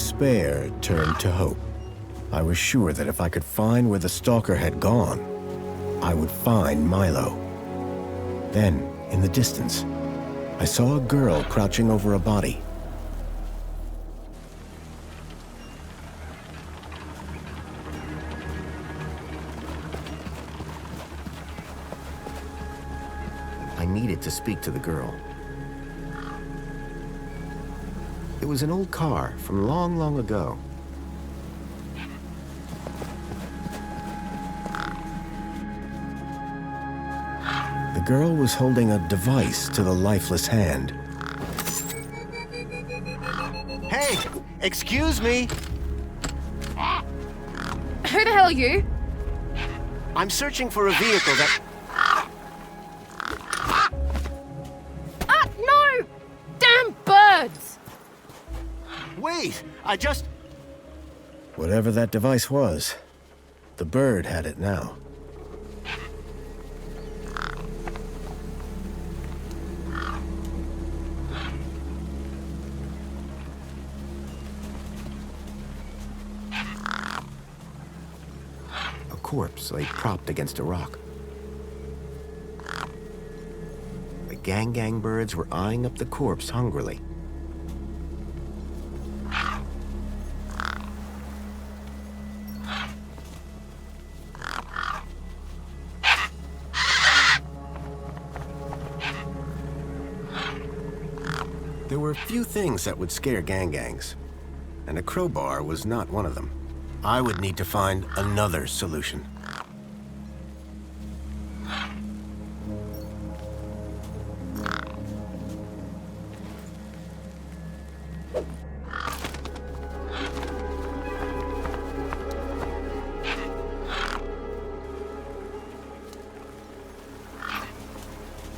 despair turned to hope. I was sure that if I could find where the stalker had gone, I would find Milo. Then, in the distance, I saw a girl crouching over a body. I needed to speak to the girl. It was an old car from long, long ago. The girl was holding a device to the lifeless hand. Hey! Excuse me! Who the hell are you? I'm searching for a vehicle that... No! Damn birds! Wait! Whatever that device was, the bird had it now. A corpse lay propped against a rock. The gang birds were eyeing up the corpse hungrily. There were few things that would scare gangs, and a crowbar was not one of them. I would need to find another solution.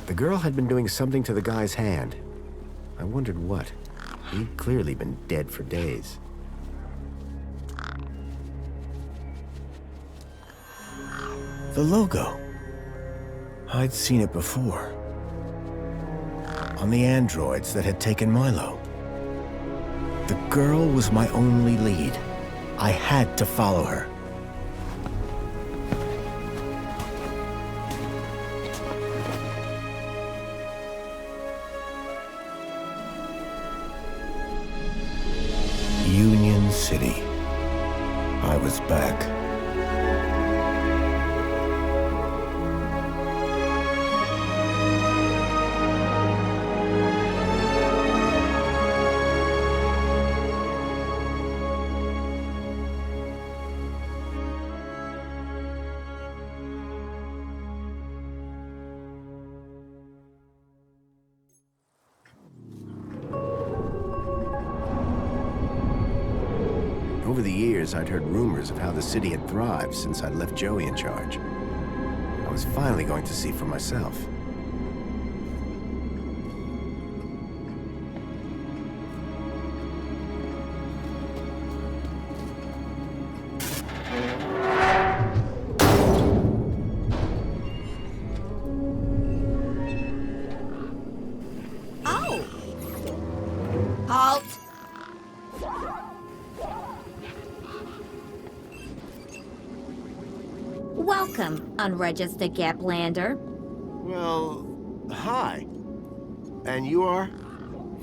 The girl had been doing something to the guy's hand. I wondered what. He'd clearly been dead for days. The logo. I'd seen it before. On the androids that had taken Milo. The girl was my only lead. I had to follow her. Union-Siti. I was back. Over the years, I'd heard rumors of how the city had thrived since I'd left Joey in charge. I was finally going to see for myself. Oh! Halt! Welcome, unregistered Gaplander. Well, hi. And you are?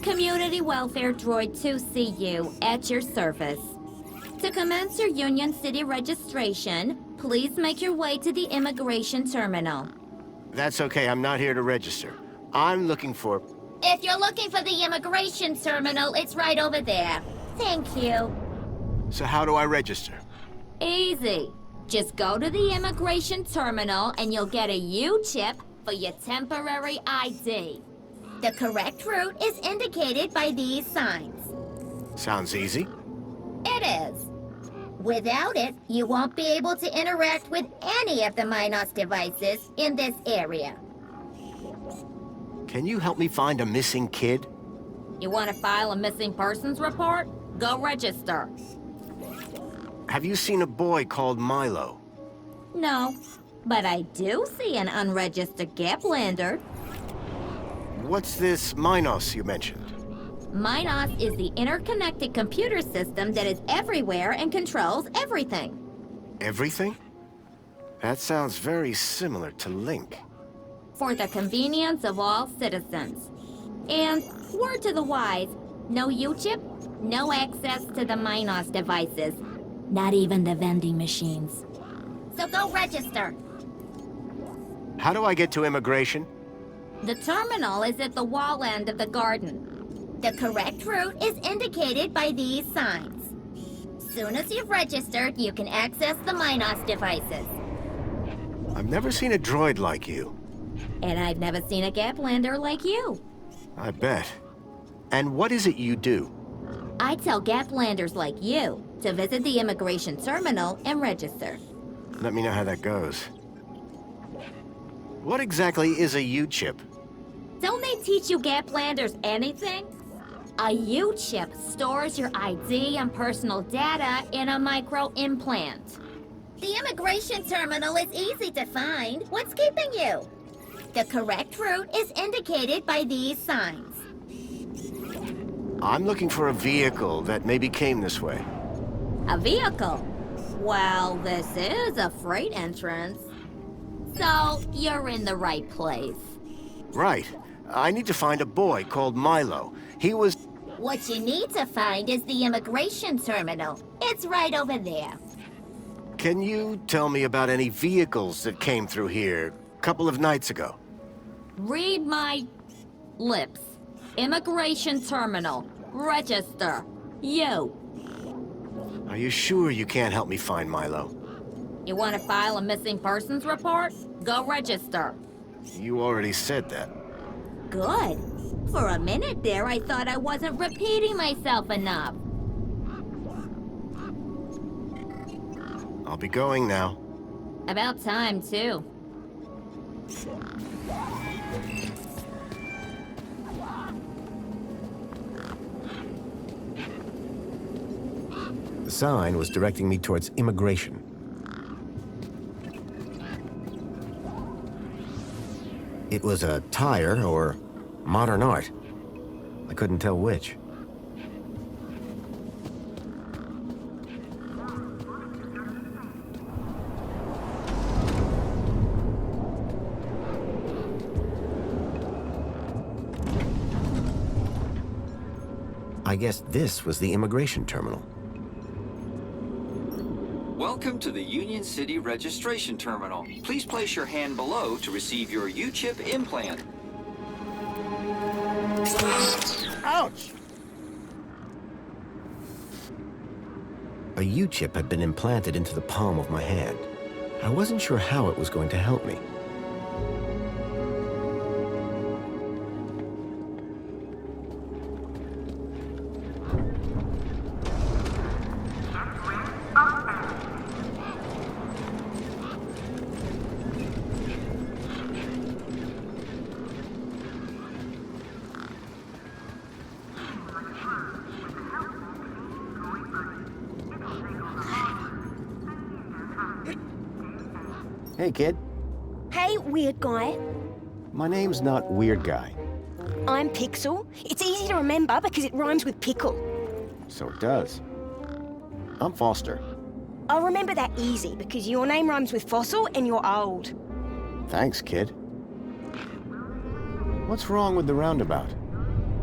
Community Welfare Droid 2CU at your service. To commence your Union-Siti registration, please make your way to the immigration terminal. That's okay, I'm not here to register. I'm looking for... If you're looking for the immigration terminal, it's right over there. Thank you. So how do I register? Easy. Just go to the immigration terminal and you'll get a U-chip for your temporary ID. The correct route is indicated by these signs. Sounds easy. It is. Without it, you won't be able to interact with any of the Minos devices in this area. Can you help me find a missing kid? You want to file a missing persons report? Go register. Have you seen a boy called Milo? No, but I do see an unregistered Gaplander. What's this Minos you mentioned? Minos is the interconnected computer system that is everywhere and controls everything. Everything? That sounds very similar to Link. For the convenience of all citizens. And, word to the wise, no U-chip, no access to the Minos devices. Not even the vending machines. So go register. How do I get to immigration? The terminal is at the wall end of the garden. The correct route is indicated by these signs. Soon as you've registered, you can access the Minos devices. I've never seen a droid like you. And I've never seen a Gaplander like you. I bet. And what is it you do? I tell Gaplanders like you to visit the immigration terminal and register. Let me know how that goes. What exactly is a U-chip? Don't they teach you Gaplanders anything? A U-chip stores your ID and personal data in a micro-implant. The immigration terminal is easy to find. What's keeping you? The correct route is indicated by these signs. I'm looking for a vehicle that maybe came this way. A vehicle? Well, this is a freight entrance. So, you're in the right place. Right. I need to find a boy called Milo. He was... What you need to find is the immigration terminal. It's right over there. Can you tell me about any vehicles that came through here a couple of nights ago? Read my lips. Immigration terminal. Register. You. Are you sure you can't help me find Milo? You want to file a missing persons report? Go register. You already said that. Good. For a minute there, I thought I wasn't repeating myself enough. I'll be going now. About time, too. The sign was directing me towards immigration. It was a tire or modern art. I couldn't tell which. I guess this was the immigration terminal. Welcome to the Union-Citi registration terminal. Please place your hand below to receive your U-chip implant. Ouch! A U-chip had been implanted into the palm of my hand. I wasn't sure how it was going to help me. Hey, kid. Hey, weird guy. My name's not Weird Guy. I'm Pixel. It's easy to remember because it rhymes with pickle. So it does. I'm Foster. I'll remember that easy because your name rhymes with fossil and you're old. Thanks, kid. What's wrong with the roundabout?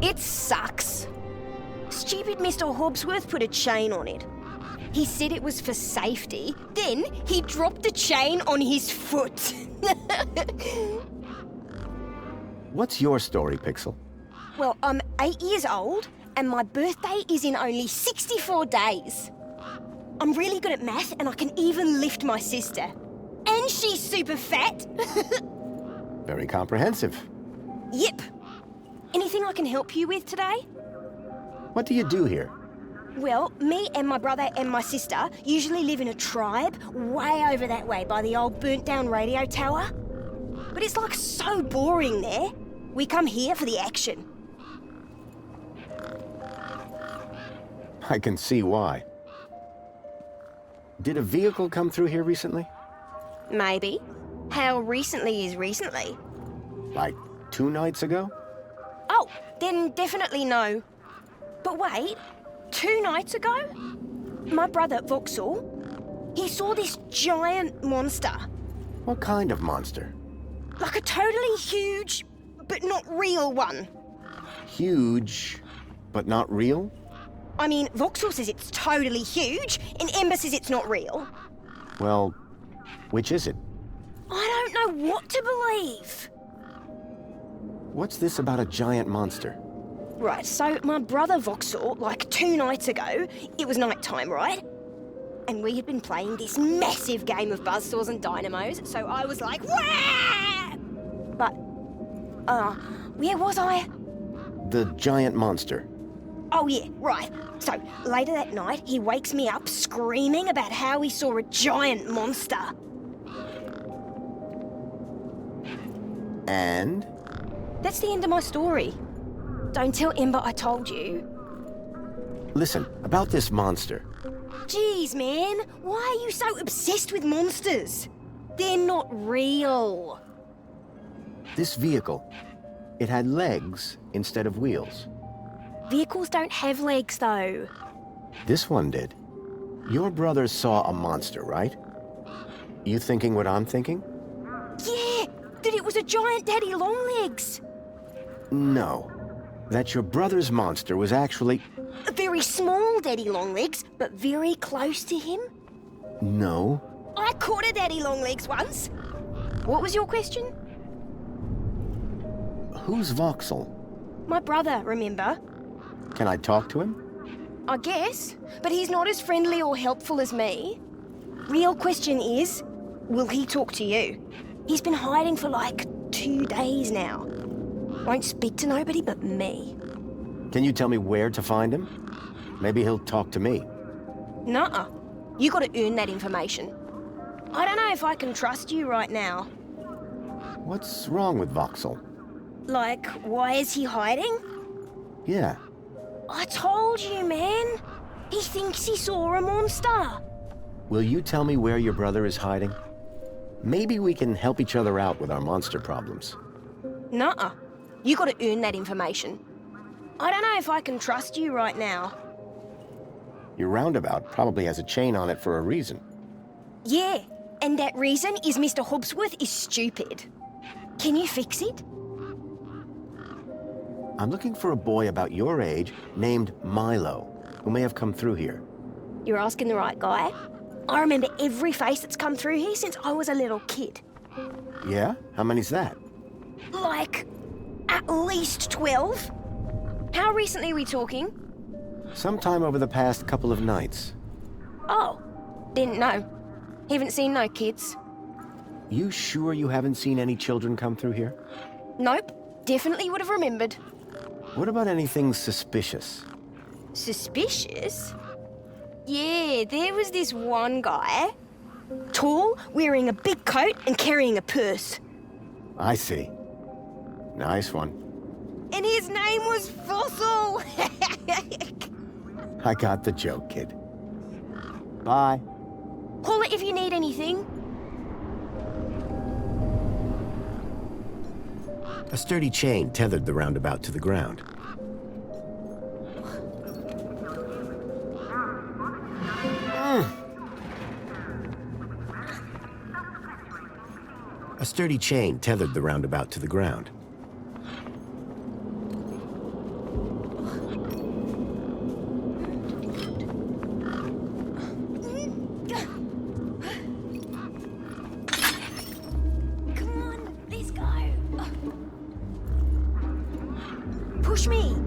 It sucks. Stupid Mr. Hobbsworth put a chain on it. He said it was for safety, then he dropped the chain on his foot. What's your story, Pixel? Well, I'm 8 years old and my birthday is in only 64 days. I'm really good at math and I can even lift my sister. And she's super fat. Very comprehensive. Yep. Anything I can help you with today? What do you do here? Well, me and my brother and my sister usually live in a tribe way over that way by the old burnt-down radio tower. But it's like so boring there. We come here for the action. I can see why. Did a vehicle come through here recently? Maybe. How recently is recently? Like 2 nights ago? Oh, then definitely no. But wait, 2 nights ago, my brother Vauxhall, he saw this giant monster. What kind of monster? Like a totally huge, but not real one. Huge, but not real? I mean, Vauxhall says it's totally huge, and Ember says it's not real. Well, which is it? I don't know what to believe. What's this about a giant monster? Right, so my brother Vauxhall, like 2 nights ago, it was night time, right? And we had been playing this massive game of buzzsaws and dynamos, so I was like, wah! But, where was I? The giant monster. Oh yeah, right. So, later that night, he wakes me up screaming about how he saw a giant monster. And? That's the end of my story. Don't tell Ember I told you. Listen, about this monster. Jeez, man, why are you so obsessed with monsters? They're not real. This vehicle, it had legs instead of wheels. Vehicles don't have legs, though. This one did. Your brother saw a monster, right? You thinking what I'm thinking? Yeah, that it was a giant daddy longlegs. No. That your brother's monster was actually... A very small daddy longlegs, but very close to him. No. I caught a daddy longlegs once. What was your question? Who's Vauxhall? My brother, remember? Can I talk to him? I guess, but he's not as friendly or helpful as me. Real question is, will he talk to you? He's been hiding for like 2 days now. Won't speak to nobody but me. Can you tell me where to find him? Maybe he'll talk to me. Nuh-uh. You gotta earn that information. I don't know if I can trust you right now. What's wrong with Vauxhall? Like, why is he hiding? Yeah. I told you, man. He thinks he saw a monster. Will you tell me where your brother is hiding? Maybe we can help each other out with our monster problems. Nuh-uh. You gotta earn that information. I don't know if I can trust you right now. Your roundabout probably has a chain on it for a reason. Yeah, and that reason is Mr. Hobbsworth is stupid. Can you fix it? I'm looking for a boy about your age named Milo, who may have come through here. You're asking the right guy. I remember every face that's come through here since I was a little kid. Yeah? How many's that? Like, at least 12. How recently are we talking? Sometime over the past couple of nights. Oh, didn't know. Haven't seen no kids. You sure you haven't seen any children come through here? Nope, definitely would have remembered. What about anything suspicious? Suspicious? Yeah, there was this one guy. Tall, wearing a big coat and carrying a purse. I see. Nice one. And his name was Fossil! I got the joke, kid. Bye. Call it if you need anything. A sturdy chain tethered the roundabout to the ground. A sturdy chain tethered the roundabout to the ground. Come on, let's go. Push me.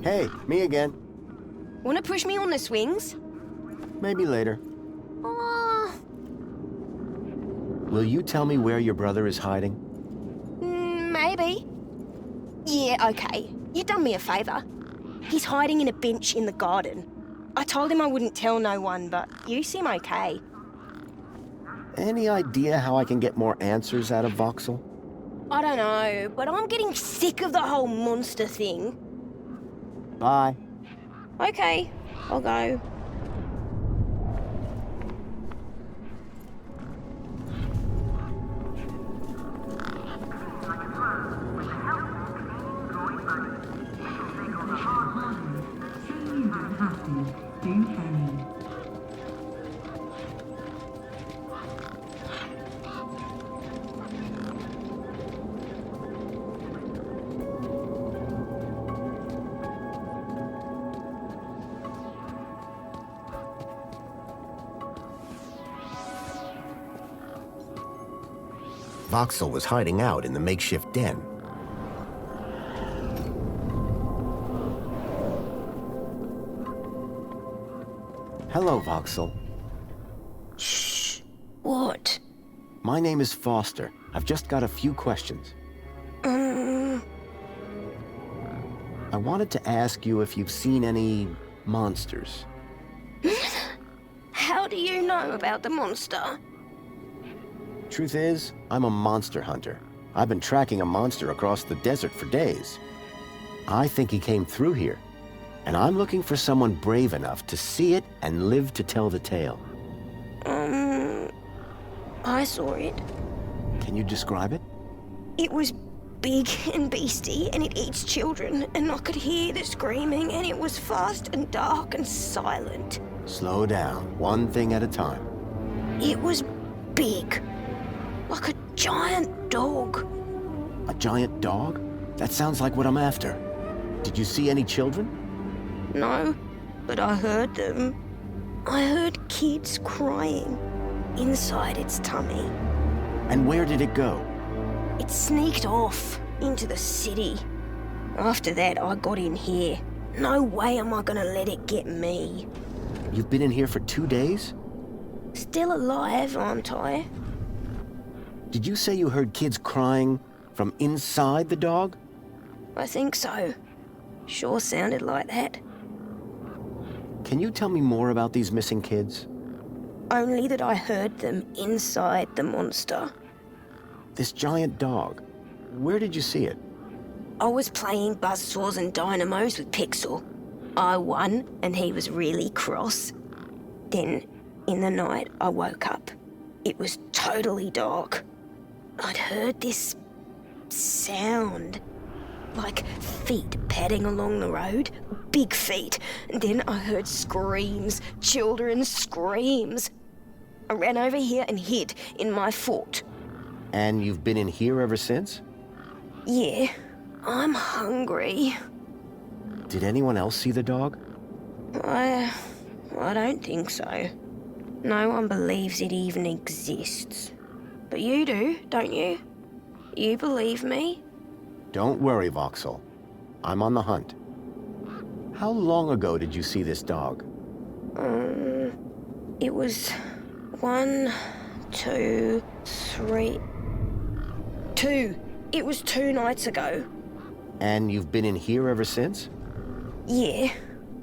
Hey, me again. Wanna push me on the swings? Maybe later. Oh, Will you tell me where your brother is hiding? maybe. Yeah, okay. You done me a favour. He's hiding in a bench in the garden. I told him I wouldn't tell no one, but you seem okay. Any idea how I can get more answers out of Voxel? I don't know, but I'm getting sick of the whole monster thing. Bye. Okay, I'll go. Voxel was hiding out in the makeshift den. Hello, Voxel. Shh. What? My name is Foster. I've just got a few questions. I wanted to ask you if you've seen any monsters. How do you know about the monster? Truth is, I'm a monster hunter. I've been tracking a monster across the desert for days. I think he came through here, and I'm looking for someone brave enough to see it and live to tell the tale. I saw it. Can you describe it? It was big and beastie, and it eats children, and I could hear the screaming, and it was fast and dark and silent. Slow down, one thing at a time. It was big, like a giant dog. A giant dog? That sounds like what I'm after. Did you see any children? No, but I heard them. I heard kids crying inside its tummy. And where did it go? It sneaked off into the city. After that, I got in here. No way am I gonna let it get me. You've been in here for 2 days? Still alive, aren't I? Did you say you heard kids crying from inside the dog? I think so. Sure sounded like that. Can you tell me more about these missing kids? Only that I heard them inside the monster. This giant dog, where did you see it? I was playing buzzsaws and dynamos with Pixel. I won, and he was really cross. Then, in the night, I woke up. It was totally dark. I'd heard this sound, like feet padding along the road, big feet. And then I heard screams, children's screams. I ran over here and hid in my fort. And you've been in here ever since? Yeah, I'm hungry. Did anyone else see the dog? I don't think so. No one believes it even exists. But you do, don't you? You believe me? Don't worry, Voxel. I'm on the hunt. How long ago did you see this dog? It was 1, 2, 3... 2. It was 2 nights ago. And you've been in here ever since? Yeah,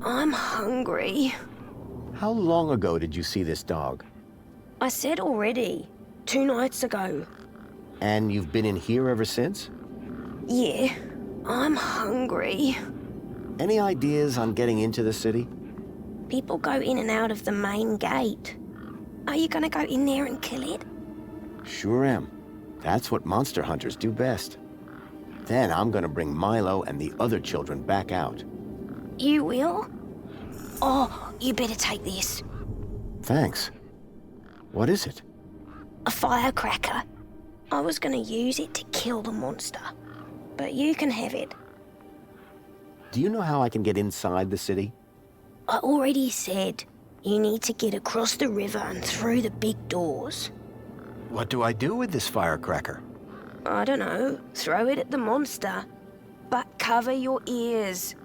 I'm hungry. How long ago did you see this dog? I said already. 2 nights ago. And you've been in here ever since? Yeah, I'm hungry. Any ideas on getting into the city? People go in and out of the main gate. Are you gonna go in there and kill it? Sure am. That's what monster hunters do best. Then I'm gonna bring Milo and the other children back out. You will? Oh, you better take this. Thanks. What is it? A firecracker. I was gonna use it to kill the monster, but you can have it. Do you know how I can get inside the city? I already said you need to get across the river and through the big doors. What do I do with this firecracker? I don't know, throw it at the monster, but cover your ears.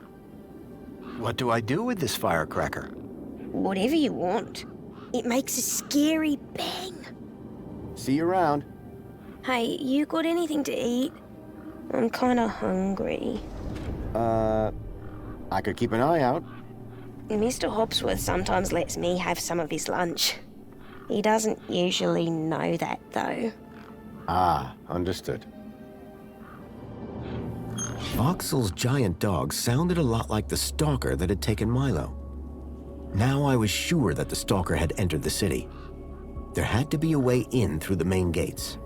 What do I do with this firecracker? Whatever you want. It makes a scary bang. See you around. Hey, you got anything to eat? I'm kinda hungry. I could keep an eye out. Mr. Hopsworth sometimes lets me have some of his lunch. He doesn't usually know that, though. Ah, understood. Voxel's giant dog sounded a lot like the stalker that had taken Milo. Now I was sure that the stalker had entered the city. There had to be a way in through the main gates.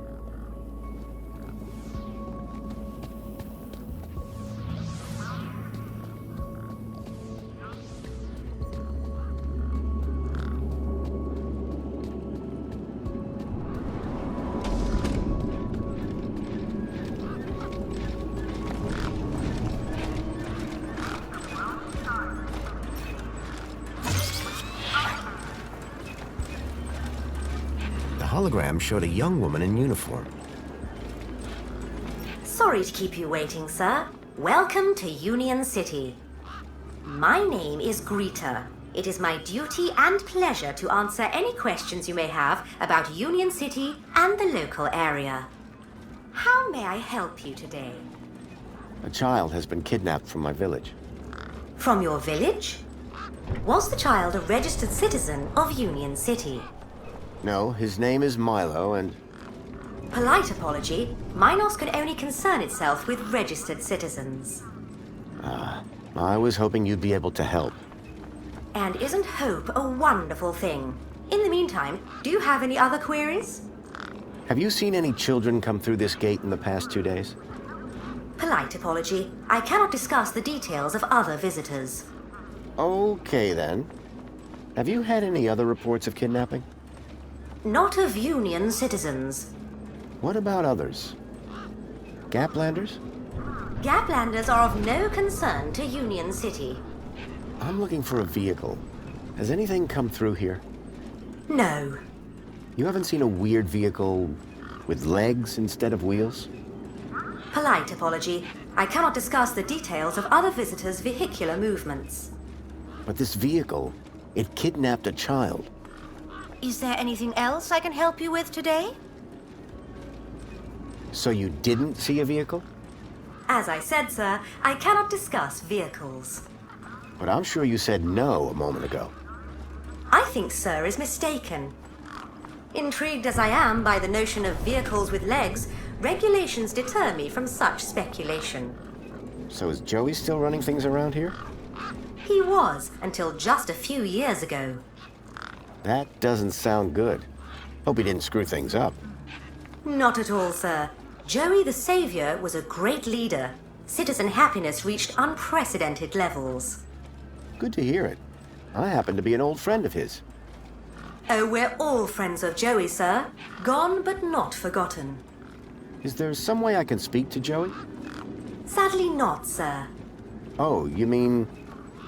The hologram showed a young woman in uniform. Sorry to keep you waiting, sir. Welcome to Union-City. My name is Greta. It is my duty and pleasure to answer any questions you may have about Union-City and the local area. How may I help you today? A child has been kidnapped from my village. From your village? Was the child a registered citizen of Union-City? No, his name is Milo, and Polite apology, Minos can only concern itself with registered citizens. I was hoping you'd be able to help. And isn't hope a wonderful thing? In the meantime, do you have any other queries? Have you seen any children come through this gate in the past 2 days? Polite apology, I cannot discuss the details of other visitors. Okay, then. Have you had any other reports of kidnapping? Not of Union citizens. What about others? Gaplanders? Gaplanders are of no concern to Union City. I'm looking for a vehicle. Has anything come through here? No. You haven't seen a weird vehicle with legs instead of wheels? Polite apology, I cannot discuss the details of other visitors' vehicular movements. But this vehicle, it kidnapped a child. Is there anything else I can help you with today? So you didn't see a vehicle? As I said, sir, I cannot discuss vehicles. But I'm sure you said no a moment ago. I think sir is mistaken. Intrigued as I am by the notion of vehicles with legs, regulations deter me from such speculation. So is Joey still running things around here? He was, until just a few years ago. That doesn't sound good. Hope he didn't screw things up. Not at all, sir. Joey the Savior was a great leader. Citizen happiness reached unprecedented levels. Good to hear it. I happen to be an old friend of his. Oh, we're all friends of Joey, sir. Gone but not forgotten. Is there some way I can speak to Joey? Sadly not, sir. Oh, you mean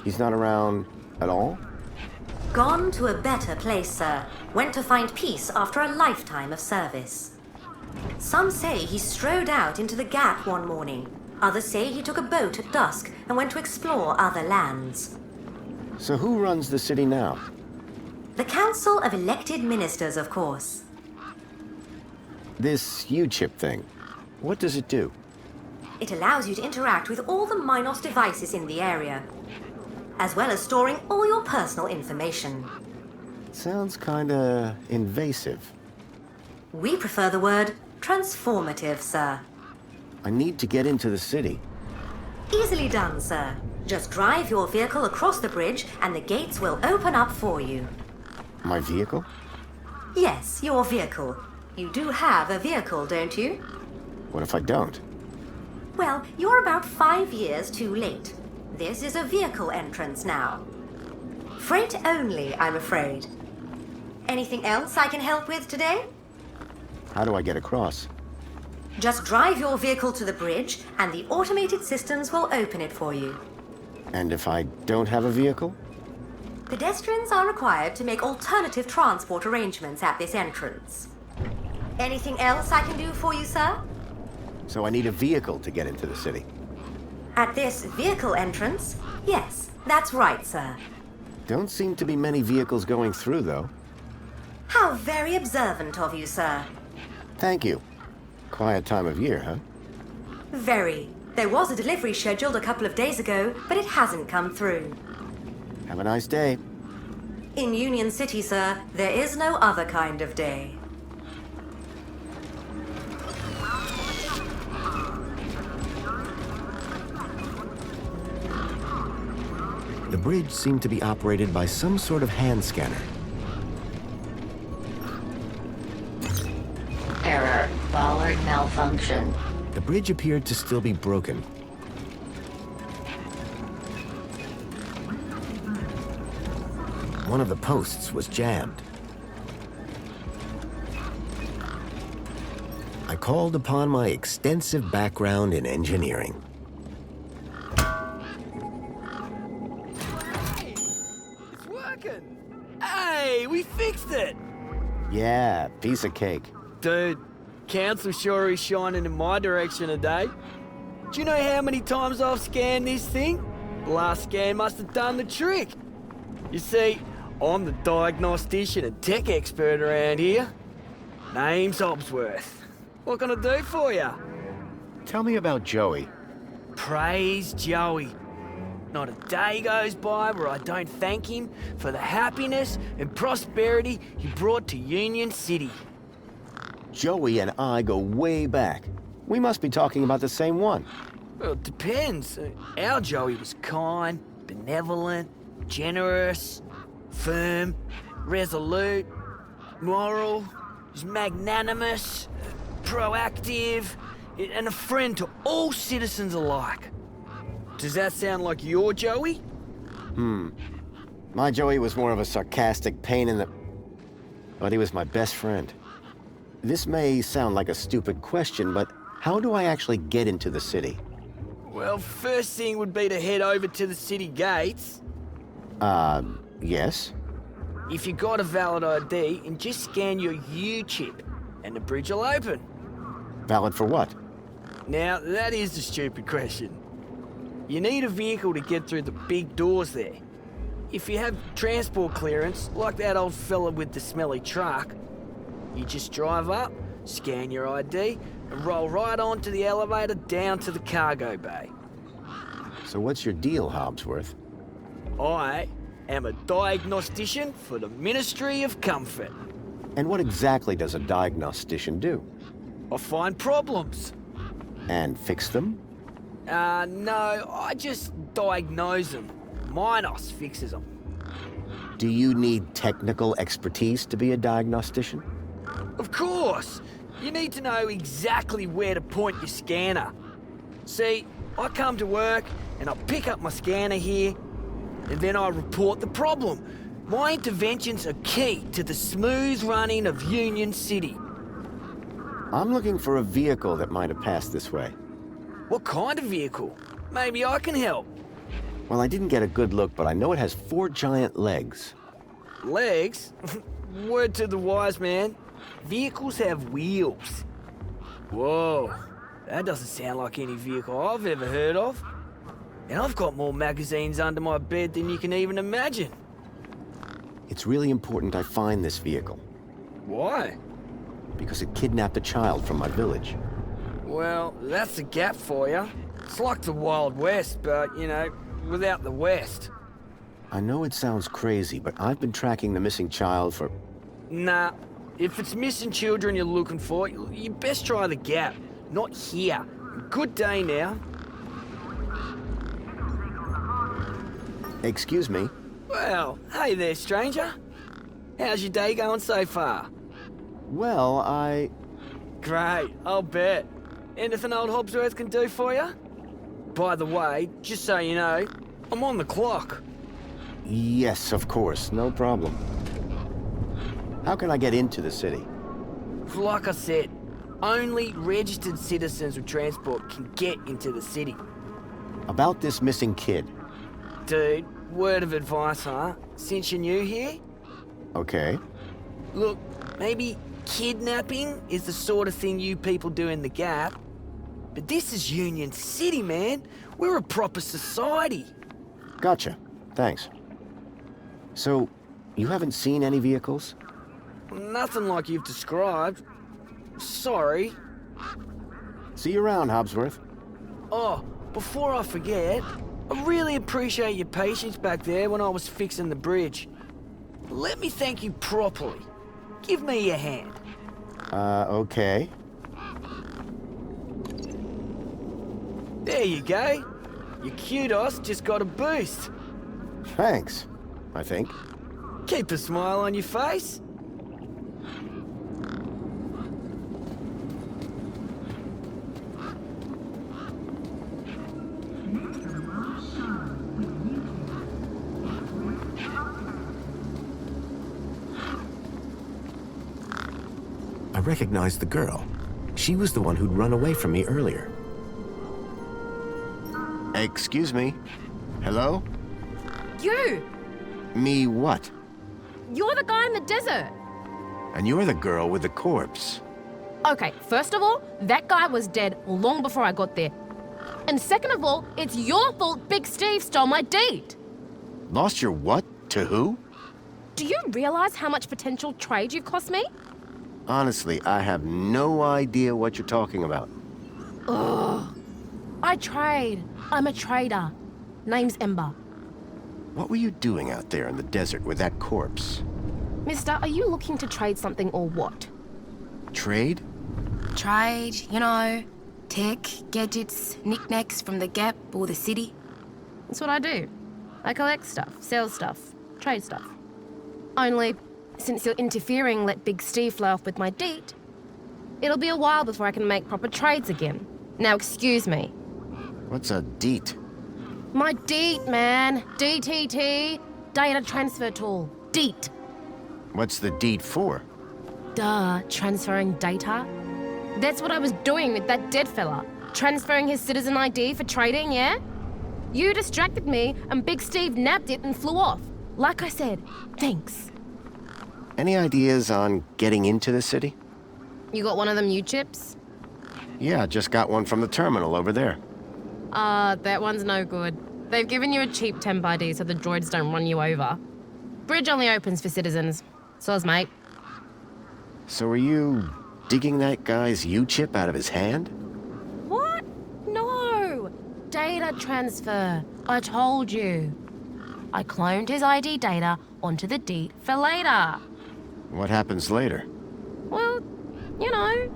he's not around at all? Gone to a better place, sir. Went to find peace after a lifetime of service. Some say he strode out into the Gap one morning. Others say he took a boat at dusk and went to explore other lands. So who runs the city now? The Council of Elected Ministers, of course. This U-chip thing, what does it do? It allows you to interact with all the Minos devices in the area, as well as storing all your personal information. Sounds kinda invasive. We prefer the word transformative, sir. I need to get into the city. Easily done, sir. Just drive your vehicle across the bridge and the gates will open up for you. My vehicle? Yes, your vehicle. You do have a vehicle, don't you? What if I don't? Well, you're about 5 years too late. This is a vehicle entrance now. Freight only, I'm afraid. Anything else I can help with today? How do I get across? Just drive your vehicle to the bridge and the automated systems will open it for you. And if I don't have a vehicle? Pedestrians are required to make alternative transport arrangements at this entrance. Anything else I can do for you, sir? So I need a vehicle to get into the city. At this vehicle entrance? Yes, that's right, sir. Don't seem to be many vehicles going through, though. How very observant of you, sir. Thank you. Quiet time of year, huh? Very. There was a delivery scheduled a couple of days ago, but it hasn't come through. Have a nice day. In Union-City, sir, there is no other kind of day. The bridge seemed to be operated by some sort of hand scanner. Error. Bollard malfunction. The bridge appeared to still be broken. One of the posts was jammed. I called upon my extensive background in engineering. It's working! Hey, we fixed it! Yeah, piece of cake. Dude, Council sure is shining in my direction today. Do you know how many times I've scanned this thing? The last scan must have done the trick. You see, I'm the diagnostician and tech expert around here. Name's Hobsworth. What can I do for you? Tell me about Joey. Praise Joey. Not a day goes by where I don't thank him for the happiness and prosperity he brought to Union-City. Joey and I go way back. We must be talking about the same one. Well, it depends. Our Joey was kind, benevolent, generous, firm, resolute, moral, was magnanimous, proactive, and a friend to all citizens alike. Does that sound like your Joey? My Joey was more of a sarcastic pain in the... But he was my best friend. This may sound like a stupid question, but how do I actually get into the city? Well, first thing would be to head over to the city gates. Yes? If you got a valid ID, and just scan your U-chip, and the bridge will open. Valid for what? Now, that is the stupid question. You need a vehicle to get through the big doors there. If you have transport clearance, like that old fella with the smelly truck, you just drive up, scan your ID, and roll right onto the elevator down to the cargo bay. So what's your deal, Hobsworth? I am a diagnostician for the Ministry of Comfort. And what exactly does a diagnostician do? I find problems. And fix them? No, I just diagnose them. Minos fixes them. Do you need technical expertise to be a diagnostician? Of course! You need to know exactly where to point your scanner. See, I come to work and I pick up my scanner here, and then I report the problem. My interventions are key to the smooth running of Union-City. I'm looking for a vehicle that might have passed this way. What kind of vehicle? Maybe I can help. Well, I didn't get a good look, but I know it has 4 giant legs. Legs? Word to the wise man. Vehicles have wheels. Whoa, that doesn't sound like any vehicle I've ever heard of. And I've got more magazines under my bed than you can even imagine. It's really important I find this vehicle, Why? because it kidnapped a child from my village. Well, that's a gap for you. It's like the Wild West, but, you know, without the West. I know it sounds crazy, but I've been tracking the missing child for... Nah, if it's missing children you're looking for, you best try the Gap, not here. Good day now. Excuse me? Well, hey there, stranger. How's your day going so far? Well, Great, I'll bet. Anything old Hobsworth can do for you? By the way, just so you know, I'm on the clock. Yes, of course, no problem. How can I get into the city? Like I said, only registered citizens with transport can get into the city. About this missing kid. Dude, word of advice, huh? Since you're new here? Okay. Look, maybe kidnapping is the sort of thing you people do in the Gap. But this is Union City, man. We're a proper society. Gotcha. Thanks. So, you haven't seen any vehicles? Nothing like you've described. Sorry. See you around, Hobsworth. Oh, before I forget, I really appreciate your patience back there when I was fixing the bridge. Let me thank you properly. Give me your hand. Okay. There you go. Your kudos just got a boost. Thanks, I think. Keep a smile on your face. I recognized the girl. She was the one who'd run away from me earlier. Excuse me. Hello? You! Me what? You're the guy in the desert. And you're the girl with the corpse. Okay, first of all, that guy was dead long before I got there. And second of all, it's your fault Big Steve stole my date. Lost your what? To who? Do you realize how much potential trade you've cost me? Honestly, I have no idea what you're talking about. Ugh. I trade. I'm a trader. Name's Ember. What were you doing out there in the desert with that corpse? Mister, are you looking to trade something or what? Trade? Trade, you know, tech, gadgets, knickknacks from the Gap or the city. That's what I do. I collect stuff, sell stuff, trade stuff. Only, since you're interfering, let Big Steve fly off with my date, it'll be a while before I can make proper trades again. Now excuse me. What's a deet? My DEET, man. DTT. Data transfer tool. DEET. What's the deed for? Duh, transferring data. That's what I was doing with that dead fella. Transferring his citizen ID for trading, yeah? You distracted me and Big Steve nabbed it and flew off. Like I said, thanks. Any ideas on getting into the city? You got one of them U-chips? Yeah, just got one from the terminal over there. That one's no good. They've given you a cheap temp ID so the droids don't run you over. Bridge only opens for citizens. Soz, mate. So are you digging that guy's U-chip out of his hand? What? No! Data transfer. I told you. I cloned his ID data onto the DEET for later. What happens later? Well, you know,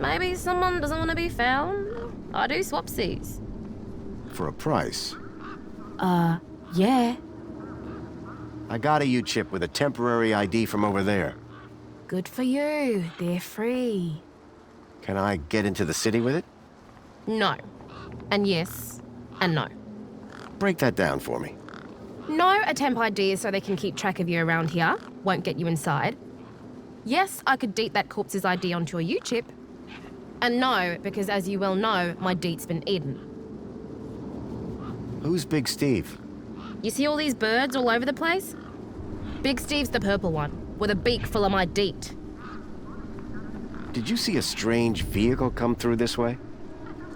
maybe someone doesn't want to be found. I do swapsies. For a price? Yeah. I got a U-chip with a temporary ID from over there. Good for you. They're free. Can I get into the city with it? No. And yes. And no. Break that down for me. No, a temp ID is so they can keep track of you around here. Won't get you inside. Yes, I could DEET that corpse's ID onto a U-chip. And no, because as you well know, my DEET's been eaten. Who's Big Steve? You see all these birds all over the place? Big Steve's the purple one, with a beak full of my DEET. Did you see a strange vehicle come through this way?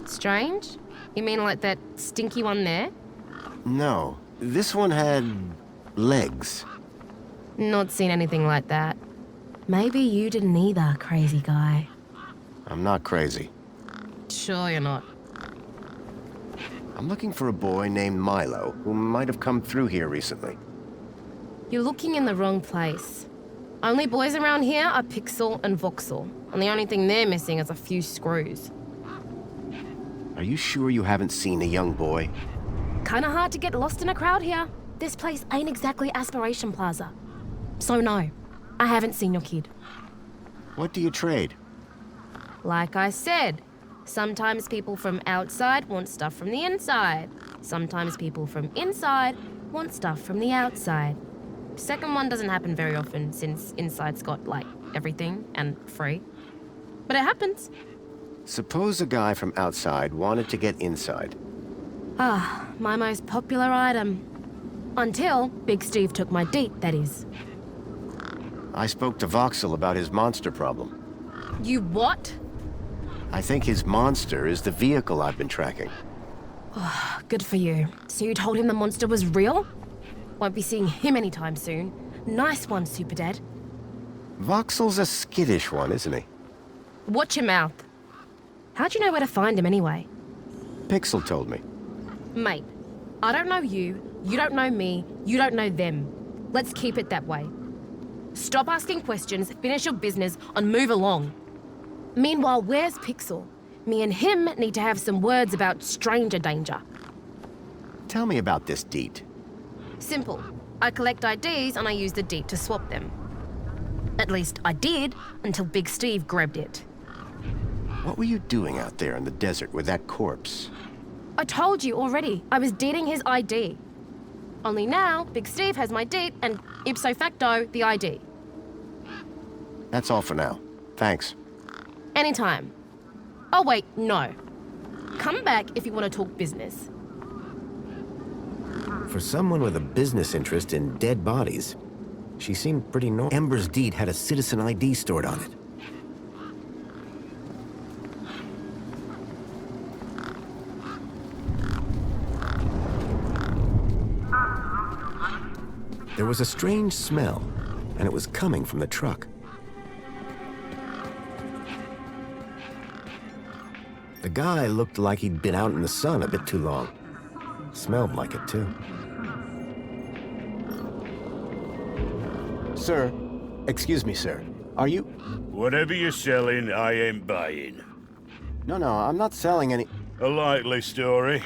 Strange? You mean like that stinky one there? No. This one had legs. Not seen anything like that. Maybe you didn't either, crazy guy. I'm not crazy. Sure you're not. I'm looking for a boy named Milo who might have come through here recently. You're looking in the wrong place. Only boys around here are Pixel and Voxel, and the only thing they're missing is a few screws. Are you sure you haven't seen a young boy? Kinda hard to get lost in a crowd here. This place ain't exactly Aspiration Plaza. So no, I haven't seen your kid. What do you trade? Like I said, sometimes people from outside want stuff from the inside. Sometimes people from inside want stuff from the outside. Second one doesn't happen very often since inside's got, like, everything and free. But it happens. Suppose a guy from outside wanted to get inside. Ah, my most popular item. Until Big Steve took my DEET, that is. I spoke to Voxel about his monster problem. You what? I think his monster is the vehicle I've been tracking. Good for you. So you told him the monster was real? Won't be seeing him anytime soon. Nice one, Super Dad. Voxel's a skittish one, isn't he? Watch your mouth. How'd you know where to find him anyway? Pixel told me. Mate, I don't know you don't know me, you don't know them. Let's keep it that way. Stop asking questions, finish your business, and move along. Meanwhile, where's Pixel? Me and him need to have some words about stranger danger. Tell me about this deed. Simple. I collect IDs and I use the deed to swap them. At least I did, until Big Steve grabbed it. What were you doing out there in the desert with that corpse? I told you already, I was deeding his ID. Only now, Big Steve has my deed and, ipso facto, the ID. That's all for now. Thanks. Anytime. Oh wait, no. Come back if you want to talk business. For someone with a business interest in dead bodies, she seemed pretty normal. Ember's deed had a citizen ID stored on it. There was a strange smell, and it was coming from the truck. The guy looked like he'd been out in the sun a bit too long. Smelled like it, too. Sir, excuse me, sir. Are you... Whatever you're selling, I ain't buying. No, I'm not selling any... A likely story.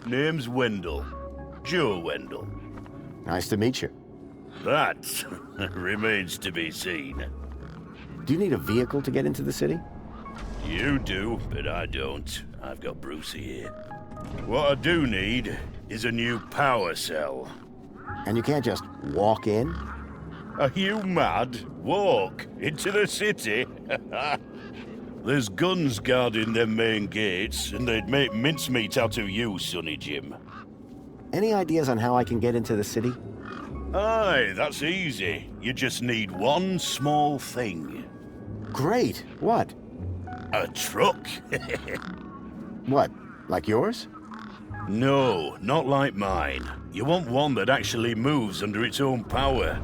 Name's Wendell. Joe Wendell. Nice to meet you. That remains to be seen. Do you need a vehicle to get into the city? You do, but I don't. I've got Brucey here. What I do need is a new power cell. And you can't just walk in? Are you mad? Walk into the city? There's guns guarding them main gates, and they'd make mincemeat out of you, Sonny Jim. Any ideas on how I can get into the city? Aye, that's easy. You just need one small thing. Great. What? A truck. What? Like yours? No, not like mine. You want one that actually moves under its own power.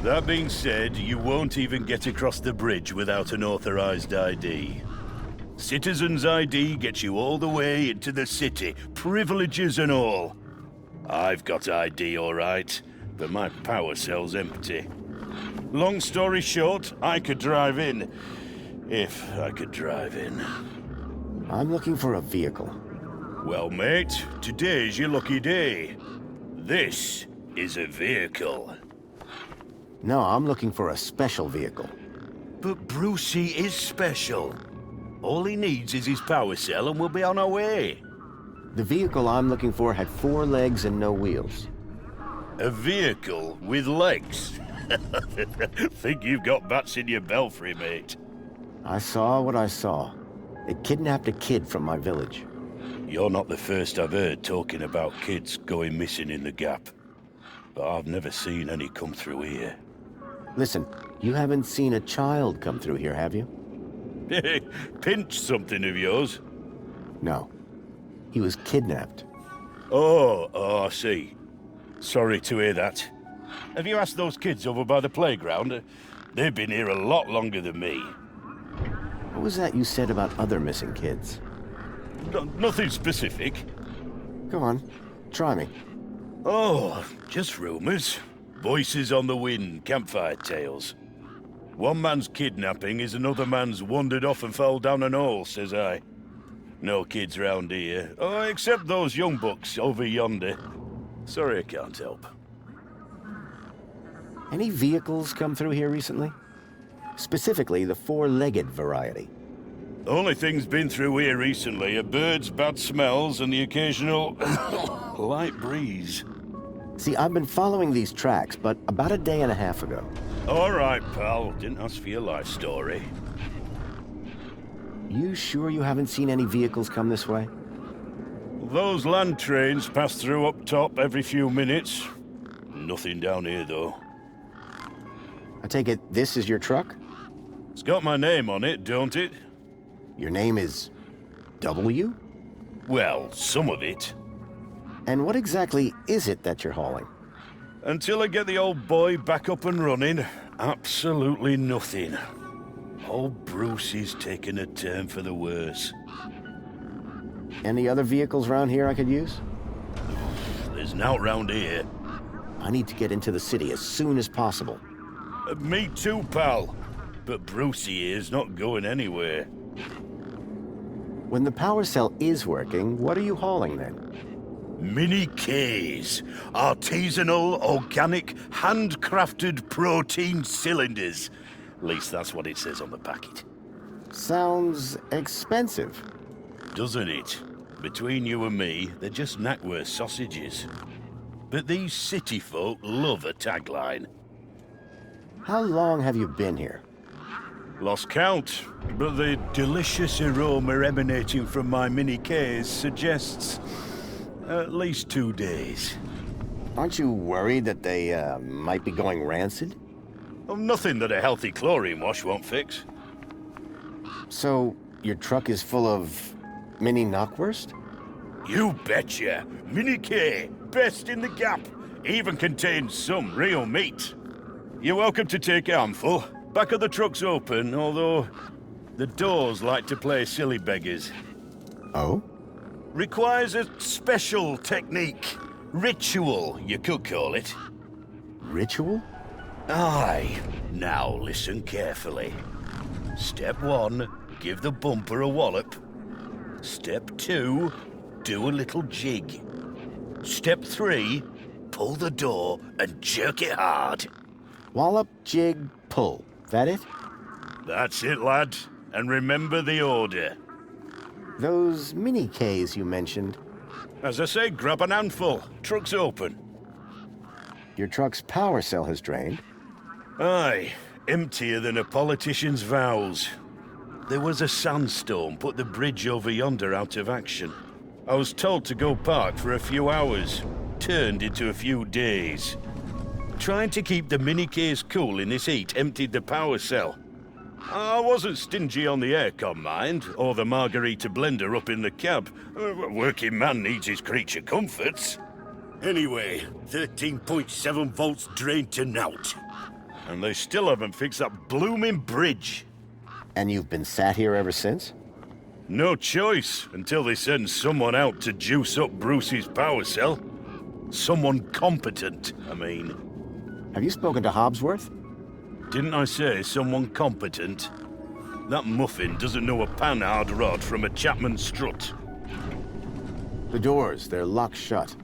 That being said, you won't even get across the bridge without an authorized ID. Citizen's ID gets you all the way into the city, privileges and all. I've got ID, all right, but my power cell's empty. Long story short, I could drive in. If I could drive in. I'm looking for a vehicle. Well, mate, today's your lucky day. This is a vehicle. No, I'm looking for a special vehicle. But Brucey is special. All he needs is his power cell and we'll be on our way. The vehicle I'm looking for had 4 legs and no wheels. A vehicle with legs? Think you've got bats in your belfry, mate. I saw what I saw. They kidnapped a kid from my village. You're not the first I've heard talking about kids going missing in the Gap. But I've never seen any come through here. Listen, you haven't seen a child come through here, have you? Pinched something of yours? No. He was kidnapped. Oh, I see. Sorry to hear that. Have you asked those kids over by the playground? They've been here a lot longer than me. What was that you said about other missing kids? Nothing specific. Go on, try me. Oh, just rumors. Voices on the wind, campfire tales. One man's kidnapping is another man's wandered off and fell down an hole, says I. No kids round here. Oh, except those young bucks over yonder. Sorry I can't help. Any vehicles come through here recently? Specifically, the 4-legged variety. The only thing's been through here recently are birds, bad smells, and the occasional light breeze. See, I've been following these tracks, but about a day and a half ago. All right, pal. Didn't ask for your life story. You sure you haven't seen any vehicles come this way? Those land trains pass through up top every few minutes. Nothing down here, though. I take it this is your truck? It's got my name on it, don't it? Your name is W? Well, some of it. And what exactly is it that you're hauling? Until I get the old boy back up and running, absolutely nothing. Old Bruce is taking a turn for the worse. Any other vehicles around here I could use? There's nought round here. I need to get into the city as soon as possible. Me too, pal. But Brucey here's not going anywhere. When the power cell is working, what are you hauling then? Mini Ks. Artisanal, organic, handcrafted protein cylinders. At least that's what it says on the packet. Sounds expensive. Doesn't it? Between you and me, they're just knackworth sausages. But these city folk love a tagline. How long have you been here? Lost count, but the delicious aroma emanating from my mini Ks suggests at least 2 days. Aren't you worried that they might be going rancid? Oh, nothing that a healthy chlorine wash won't fix. So, your truck is full of mini knockwurst? You betcha. Mini K, best in the gap. Even contains some real meat. You're welcome to take a handful. Back of the truck's open, although the doors like to play silly beggars. Oh? Requires a special technique. Ritual, you could call it. Ritual? Aye. Now listen carefully. Step 1, give the bumper a wallop. Step 2, do a little jig. Step 3, pull the door and jerk it hard. Wallop, jig, pull. That it? That's it, lad. And remember the order. Those mini Ks you mentioned. As I say, grab an handful. Truck's open. Your truck's power cell has drained. Aye, emptier than a politician's vows. There was a sandstorm put the bridge over yonder out of action. I was told to go park for a few hours. Turned into a few days. Trying to keep the mini Ks cool in this heat emptied the power cell. I wasn't stingy on the aircon, mind, or the margarita blender up in the cab. A working man needs his creature comforts. Anyway, 13.7 volts drained to naught. And they still haven't fixed that blooming bridge. And you've been sat here ever since? No choice, until they send someone out to juice up Bruce's power cell. Someone competent, I mean. Have you spoken to Hobsworth? Didn't I say someone competent? That muffin doesn't know a panhard rod from a Chapman strut. The doors, they're locked shut.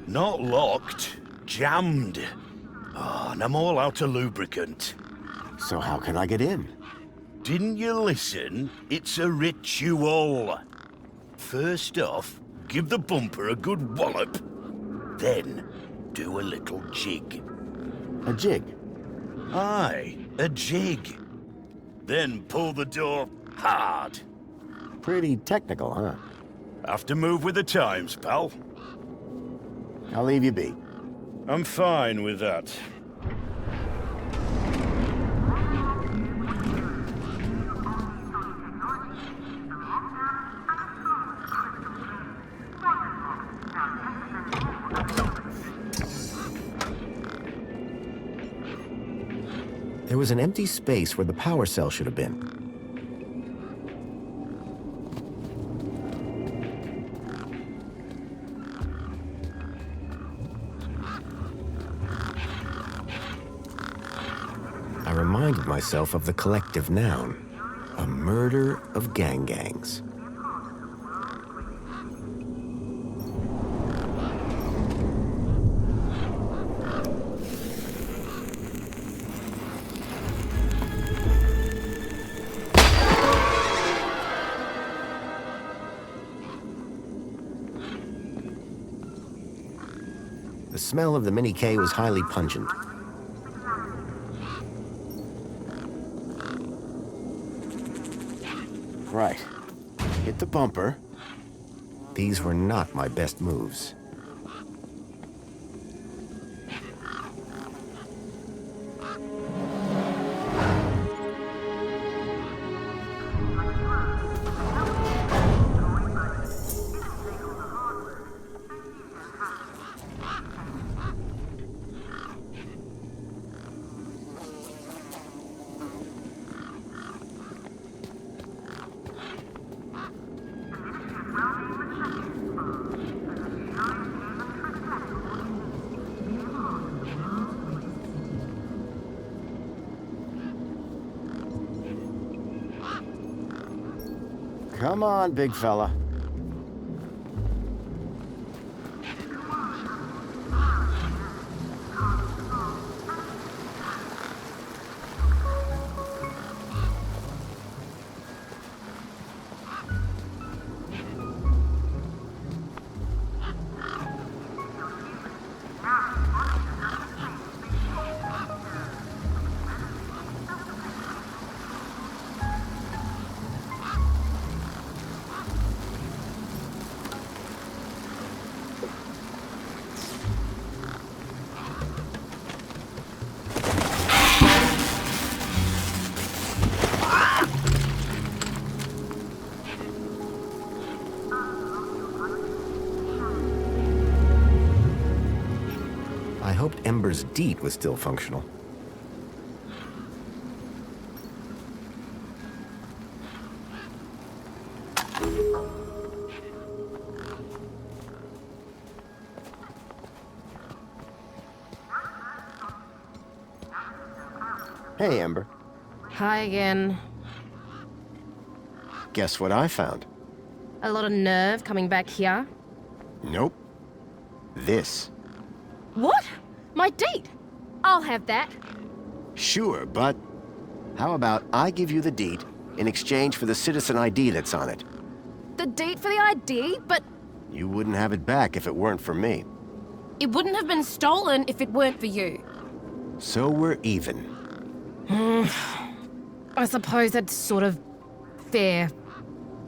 Not locked, jammed. Oh, and I'm all out of lubricant. So how can I get in? Didn't you listen? It's a ritual. First off, give the bumper a good wallop. Then, do a little jig. A jig? Aye, a jig. Then pull the door hard. Pretty technical, huh? Have to move with the times, pal. I'll leave you be. I'm fine with that. There was an empty space where the power cell should have been. I reminded myself of the collective noun, a murder of gangs. The smell of the Mini K was highly pungent. Right. Hit the bumper. These were not my best moves. Come on, big fella. I hoped Ember's deed was still functional. Hey, Ember. Hi again. Guess what I found? A lot of nerve coming back here. Nope. This. What? My date? I'll have that. Sure, but how about I give you the deed in exchange for the citizen ID that's on it? The date for the ID, but You wouldn't have it back if it weren't for me. it wouldn't have been stolen if it weren't for you. So we're even. I suppose that's sort of fair.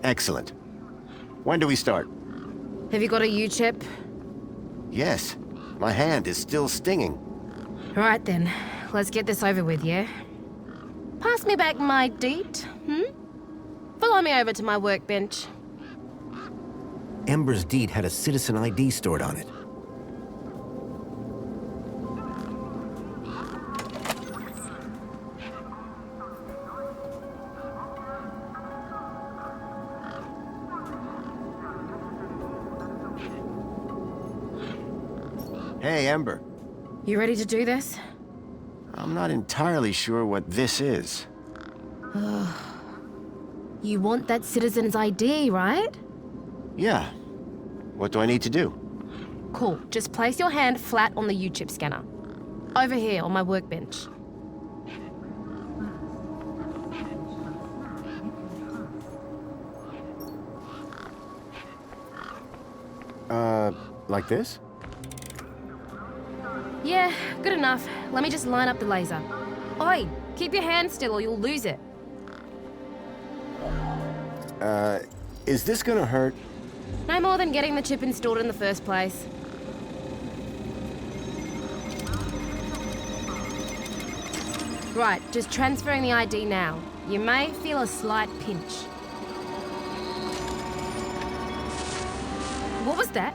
Excellent. When do we start? Have you got a U-chip? Yes. My hand is still stinging. Right then, let's get this over with, yeah? Pass me back my date, Follow me over to my workbench. Ember's deed had a citizen ID stored on it. Hey, Ember. You ready to do this? I'm not entirely sure what this is. You want that citizen's ID, right? Yeah. What do I need to do? Cool. Just place your hand flat on the U-chip scanner. Over here on my workbench. Like this? Yeah, good enough. Let me just line up the laser. Oi, keep your hand still or you'll lose it. Is this gonna hurt? No more than getting the chip installed in the first place. Right, just transferring the ID now. You may feel a slight pinch. What was that?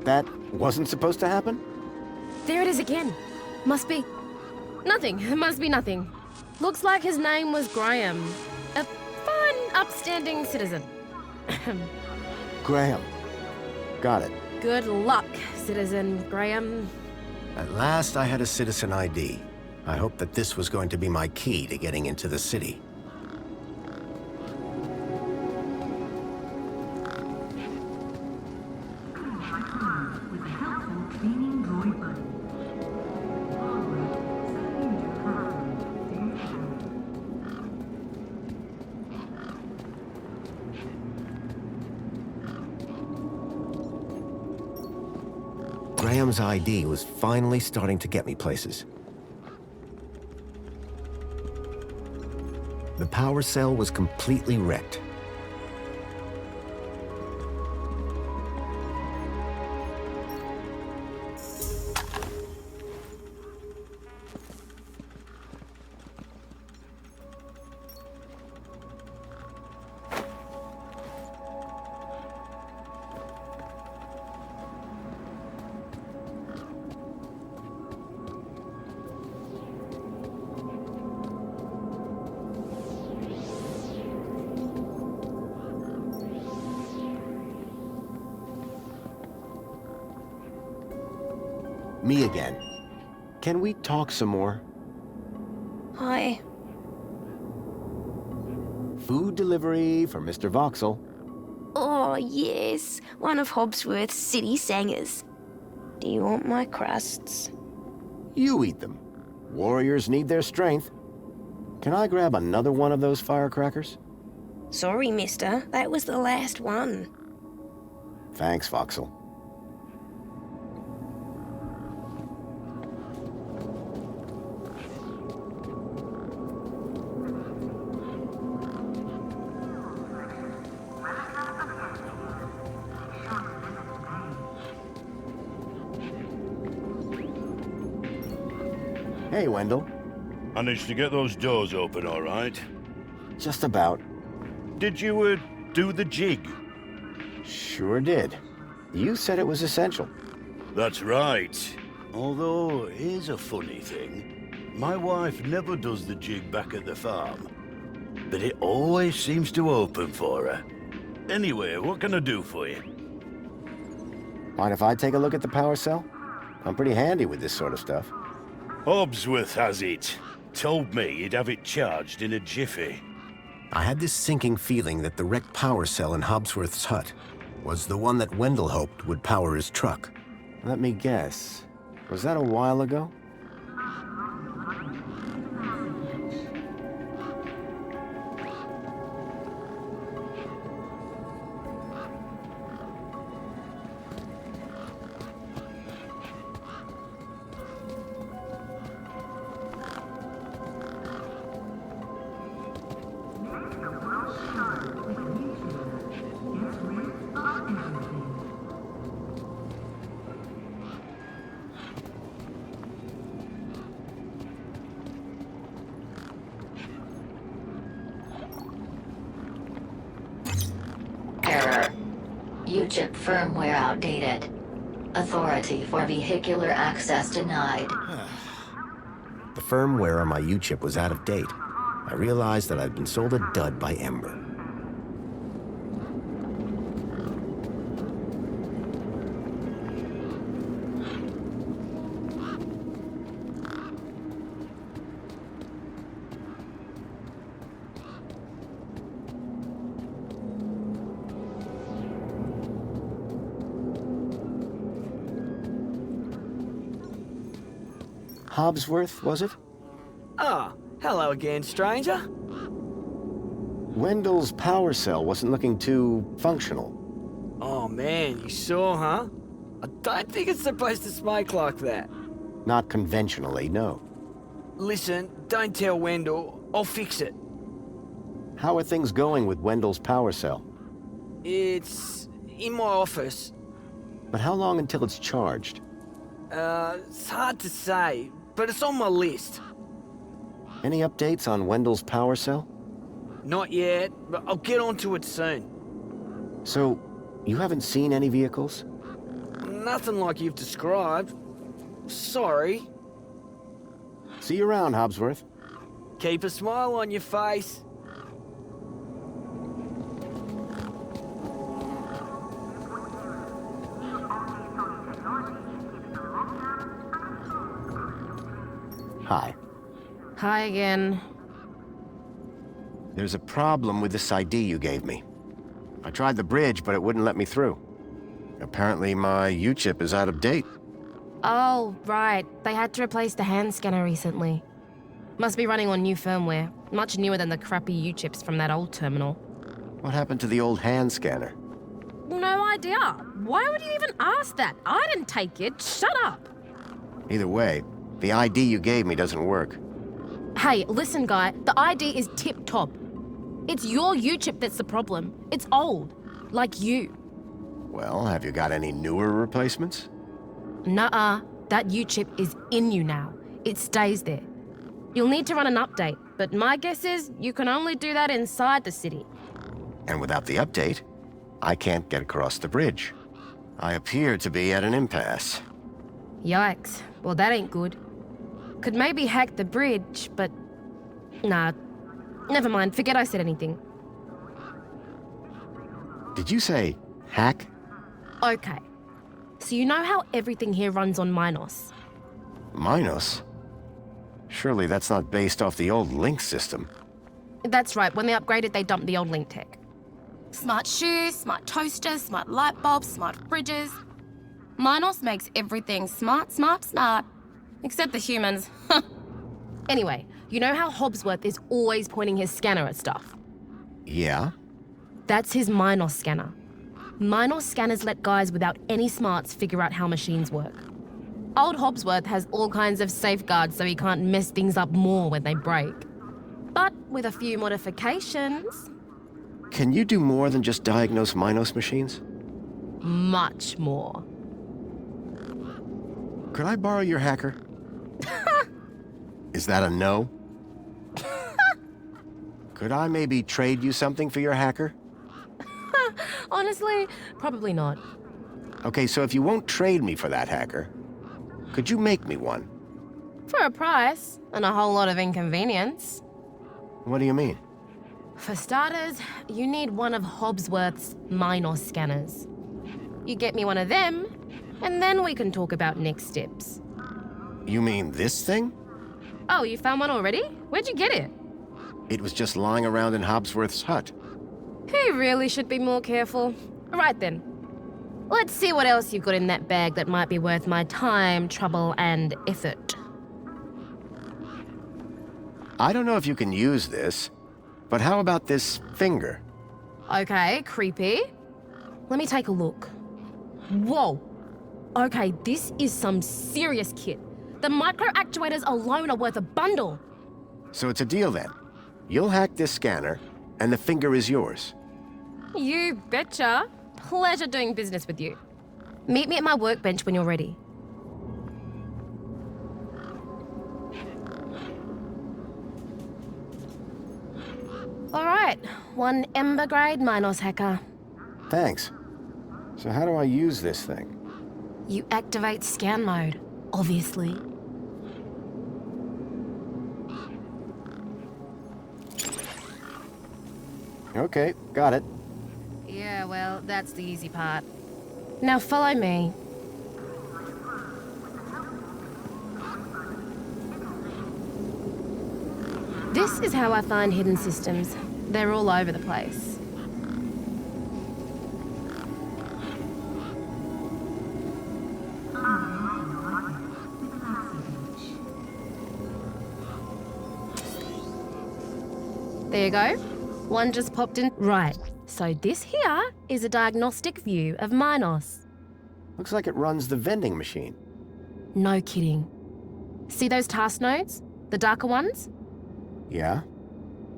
That wasn't supposed to happen? There it is again. Must be... nothing. It must be nothing. Looks like his name was Graham. A fine, upstanding citizen. Graham. Got it. Good luck, Citizen Graham. At last I had a citizen ID. I hoped that this was going to be my key to getting into the city. Graham's ID was finally starting to get me places. The power cell was completely wrecked. Me again. Can we talk some more? Hi. Food delivery for Mr. Voxel. Oh, yes, one of Hobsworth's city singers. Do you want my crusts? You eat them. Warriors need their strength. Can I grab another one of those firecrackers? Sorry, mister. That was the last one. Thanks, Voxel. Hey, Wendell. Managed to get those doors open all right? Just about. Did you, do the jig? Sure did. You said it was essential. That's right. Although, here's a funny thing. My wife never does the jig back at the farm. But it always seems to open for her. Anyway, what can I do for you? Mind if I take a look at the power cell? I'm pretty handy with this sort of stuff. Hobsworth has it. Told me he'd have it charged in a jiffy. I had this sinking feeling that the wrecked power cell in Hobsworth's hut was the one that Wendell hoped would power his truck. Let me guess. Was that a while ago? Error. UChip firmware outdated. Authority for vehicular access denied. The firmware on my U-chip was out of date. I realized that I'd been sold a dud by Ember. Hobsworth, was it? Ah, hello again, stranger. Wendell's power cell wasn't looking too functional. Oh man, you saw, huh? I don't think it's supposed to smoke like that. Not conventionally, no. Listen, don't tell Wendell. I'll fix it. How are things going with Wendell's power cell? It's in my office. But how long until it's charged? It's hard to say, but it's on my list. Any updates on Wendell's power cell? Not yet, but I'll get onto it soon. So, you haven't seen any vehicles? Nothing like you've described. Sorry. See you around, Hobsworth. Keep a smile on your face. Hi. Hi again. There's a problem with this ID you gave me. I tried the bridge, but it wouldn't let me through. Apparently my U-chip is out of date. Oh, right. They had to replace the hand scanner recently. Must be running on new firmware, much newer than the crappy U-chips from that old terminal. What happened to the old hand scanner? No idea. Why would you even ask that? I didn't take it. Shut up. Either way, the ID you gave me doesn't work. Hey, listen, guy. The ID is tip-top. It's your U-chip that's the problem. It's old. Like you. Well, have you got any newer replacements? Nuh-uh. That U-chip is in you now. It stays there. You'll need to run an update, but my guess is you can only do that inside the city. And without the update, I can't get across the bridge. I appear to be at an impasse. Yikes. Well, that ain't good. Could maybe hack the bridge, but... Nah. Never mind. Forget I said anything. Did you say hack? Okay. So you know how everything here runs on Minos? Minos? Surely that's not based off the old Link system. That's right, when they upgraded, they dumped the old link tech. Smart shoes, smart toasters, smart light bulbs, smart fridges. Minos makes everything smart, smart, smart. Except the humans. Anyway, you know how Hobbsworth is always pointing his scanner at stuff? Yeah? That's his Minos scanner. Minos scanners let guys without any smarts figure out how machines work. Old Hobbsworth has all kinds of safeguards so he can't mess things up more when they break. But with a few modifications... Can you do more than just diagnose Minos machines? Much more. Could I borrow your hacker? Is that a no? Could I maybe trade you something for your hacker? Honestly, probably not. Okay, so if you won't trade me for that hacker, could you make me one? For a price, and a whole lot of inconvenience. What do you mean? For starters, you need one of Hobbsworth's Minos scanners. You get me one of them, and then we can talk about next steps. You mean this thing? Oh, you found one already? Where'd you get it? It was just lying around in Hobbsworth's hut. He really should be more careful. Right then. Let's see what else you've got in that bag that might be worth my time, trouble, and effort. I don't know if you can use this, but how about this finger? Okay, creepy. Let me take a look. Whoa. Okay, this is some serious kit. The micro actuators alone are worth a bundle. So it's a deal then. You'll hack this scanner, and the finger is yours. You betcha. Pleasure doing business with you. Meet me at my workbench when you're ready. All right, one Ember grade Minos hacker. Thanks. So how do I use this thing? You activate scan mode, obviously. Okay, got it. Yeah, well, that's the easy part. Now follow me. This is how I find hidden systems. They're all over the place. There you go. One just popped in. Right, so this here is a diagnostic view of Minos. Looks like it runs the vending machine. No kidding. See those task nodes? The darker ones? Yeah?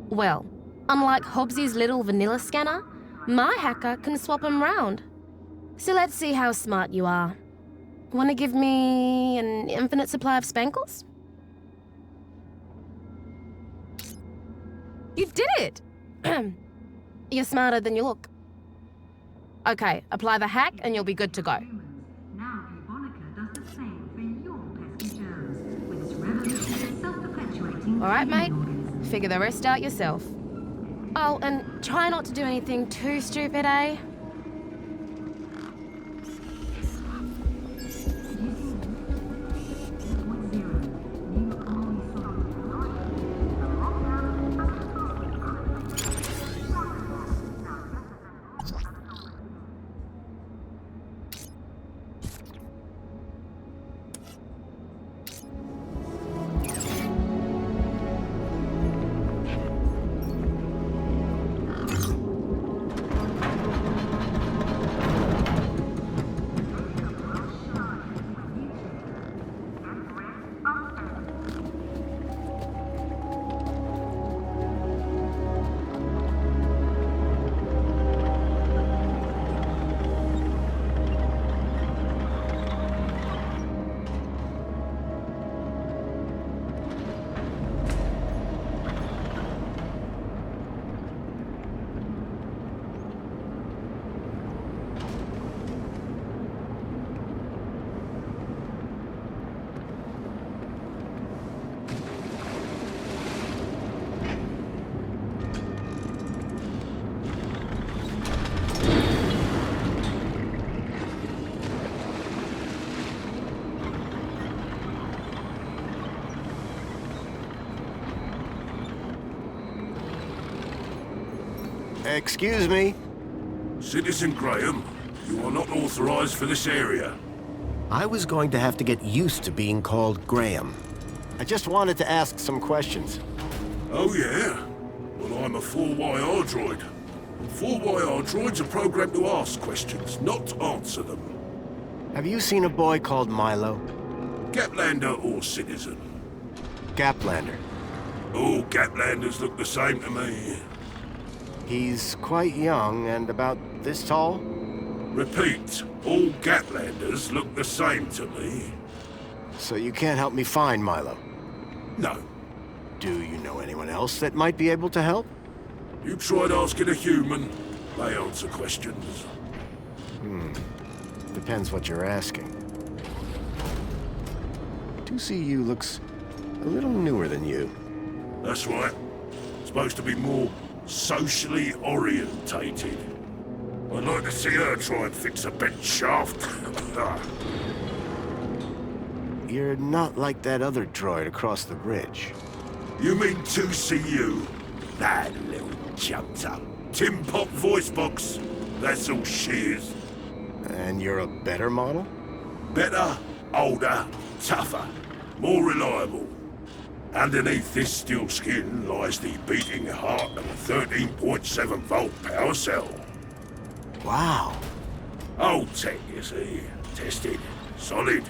Well, unlike Hobbsy's little vanilla scanner, my hacker can swap them round. So let's see how smart you are. Want to give me an infinite supply of spankles? You did it! You're smarter than you look. Okay, apply the hack and you'll be good to go. All right, mate. Figure the rest out yourself. Oh, and try not to do anything too stupid, eh? Excuse me? Citizen Graham, you are not authorized for this area. I was going to have to get used to being called Graham. I just wanted to ask some questions. Oh, yeah? Well, I'm a 4YR droid. 4YR droids are programmed to ask questions, not answer them. Have you seen a boy called Milo? Gaplander or citizen? Gaplander. All Gaplanders look the same to me. He's quite young and about this tall? Repeat, all Gaplanders look the same to me. So you can't help me find Milo? No. Do you know anyone else that might be able to help? You tried asking a human, they answer questions. Depends what you're asking. 2CU looks a little newer than you. That's right. Supposed to be more socially orientated. I'd like to see her try and fix a bent shaft. You're not like that other droid across the bridge. You mean 2CU? That little chump-up. Tin Pop voice box. That's all she is. And you're a better model? Better, older, tougher, more reliable. Underneath this steel skin lies the beating heart of a 13.7 volt power cell. Wow. Old tech, you see. Tested. Solid.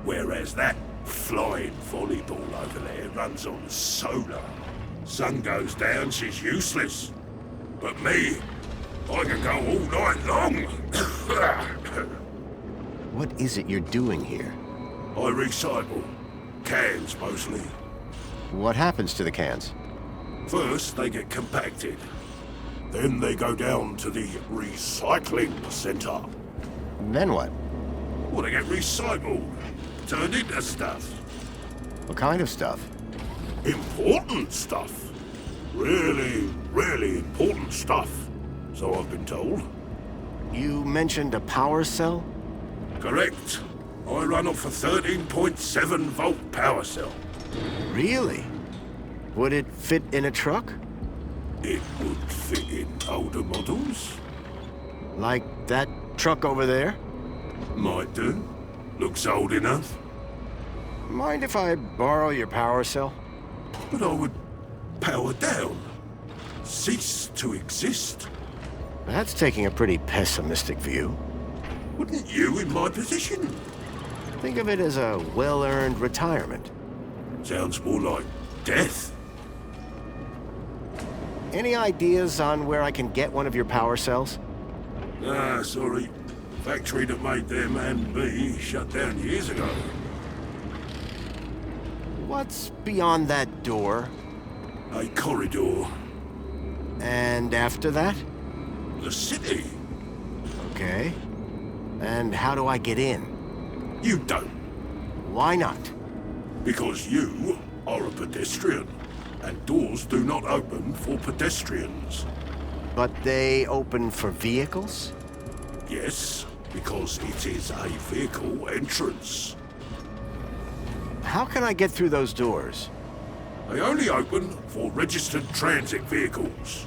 Whereas that flying volleyball over there runs on solar. Sun goes down, she's useless. But me, I can go all night long. What is it you're doing here? I recycle. Cans, mostly. What happens to the cans? First, they get compacted. Then they go down to the recycling center. Then what? Well, they get recycled. Turned into stuff. What kind of stuff? Important stuff. Really, really important stuff. So I've been told. You mentioned a power cell? Correct. I run off a 13.7 volt power cell. Really? Would it fit in a truck? It would fit in older models. Like that truck over there? Might do. Looks old enough. Mind if I borrow your power cell? But I would power down. Cease to exist. That's taking a pretty pessimistic view. Wouldn't you in my position? Think of it as a well-earned retirement. Sounds more like death. Any ideas on where I can get one of your power cells? Ah, sorry. Factory that made them and me shut down years ago. What's beyond that door? A corridor. And after that? The city. Okay. And how do I get in? You don't. Why not? Because you are a pedestrian, and doors do not open for pedestrians. But they open for vehicles? Yes, because it is a vehicle entrance. How can I get through those doors? They only open for registered transit vehicles.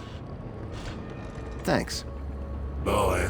Thanks. Bye.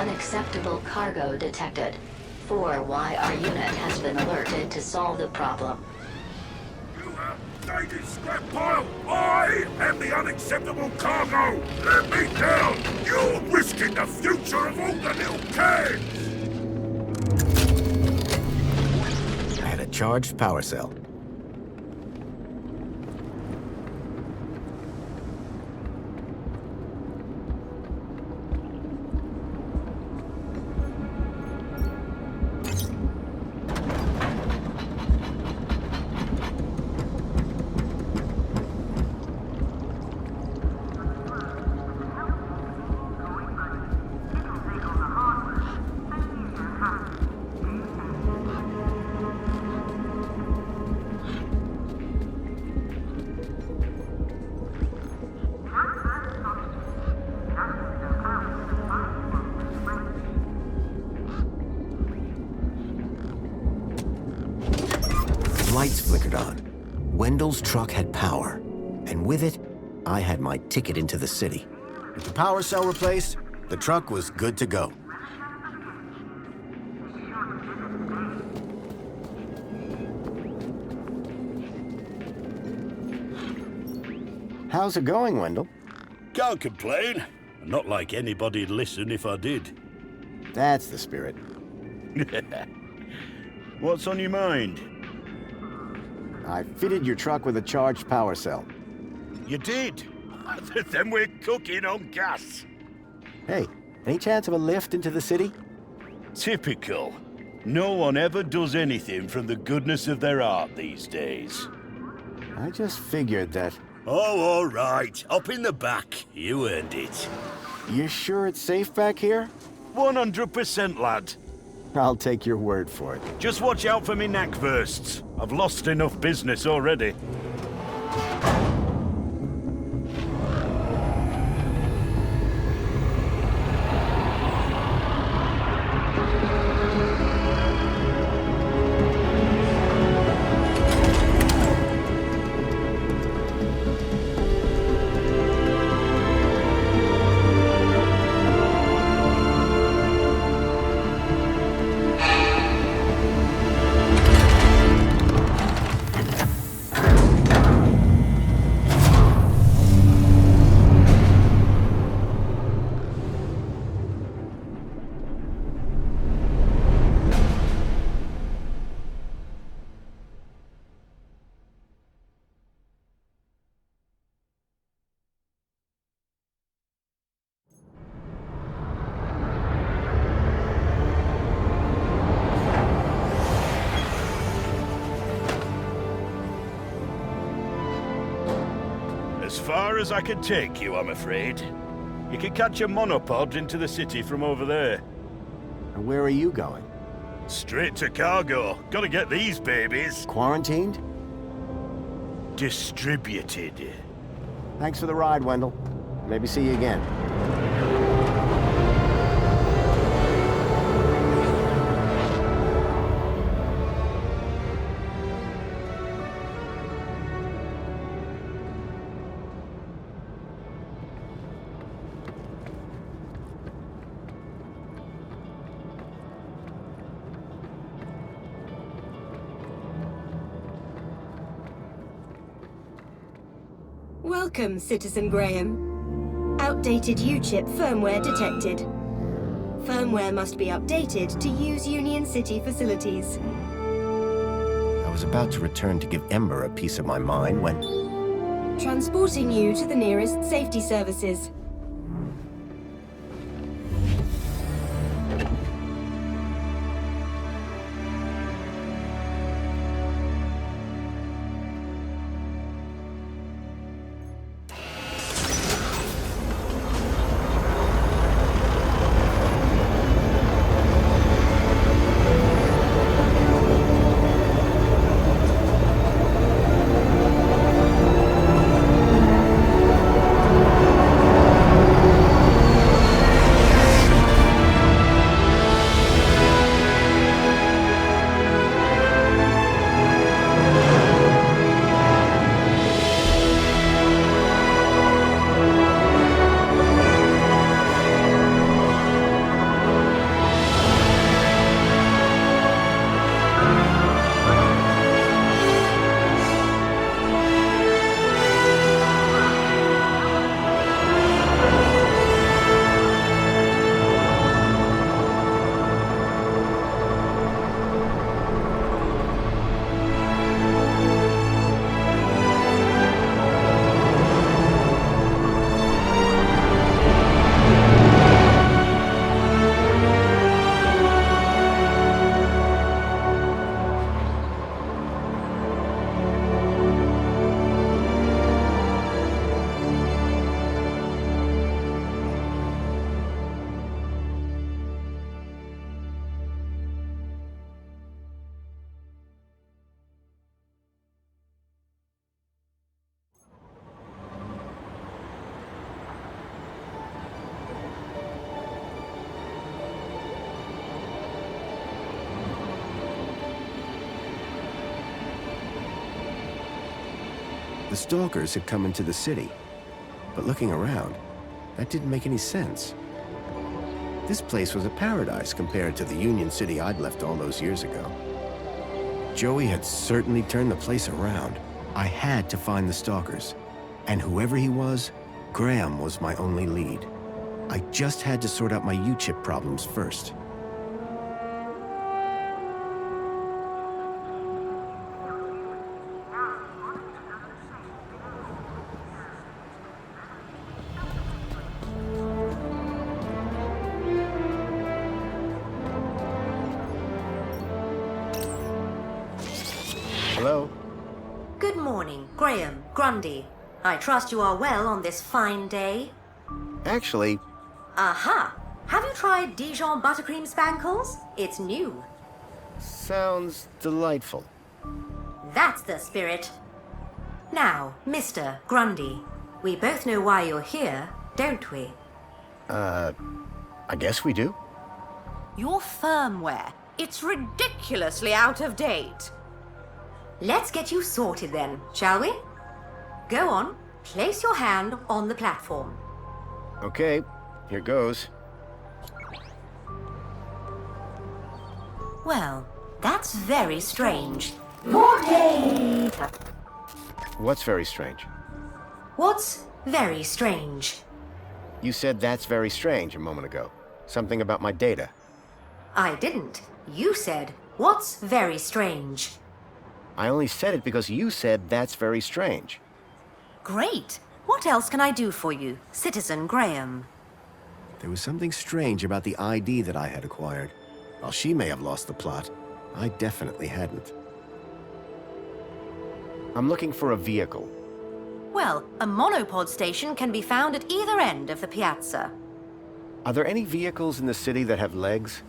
Unacceptable cargo detected. 4. Why our unit has been alerted to solve the problem. You outdated scrap pile! I am the unacceptable cargo! Let me down! You're risking the future of all the little kids! I had a charged power cell. Lights flickered on. Wendell's truck had power, and with it, I had my ticket into the city. With the power cell replaced, the truck was good to go. How's it going, Wendell? Can't complain. Not like anybody'd listen if I did. That's the spirit. What's on your mind? I fitted your truck with a charged power cell. You did? Then we're cooking on gas. Hey, any chance of a lift into the city? Typical. No one ever does anything from the goodness of their heart these days. I just figured that... Oh, all right. Up in the back. You earned it. You sure it's safe back here? 100%, lad. I'll take your word for it. Just watch out for me knackbursts. I've lost enough business already. As far as I can take you, I'm afraid. You can catch a monopod into the city from over there. And where are you going? Straight to cargo. Gotta get these babies. Quarantined? Distributed. Thanks for the ride, Wendell. Maybe see you again. Welcome, Citizen Graham. Outdated U-chip firmware detected. Firmware must be updated to use Union-City facilities. I was about to return to give Ember a piece of my mind when... Transporting you to the nearest safety services. The stalkers had come into the city. But looking around, that didn't make any sense. This place was a paradise compared to the Union-City I'd left all those years ago. Joey had certainly turned the place around. I had to find the stalkers. And whoever he was, Graham was my only lead. I just had to sort out my U-chip problems first. Hello? Good morning, Graham, Grundy. I trust you are well on this fine day. Actually, Aha! Have you tried Dijon buttercream spankles? It's new. sounds delightful. That's the spirit. Now, Mr. Grundy, we both know why you're here, don't we? I guess we do. Your firmware. It's ridiculously out of date. Let's get you sorted then, shall we? Go on, place your hand on the platform. Okay, here goes. Well, that's very strange. What's very strange? What's very strange? You said that's very strange a moment ago. Something about my data. I didn't. You said, what's very strange? I only said it because you said that's very strange. Great. What else can I do for you, Citizen Graham? There was something strange about the ID that I had acquired. While she may have lost the plot, I definitely hadn't. I'm looking for a vehicle. Well, a monopod station can be found at either end of the piazza. Are there any vehicles in the city that have legs?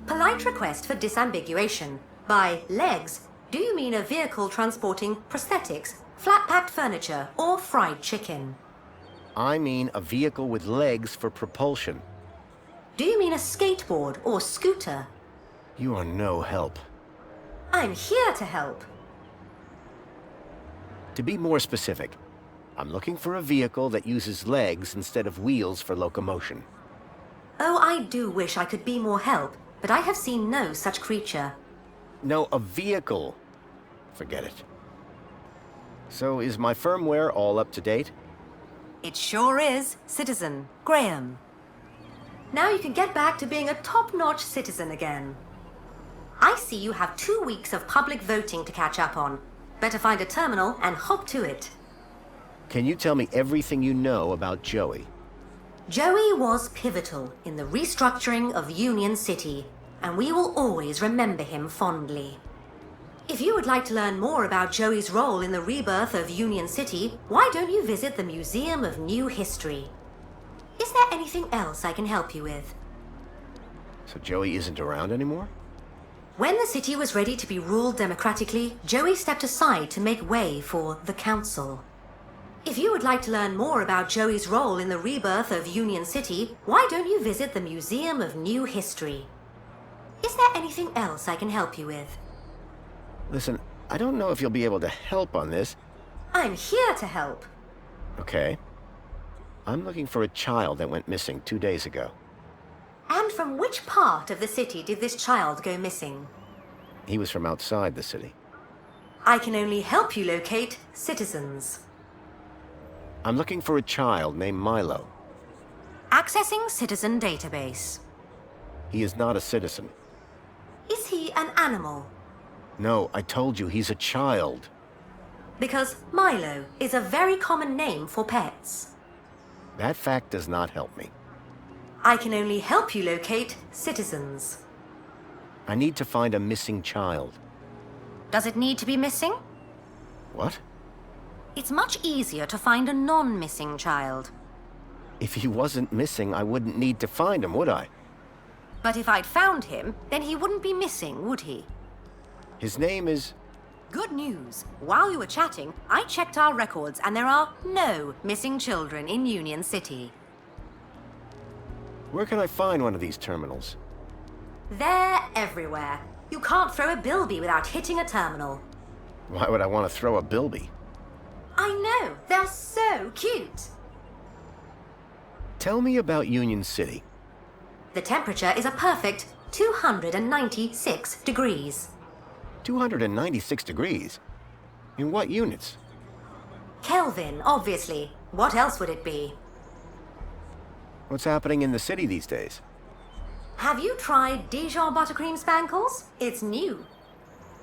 Polite request for disambiguation. By legs, do you mean a vehicle transporting prosthetics, flat-packed furniture, or fried chicken? I mean a vehicle with legs for propulsion. Do you mean a skateboard or scooter? You are no help. I'm here to help. To be more specific, I'm looking for a vehicle that uses legs instead of wheels for locomotion. Oh, I do wish I could be more help, but I have seen no such creature. No, a vehicle. Forget it. So is my firmware all up to date? It sure is, Citizen Graham. Now you can get back to being a top-notch citizen again. I see you have 2 weeks of public voting to catch up on. Better find a terminal and hop to it. Can you tell me everything you know about Joey? Joey was pivotal in the restructuring of Union-City, and we will always remember him fondly. If you would like to learn more about Joey's role in the rebirth of Union-City, why don't you visit the Museum of New History? Is there anything else I can help you with? So Joey isn't around anymore? When the city was ready to be ruled democratically, Joey stepped aside to make way for the Council. If you would like to learn more about Joey's role in the rebirth of Union-City, why don't you visit the Museum of New History? Is there anything else I can help you with? Listen, I don't know if you'll be able to help on this. I'm here to help. Okay. I'm looking for a child that went missing 2 days ago. And from which part of the city did this child go missing? He was from outside the city. I can only help you locate citizens. I'm looking for a child named Milo. Accessing citizen database. He is not a citizen. Is he an animal? No, I told you he's a child. Because Milo is a very common name for pets. That fact does not help me. I can only help you locate citizens. I need to find a missing child. Does it need to be missing? What? It's much easier to find a non-missing child. If he wasn't missing, I wouldn't need to find him, would I? But if I'd found him, then he wouldn't be missing, would he? His name is... Good news. While you were chatting, I checked our records and there are no missing children in Union-City. Where can I find one of these terminals? They're everywhere. You can't throw a bilby without hitting a terminal. Why would I want to throw a bilby? I know, they're so cute. Tell me about Union-City. The temperature is a perfect 296 degrees. 296 degrees? In what units? Kelvin, obviously. What else would it be? What's happening in the city these days? Have you tried Dijon buttercream spankles? It's new.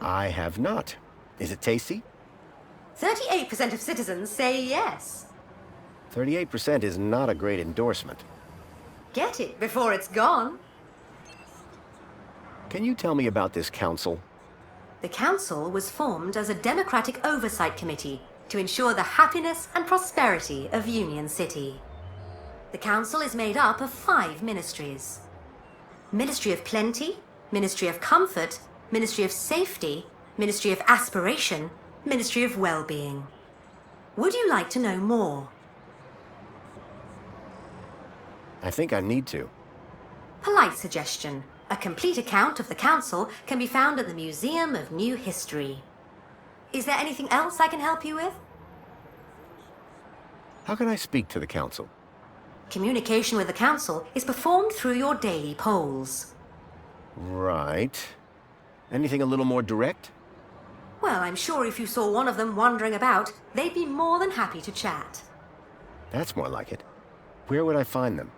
I have not. Is it tasty? 38% of citizens say yes. 38% is not a great endorsement. Get it before it's gone. Can you tell me about this council? The council was formed as a democratic oversight committee to ensure the happiness and prosperity of Union-City. The council is made up of 5 ministries. Ministry of Plenty, Ministry of Comfort, Ministry of Safety, Ministry of Aspiration, Ministry of Well-being. Would you like to know more? I think I need to. Polite suggestion. A complete account of the council can be found at the Museum of New History. Is there anything else I can help you with? How can I speak to the council? Communication with the council is performed through your daily polls. Right. Anything a little more direct? Well, I'm sure if you saw one of them wandering about, they'd be more than happy to chat. That's more like it. Where would I find them?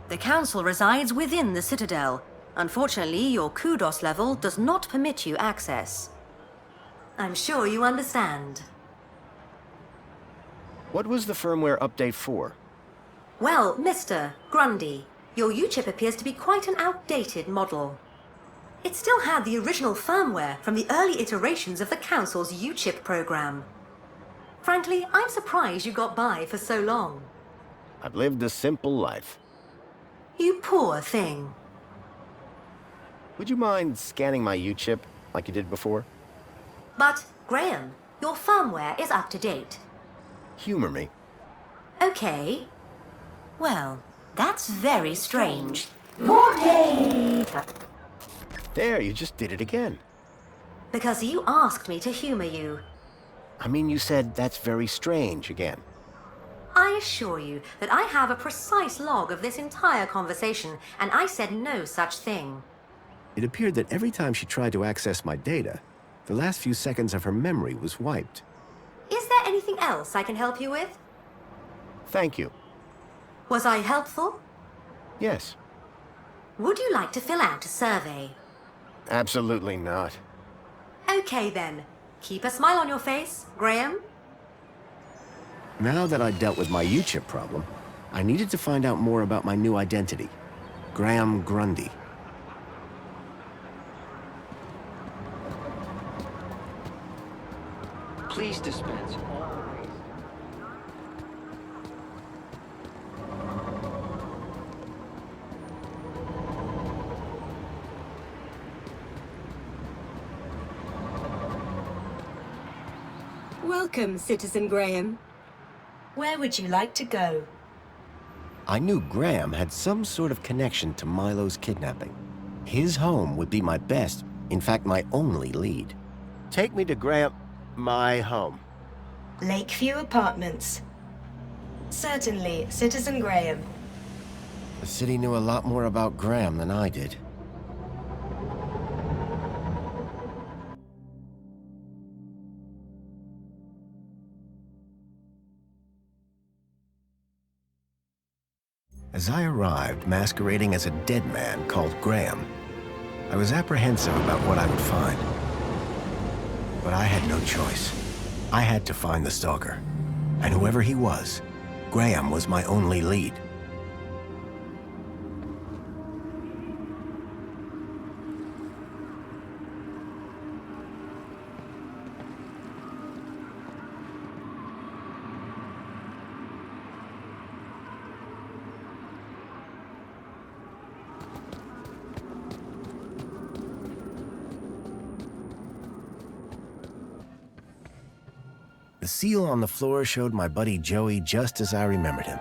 The council resides within the Citadel. Unfortunately, your kudos level does not permit you access. I'm sure you understand. What was the firmware update for? Well, Mr. Grundy, your U-chip appears to be quite an outdated model. It still had the original firmware from the early iterations of the Council's U-chip program. Frankly, I'm surprised you got by for so long. I've lived a simple life. You poor thing. Would you mind scanning my U-chip like you did before? But, Graham, your firmware is up to date. Humor me. Okay. Well, that's very strange. There, you just did it again. Because you asked me to humor you. I mean, you said that's very strange again. I assure you that I have a precise log of this entire conversation, and I said no such thing. It appeared that every time she tried to access my data, the last few seconds of her memory was wiped. Is there anything else I can help you with? Thank you. Was I helpful? Yes. Would you like to fill out a survey? Absolutely not. Okay then. Keep a smile on your face, Graham. Now that I'd dealt with my U-chip problem, I needed to find out more about my new identity, Graham Grundy. Please dispense all. Welcome, Citizen Graham. Where would you like to go? I knew Graham had some sort of connection to Milo's kidnapping. His home would be my best, in fact, my only lead. Take me to Graham... my home. Lakeview Apartments. Certainly, Citizen Graham. The city knew a lot more about Graham than I did. As I arrived, masquerading as a dead man called Graham, I was apprehensive about what I would find. But I had no choice. I had to find the stalker. And whoever he was, Graham was my only lead. The seal on the floor showed my buddy Joey just as I remembered him,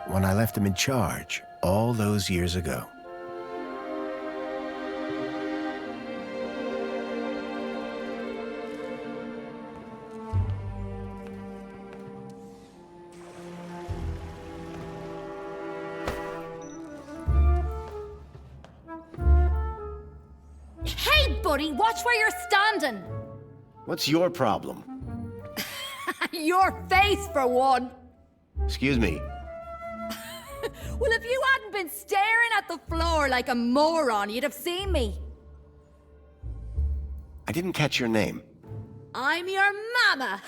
when I left him in charge all those years ago. buddy. Watch where you're standing. What's your problem? Your face, for one. Excuse me. Well, if you hadn't been staring at the floor like a moron, you'd have seen me. I didn't catch your name. I'm your mama.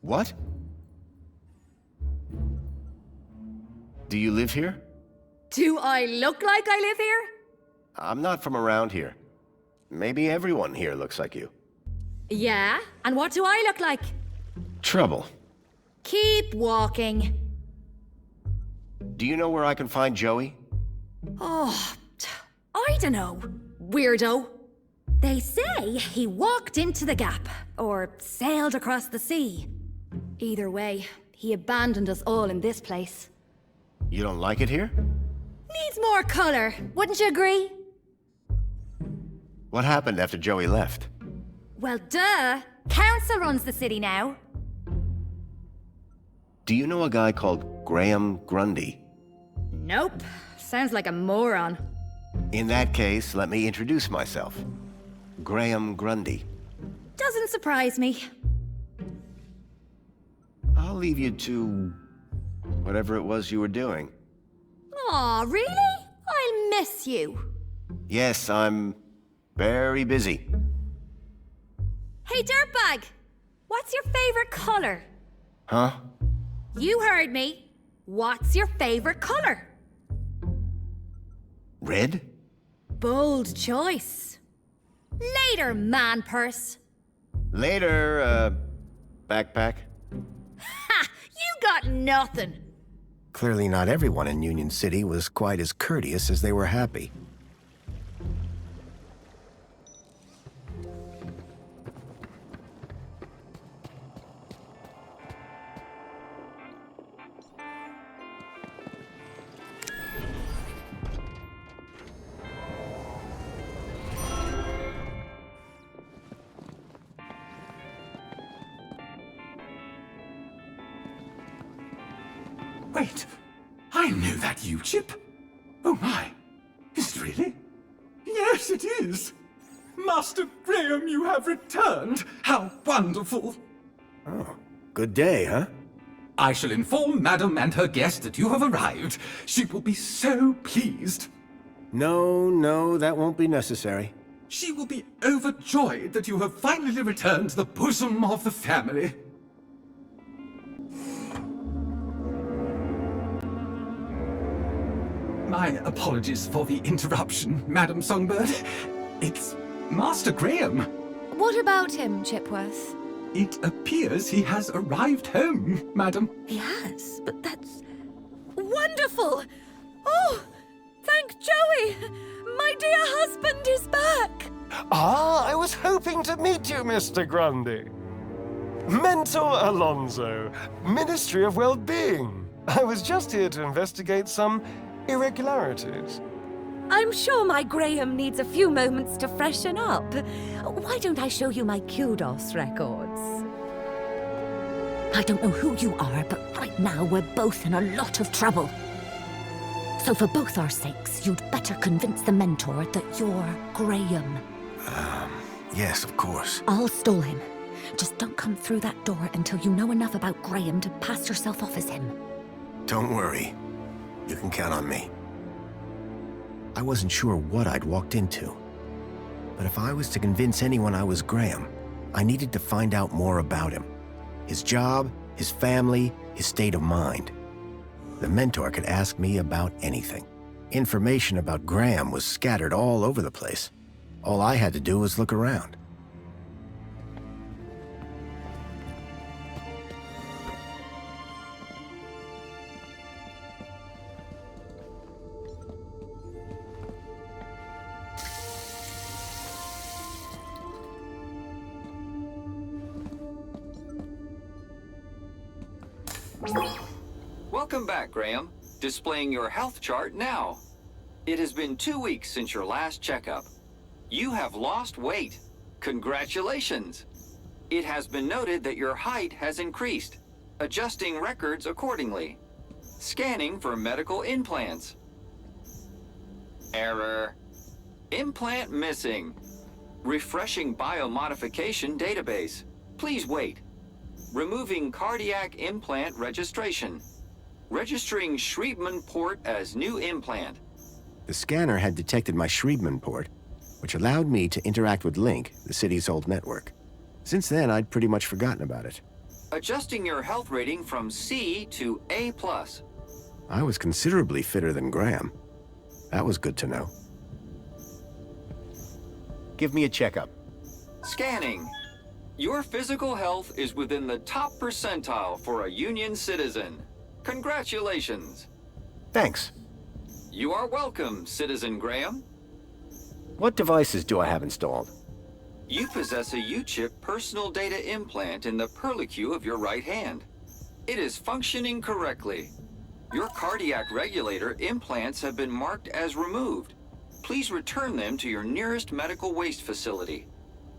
What? Do you live here? Do I look like I live here? I'm not from around here. Maybe everyone here looks like you. Yeah? And what do I look like? Trouble. Keep walking. Do you know where I can find Joey? Oh, I don't know. Weirdo. They say he walked into the gap, or sailed across the sea. Either way, he abandoned us all in this place. You don't like it here? Needs more color, wouldn't you agree? What happened after Joey left? Well, duh. Council runs the city now. Do you know a guy called Graham Grundy? Nope. Sounds like a moron. In that case, let me introduce myself. Graham Grundy. Doesn't surprise me. I'll leave you to whatever it was you were doing. Aw, really? I'll miss you. Yes, I'm very busy. Hey, dirtbag! What's your favorite color? Huh? You heard me. What's your favorite color? Red? Bold choice. Later, man purse. Later, backpack. Ha! You got nothing. Clearly not everyone in Union City was quite as courteous as they were happy. Wait, I know that U-chip. Oh my, is it really? Yes, it is. Master Graham, you have returned. How wonderful. Oh, good day, huh? I shall inform Madam and her guest that you have arrived. She will be so pleased. No, that won't be necessary. She will be overjoyed that you have finally returned to the bosom of the family. My apologies for the interruption, Madam Songbird. It's Master Graham. What about him, Chipworth? It appears he has arrived home, Madam. He has, but that's wonderful! Oh, thank Joey! My dear husband is back! Ah, I was hoping to meet you, Mr. Grundy. Mentor Alonso, Ministry of Well-Being. I was just here to investigate some irregularities. I'm sure my Graham needs a few moments to freshen up. Why don't I show you my kudos records? I don't know who you are, but right now we're both in a lot of trouble. So for both our sakes, you'd better convince the mentor that you're Graham. Yes, of course. I'll stall him. Just don't come through that door until you know enough about Graham to pass yourself off as him. Don't worry. You can count on me. I wasn't sure what I'd walked into. But if I was to convince anyone I was Graham, I needed to find out more about him. His job, his family, his state of mind. The mentor could ask me about anything. Information about Graham was scattered all over the place. All I had to do was look around. Welcome back, Graham. Displaying your health chart now. It has been 2 weeks since your last checkup. You have lost weight. Congratulations. It has been noted that your height has increased. Adjusting records accordingly. Scanning for medical implants. Error. Implant missing. Refreshing biomodification database. Please wait. Removing cardiac implant registration. Registering Schriebman port as new implant. The scanner had detected my Schriebman port, which allowed me to interact with Link, the city's old network. Since then, I'd pretty much forgotten about it. Adjusting your health rating from C to A+. I was considerably fitter than Graham. That was good to know. Give me a checkup. Scanning. Your physical health is within the top percentile for a Union citizen. Congratulations. Thanks. You are welcome, Citizen Graham. What devices do I have installed? You possess a U-chip personal data implant in the perlicue of your right hand. It is functioning correctly. Your cardiac regulator implants have been marked as removed. Please return them to your nearest medical waste facility.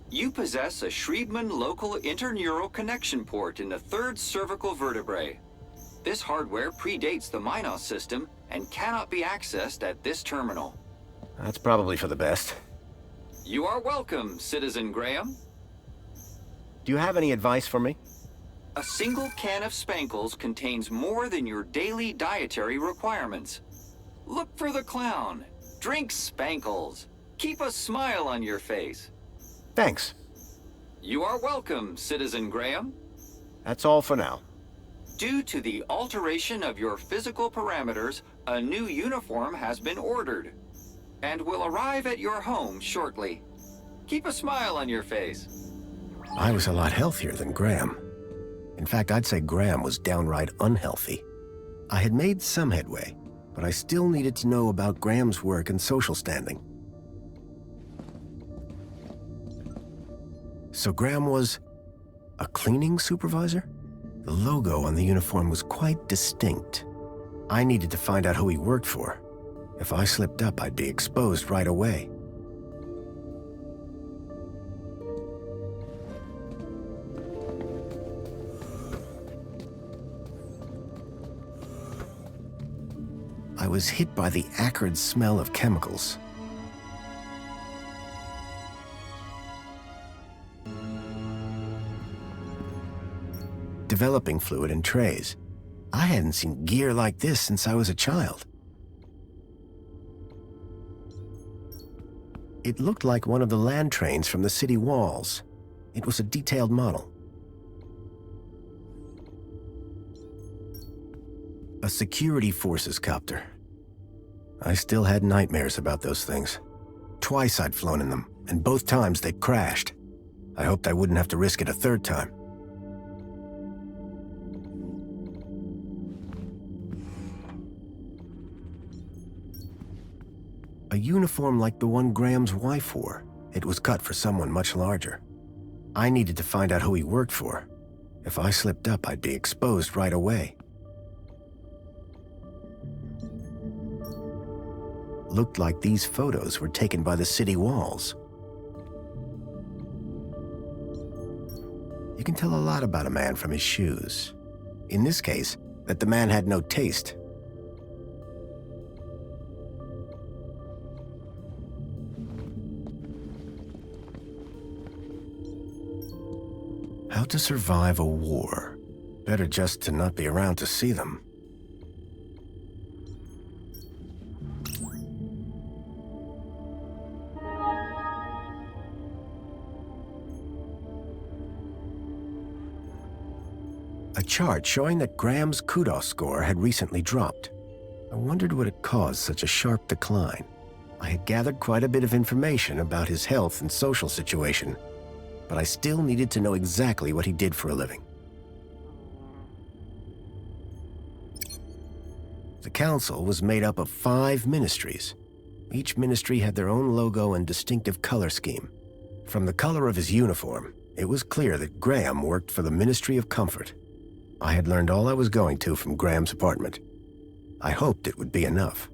You possess a Schriebman local interneural connection port in the third cervical vertebrae. This hardware predates the Minos system and cannot be accessed at this terminal. That's probably for the best. You are welcome, Citizen Graham. Do you have any advice for me? A single can of Spankles contains more than your daily dietary requirements. Look for the clown. Drink Spankles. Keep a smile on your face. Thanks. You are welcome, Citizen Graham. That's all for now. Due to the alteration of your physical parameters, a new uniform has been ordered and will arrive at your home shortly. Keep a smile on your face. I was a lot healthier than Graham. In fact, I'd say Graham was downright unhealthy. I had made some headway, but I still needed to know about Graham's work and social standing. So Graham was a cleaning supervisor? The logo on the uniform was quite distinct. I needed to find out who he worked for. If I slipped up, I'd be exposed right away. I was hit by the acrid smell of chemicals. Developing fluid in trays. I hadn't seen gear like this since I was a child. It looked like one of the land trains from the city walls. It was a detailed model. A security forces copter. I still had nightmares about those things. Twice I'd flown in them, and both times they'd crashed. I hoped I wouldn't have to risk it a third time. A uniform like the one Graham's wife wore. It was cut for someone much larger. I needed to find out who he worked for. If I slipped up, I'd be exposed right away. Looked like these photos were taken by the city walls. You can tell a lot about a man from his shoes. In this case, that the man had no taste. How to survive a war. Better just to not be around to see them. A chart showing that Graham's kudos score had recently dropped. I wondered what had caused such a sharp decline. I had gathered quite a bit of information about his health and social situation, but I still needed to know exactly what he did for a living. The council was made up of 5 ministries. Each ministry had their own logo and distinctive color scheme. From the color of his uniform, it was clear that Graham worked for the Ministry of Comfort. I had learned all I was going to from Graham's apartment. I hoped it would be enough.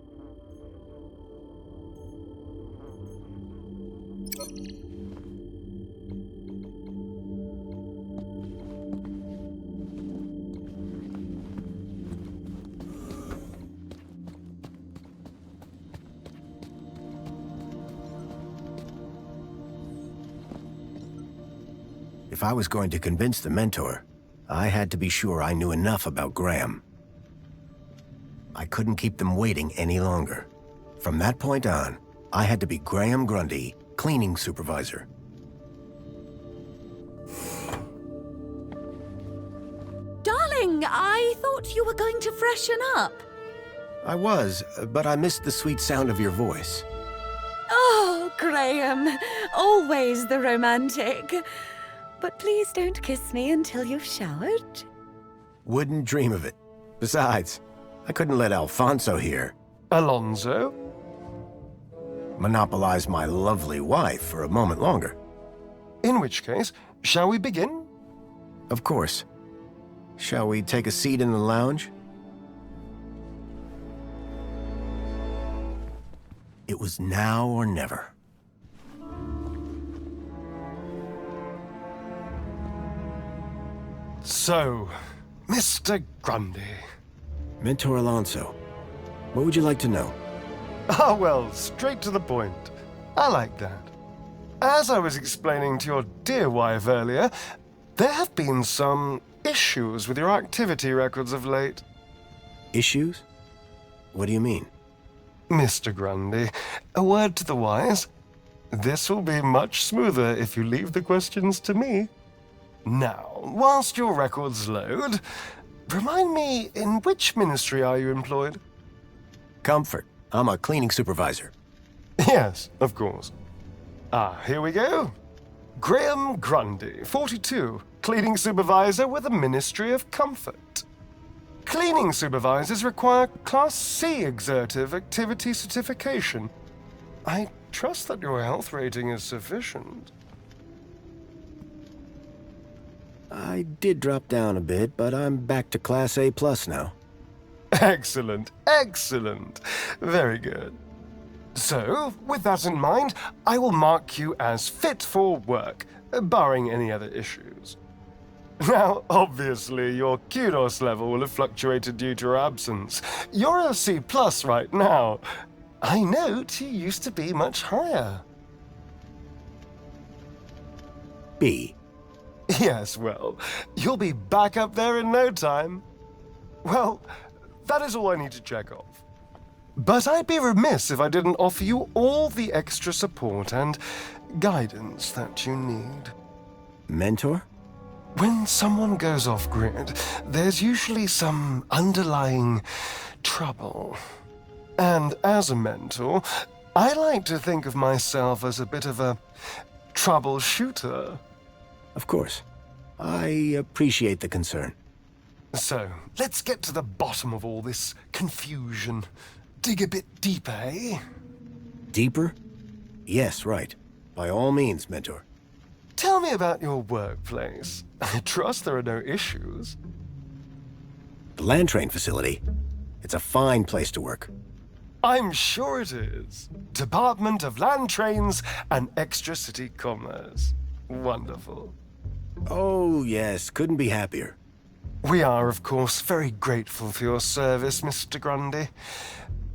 If I was going to convince the mentor, I had to be sure I knew enough about Graham. I couldn't keep them waiting any longer. From that point on, I had to be Graham Grundy, cleaning supervisor. Darling, I thought you were going to freshen up. I was, but I missed the sweet sound of your voice. Oh, Graham, always the romantic. But please don't kiss me until you've showered. Wouldn't dream of it. Besides, I couldn't let Alfonso here. Alonso? Monopolize my lovely wife for a moment longer. In which case, shall we begin? Of course. Shall we take a seat in the lounge? It was now or never. So, Mr. Grundy. Mentor Alonso, what would you like to know? Ah, well, straight to the point. I like that. As I was explaining to your dear wife earlier, there have been some issues with your activity records of late. Issues? What do you mean? Mr. Grundy, a word to the wise. This will be much smoother if you leave the questions to me. Now, whilst your records load, remind me, in which ministry are you employed? Comfort. I'm a cleaning supervisor. Yes, of course. Ah, here we go. Graham Grundy, 42, cleaning supervisor with the Ministry of Comfort. Cleaning supervisors require Class C exertive activity certification. I trust that your health rating is sufficient. I did drop down a bit, but I'm back to Class A+ now. Excellent, excellent. Very good. So, with that in mind, I will mark you as fit for work, barring any other issues. Now, obviously, your kudos level will have fluctuated due to your absence. You're a C+ right now. I note you used to be much higher. B. Yes, well, you'll be back up there in no time. Well, that is all I need to check off. But I'd be remiss if I didn't offer you all the extra support and guidance that you need. Mentor? When someone goes off-grid, there's usually some underlying trouble. And as a mentor, I like to think of myself as a bit of a troubleshooter. Of course. I appreciate the concern. So, let's get to the bottom of all this confusion. Dig a bit deeper, eh? Deeper? Yes, right. By all means, Mentor. Tell me about your workplace. I trust there are no issues. The land train facility. It's a fine place to work. I'm sure it is. Department of Land Trains and Extra-City Commerce. Wonderful. Oh, yes. Couldn't be happier. We are, of course, very grateful for your service, Mr. Grundy.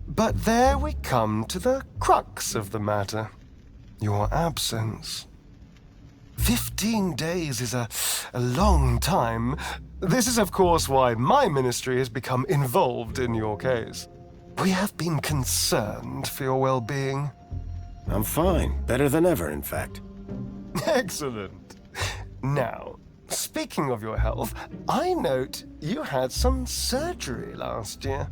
But there we come to the crux of the matter. Your absence. 15 days is a long time. This is, of course, why my ministry has become involved in your case. We have been concerned for your well-being. I'm fine. Better than ever, in fact. Excellent. Now, speaking of your health, I note you had some surgery last year.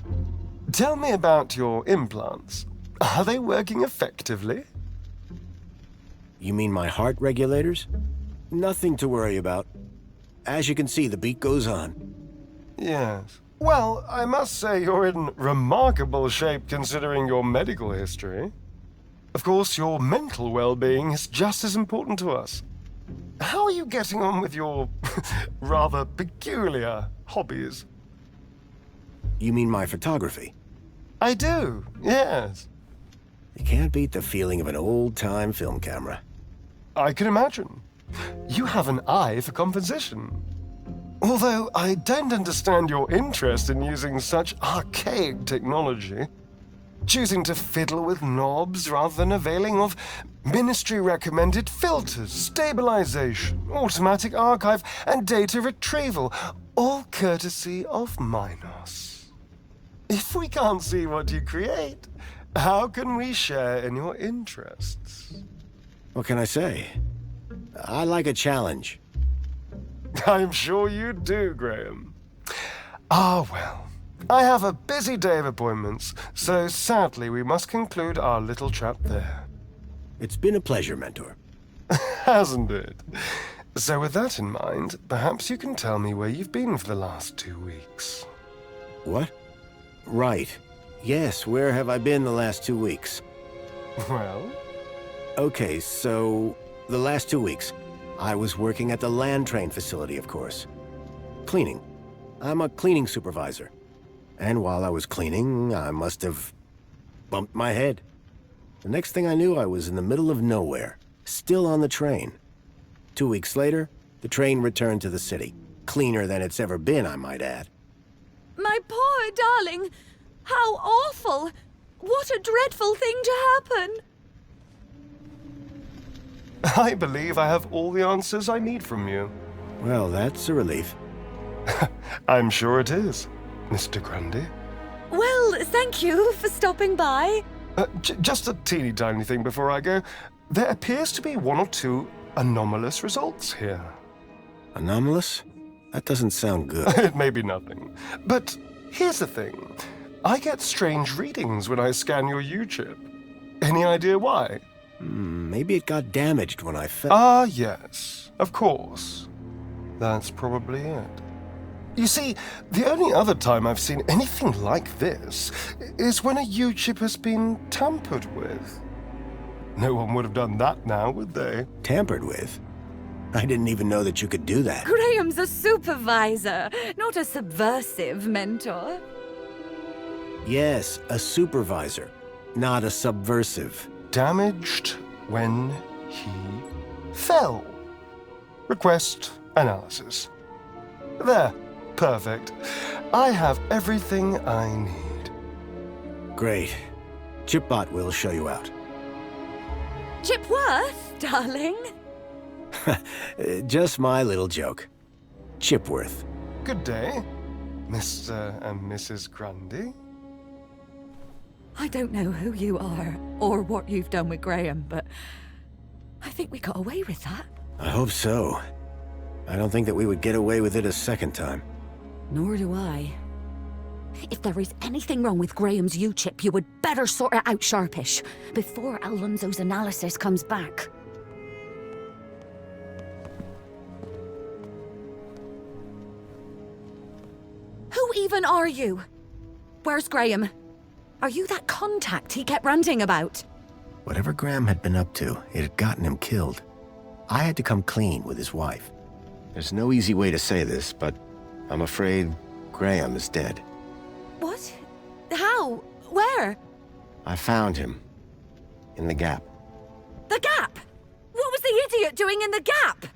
Tell me about your implants. Are they working effectively? You mean my heart regulators? Nothing to worry about. As you can see, the beat goes on. Yes. Well, I must say you're in remarkable shape considering your medical history. Of course, your mental well-being is just as important to us. How are you getting on with your rather peculiar hobbies? You mean my photography? I do, yes. You can't beat the feeling of an old-time film camera. I can imagine. You have an eye for composition. Although I don't understand your interest in using such archaic technology. choosing to fiddle with knobs rather than availing of ministry-recommended filters, stabilization, automatic archive, and data retrieval, all courtesy of Minos. If we can't see what you create, how can we share in your interests? What can I say? I like a challenge. I'm sure you do, Graham. Ah, well. I have a busy day of appointments, so sadly we must conclude our little chat there. It's been a pleasure, Mentor. Hasn't it? So with that in mind, perhaps you can tell me where you've been for the last 2 weeks. What? Right. Yes, where have I been the last 2 weeks? Well? Okay, so the last 2 weeks, I was working at the land train facility, of course. Cleaning. I'm a cleaning supervisor. And while I was cleaning, I must have bumped my head. The next thing I knew, I was in the middle of nowhere, still on the train. 2 weeks later, the train returned to the city. Cleaner than it's ever been, I might add. My poor darling! How awful! What a dreadful thing to happen! I believe I have all the answers I need from you. Well, that's a relief. I'm sure it is, Mr. Grundy. Well, thank you for stopping by. Just a teeny tiny thing before I go. There appears to be 1 or 2 anomalous results here. Anomalous? That doesn't sound good. It may be nothing. But here's the thing. I get strange readings when I scan your U-chip. Any idea why? Maybe it got damaged when I fell. Ah, yes. Of course. That's probably it. You see, the only other time I've seen anything like this is when a U-chip has been tampered with. No one would have done that now, would they? Tampered with? I didn't even know that you could do that. Graham's a supervisor, not a subversive mentor. Yes, a supervisor, not a subversive. Damaged when he fell. Request analysis. There. Perfect. I have everything I need. Great. Chipbot will show you out. Chipworth, darling? Just my little joke. Chipworth. Good day, Mr. and Mrs. Grundy. I don't know who you are or what you've done with Graham, but I think we got away with that. I hope so. I don't think that we would get away with it a second time. Nor do I. If there is anything wrong with Graham's U-chip, you would better sort it out sharpish before Alonso's analysis comes back. Who even are you? Where's Graham? Are you that contact he kept ranting about? Whatever Graham had been up to, it had gotten him killed. I had to come clean with his wife. There's no easy way to say this, but I'm afraid Graham is dead. What? How? Where? I found him. In the Gap. The Gap? What was the idiot doing in the Gap?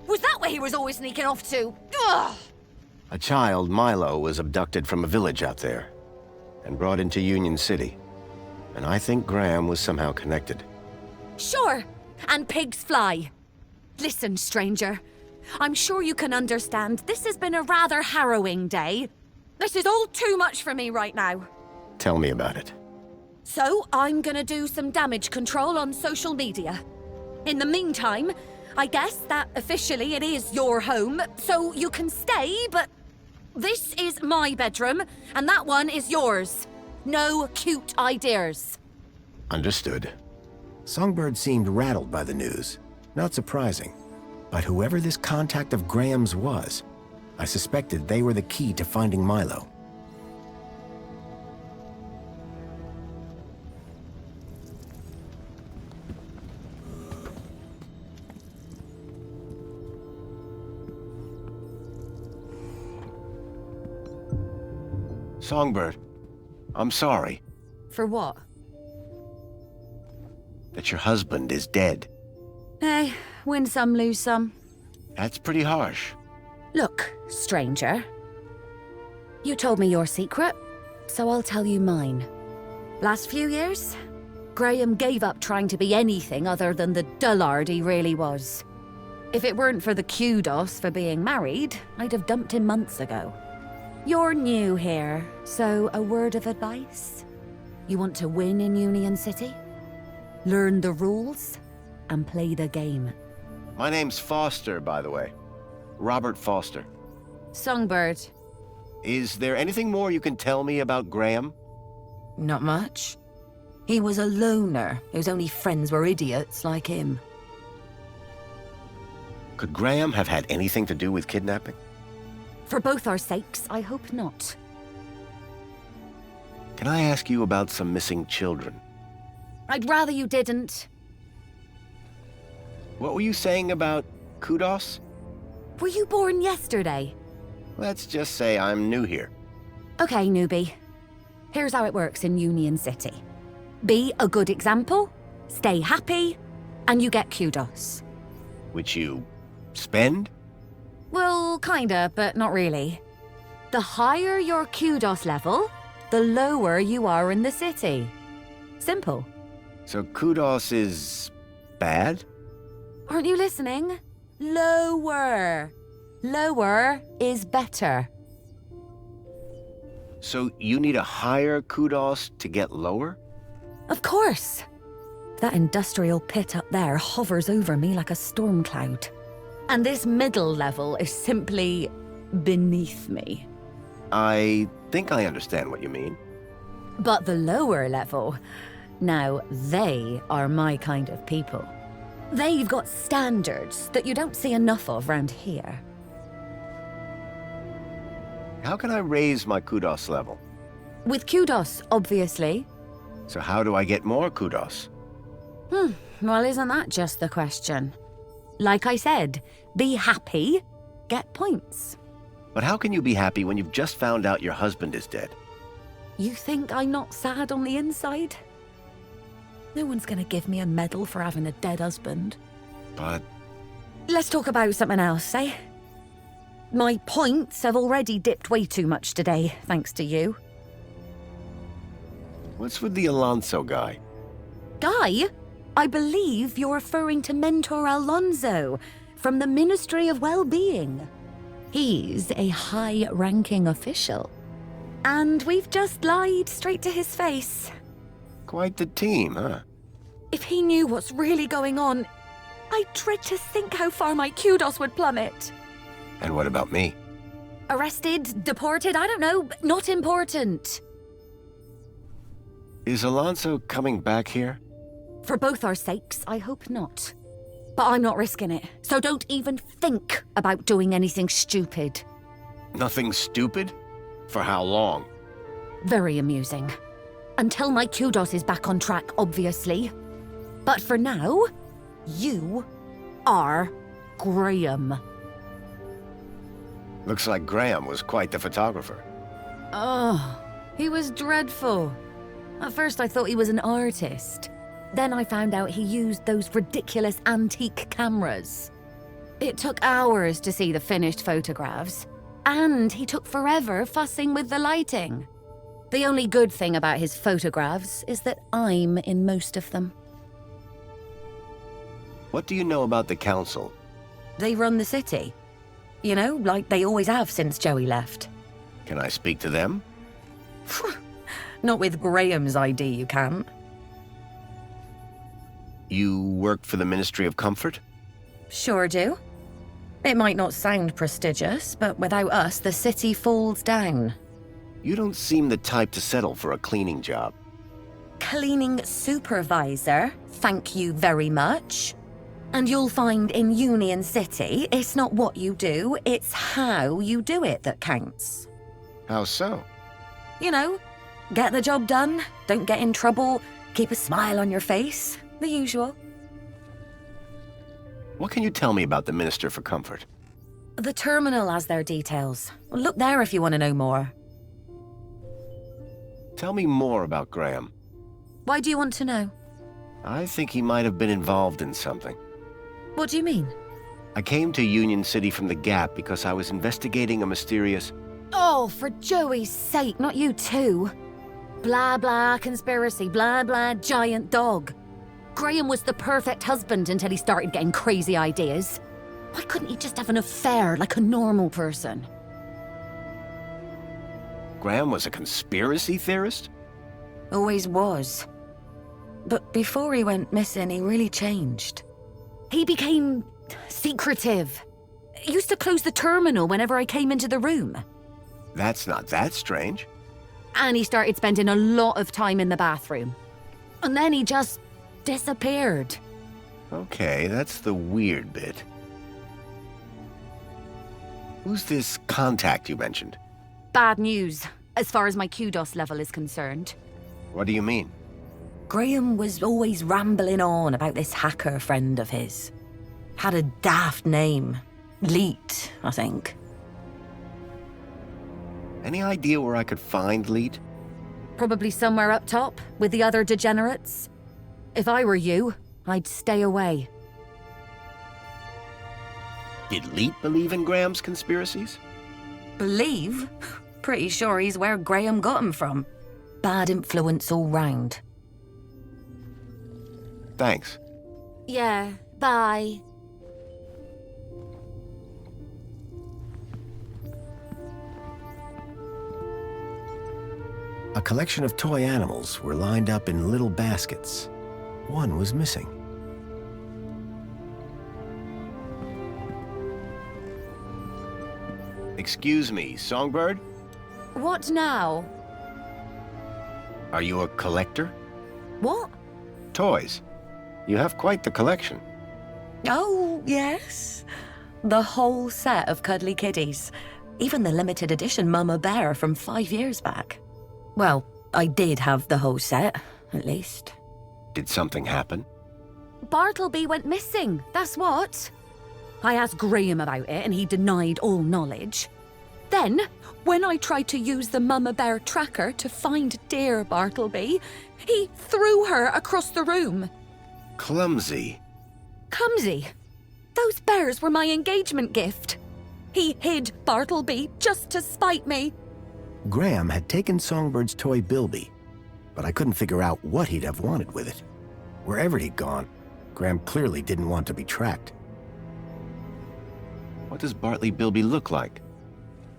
Was that where he was always sneaking off to? Ugh! A child, Milo, was abducted from a village out there and brought into Union-City. And I think Graham was somehow connected. Sure, and pigs fly. Listen, stranger. I'm sure you can understand this has been a rather harrowing day. This is all too much for me right now. Tell me about it. So, I'm gonna do some damage control on social media. In the meantime, I guess that officially it is your home, so you can stay, but this is my bedroom, and that one is yours. No cute ideas. Understood. Songbird seemed rattled by the news. Not surprising. But whoever this contact of Graham's was, I suspected they were the key to finding Milo. Songbird, I'm sorry. For what? That your husband is dead. Hey, win some, lose some. That's pretty harsh. Look, stranger. You told me your secret, so I'll tell you mine. Last few years, Graham gave up trying to be anything other than the dullard he really was. If it weren't for the kudos for being married, I'd have dumped him months ago. You're new here, so a word of advice? You want to win in Union-City? Learn the rules and play the game. My name's Foster, by the way. Robert Foster. Songbird. Is there anything more you can tell me about Graham? Not much. He was a loner whose only friends were idiots like him. Could Graham have had anything to do with kidnapping? For both our sakes, I hope not. Can I ask you about some missing children? I'd rather you didn't. What were you saying about kudos? Were you born yesterday? Let's just say I'm new here. Okay, newbie. Here's how it works in Union-City. Be a good example, stay happy, and you get kudos. Which you spend? Well, kinda, but not really. The higher your kudos level, the lower you are in the city. Simple. So kudos is bad? Aren't you listening? Lower. Lower is better. So you need a higher kudos to get lower? Of course. That industrial pit up there hovers over me like a storm cloud. And this middle level is simply beneath me. I think I understand what you mean. But the lower level, now they are my kind of people. They've got standards that you don't see enough of round here. How can I raise my kudos level? With kudos, obviously. So how do I get more kudos? Well, isn't that just the question? Like I said, be happy, get points. But how can you be happy when you've just found out your husband is dead? You think I'm not sad on the inside? No one's gonna give me a medal for having a dead husband. But... Let's talk about something else, eh? My points have already dipped way too much today, thanks to you. What's with the Alonso guy? Guy? I believe you're referring to Mentor Alonso from the Ministry of Well-Being. He's a high-ranking official. And we've just lied straight to his face. Quite the team, huh? If he knew what's really going on, I dread to think how far my kudos would plummet. And what about me? Arrested, deported, I don't know, not important. Is Alonso coming back here? For both our sakes, I hope not. But I'm not risking it, so don't even think about doing anything stupid. Nothing stupid? For how long? Very amusing. Until my kudos is back on track, obviously. But for now, you are Graham. Looks like Graham was quite the photographer. Oh, he was dreadful. At first I thought he was an artist. Then I found out he used those ridiculous antique cameras. It took hours to see the finished photographs, and he took forever fussing with the lighting. The only good thing about his photographs is that I'm in most of them. What do you know about the council? They run the city. You know, like they always have since Joey left. Can I speak to them? Not with Graham's ID, you can't. You work for the Ministry of Comfort? Sure do. It might not sound prestigious, but without us, the city falls down. You don't seem the type to settle for a cleaning job. Cleaning supervisor, thank you very much. And you'll find in Union-City, it's not what you do, it's how you do it that counts. How so? You know, get the job done, don't get in trouble, keep a smile on your face, the usual. What can you tell me about the Minister for Comfort? The terminal has their details. Look there if you want to know more. Tell me more about Graham. Why do you want to know? I think he might have been involved in something. What do you mean? I came to Union-City from the Gap because I was investigating a mysterious... Oh, for Joey's sake, not you too. Blah blah conspiracy, blah blah giant dog. Graham was the perfect husband until he started getting crazy ideas. Why couldn't he just have an affair like a normal person? Graham was a conspiracy theorist? Always was. But before he went missing, he really changed. He became secretive. He used to close the terminal whenever I came into the room. That's not that strange. And he started spending a lot of time in the bathroom. And then he just disappeared. Okay, that's the weird bit. Who's this contact you mentioned? Bad news, as far as my kudos level is concerned. What do you mean? Graham was always rambling on about this hacker friend of his. Had a daft name. Leet, I think. Any idea where I could find Leet? Probably somewhere up top, with the other degenerates. If I were you, I'd stay away. Did Leet believe in Graham's conspiracies? Believe? Pretty sure he's where Graham got him from. Bad influence all round. Thanks. Yeah, bye. A collection of toy animals were lined up in little baskets. One was missing. Excuse me, Songbird? What now? Are you a collector? What? Toys. You have quite the collection. Oh, yes. The whole set of cuddly kitties. Even the limited edition Mama Bear from 5 years back. Well, I did have the whole set, at least. Did something happen? Bartleby went missing, that's what. I asked Graham about it and he denied all knowledge. Then, when I tried to use the Mama Bear tracker to find dear Bartleby, he threw her across the room. Clumsy. Clumsy? Those bears were my engagement gift. He hid Bartleby just to spite me. Graham had taken Songbird's toy Bilby, but I couldn't figure out what he'd have wanted with it. Wherever he'd gone, Graham clearly didn't want to be tracked. What does Bartley Bilby look like?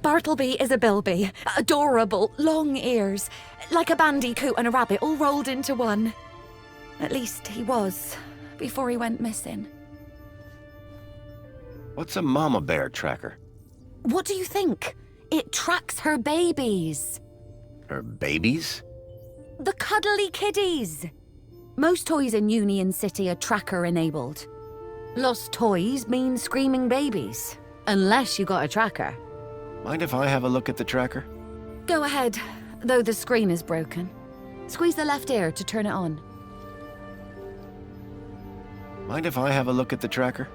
Bartleby is a Bilby. Adorable, long ears. Like a bandicoot and a rabbit all rolled into one. At least he was, before he went missing. What's a mama bear tracker? What do you think? It tracks her babies. Her babies? The cuddly kiddies. Most toys in Union-City are tracker-enabled. Lost toys mean screaming babies, unless you got a tracker. Mind if I have a look at the tracker? Go ahead, though the screen is broken. Squeeze the left ear to turn it on. Mind if I have a look at the tracker?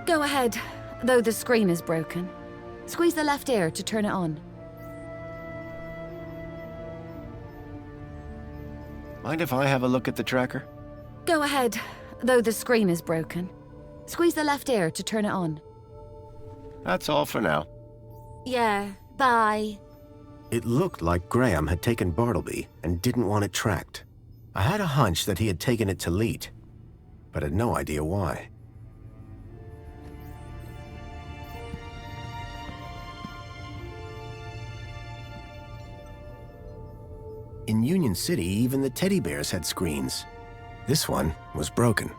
Go ahead, though the screen is broken. Squeeze the left ear to turn it on. Mind if I have a look at the tracker? Go ahead, though the screen is broken. Squeeze the left ear to turn it on. That's all for now. Yeah, bye. It looked like Graham had taken Bartleby and didn't want it tracked. I had a hunch that he had taken it to Leet, but had no idea why. In Union-City, even the teddy bears had screens. This one was broken.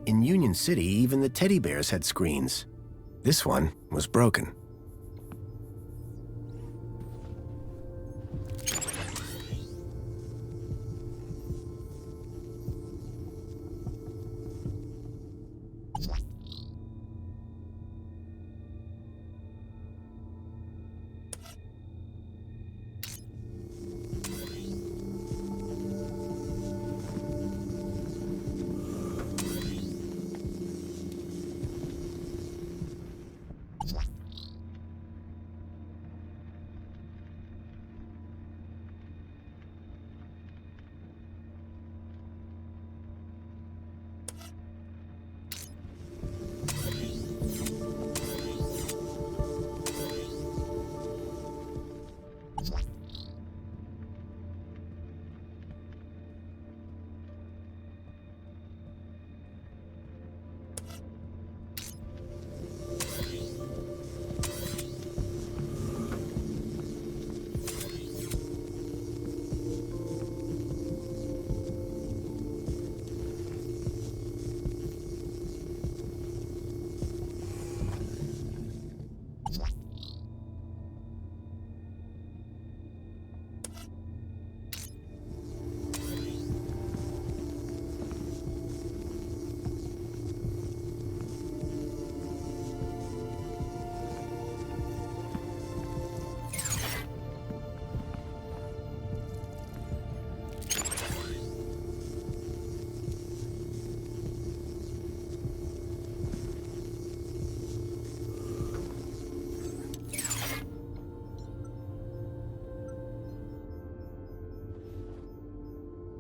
In Union-City, even the teddy bears had screens. This one was broken.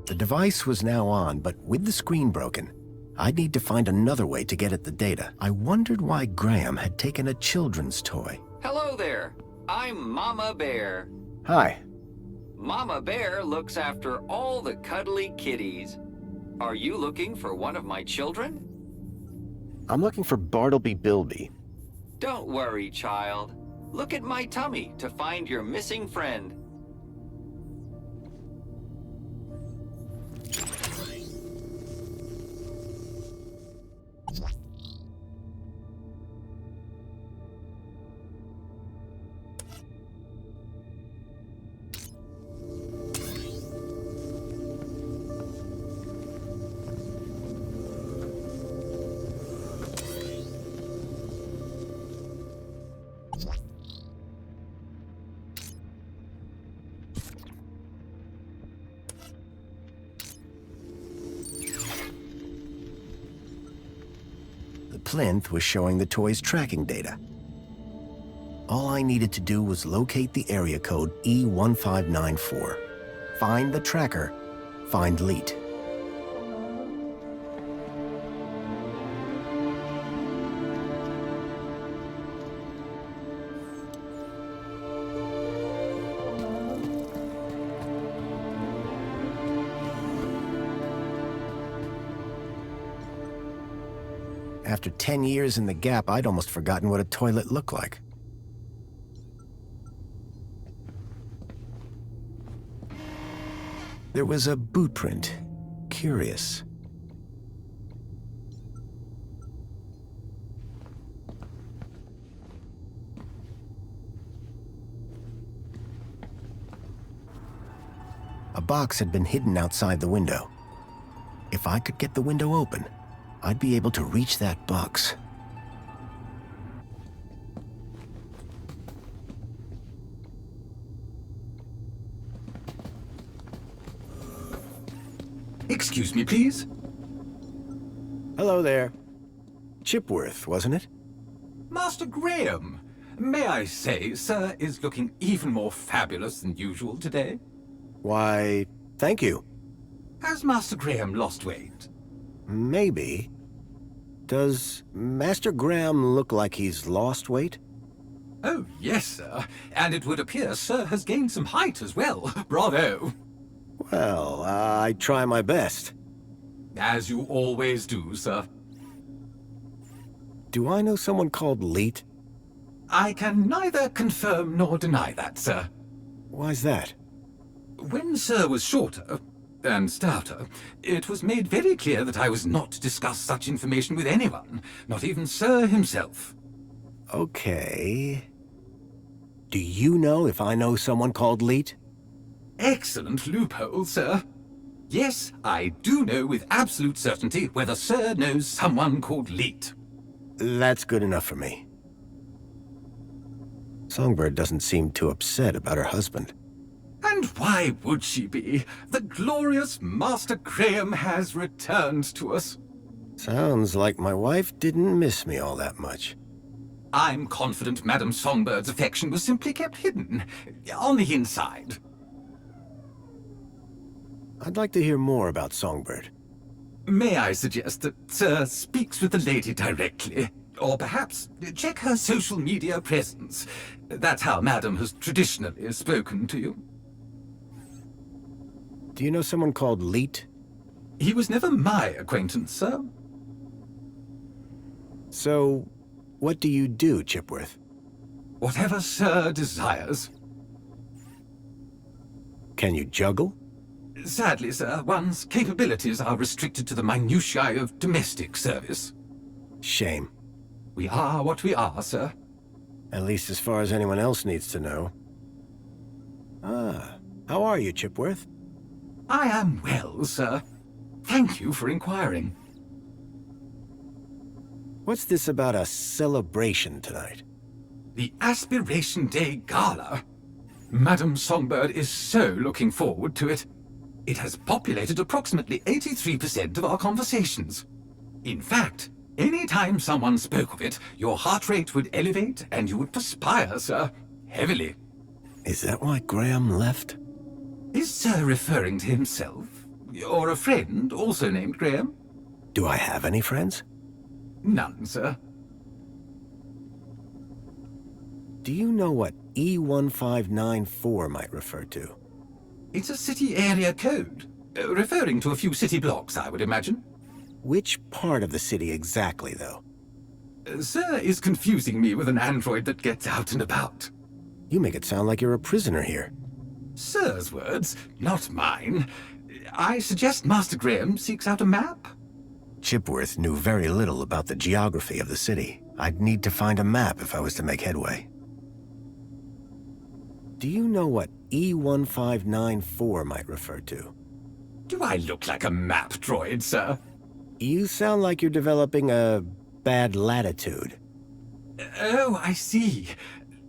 The device was now on, but with the screen broken, I'd need to find another way to get at the data. I wondered why Graham had taken a children's toy. Hello there. I'm Mama Bear. Hi. Mama Bear looks after all the cuddly kitties. Are you looking for one of my children? I'm looking for Bartleby Bilby. Don't worry, child. Look at my tummy to find your missing friend. Plinth was showing the toy's tracking data. All I needed to do was locate the area code E1594, find the tracker, find Leet. After 10 years in the Gap, I'd almost forgotten what a toilet looked like. There was a boot print. Curious. A box had been hidden outside the window. If I could get the window open, I'd be able to reach that box. Excuse me, please. Hello there. Chipworth, wasn't it? Master Graham. May I say, sir is looking even more fabulous than usual today. Why, thank you. Has Master Graham lost weight? Maybe. Does Master Graham look like he's lost weight? Oh, yes, sir. And it would appear sir has gained some height as well. Bravo. Well, I try my best. As you always do, sir. Do I know someone called Leet? I can neither confirm nor deny that, sir. Why's that? When sir was shorter and stouter, it was made very clear that I was not to discuss such information with anyone, not even sir himself. Okay. Do you know if I know someone called Leet? Excellent loophole, sir. Yes, I do know with absolute certainty whether sir knows someone called Leet. That's good enough for me. Songbird doesn't seem too upset about her husband. And why would she be? The glorious Master Graham has returned to us. Sounds like my wife didn't miss me all that much. I'm confident Madame Songbird's affection was simply kept hidden, on the inside. I'd like to hear more about Songbird. May I suggest that Sir speaks with the lady directly? Or perhaps check her social media presence. That's how Madame has traditionally spoken to you. Do you know someone called Leet? He was never my acquaintance, sir. So, what do you do, Chipworth? Whatever sir desires. Can you juggle? Sadly, sir, one's capabilities are restricted to the minutiae of domestic service. Shame. We are what we are, sir. At least as far as anyone else needs to know. Ah, how are you, Chipworth? I am well, sir. Thank you for inquiring. What's this about a celebration tonight? The Aspiration Day Gala. Madame Songbird is so looking forward to it. It has populated approximately 83% of our conversations. In fact, any time someone spoke of it, your heart rate would elevate and you would perspire, sir. Heavily. Is that why Graham left? Is Sir referring to himself? Or a friend, also named Graham? Do I have any friends? None, sir. Do you know what E1594 might refer to? It's a city area code, referring to a few city blocks, I would imagine. Which part of the city exactly, though? Sir is confusing me with an android that gets out and about. You make it sound like you're a prisoner here. Sir's words, not mine. I suggest Master Graham seeks out a map. Chipworth knew very little about the geography of the city. I'd need to find a map if I was to make headway. Do you know what E1594 might refer to? Do I look like a map droid, sir? You sound like you're developing a bad latitude. Oh, I see.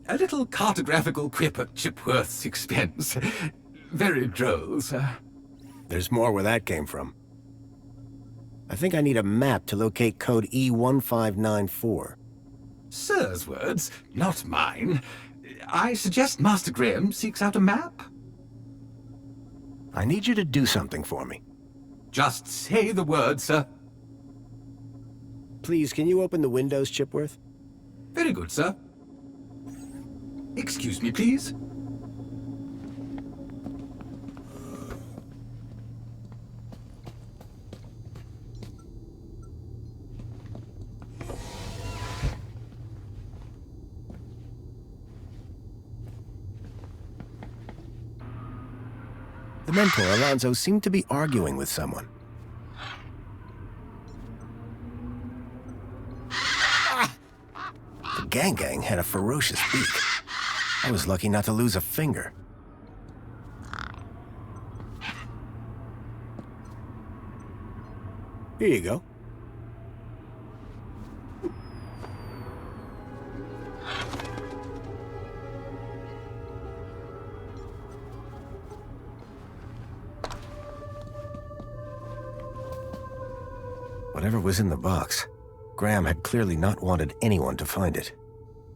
A little cartographical quip at Chipworth's expense. Very droll, sir. There's more where that came from. I think I need a map to locate code E1594. Sir's words, not mine. I suggest Master Graham seeks out a map. I need you to do something for me. Just say the word, sir. Please, can you open the windows, Chipworth? Very good, sir. Excuse me, please. The mentor, Alonzo, seemed to be arguing with someone. The gang had a ferocious beak. I was lucky not to lose a finger. Here you go. Whatever was in the box, Graham had clearly not wanted anyone to find it.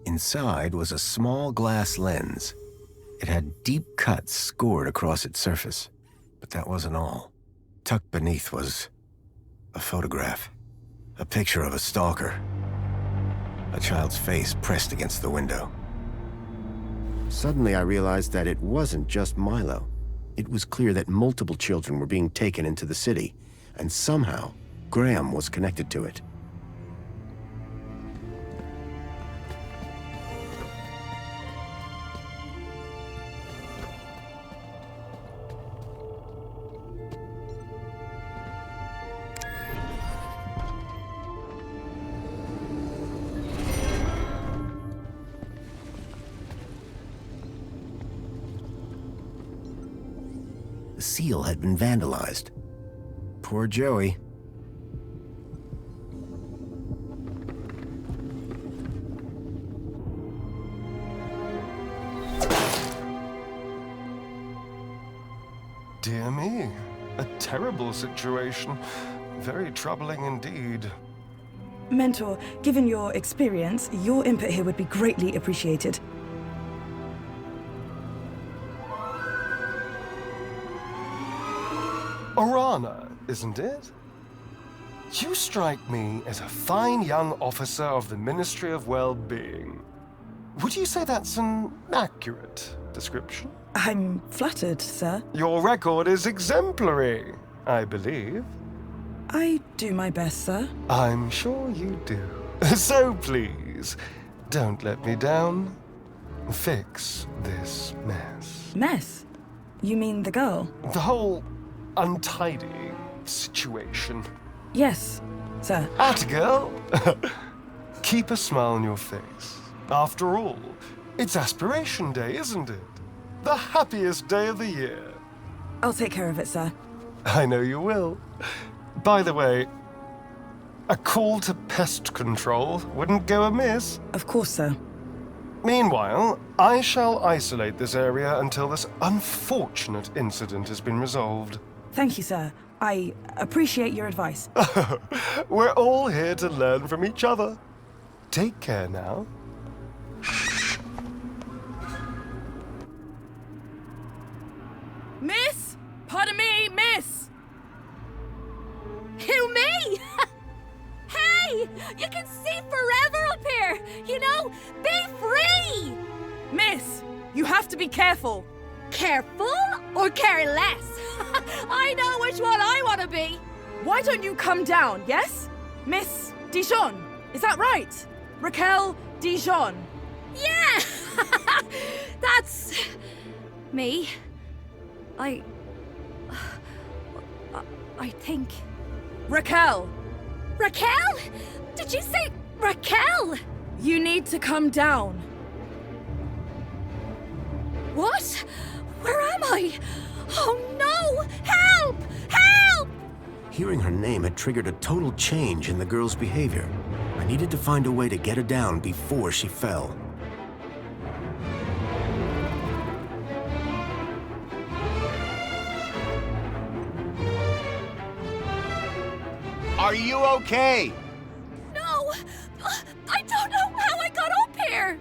Inside was a small glass lens. It had deep cuts scored across its surface. But that wasn't all. Tucked beneath was a photograph. A picture of a stalker. A child's face pressed against the window. Suddenly I realized that it wasn't just Milo. It was clear that multiple children were being taken into the city, and somehow Graham was connected to it. The seal had been vandalized. Poor Joey. Dear me, a terrible situation. Very troubling indeed. Mentor, given your experience, your input here would be greatly appreciated. Orana, isn't it? You strike me as a fine young officer of the Ministry of Well-Being. Would you say that's an accurate description? I'm flattered, sir. Your record is exemplary, I believe. I do my best, sir. I'm sure you do. So please, don't let me down. Fix this mess. Mess? You mean the girl? The whole untidy situation. Yes, sir. Atta girl. Keep a smile on your face. After all, it's Aspiration Day, isn't it? The happiest day of the year. I'll take care of it, sir. I know you will. By the way, a call to pest control wouldn't go amiss. Of course, sir. Meanwhile, I shall isolate this area until this unfortunate incident has been resolved. Thank you, sir. I appreciate your advice. We're all here to learn from each other. Take care now. Miss? Pardon me, miss! You have to be careful. Careful or careless? I know which one I want to be. Why don't you come down, yes? Miss Dijon, is that right? Raquel Dijon. Yeah! That's... me. I think... Raquel! Raquel? Did you say Raquel? You need to come down. What? Where am I? Oh no! Help! Help! Hearing her name had triggered a total change in the girl's behavior. I needed to find a way to get her down before she fell. Are you okay? No! I don't know how I got up here!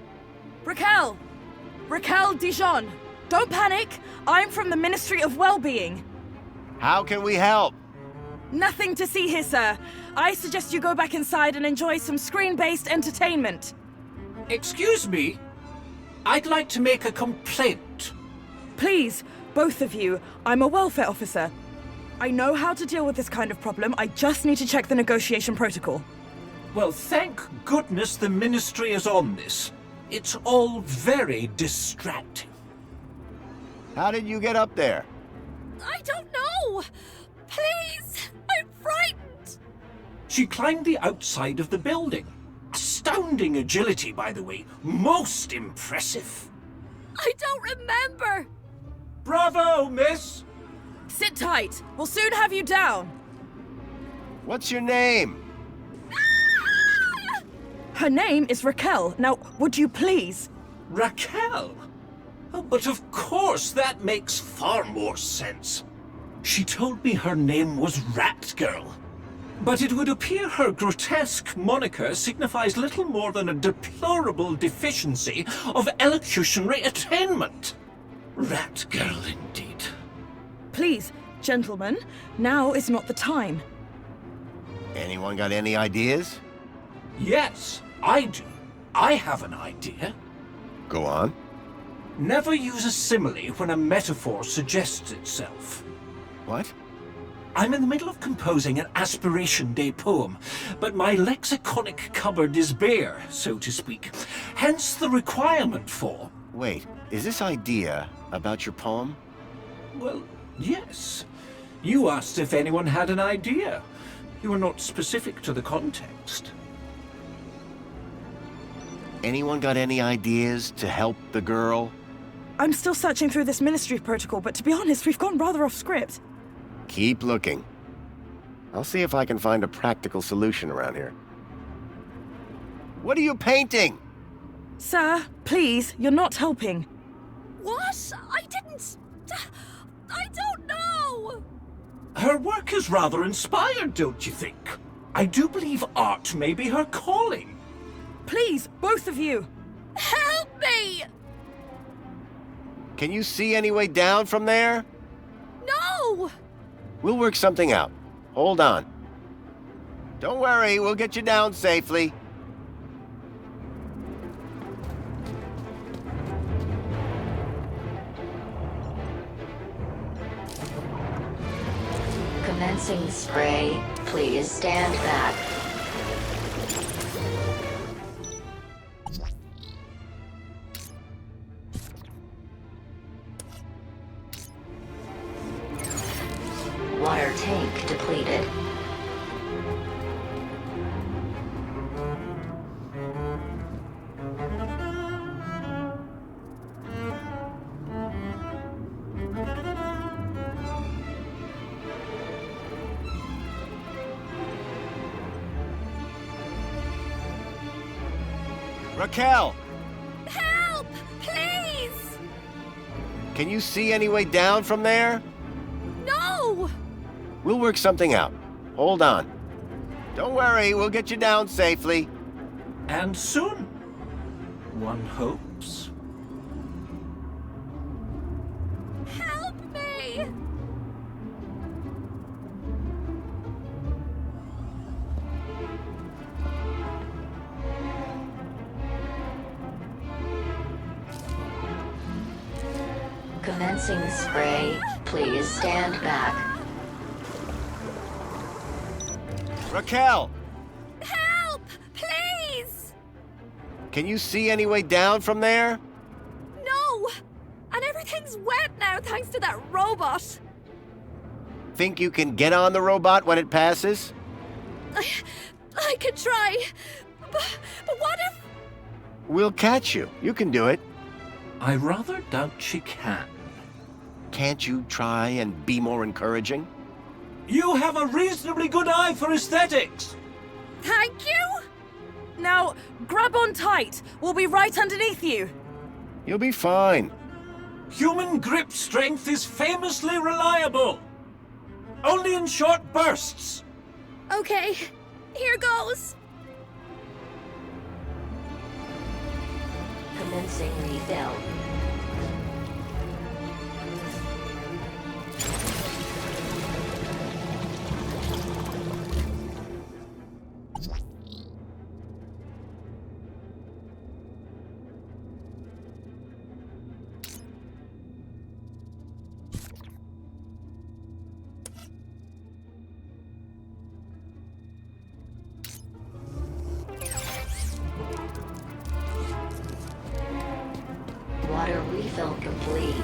Raquel! Raquel Dijon! Don't panic! I'm from the Ministry of Well-Being. How can we help? Nothing to see here, sir. I suggest you go back inside and enjoy some screen-based entertainment. Excuse me? I'd like to make a complaint. Please, both of you. I'm a welfare officer. I know how to deal with this kind of problem. I just need to check the negotiation protocol. Well, thank goodness the Ministry is on this. It's all very distracting. How did you get up there? I don't know! Please! I'm frightened! She climbed the outside of the building. Astounding agility, by the way. Most impressive. I don't remember! Bravo, miss! Sit tight. We'll soon have you down. What's your name? Her name is Raquel. Now, would you please? Raquel? Oh, but of course, that makes far more sense. She told me her name was Rat Girl. But it would appear her grotesque moniker signifies little more than a deplorable deficiency of elocutionary attainment. Rat Girl, indeed. Please, gentlemen, now is not the time. Anyone got any ideas? Yes, I do. I have an idea. Go on. Never use a simile when a metaphor suggests itself. What? I'm in the middle of composing an Aspiration Day poem, but my lexiconic cupboard is bare, so to speak. Hence the requirement for... Wait, is this idea about your poem? Well, yes. You asked if anyone had an idea. You were not specific to the context. Anyone got any ideas to help the girl? I'm still searching through this ministry protocol, but to be honest, we've gone rather off script. Keep looking. I'll see if I can find a practical solution around here. What are you painting? Sir, please, you're not helping. What? I didn't... I don't know! Her work is rather inspired, don't you think? I do believe art may be her calling. Please, both of you! Help me! Can you see any way down from there? No! We'll work something out. Hold on. Don't worry, we'll get you down safely. Commencing spray. Please stand back. Water tank depleted. Raquel! Help! Please! Can you see any way down from there? No! We'll work something out. Hold on. Don't worry, we'll get you down safely. And soon, one hopes. Help me! Commencing spray. Please stand back. Raquel! Help! Please! Can you see any way down from there? No! And everything's wet now thanks to that robot. Think you can get on the robot when it passes? I could try. But what if... We'll catch you. You can do it. I rather doubt she can. Can't you try and be more encouraging? You have a reasonably good eye for aesthetics. Thank you! Now, grab on tight. We'll be right underneath you. You'll be fine. Human grip strength is famously reliable. Only in short bursts. Okay, here goes. Commencing refill. Water refill complete.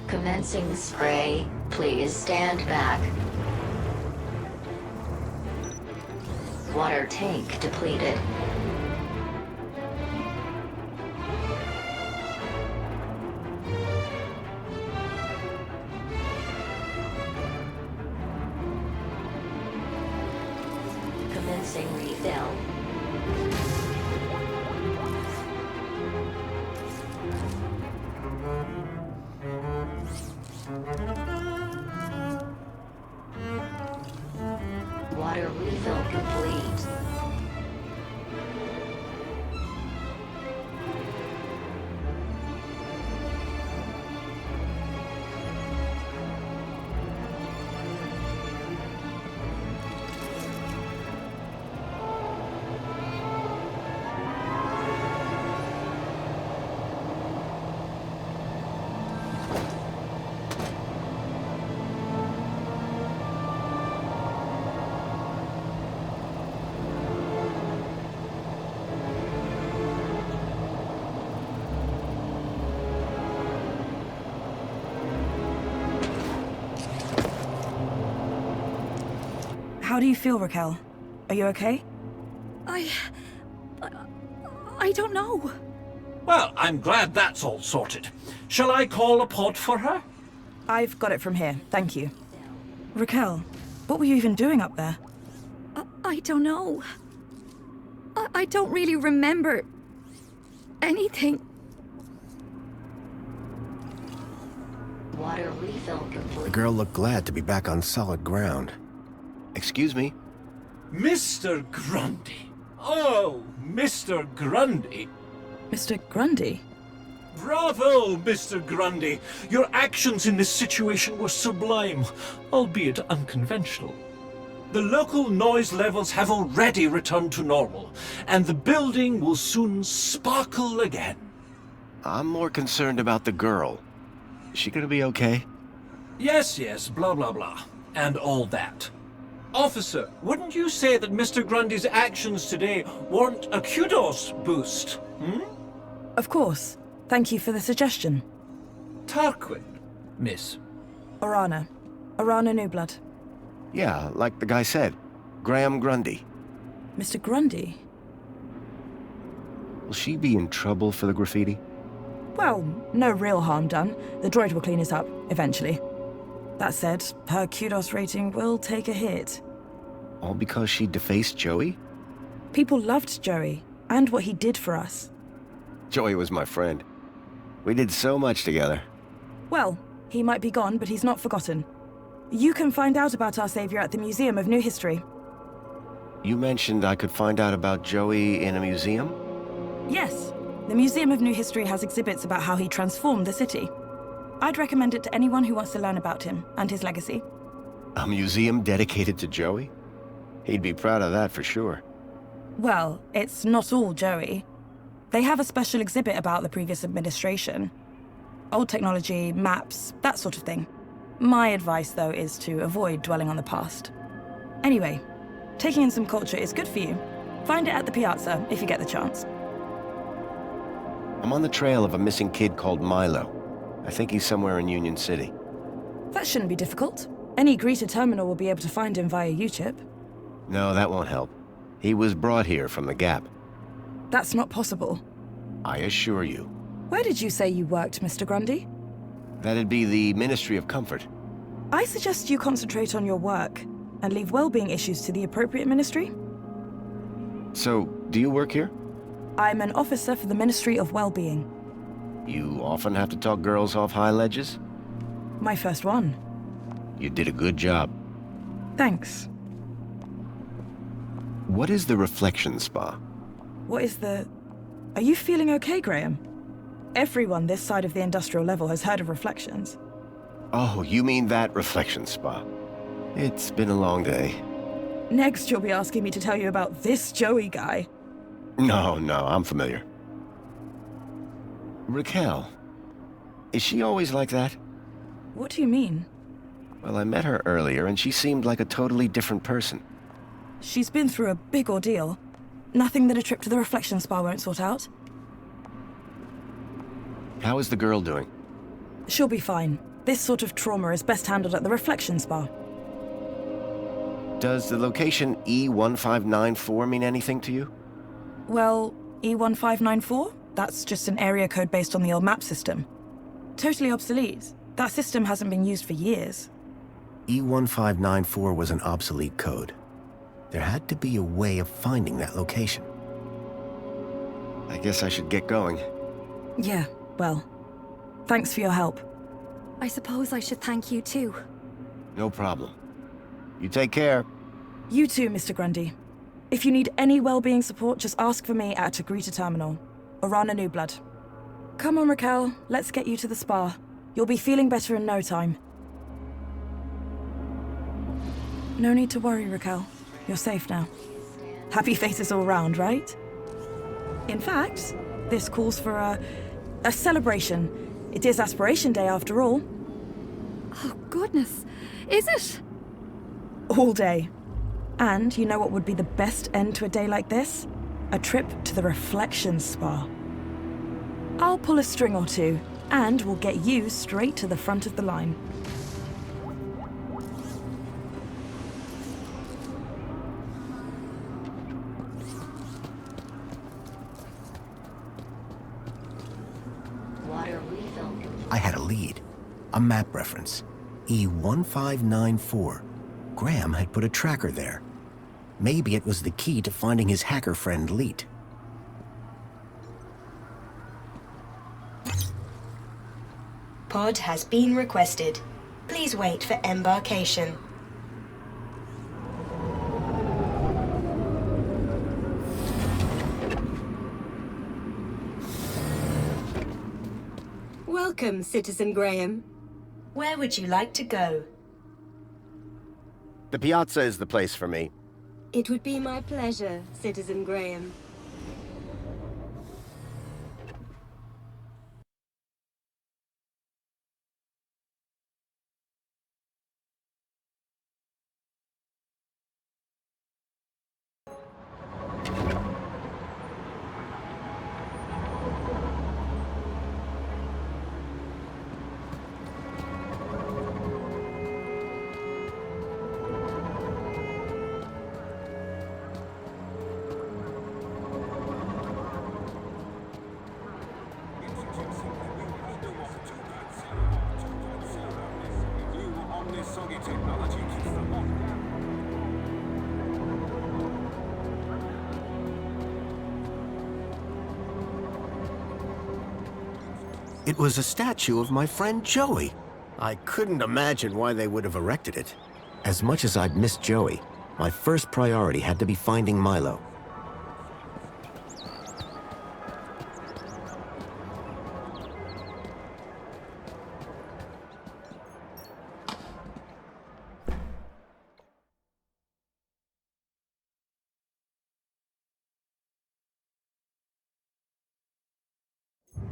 Commencing spray. Please stand back. Water tank depleted. Commencing refill. Water refill complete. How do you feel, Raquel? Are you okay? I don't know. Well, I'm glad that's all sorted. Shall I call a pod for her? I've got it from here, thank you. Raquel, what were you even doing up there? I don't know. I don't really remember anything. Water refill complete. The girl looked glad to be back on solid ground. Excuse me? Mr. Grundy. Oh, Mr. Grundy. Mr. Grundy? Bravo, Mr. Grundy. Your actions in this situation were sublime, albeit unconventional. The local noise levels have already returned to normal, and the building will soon sparkle again. I'm more concerned about the girl. Is she gonna be okay? Yes, blah, blah, blah, and all that. Officer, wouldn't you say that Mr. Grundy's actions today warrant a kudos boost, hmm? Of course. Thank you for the suggestion. Tarquin, miss. Orana. Orana Newblood. Yeah, like the guy said. Graham Grundy. Mr. Grundy? Will she be in trouble for the graffiti? Well, no real harm done. The droid will clean it up, eventually. That said, her kudos rating will take a hit. All because she defaced Joey? People loved Joey, and what he did for us. Joey was my friend. We did so much together. Well, he might be gone, but he's not forgotten. You can find out about our savior at the Museum of New History. You mentioned I could find out about Joey in a museum? Yes. The Museum of New History has exhibits about how he transformed the city. I'd recommend it to anyone who wants to learn about him and his legacy. A museum dedicated to Joey? He'd be proud of that for sure. Well, it's not all Joey. They have a special exhibit about the previous administration. Old technology, maps, that sort of thing. My advice, though, is to avoid dwelling on the past. Anyway, taking in some culture is good for you. Find it at the piazza if you get the chance. I'm on the trail of a missing kid called Milo. I think he's somewhere in Union-City. That shouldn't be difficult. Any greeter terminal will be able to find him via U-chip. No, that won't help. He was brought here from the Gap. That's not possible. I assure you. Where did you say you worked, Mr. Grundy? That'd be the Ministry of Comfort. I suggest you concentrate on your work and leave well-being issues to the appropriate ministry. So, do you work here? I'm an officer for the Ministry of Well-being. You often have to talk girls off high ledges? My first one. You did a good job. Thanks. What is the reflection spa? What is the... Are you feeling okay, Graham? Everyone this side of the industrial level has heard of reflections. Oh, you mean that reflection spa. It's been a long day. Next, you'll be asking me to tell you about this Joey guy. No, I'm familiar. Raquel. Is she always like that? What do you mean? Well, I met her earlier, and she seemed like a totally different person. She's been through a big ordeal. Nothing that a trip to the reflection spa won't sort out. How is the girl doing? She'll be fine. This sort of trauma is best handled at the reflection spa. Does the location E1594 mean anything to you? Well, E1594? That's just an area code based on the old map system. Totally obsolete. That system hasn't been used for years. E1594 was an obsolete code. There had to be a way of finding that location. I guess I should get going. Yeah, well, thanks for your help. I suppose I should thank you too. No problem. You take care. You too, Mr. Grundy. If you need any well-being support, just ask for me at a greeter terminal, or on a New Blood. Come on, Raquel, let's get you to the spa. You'll be feeling better in no time. No need to worry, Raquel. You're safe now. Happy faces all round, right? In fact, this calls for a celebration. It is Aspiration Day after all. Oh, goodness. Is it? All day. And you know what would be the best end to a day like this? A trip to the reflection spa. I'll pull a string or two, and we'll get you straight to the front of the line. I had a lead. A map reference. E1594. Graham had put a tracker there. Maybe it was the key to finding his hacker friend, Leet. Pod has been requested. Please wait for embarkation. Welcome, Citizen Graham. Where would you like to go? The piazza is the place for me. It would be my pleasure, Citizen Graham. It was a statue of my friend Joey. I couldn't imagine why they would have erected it. As much as I'd missed Joey, my first priority had to be finding Milo.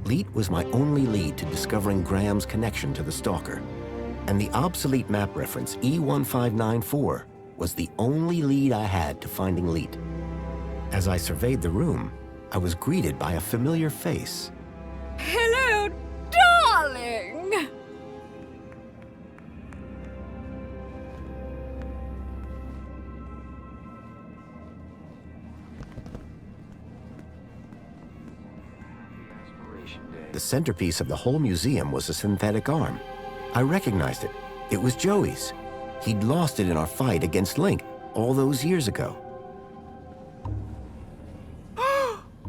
Leet was my only lead to discovering Graham's connection to the Stalker. And the obsolete map reference E1594 was the only lead I had to finding Leet. As I surveyed the room, I was greeted by a familiar face. Hello, darling! The centerpiece of the whole museum was a synthetic arm. I recognized it. It was Joey's. He'd lost it in our fight against Link all those years ago.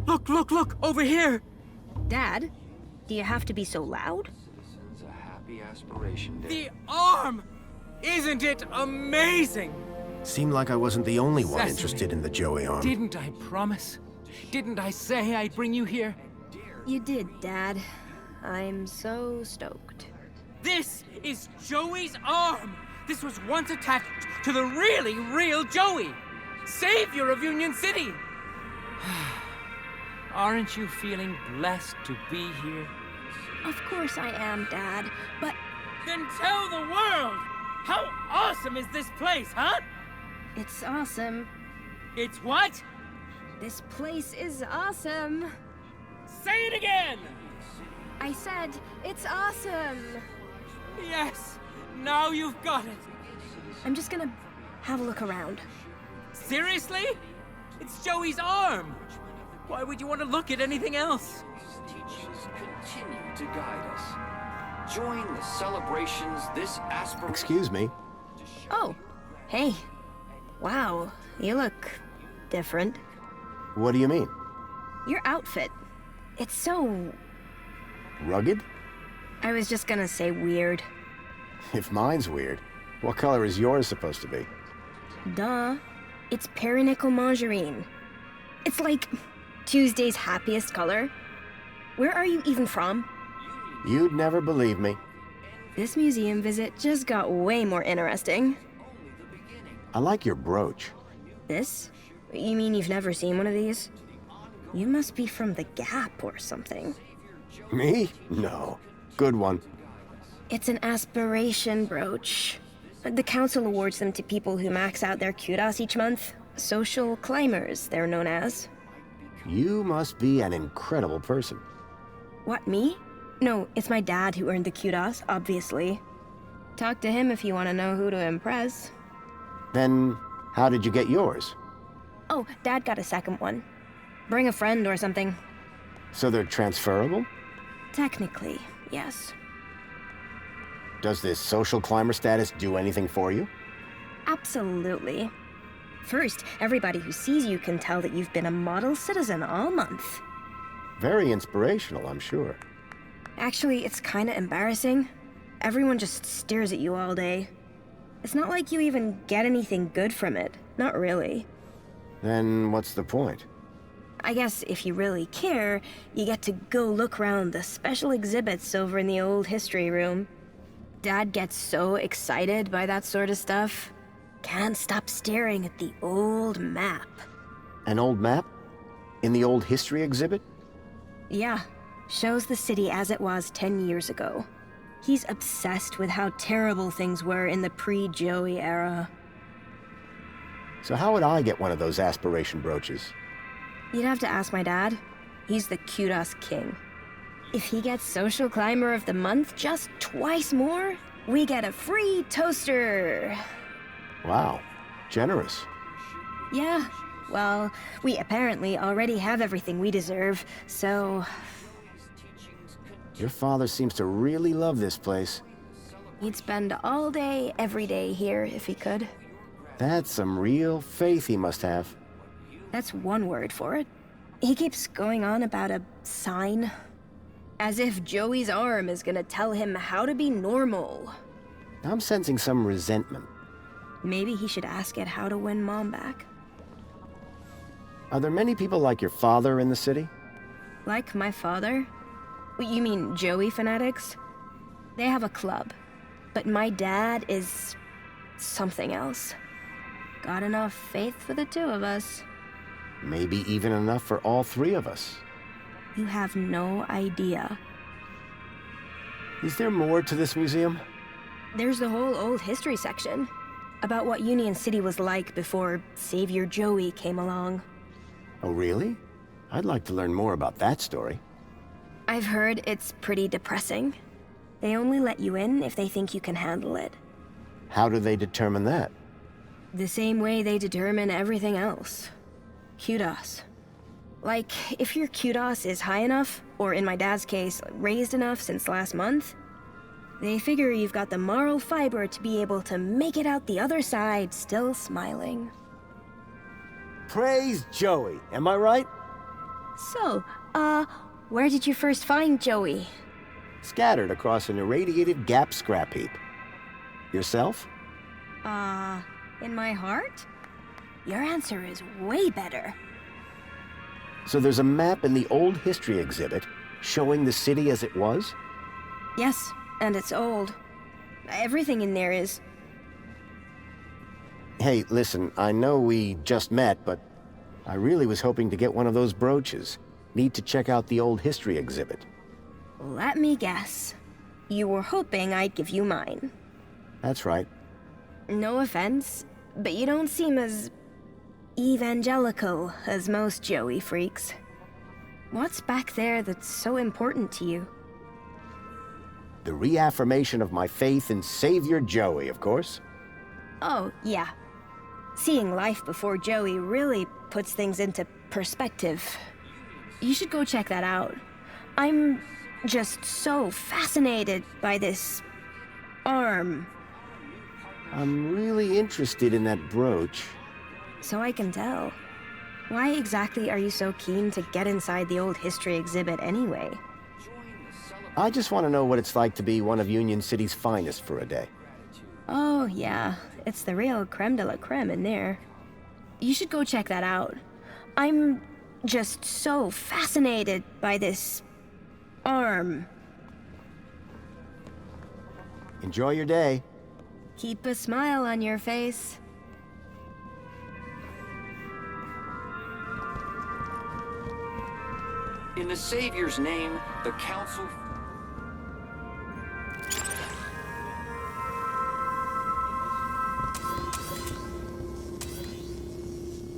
Look, look, look! Over here! Dad, do you have to be so loud? The arm! Isn't it amazing? Seemed like I wasn't the only one Sesame. interested in the Joey arm. Didn't I promise? Didn't I say I'd bring you here? You did, Dad. I'm so stoked. This is Joey's arm! This was once attached to the really real Joey! Savior of Union-City! Aren't you feeling blessed to be here? Of course I am, Dad, but... Then tell the world! How awesome is this place, huh? It's awesome. It's what? This place is awesome. Say it again! I said, it's awesome. Yes, now you've got it. I'm just gonna have a look around. Seriously? It's Joey's arm. Why would you want to look at anything else? Teachings continue to guide us. Join the celebrations this aspiration... Excuse me. Oh, hey. Wow, you look different. What do you mean? Your outfit. It's so... Rugged? I was just gonna say weird. If mine's weird, what color is yours supposed to be? Duh. It's perinickel margarine. It's like Tuesday's happiest color. Where are you even from? You'd never believe me. This museum visit just got way more interesting. I like your brooch. This? You mean you've never seen one of these? You must be from the Gap or something. Me? No. Good one. It's an aspiration brooch. The council awards them to people who max out their kudos each month. Social climbers, they're known as. You must be an incredible person. What, me? No, it's my dad who earned the kudos, obviously. Talk to him if you want to know who to impress. Then, how did you get yours? Oh, Dad got a second one. Bring a friend or something. So they're transferable? Technically, yes. Does this social climber status do anything for you? Absolutely. First, everybody who sees you can tell that you've been a model citizen all month. Very inspirational, I'm sure. Actually, it's kinda embarrassing. Everyone just stares at you all day. It's not like you even get anything good from it. Not really. Then what's the point? I guess if you really care, you get to go look around the special exhibits over in the old history room. Dad gets so excited by that sort of stuff. Can't stop staring at the old map. An old map? In the old history exhibit? Yeah, shows the city as it was 10 years ago. He's obsessed with how terrible things were in the pre-Joey era. So how would I get one of those aspiration brooches? You'd have to ask my dad. He's the kudos king. If he gets Social Climber of the Month just twice more, we get a free toaster. Wow, generous. Yeah, well, we apparently already have everything we deserve, so... Your father seems to really love this place. He'd spend all day, every day here if he could. That's some real faith he must have. That's one word for it. He keeps going on about a sign. As if Joey's arm is gonna tell him how to be normal. I'm sensing some resentment. Maybe he should ask it how to win Mom back. Are there many people like your father in the city? Like my father? What, you mean Joey fanatics? They have a club. But my dad is... something else. Got enough faith for the two of us. Maybe even enough for all three of us. You have no idea. Is there more to this museum? There's the whole old history section. About what Union-City was like before Savior Joey came along. Oh, really? I'd like to learn more about that story. I've heard it's pretty depressing. They only let you in if they think you can handle it. How do they determine that? The same way they determine everything else. Kudos. Like, if your kudos is high enough, or in my dad's case, raised enough since last month, they figure you've got the moral fiber to be able to make it out the other side still smiling. Praise Joey, am I right? So, where did you first find Joey? Scattered across an irradiated gap scrap heap. Yourself? In my heart? Your answer is way better. So there's a map in the old history exhibit showing the city as it was? Yes, and it's old. Everything in there is. Hey, listen, I know we just met, but I really was hoping to get one of those brooches. Need to check out the old history exhibit. Let me guess. You were hoping I'd give you mine. That's right. No offense, but you don't seem as evangelical as most Joey freaks. What's back there that's so important to you? The reaffirmation of my faith in Savior Joey, of course. Oh, yeah. Seeing life before Joey really puts things into perspective. You should go check that out. I'm just so fascinated by this arm. I'm really interested in that brooch. So I can tell. Why exactly are you so keen to get inside the old history exhibit anyway? I just want to know what it's like to be one of Union City's finest for a day. Oh, yeah. It's the real creme de la creme in there. You should go check that out. I'm just so fascinated by this arm. Enjoy your day. Keep a smile on your face. In the Savior's name, the Council...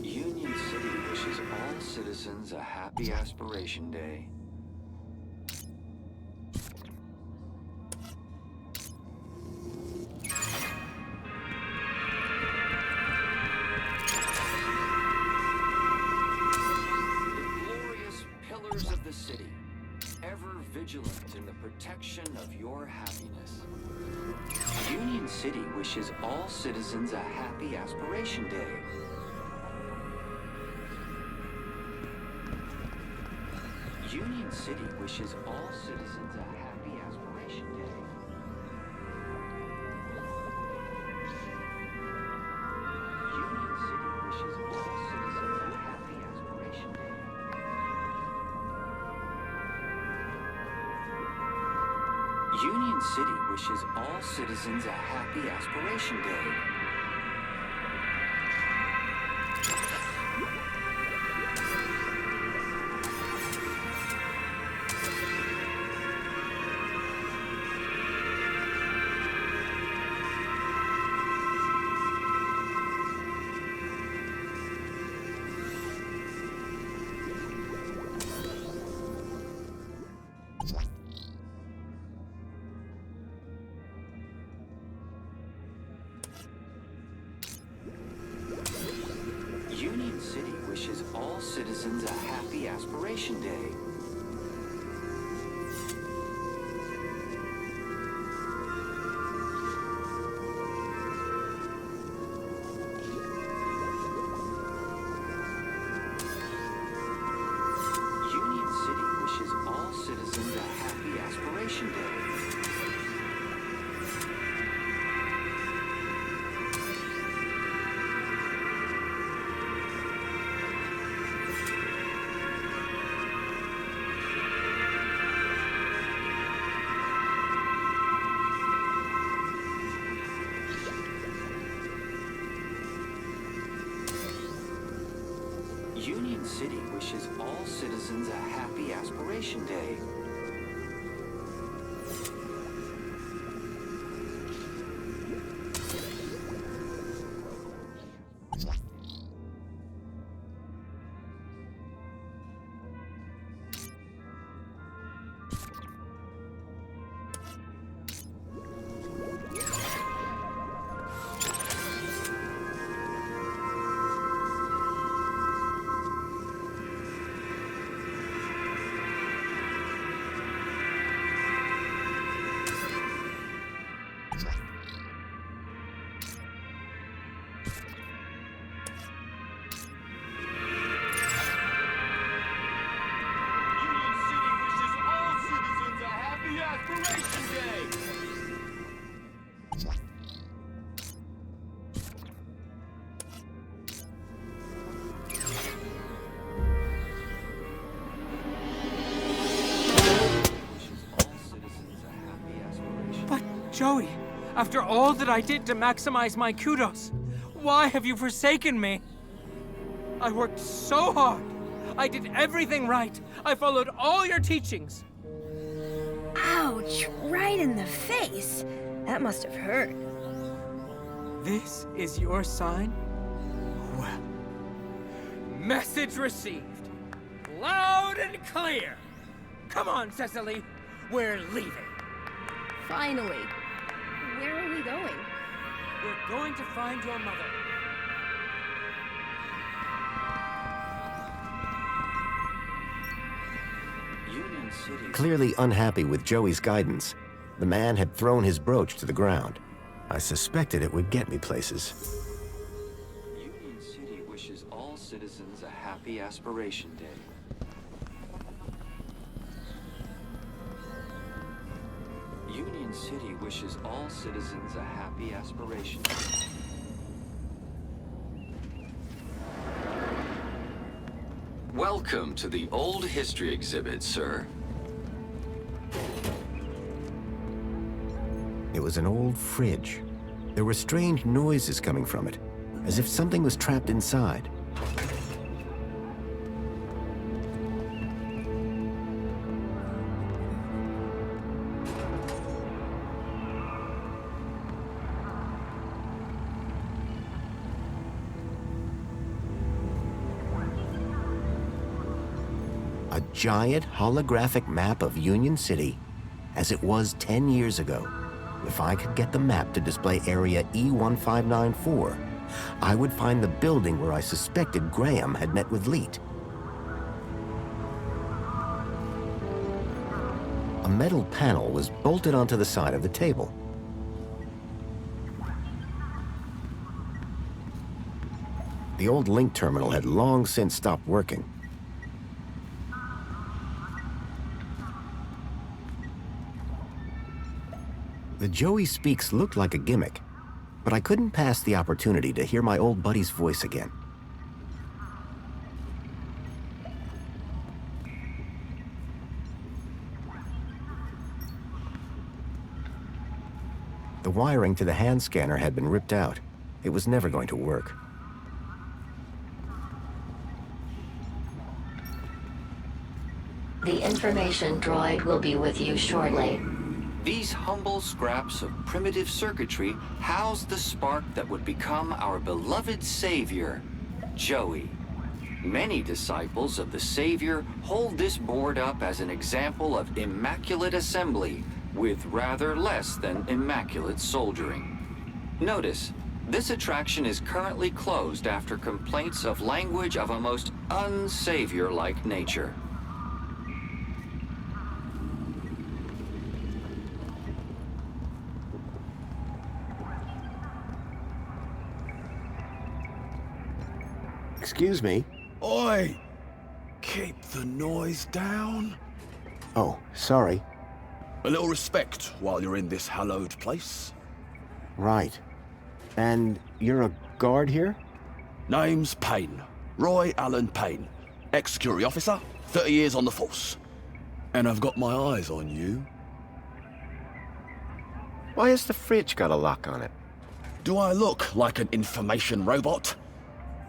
Union City wishes all citizens a happy Aspiration Day. Of the city, ever vigilant in the protection of your happiness. Union City wishes all citizens a happy Aspiration Day. Union City wishes all citizens a happy Aspiration Day. Union City wishes all citizens a happy Aspiration Day. Union City wishes all citizens a happy Aspiration Day. Union City wishes all citizens a happy Aspiration Day. Union City wishes all citizens a happy Aspiration Day. Union-City wishes all citizens a happy Aspiration Day. Joey, after all that I did to maximize my kudos, why have you forsaken me? I worked so hard. I did everything right. I followed all your teachings. Ouch, right in the face. That must have hurt. This is your sign? Well, message received. Loud and clear. Come on, Cecily. We're leaving. Finally. Where are we going? We're going to find your mother. Union-City. Clearly unhappy with Joey's guidance, the man had thrown his brooch to the ground. I suspected it would get me places. Union-City wishes all citizens a happy Aspiration Day. Union-City wishes all citizens a happy Aspiration Day. Welcome to the Old History exhibit, sir. It was an old fridge. There were strange noises coming from it, as if something was trapped inside. A giant holographic map of Union City, as it was 10 years ago. If I could get the map to display area E1594, I would find the building where I suspected Graham had met with Leet. A metal panel was bolted onto the side of the table. The old link terminal had long since stopped working. The Joey Speaks looked like a gimmick, but I couldn't pass the opportunity to hear my old buddy's voice again. The wiring to the hand scanner had been ripped out. It was never going to work. The information droid will be with you shortly. These humble scraps of primitive circuitry house the spark that would become our beloved savior, Joey. Many disciples of the Savior hold this board up as an example of immaculate assembly with rather less than immaculate soldering. Notice, this attraction is currently closed after complaints of language of a most unsavior-like nature. Excuse me. Oi! Keep the noise down. Oh, sorry. A little respect while you're in this hallowed place. Right. And you're a guard here? Name's Payne. Roy Allen Payne. Ex-security officer, 30 years on the force. And I've got my eyes on you. Why has the fridge got a lock on it? Do I look like an information robot?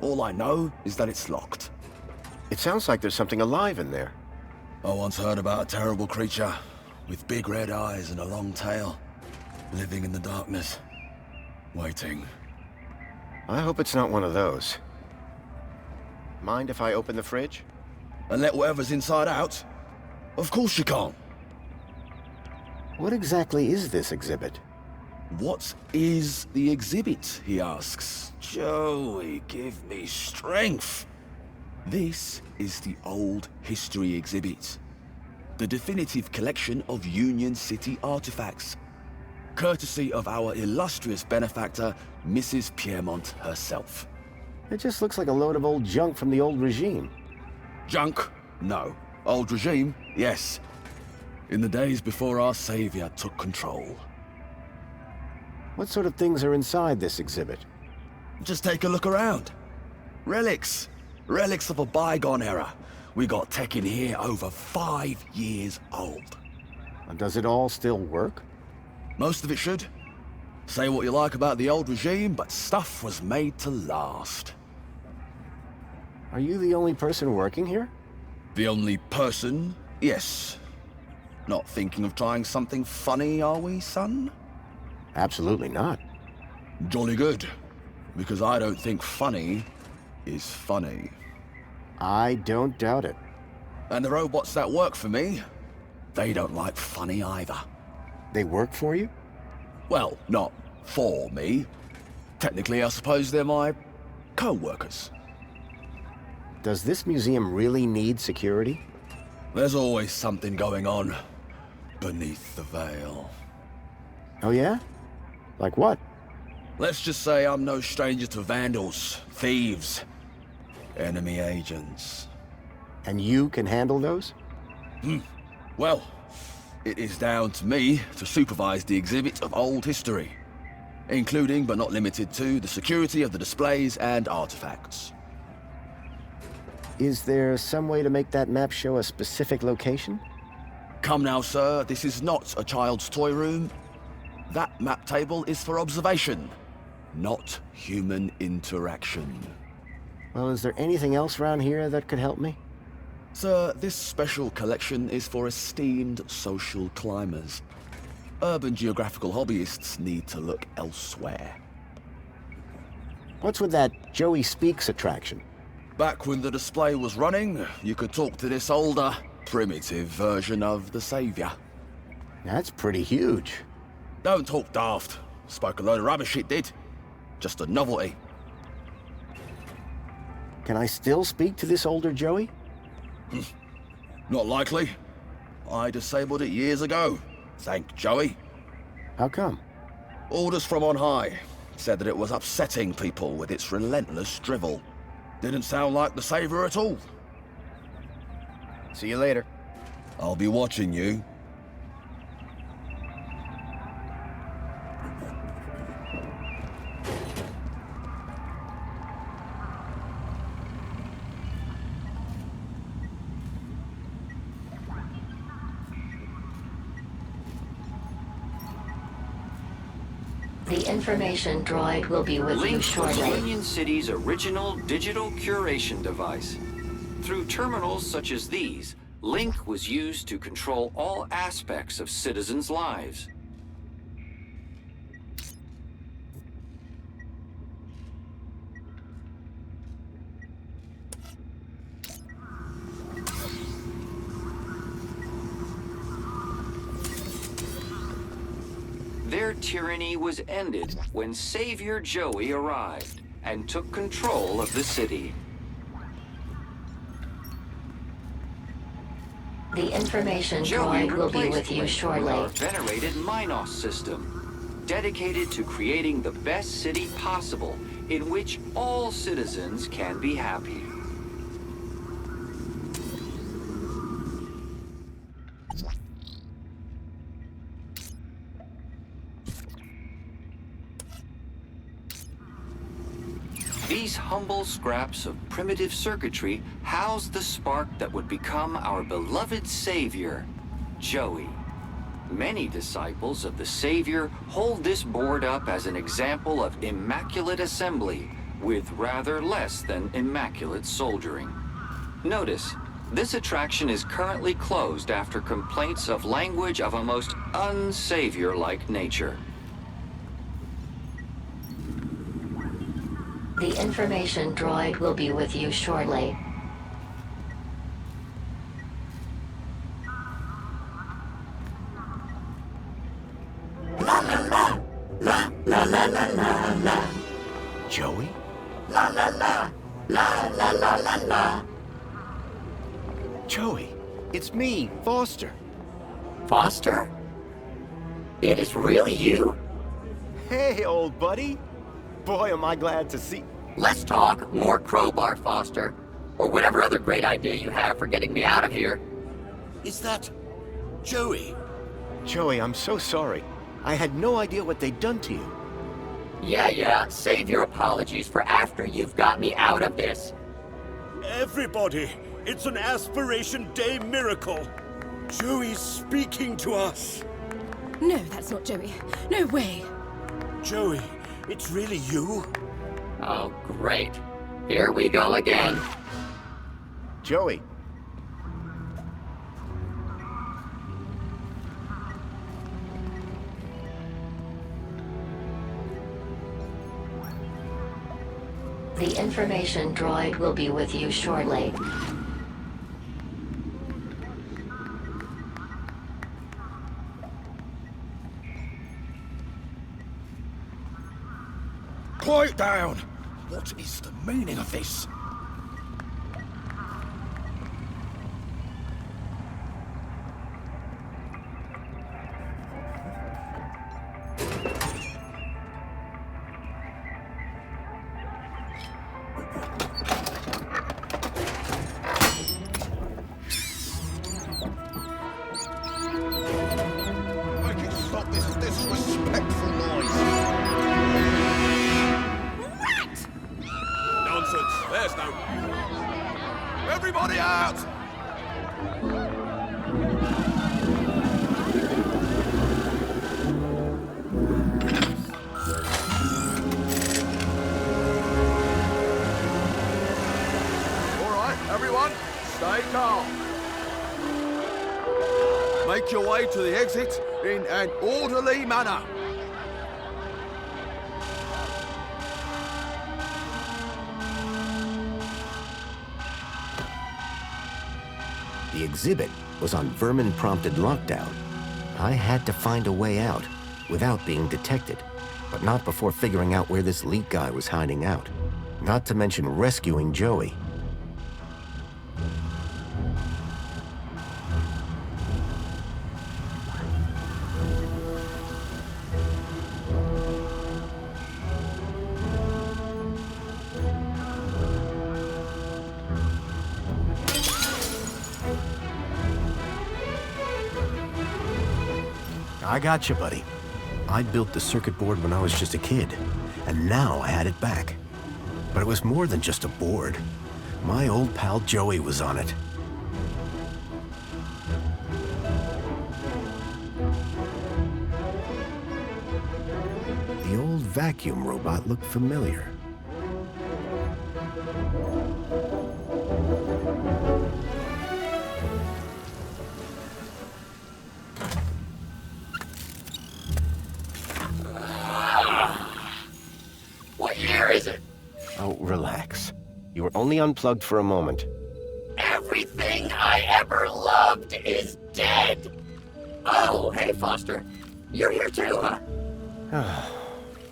All I know is that it's locked. It sounds like there's something alive in there. I once heard about a terrible creature with big red eyes and a long tail, living in the darkness, waiting. I hope it's not one of those. Mind if I open the fridge? And let whatever's inside out? Of course you can't. What exactly is this exhibit? What is the exhibit, he asks. Joey, give me strength. This is the Old History exhibit. The definitive collection of Union-Citi artifacts. Courtesy of our illustrious benefactor, Mrs. Piermont herself. It just looks like a load of old junk from the old regime. Junk? No. Old regime? Yes. In the days before our savior took control. What sort of things are inside this exhibit? Just take a look around. Relics. Relics of a bygone era. We got tech in here over 5 years old. And does it all still work? Most of it should. Say what you like about the old regime, but stuff was made to last. Are you the only person working here? The only person? Yes. Not thinking of trying something funny, are we, son? Absolutely not. Jolly good. Because I don't think funny is funny. I don't doubt it. And the robots that work for me, they don't like funny either. They work for you? Well, not for me. Technically, I suppose they're my co-workers. Does this museum really need security? There's always something going on beneath the veil. Oh yeah? Like what? Let's just say I'm no stranger to vandals, thieves, enemy agents. And you can handle those? Well, it is down to me to supervise the exhibit of old history, including but not limited to the security of the displays and artifacts. Is there some way to make that map show a specific location? Come now, sir, this is not a child's toy room. That map table is for observation, not human interaction. Well, is there anything else around here that could help me? Sir, this special collection is for esteemed social climbers. Urban geographical hobbyists need to look elsewhere. What's with that Joey Speaks attraction? Back when the display was running, you could talk to this older, primitive version of the Savior. That's pretty huge. Don't talk daft. Spoke a load of rubbish, it did. Just a novelty. Can I still speak to this older Joey? Not likely. I disabled it years ago. Thank Joey. How come? Orders from on high. Said that it was upsetting people with its relentless drivel. Didn't sound like the Savior at all. See you later. I'll be watching you. The information droid will be with you Link was shortly. Union-City's original digital curation device. Through terminals such as these, Link was used to control all aspects of citizens' lives. Their tyranny was ended when Savior Joey arrived and took control of the city. The information Joey droid will be replaced with you Link shortly. with our venerated Minos system, dedicated to creating the best city possible in which all citizens can be happy. These humble scraps of primitive circuitry house the spark that would become our beloved Savior, Joey. Many disciples of the Savior hold this board up as an example of immaculate assembly with rather less than immaculate soldiering. Notice, this attraction is currently closed after complaints of language of a most unsavior-like nature. The information droid will be with you shortly. La la la, la la la la la la. Joey? La la la, la la la la la. Joey, it's me, Foster. Foster? It is really you? Hey, old buddy. Boy, am I glad to see... Let's talk more crowbar, Foster. Or whatever other great idea you have for getting me out of here. Is that... Joey? Joey, I'm so sorry. I had no idea what they'd done to you. Yeah, save your apologies for after you've got me out of this. Everybody, it's an Aspiration Day miracle. Joey's speaking to us. No, that's not Joey. No way. Joey, it's really you? Oh, great. Here we go again. Joey. The information droid will be with you shortly. Quiet down! What is the meaning of this? Make it stop this disrespectful noise! Nonsense! There's no... Everybody out! All right, everyone, stay calm. Make your way to the exit in an orderly manner. The exhibit was on vermin-prompted lockdown. I had to find a way out without being detected, but not before figuring out where this leak guy was hiding out. Not to mention rescuing Joey. I got you, buddy. I built the circuit board when I was just a kid, and now I had it back. But it was more than just a board. My old pal Joey was on it. The old vacuum robot looked familiar. What year is it? Oh, relax. You were only unplugged for a moment. Everything I ever loved is dead. Oh, hey, Foster. You're here too, huh?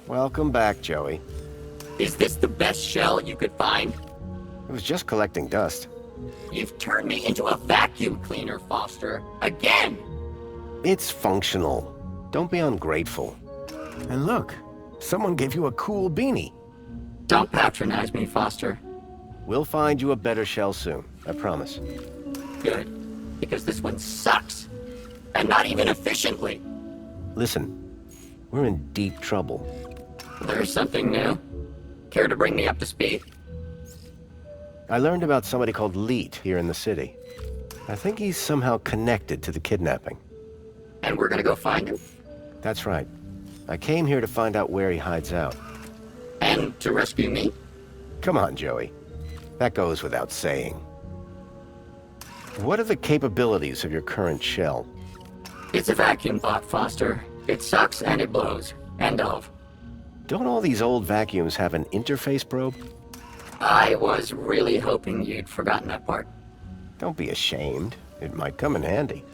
Welcome back, Joey. Is this the best shell you could find? It was just collecting dust. You've turned me into a vacuum cleaner, Foster. Again! It's functional. Don't be ungrateful. And look, someone gave you a cool beanie. Don't patronize me, Foster. We'll find you a better shell soon, I promise. Good, because this one sucks. And not even efficiently. Listen, we're in deep trouble. There's something new. Care to bring me up to speed? I learned about somebody called Leet here in the city. I think he's somehow connected to the kidnapping. And we're gonna go find him? That's right. I came here to find out where he hides out. And to rescue me? Come on, Joey. That goes without saying. What are the capabilities of your current shell? It's a vacuum bot, Foster. It sucks and it blows. End of. Don't all these old vacuums have an interface probe? I was really hoping you'd forgotten that part. Don't be ashamed. It might come in handy.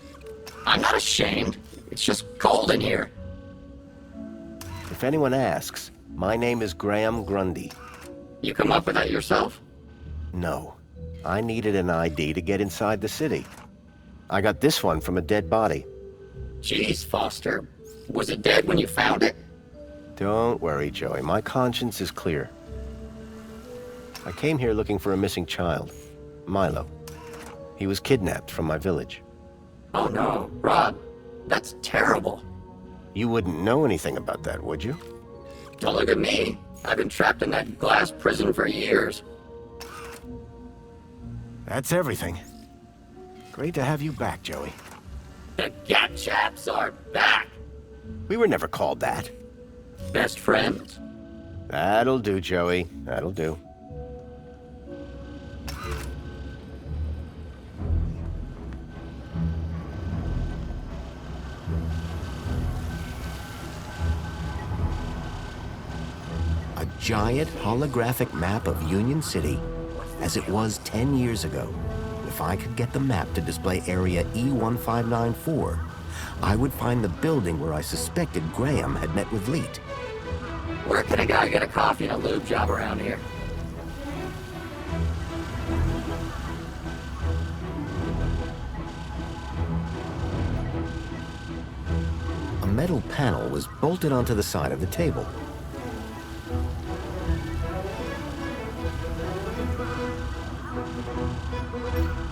I'm not ashamed. It's just cold in here. If anyone asks, my name is Graham Grundy. You come up with that yourself? No. I needed an ID to get inside the city. I got this one from a dead body. Jeez, Foster. Was it dead when you found it? Don't worry, Joey. My conscience is clear. I came here looking for a missing child, Milo. He was kidnapped from my village. Oh no, Rob. That's terrible. You wouldn't know anything about that, would you? Don't look at me. I've been trapped in that glass prison for years. That's everything. Great to have you back, Joey. The Gap Chaps are back. We were never called that. Best friends. That'll do, Joey. That'll do. A giant holographic map of Union-City, as it was 10 years ago. If I could get the map to display area E1594, I would find the building where I suspected Graham had met with Leet. Where can a guy get a coffee and a lube job around here? A metal panel was bolted onto the side of the table.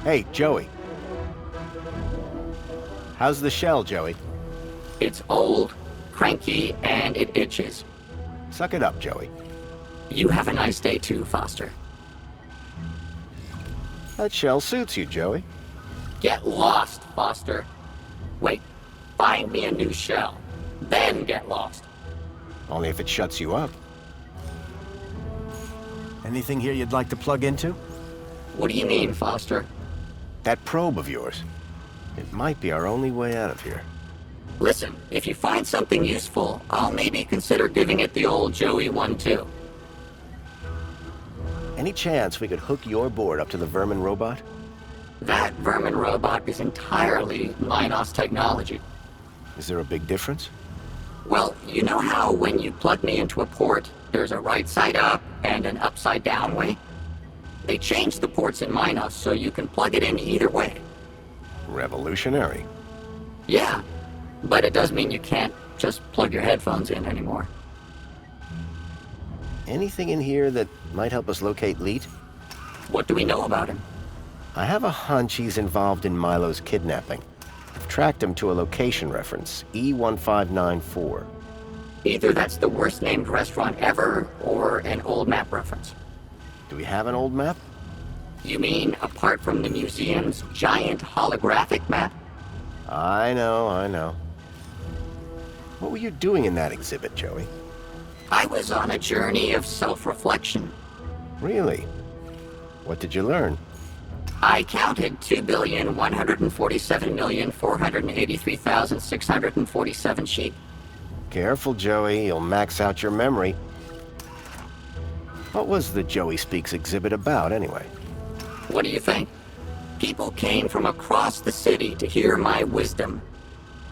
Hey, Joey. How's the shell, Joey? It's old, cranky, and it itches. Suck it up, Joey. You have a nice day too, Foster. That shell suits you, Joey. Get lost, Foster. Wait, find me a new shell. Then get lost. Only if it shuts you up. Anything here you'd like to plug into? What do you mean, Foster? That probe of yours. It might be our only way out of here. Listen, if you find something useful, I'll maybe consider giving it the old Joey one too. Any chance we could hook your board up to the vermin robot? That vermin robot is entirely Minos technology. Is there a big difference? Well, you know how when you plug me into a port, there's a right side up and an upside down way? They changed the ports in Minos so you can plug it in either way. Revolutionary. Yeah, but it does mean you can't just plug your headphones in anymore. Anything in here that might help us locate Leet? What do we know about him? I have a hunch he's involved in Milo's kidnapping. I've tracked him to a location reference, E1594. Either that's the worst named restaurant ever, or an old map reference. Do we have an old map? You mean apart from the museum's giant holographic map? I know. What were you doing in that exhibit, Joey? I was on a journey of self-reflection. Really? What did you learn? I counted 2,147,483,647 sheep. Careful, Joey. You'll max out your memory. What was the Joey Speaks exhibit about, anyway? What do you think? People came from across the city to hear my wisdom.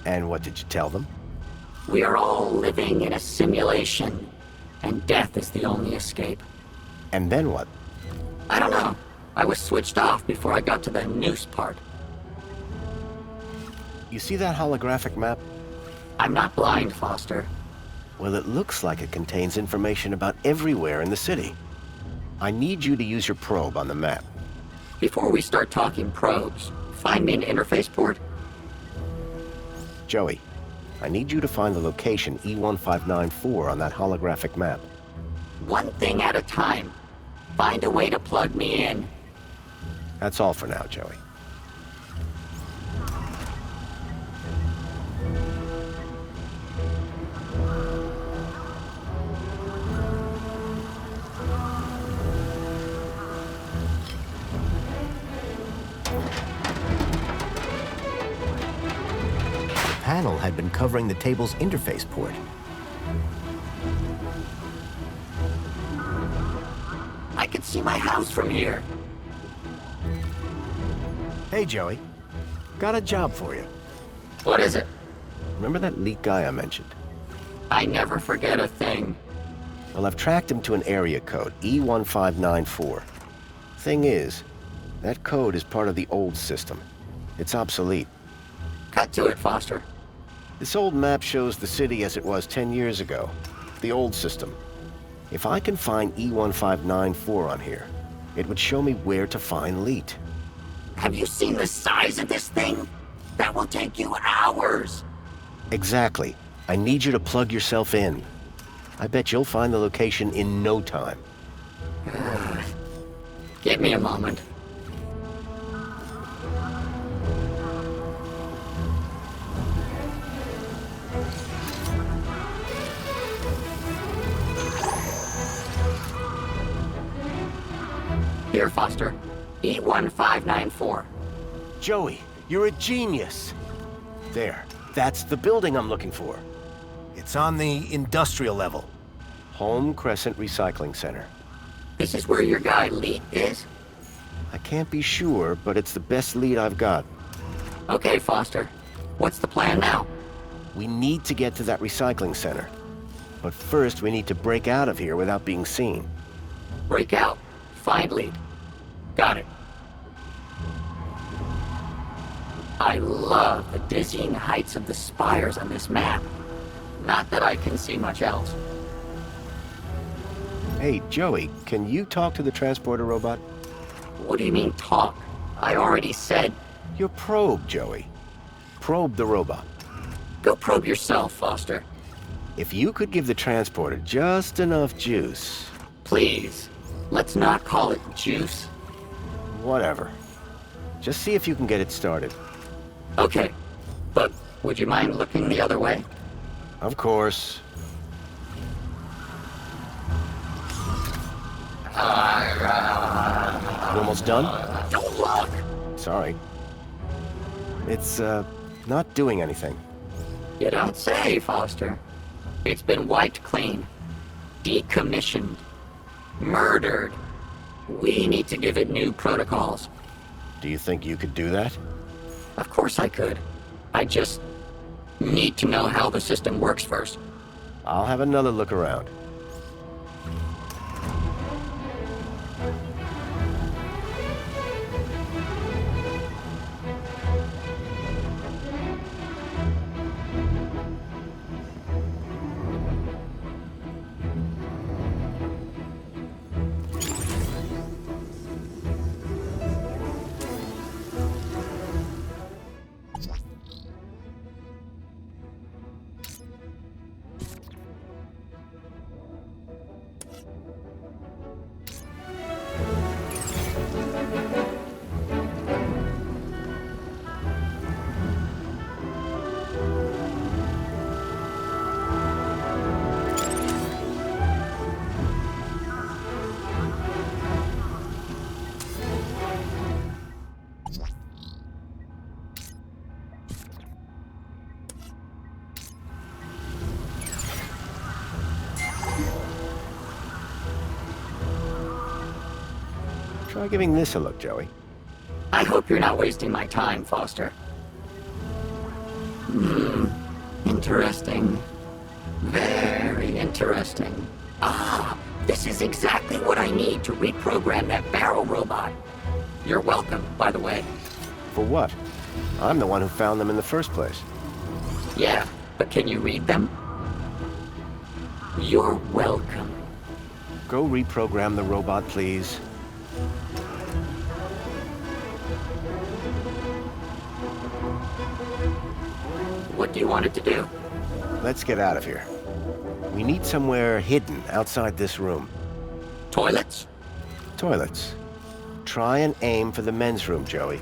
And what did you tell them? We are all living in a simulation, and death is the only escape. And then what? I don't know. I was switched off before I got to the noose part. You see that holographic map? I'm not blind, Foster. Well, it looks like it contains information about everywhere in the city. I need you to use your probe on the map. Before we start talking probes, find me an interface port. Joey, I need you to find the location E1594 on that holographic map. One thing at a time. Find a way to plug me in. That's all for now, Joey. panel had been covering the table's interface port. I can see my house from here. Hey, Joey. Got a job for you. What is it? Remember that leak guy I mentioned? I never forget a thing. Well, I've tracked him to an area code, E1594. Thing is, that code is part of the old system. It's obsolete. Cut to it, Foster. This old map shows the city as it was 10 years ago. The old system. If I can find E1594 on here, it would show me where to find Leet. Have you seen the size of this thing? That will take you hours. Exactly. I need you to plug yourself in. I bet you'll find the location in no time. Give me a moment. Here, Foster. E1594. Joey, you're a genius. There. That's the building I'm looking for. It's on the industrial level. Home Crescent Recycling Center. This is where your guy Leet is? I can't be sure, but it's the best lead I've got. Okay, Foster. What's the plan now? We need to get to that recycling center. But first, we need to break out of here without being seen. Break out. Find Leet. Got it. I love the dizzying heights of the spires on this map. Not that I can see much else. Hey, Joey, can you talk to the transporter robot? What do you mean, talk? I already said... Your probe, Joey. Probe the robot. Go probe yourself, Foster. If you could give the transporter just enough juice... Please, let's not call it juice. Whatever. Just see if you can get it started. Okay, but would you mind looking the other way? Of course. You almost done? Don't look! Sorry. It's, not doing anything. You don't say, Foster. It's been wiped clean. Decommissioned. Murdered. We need to give it new protocols. Do you think you could do that? Of course I could. I just need to know how the system works first. I'll have another look around. Try giving this a look, Joey. I hope you're not wasting my time, Foster. Interesting. Very interesting. Ah, this is exactly what I need to reprogram that barrel robot. You're welcome, by the way. For what? I'm the one who found them in the first place. Yeah, but can you read them? You're welcome. Go reprogram the robot, please. What do you want it to do? Let's get out of here. We need somewhere hidden outside this room. Toilets? Toilets. Try and aim for the men's room, Joey.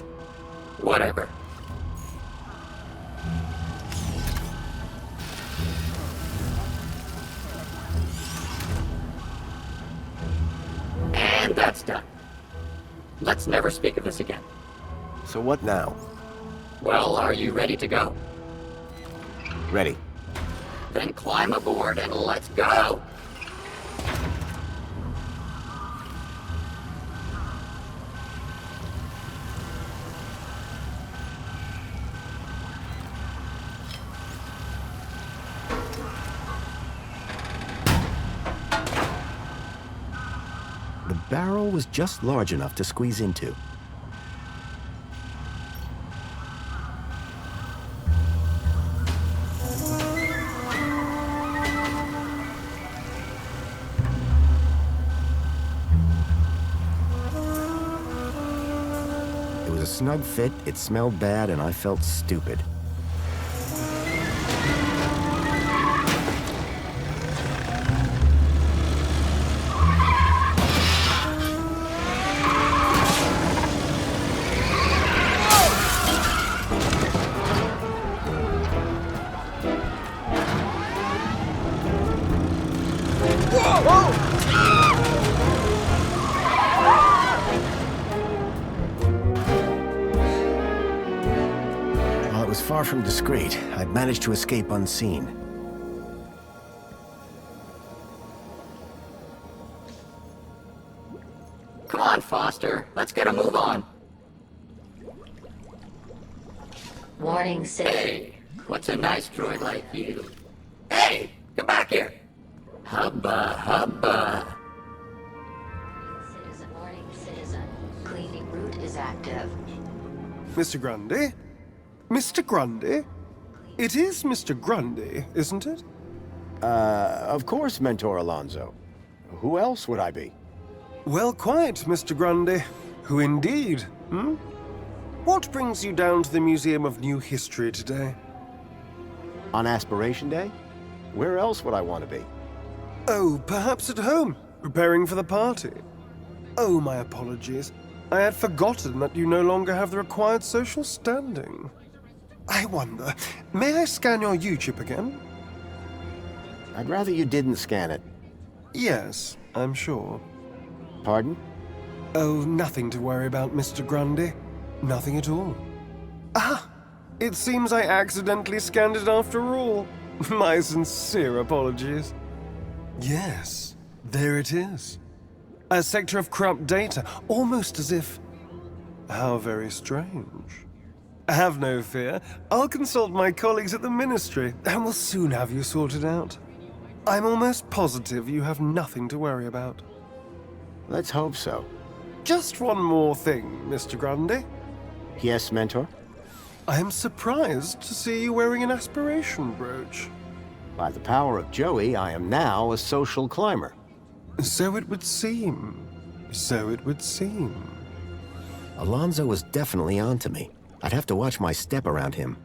Whatever. And that's done. Let's never speak of this again. So what now? Well, are you ready to go? Ready. Then climb aboard and let's go! The barrel was just large enough to squeeze into. It was a snug fit, it smelled bad, and I felt stupid. While it was far from discreet, I'd managed to escape unseen. Come on, Foster. Let's get a move on. Warning city. Hey, what's a nice droid like you? Hey, come back here. Hubba, hubba. Citizen, warning citizen. Cleaning route is active. Mr. Grundy? Mr. Grundy? It is Mr. Grundy, isn't it? Of course, Mentor Alonso. Who else would I be? Well, quite, Mr. Grundy. Who indeed, hmm? What brings you down to the Museum of New History today? On Aspiration Day? Where else would I want to be? Oh, perhaps at home, preparing for the party. Oh, my apologies. I had forgotten that you no longer have the required social standing. I wonder, may I scan your U-chip again? I'd rather you didn't scan it. Yes, I'm sure. Pardon? Oh, nothing to worry about, Mr. Grundy. Nothing at all. Ah! It seems I accidentally scanned it after all. My sincere apologies. Yes, there it is. A sector of corrupt data, almost as if... How very strange. Have no fear. I'll consult my colleagues at the Ministry, and we'll soon have you sorted out. I'm almost positive you have nothing to worry about. Let's hope so. Just one more thing, Mr. Grundy. Yes, Mentor? I am surprised to see you wearing an aspiration brooch. By the power of Joey, I am now a social climber. So it would seem. So it would seem. Alonso was definitely onto me. I'd have to watch my step around him.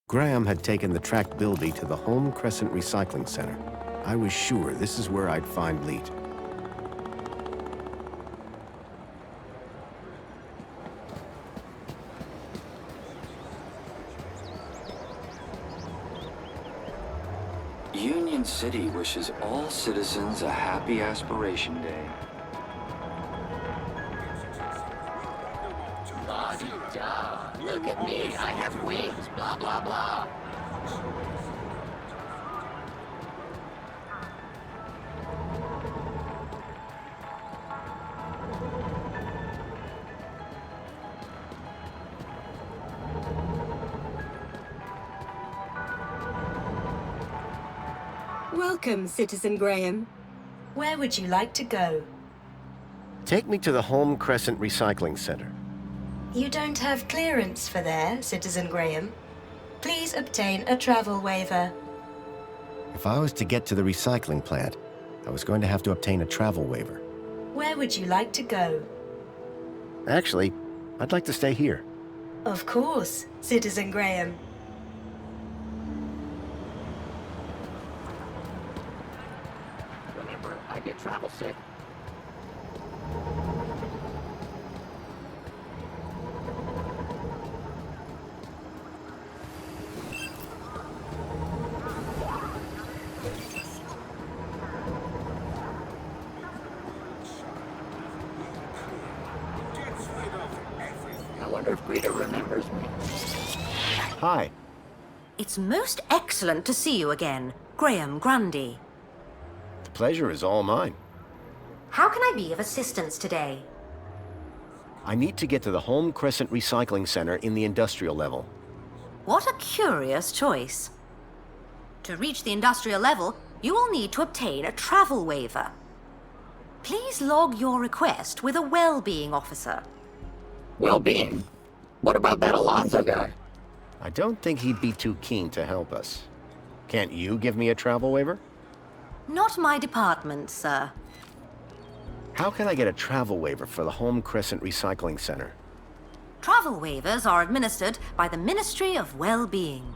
Graham had taken the tracked Bilby to the Home Crescent Recycling Center. I was sure this is where I'd find Leet. Union-City wishes all citizens a happy Aspiration Day. La-di-da. Look at me, I have wings, blah, blah, blah. Welcome, Citizen Graham. Where would you like to go? Take me to the Home Crescent Recycling Center. You don't have clearance for there, Citizen Graham. Please obtain a travel waiver. If I was to get to the recycling plant, I was going to have to obtain a travel waiver. Where would you like to go? Actually, I'd like to stay here. Of course, Citizen Graham. Remember, I get travel sick. I wonder if Greta remembers me. Hi. It's most excellent to see you again, Graham Grundy. The pleasure is all mine. How can I be of assistance today? I need to get to the Home Crescent Recycling Center in the industrial level. What a curious choice. To reach the industrial level, you will need to obtain a travel waiver. Please log your request with a well-being officer. Well-being? What about that Alonzo guy? I don't think he'd be too keen to help us. Can't you give me a travel waiver? Not my department, sir. How can I get a travel waiver for the Home Crescent Recycling Center? Travel waivers are administered by the Ministry of Well-being.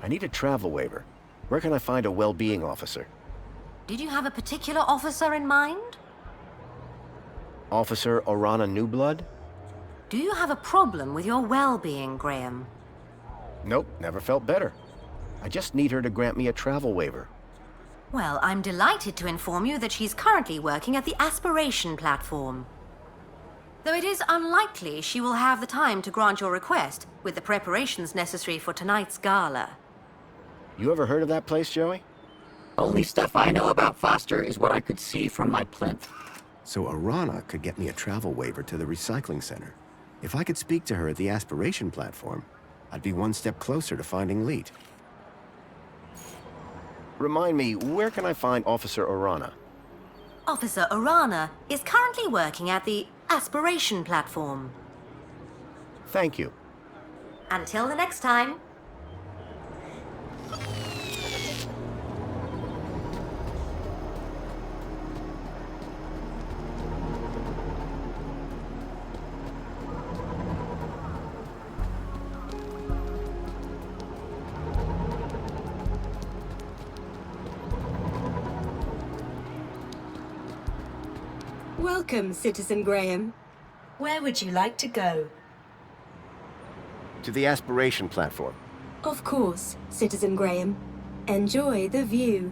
I need a travel waiver. Where can I find a well-being officer? Did you have a particular officer in mind? Officer Orana Newblood? Do you have a problem with your well-being, Graham? Nope, never felt better. I just need her to grant me a travel waiver. Well, I'm delighted to inform you that she's currently working at the Aspiration platform. Though it is unlikely she will have the time to grant your request with the preparations necessary for tonight's gala. You ever heard of that place, Joey? Only stuff I know about Foster is what I could see from my plinth. So Orana could get me a travel waiver to the recycling center. If I could speak to her at the Aspiration platform, I'd be one step closer to finding Leet. Remind me, where can I find Officer Orana? Officer Orana is currently working at the Aspiration platform. Thank you. Until the next time. Welcome, Citizen Graham. Where would you like to go? To the Aspiration platform. Of course, Citizen Graham. Enjoy the view.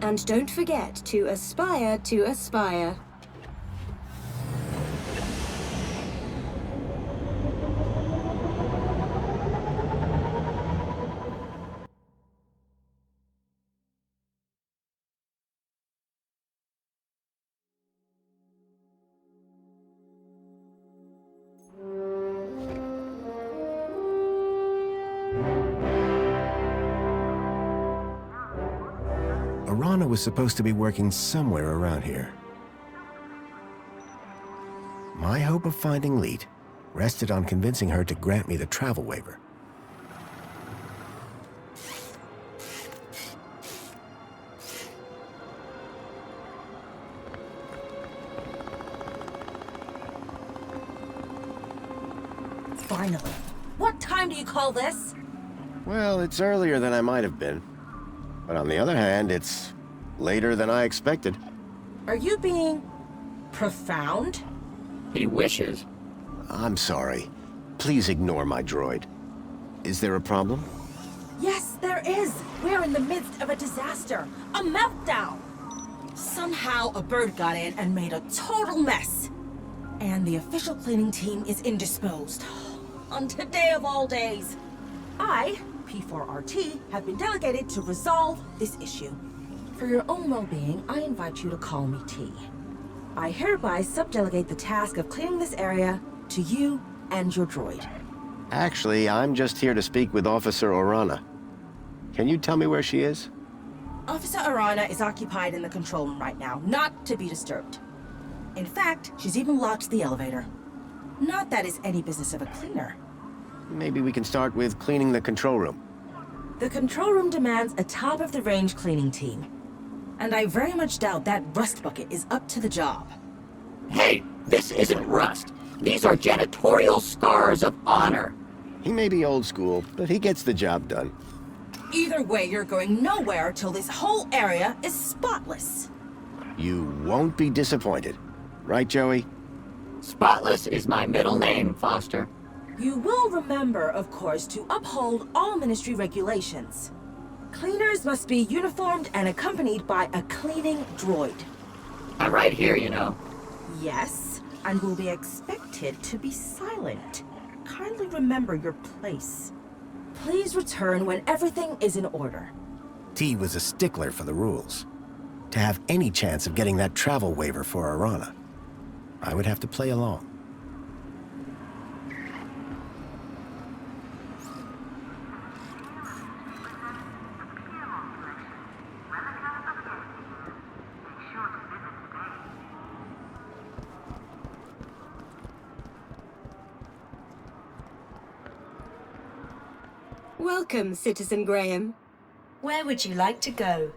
And don't forget to aspire to aspire. Orana was supposed to be working somewhere around here. My hope of finding Leet rested on convincing her to grant me the travel waiver. Finally. What time do you call this? Well, it's earlier than I might have been. But on the other hand, it's later than I expected. Are you being profound? He wishes. I'm sorry. Please ignore my droid. Is there a problem? Yes, there is. We're in the midst of a disaster. A meltdown. Somehow a bird got in and made a total mess. And the official cleaning team is indisposed. On today of all days. I, P4RT, have been delegated to resolve this issue. For your own well-being, I invite you to call me T. I hereby subdelegate the task of cleaning this area to you and your droid. Actually, I'm just here to speak with Officer Orana. Can you tell me where she is? Officer Orana is occupied in the control room right now, not to be disturbed. In fact, she's even locked the elevator. Not that it's any business of a cleaner. Maybe we can start with cleaning the control room. The control room demands a top-of-the-range cleaning team. And I very much doubt that rust bucket is up to the job. Hey, this isn't rust. These are janitorial scars of honor. He may be old school, but he gets the job done. Either way, you're going nowhere till this whole area is spotless. You won't be disappointed. Right, Joey? Spotless is my middle name, Foster. You will remember, of course, to uphold all ministry regulations. Cleaners must be uniformed and accompanied by a cleaning droid. I'm right here, you know. Yes, and will be expected to be silent. Kindly remember your place. Please return when everything is in order. T was a stickler for the rules. To have any chance of getting that travel waiver for Arana, I would have to play along. Welcome, Citizen Graham. Where would you like to go?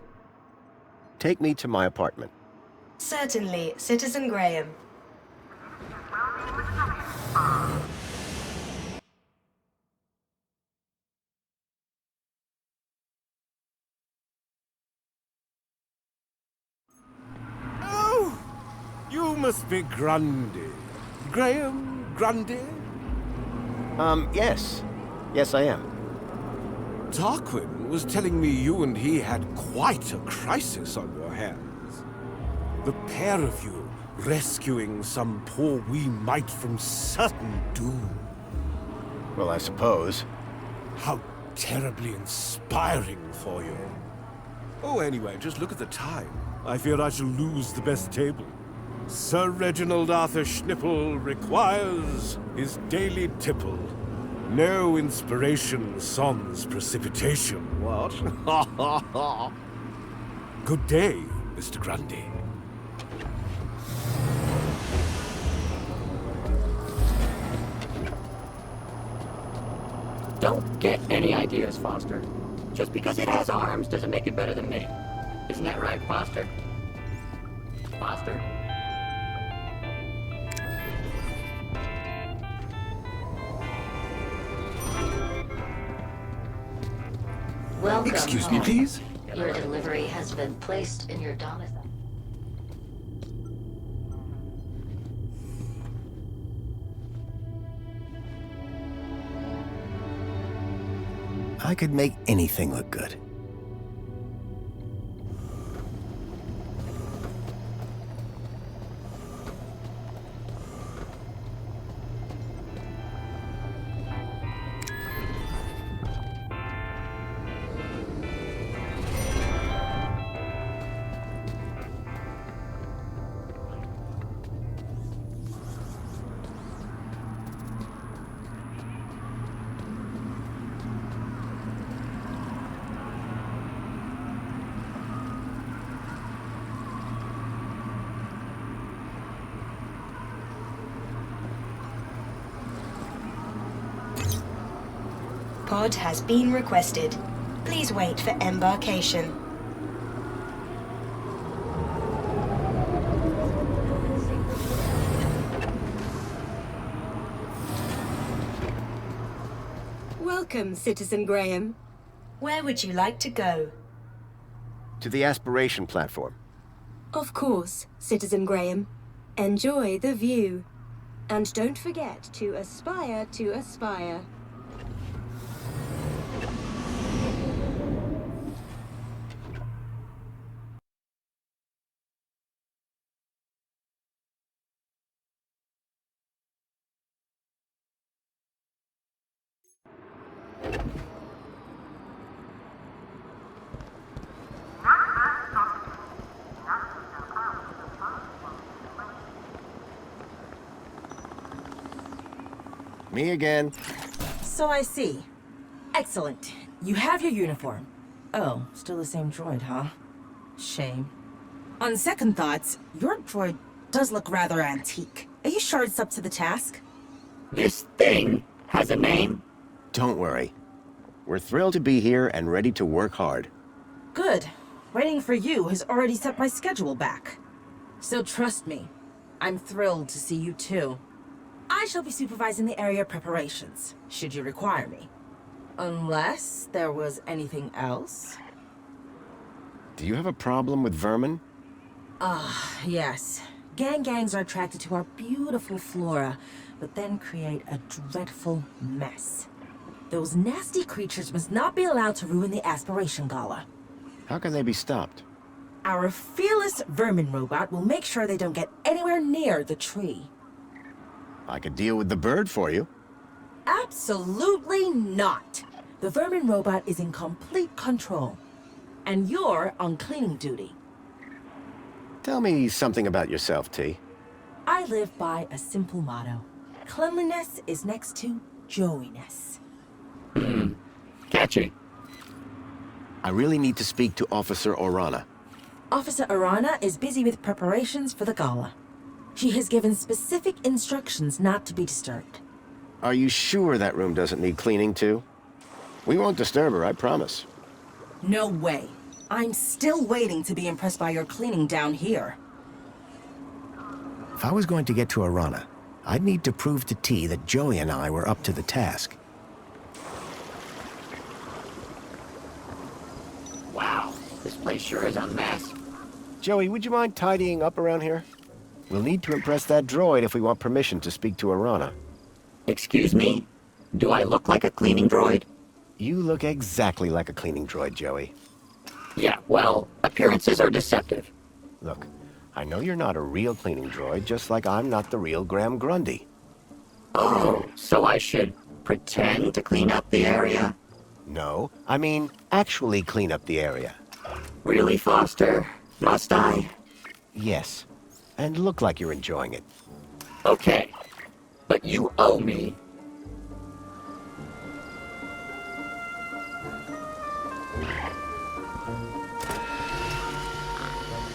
Take me to my apartment. Certainly, Citizen Graham. Oh! You must be Grundy. Graham Grundy? Yes. Yes, I am. Tarquin was telling me you and he had quite a crisis on your hands. The pair of you rescuing some poor wee mite from certain doom. Well, I suppose. How terribly inspiring for you. Oh, anyway, just look at the time. I fear I shall lose the best table. Sir Reginald Arthur Schnipple requires his daily tipple. No inspiration sans precipitation, what? Ha ha ha! Good day, Mr. Grundy. Don't get any ideas, Foster. Just because it has arms doesn't make it better than me. Isn't that right, Foster? Foster? Welcome Excuse me, home. please? Your delivery has been placed in your domicile. I could make anything look good. Pod has been requested. Please wait for embarkation. Welcome, Citizen Graham. Where would you like to go? To the aspiration platform. Of course, Citizen Graham. Enjoy the view. And don't forget to aspire to aspire. Me again. So I see. Excellent. You have your uniform. Oh, still the same droid, huh? Shame. On second thoughts, your droid does look rather antique. Are you sure it's up to the task? This thing has a name? Don't worry. We're thrilled to be here and ready to work hard. Good. Waiting for you has already set my schedule back. So trust me, I'm thrilled to see you too. I shall be supervising the area preparations, should you require me. Unless there was anything else? Do you have a problem with vermin? Yes. Gangs are attracted to our beautiful flora, but then create a dreadful mess. Those nasty creatures must not be allowed to ruin the Aspiration Gala. How can they be stopped? Our fearless vermin robot will make sure they don't get anywhere near the tree. I could deal with the bird for you. Absolutely not. The vermin robot is in complete control. And you're on cleaning duty. Tell me something about yourself, T. I live by a simple motto. Cleanliness is next to Joey-ness. Catchy. I really need to speak to Officer Orana. Officer Arana is busy with preparations for the gala. She has given specific instructions not to be disturbed. Are you sure that room doesn't need cleaning, too? We won't disturb her, I promise. No way. I'm still waiting to be impressed by your cleaning down here. If I was going to get to Arana, I'd need to prove to T that Joey and I were up to the task. Wow, this place sure is a mess. Joey, would you mind tidying up around here? We'll need to impress that droid if we want permission to speak to Arana. Excuse me? Do I look like a cleaning droid? You look exactly like a cleaning droid, Joey. Yeah, well, appearances are deceptive. Look, I know you're not a real cleaning droid, just like I'm not the real Graham Grundy. Oh, so I should pretend to clean up the area? No, I mean actually clean up the area. Really, Foster? Must I? Yes, and look like you're enjoying it. Okay, but you owe me.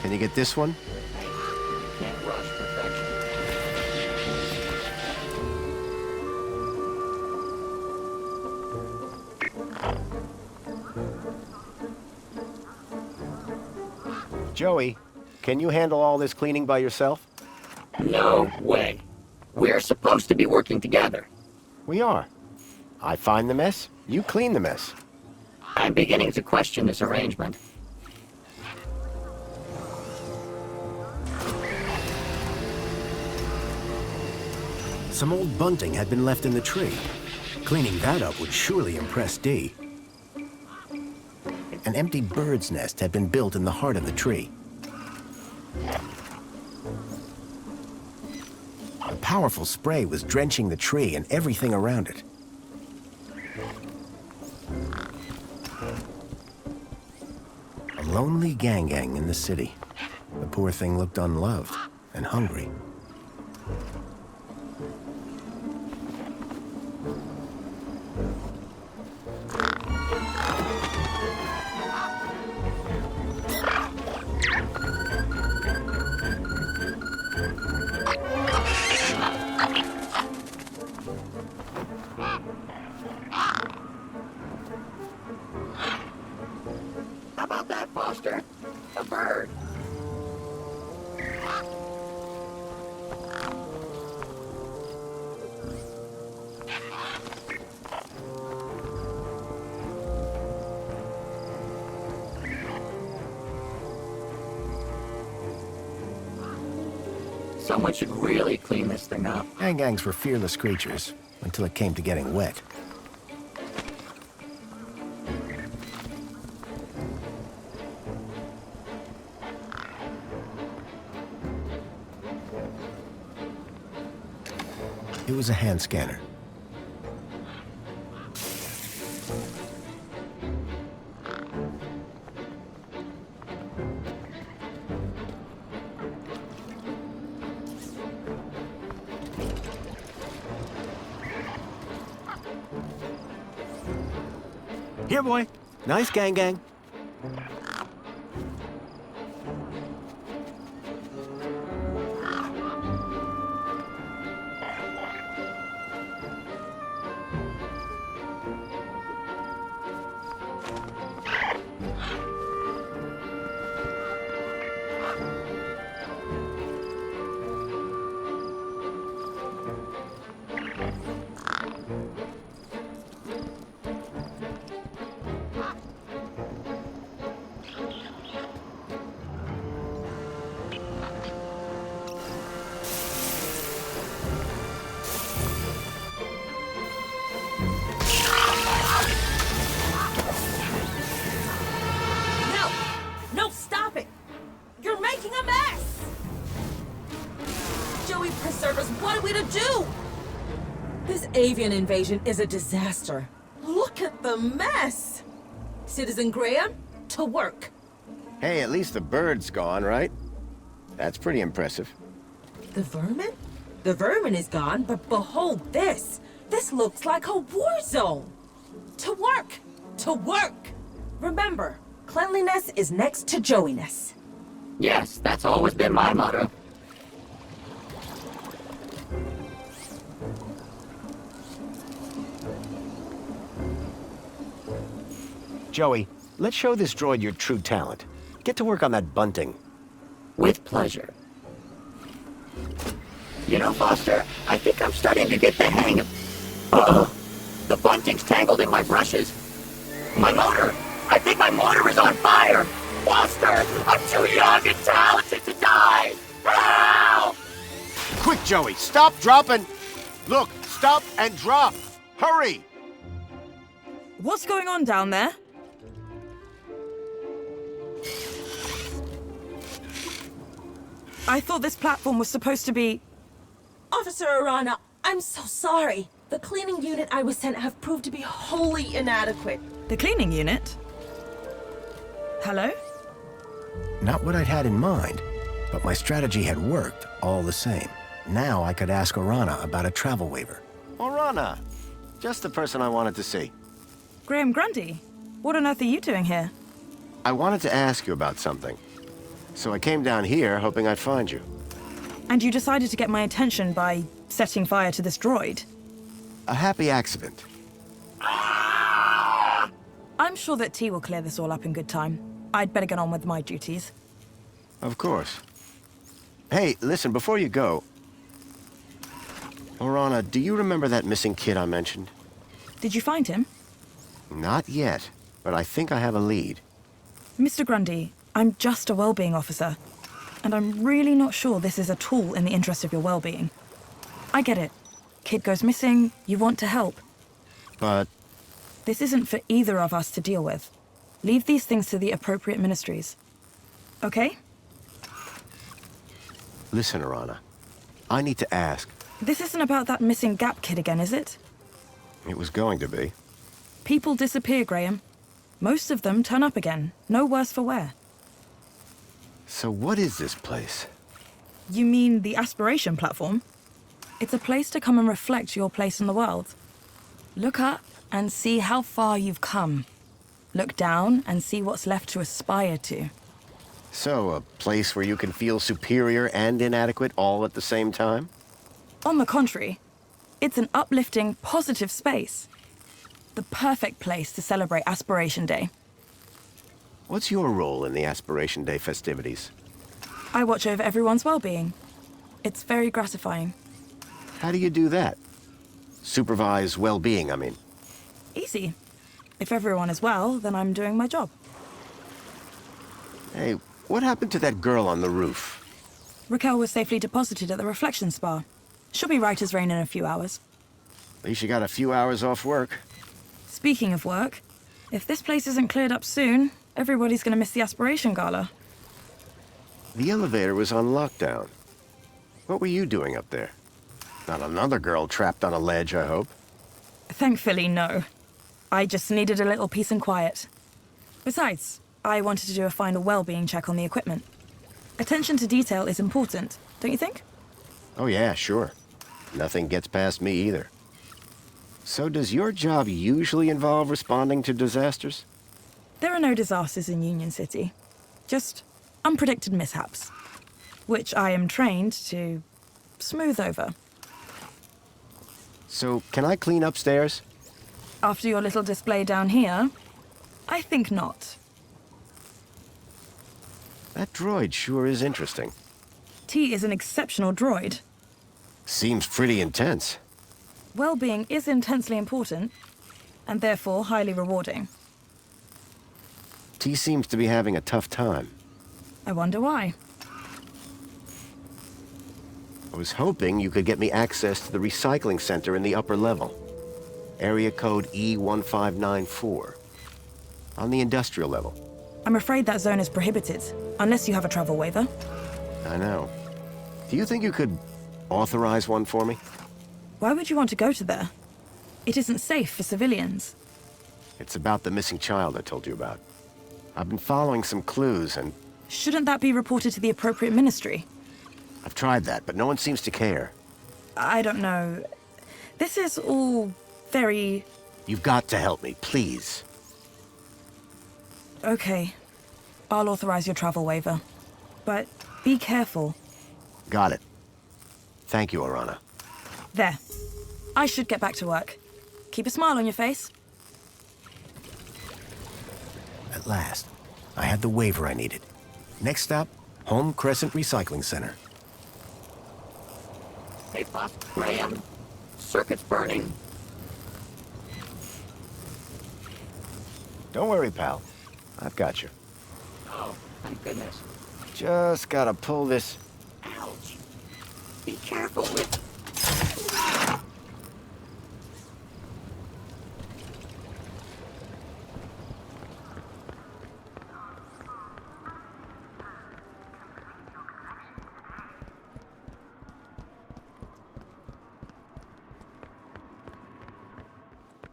Can you get this one? Can't rush perfection. Joey, can you handle all this cleaning by yourself? No way. We're supposed to be working together. We are. I find the mess, you clean the mess. I'm beginning to question this arrangement. Some old bunting had been left in the tree. Cleaning that up would surely impress Dee. An empty bird's nest had been built in the heart of the tree. A powerful spray was drenching the tree and everything around it. A lonely gang in the city. The poor thing looked unloved and hungry. How about that, Foster? A bird. Someone should really clean this thing up. Gangs were fearless creatures, until it came to getting wet. It was a hand scanner. Here, boy. Nice gang. are we to do? This avian invasion is a disaster. Look at the mess! Citizen Graham, to work. Hey, at least the bird's gone, right? That's pretty impressive. The vermin? The vermin is gone, but behold this! This looks like a war zone! To work! To work! Remember, cleanliness is next to joeyiness. Yes, that's always been my motto. Joey, let's show this droid your true talent. Get to work on that bunting. With pleasure. You know, Foster, I think I'm starting to get the hang of... Uh-oh. The bunting's tangled in my brushes. My motor! I think my motor is on fire! Foster, I'm too young and talented to die! Help! Quick, Joey, stop, dropping! Look, stop and drop! Hurry! What's going on down there? I thought this platform was supposed to be... Officer Arana, I'm so sorry. The cleaning unit I was sent have proved to be wholly inadequate. The cleaning unit? Hello? Not what I'd had in mind, but my strategy had worked all the same. Now I could ask Orana about a travel waiver. Orana! Just the person I wanted to see. Graham Grundy, what on earth are you doing here? I wanted to ask you about something. So I came down here hoping I'd find you. And you decided to get my attention by setting fire to this droid? A happy accident. I'm sure that T will clear this all up in good time. I'd better get on with my duties. Of course. Hey, listen, before you go... Orana, do you remember that missing kid I mentioned? Did you find him? Not yet, but I think I have a lead. Mr. Grundy, I'm just a well-being officer, and I'm really not sure this is at all in the interest of your well-being. I get it. Kid goes missing, you want to help. But... This isn't for either of us to deal with. Leave these things to the appropriate ministries. Okay? Listen, Orana. I need to ask. This isn't about that missing Gap kid again, is it? It was going to be. People disappear, Graham. Most of them turn up again, no worse for wear. So what is this place? You mean the aspiration platform? It's a place to come and reflect your place in the world. Look up and see how far you've come. Look down and see what's left to aspire to. So, a place where you can feel superior and inadequate all at the same time? On the contrary, it's an uplifting, positive space. The perfect place to celebrate Aspiration Day. What's your role in the Aspiration Day festivities? I watch over everyone's well-being. It's very gratifying. How do you do that? Supervise well-being, I mean. Easy. If everyone is well, then I'm doing my job. Hey, what happened to that girl on the roof? Raquel was safely deposited at the Reflection Spa. She'll be right as rain in a few hours. At least you got a few hours off work. Speaking of work, if this place isn't cleared up soon, everybody's gonna miss the Aspiration Gala. The elevator was on lockdown. What were you doing up there? Not another girl trapped on a ledge, I hope. Thankfully, no. I just needed a little peace and quiet. Besides, I wanted to do a final well-being check on the equipment. Attention to detail is important, don't you think? Oh yeah, sure. Nothing gets past me either. So does your job usually involve responding to disasters? There are no disasters in Union-City. Just unpredicted mishaps. Which I am trained to smooth over. So, can I clean upstairs? After your little display down here, I think not. That droid sure is interesting. T is an exceptional droid. Seems pretty intense. Well-being is intensely important, and therefore highly rewarding. T seems to be having a tough time. I wonder why. I was hoping you could get me access to the recycling center in the upper level. Area code E1594. On the industrial level. I'm afraid that zone is prohibited, unless you have a travel waiver. I know. Do you think you could authorize one for me? Why would you want to go to there? It isn't safe for civilians. It's about the missing child I told you about. I've been following some clues and... Shouldn't that be reported to the appropriate ministry? I've tried that, but no one seems to care. I don't know. This is all very... You've got to help me, please. Okay. I'll authorize your travel waiver. But be careful. Got it. Thank you, Arana. There. I should get back to work. Keep a smile on your face. At last, I had the waiver I needed. Next stop, Home Crescent Recycling Center. Hey, boss, Graham. Circuit's burning. Don't worry, pal. I've got you. Oh, thank goodness. Just gotta pull this... Ouch. Be careful with...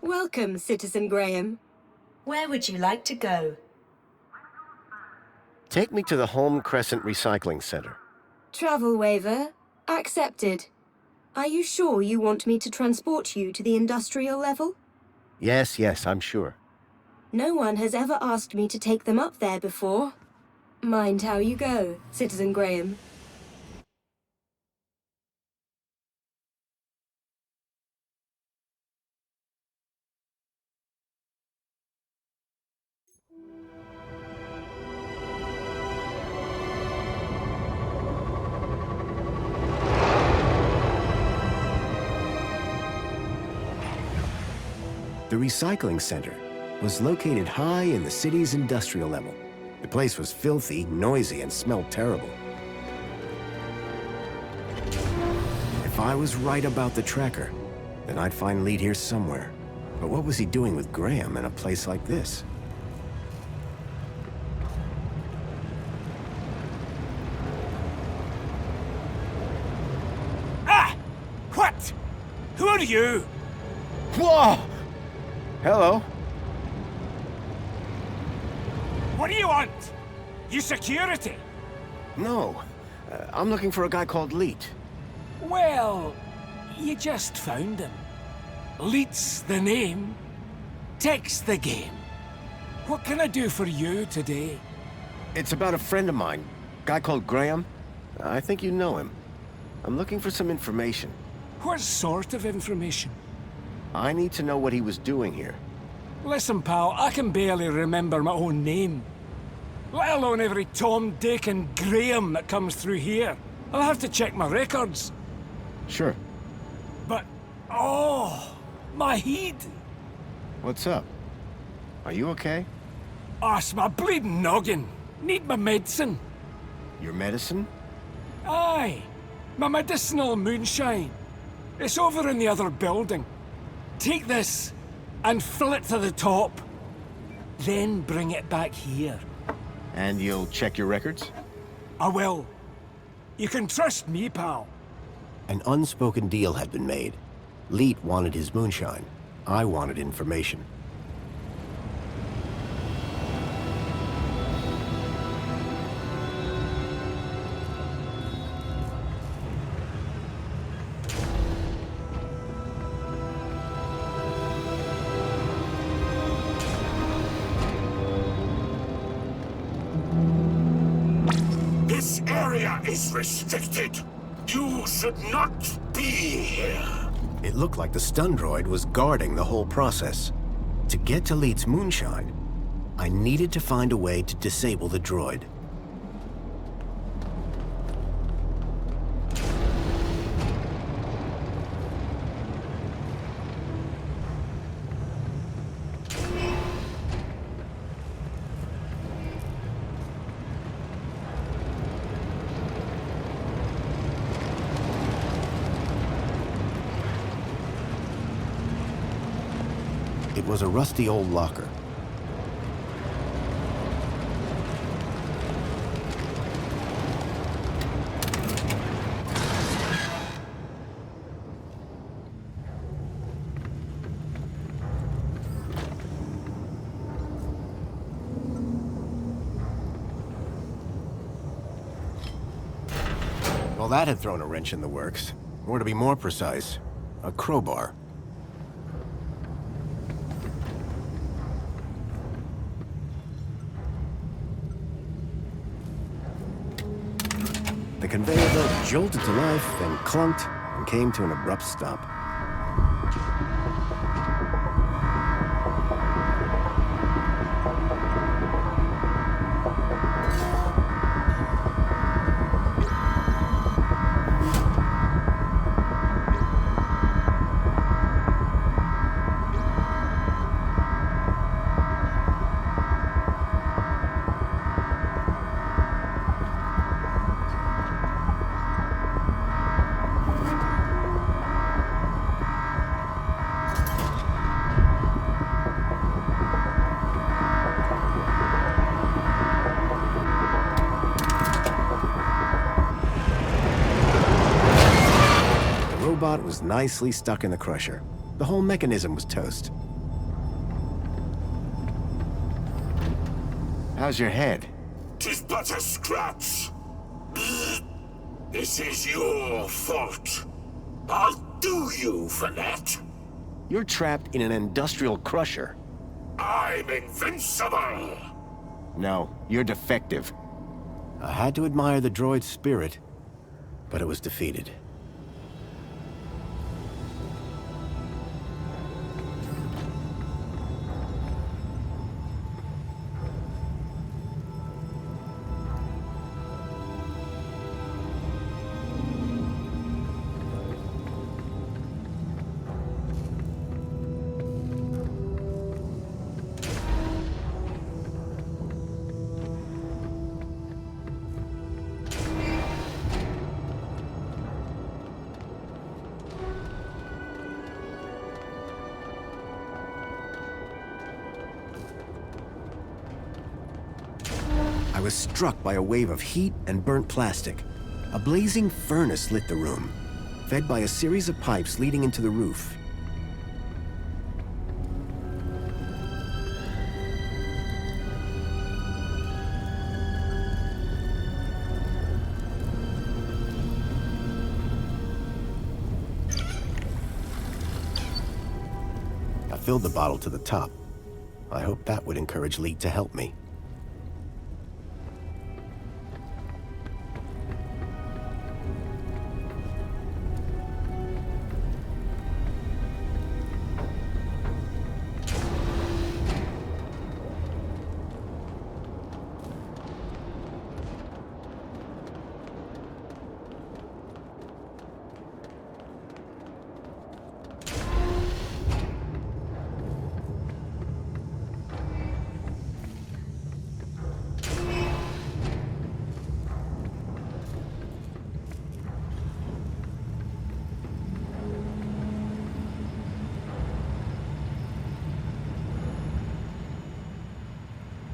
Welcome, Citizen Graham. Where would you like to go? Take me to the Home Crescent Recycling Center. Travel waiver accepted. Are you sure you want me to transport you to the industrial level? Yes, I'm sure. No one has ever asked me to take them up there before. Mind how you go, Citizen Graham. The recycling center was located high in the city's industrial level. The place was filthy, noisy, and smelled terrible. If I was right about the tracker, then I'd find Lead here somewhere. But what was he doing with Graham in a place like this? Ah! What? Who are you? Whoa! Hello. What do you want? You security? No. I'm looking for a guy called Leet. Well, you just found him. Leet's the name. Tech's the game. What can I do for you today? It's about a friend of mine. Guy called Graham. I think you know him. I'm looking for some information. What sort of information? I need to know what he was doing here. Listen, pal, I can barely remember my own name. Let alone every Tom, Dick, and Graham that comes through here. I'll have to check my records. Sure. But, oh, my head. What's up? Are you okay? It's my bleeding noggin. Need my medicine. Your medicine? Aye, my medicinal moonshine. It's over in the other building. Take this and fill it to the top. Then bring it back here. And you'll check your records? I will. You can trust me, pal. An unspoken deal had been made. Leet wanted his moonshine. I wanted information. This area is restricted. You should not be here. It looked like the stun droid was guarding the whole process. To get to Leet's moonshine, I needed to find a way to disable the droid. It was a rusty old locker. Well, that had thrown a wrench in the works. Or to be more precise, a crowbar. The conveyor belt jolted to life, then clunked, and came to an abrupt stop. The robot was nicely stuck in the crusher. The whole mechanism was toast. How's your head? 'Tis but a scratch. This is your fault. I'll do you for that. You're trapped in an industrial crusher. I'm invincible. No, you're defective. I had to admire the droid's spirit, but it was defeated. I was struck by a wave of heat and burnt plastic. A blazing furnace lit the room, fed by a series of pipes leading into the roof. I filled the bottle to the top. I hoped that would encourage Lee to help me.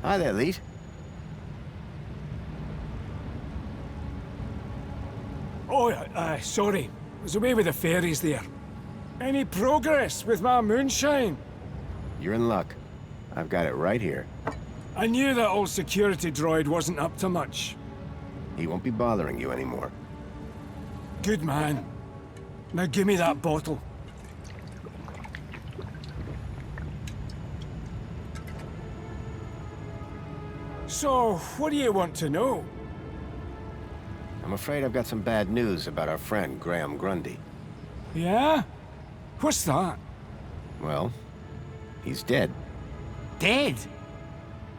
Hi there, Leet. Oh, sorry. I was away with the fairies there. Any progress with my moonshine? You're in luck. I've got it right here. I knew that old security droid wasn't up to much. He won't be bothering you anymore. Good man. Now give me that bottle. So, what do you want to know? I'm afraid I've got some bad news about our friend, Graham Grundy. Yeah? What's that? Well, he's dead. Dead?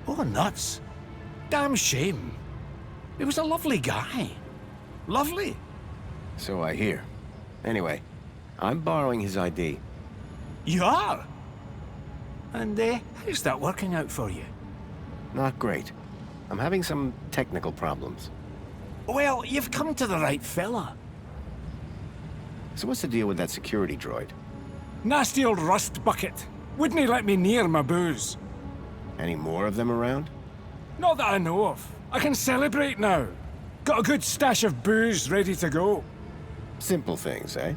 Oh, nuts. Damn shame. He was a lovely guy. Lovely. So I hear. Anyway, I'm borrowing his ID. You are? And how's that working out for you? Not great. I'm having some technical problems. Well, you've come to the right fella. So what's the deal with that security droid? Nasty old rust bucket. Wouldn't he let me near my booze? Any more of them around? Not that I know of. I can celebrate now. Got a good stash of booze ready to go. Simple things, eh?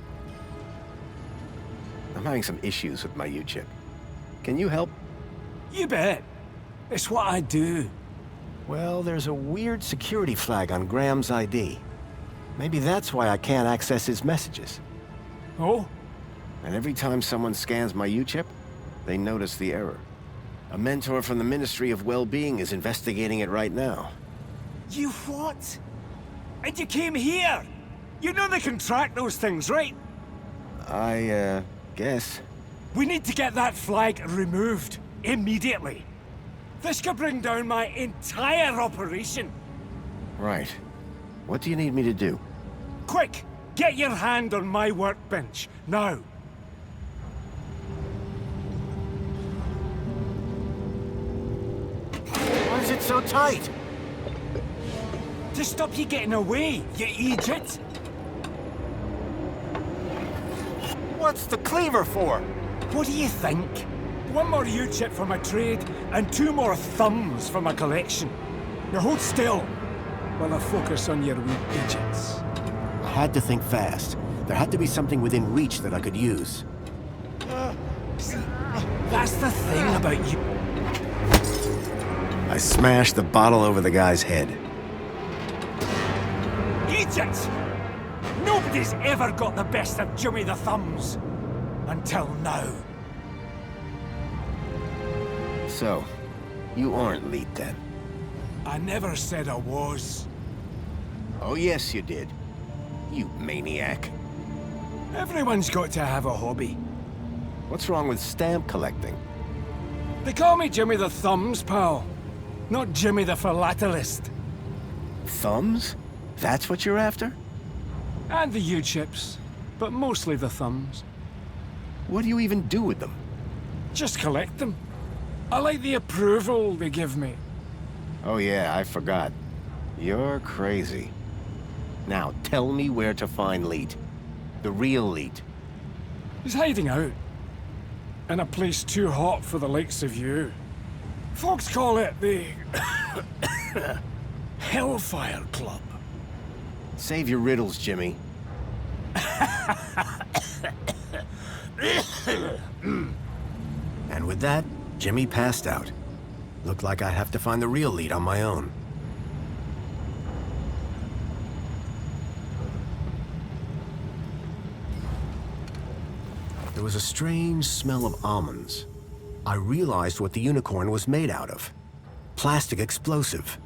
I'm having some issues with my U-chip. Can you help? You bet. It's what I do. Well, there's a weird security flag on Graham's ID. Maybe that's why I can't access his messages. Oh? And every time someone scans my U-chip, they notice the error. A mentor from the Ministry of Well-Being is investigating it right now. You what? And you came here? You know they can track those things, right? I, guess. We need to get that flag removed. Immediately. This could bring down my entire operation. Right. What do you need me to do? Quick! Get your hand on my workbench, now! Why is it so tight? To stop you getting away, you idiot! What's the cleaver for? What do you think? One more U-chip for my trade, and 2 more thumbs for my collection. Now hold still, while I focus on your wee digits. I had to think fast. There had to be something within reach that I could use. See, that's the thing about you. I smashed the bottle over the guy's head. Idiot! Nobody's ever got the best of Jimmy the Thumbs. Until now. So, you aren't Leet then? I never said I was. Oh yes you did. You maniac. Everyone's got to have a hobby. What's wrong with stamp collecting? They call me Jimmy the Thumbs, pal. Not Jimmy the Philatelist. Thumbs? That's what you're after? And the U-chips, but mostly the thumbs. What do you even do with them? Just collect them. I like the approval they give me. Oh yeah, I forgot. You're crazy. Now, tell me where to find Leet. The real Leet. He's hiding out. In a place too hot for the likes of you. Folks call it the... Hellfire Club. Save your riddles, Jimmy. And with that, Jimmy passed out. Looked like I'd have to find the real Leet on my own. There was a strange smell of almonds. I realized what the unicorn was made out of. Plastic explosive.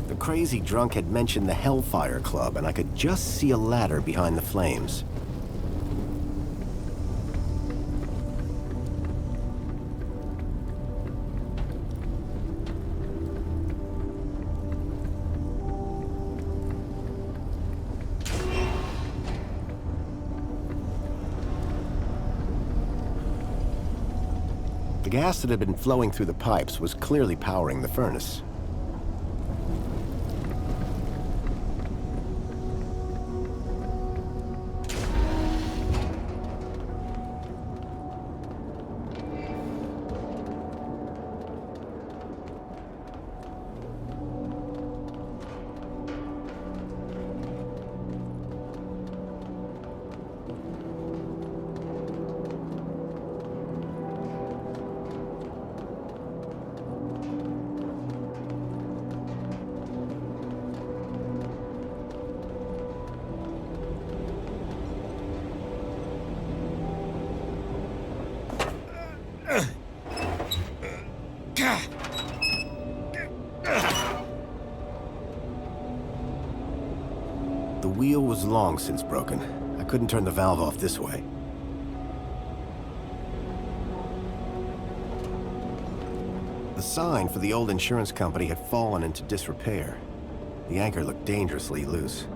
The crazy drunk had mentioned the Hellfire Club, and I could just see a ladder behind the flames. The gas that had been flowing through the pipes was clearly powering the furnace. The wheel was long since broken. I couldn't turn the valve off this way. The sign for the old insurance company had fallen into disrepair. The anchor looked dangerously loose.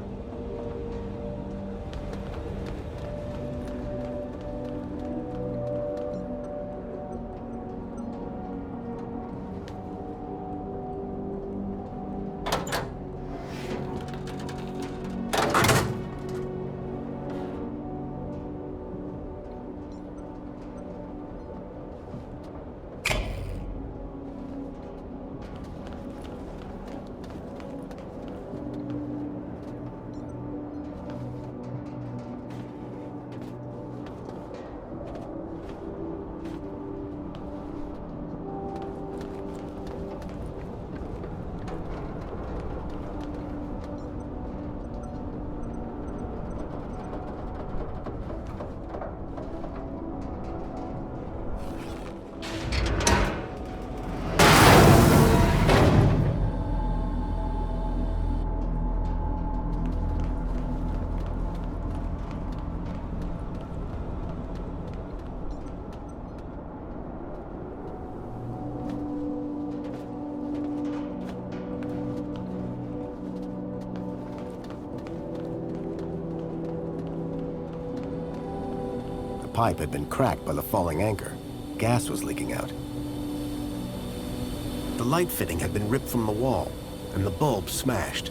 The pipe had been cracked by the falling anchor. Gas was leaking out. The light fitting had been ripped from the wall, and the bulb smashed.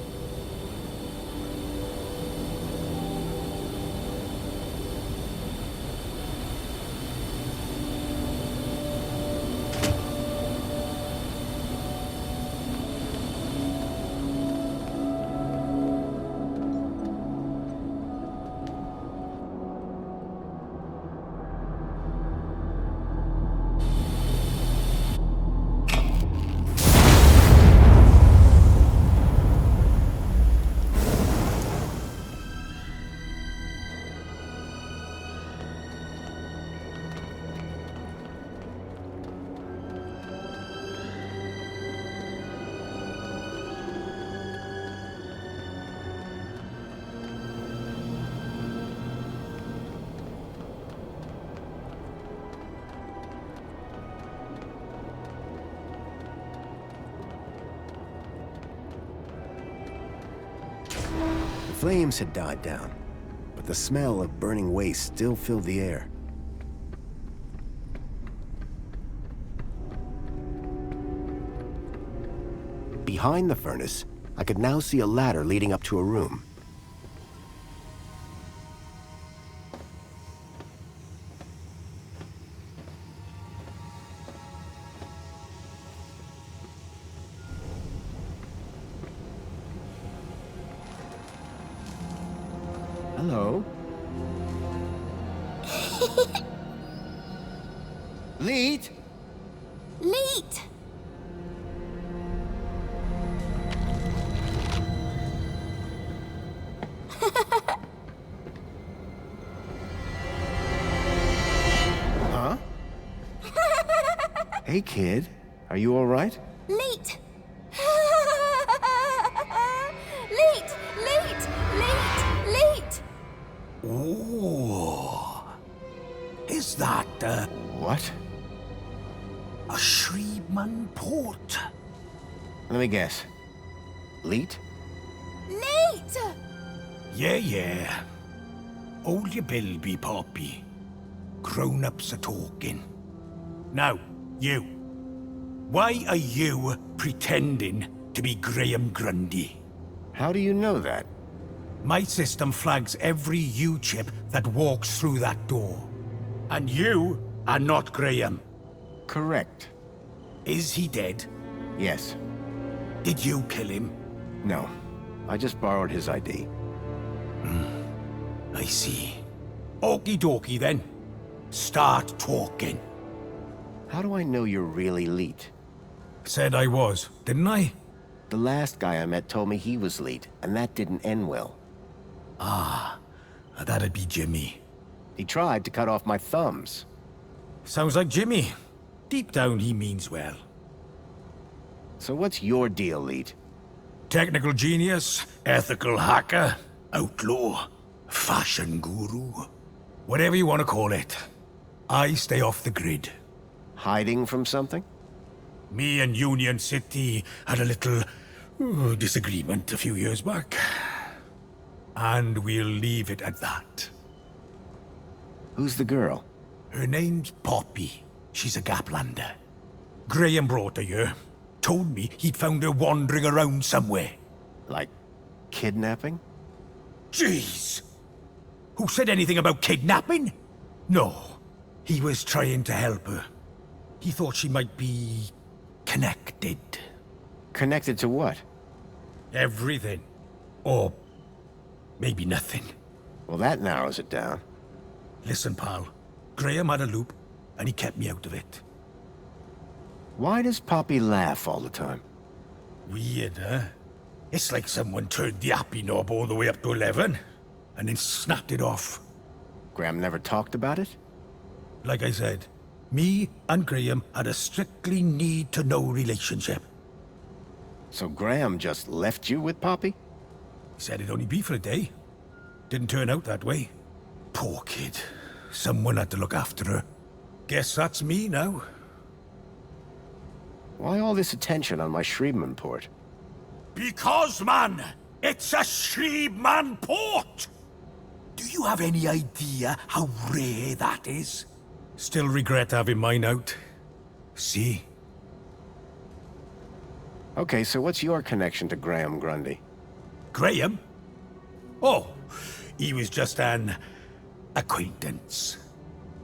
The flames had died down, but the smell of burning waste still filled the air. Behind the furnace, I could now see a ladder leading up to a room. Hello? Leet? Leet! Huh? Hey, kid. Are you all right? Leet! Leet! Leet! Leet! Leet! Oh. Is that, What? a Shreedman port? Let me guess. Leet? Leet! Yeah. Hold your bilby, Poppy. Grown-ups are talking. Now, you. Why are you pretending to be Graham Grundy? How do you know that? My system flags every U-chip that walks through that door. And you are not Graham. Correct. Is he dead? Yes. Did you kill him? No. I just borrowed his ID. I see. Okie dokie then. Start talking. How do I know you're really Leet? Said I was, didn't I? The last guy I met told me he was Leet, and that didn't end well. Ah, that'd be Jimmy. He tried to cut off my thumbs. Sounds like Jimmy. Deep down, he means well. So what's your deal, Leet? Technical genius, ethical hacker, outlaw, fashion guru. Whatever you want to call it. I stay off the grid. Hiding from something? Me and Union-Siti had a little disagreement a few years back. And we'll leave it at that. Who's the girl? Her name's Poppy. She's a Gaplander. Graham brought her here. Told me he'd found her wandering around somewhere. Like kidnapping? Jeez! Who said anything about kidnapping? No. He was trying to help her. He thought she might be connected. Connected to what? Everything. Or maybe nothing. Well, that narrows it down. Listen, pal. Graham had a loop, and he kept me out of it. Why does Poppy laugh all the time? Weird, huh? It's like someone turned the happy knob all the way up to 11, and then snapped it off. Graham never talked about it? Like I said, me and Graham had a strictly need-to-know relationship. So Graham just left you with Poppy? He said it'd only be for a day. Didn't turn out that way. Poor kid. Someone had to look after her. Guess that's me now. Why all this attention on my Shriebman port? Because, man, it's a Shriebman port! Do you have any idea how rare that is? Still regret having mine out. See? Okay, so what's your connection to Graham Grundy? Graham? Oh, he was just an acquaintance.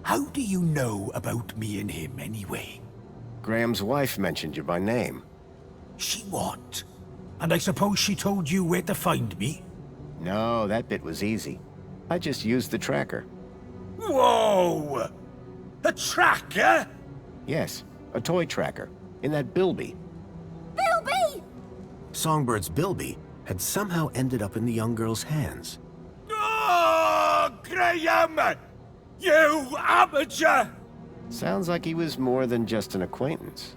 How do you know about me and him, anyway? Graham's wife mentioned you by name. She what? And I suppose she told you where to find me? No, that bit was easy. I just used the tracker. Whoa! A tracker? Yes, a toy tracker. In that Bilby. Bilby! Songbird's Bilby had somehow ended up in the young girl's hands. Oh, Graham! You amateur! Sounds like he was more than just an acquaintance.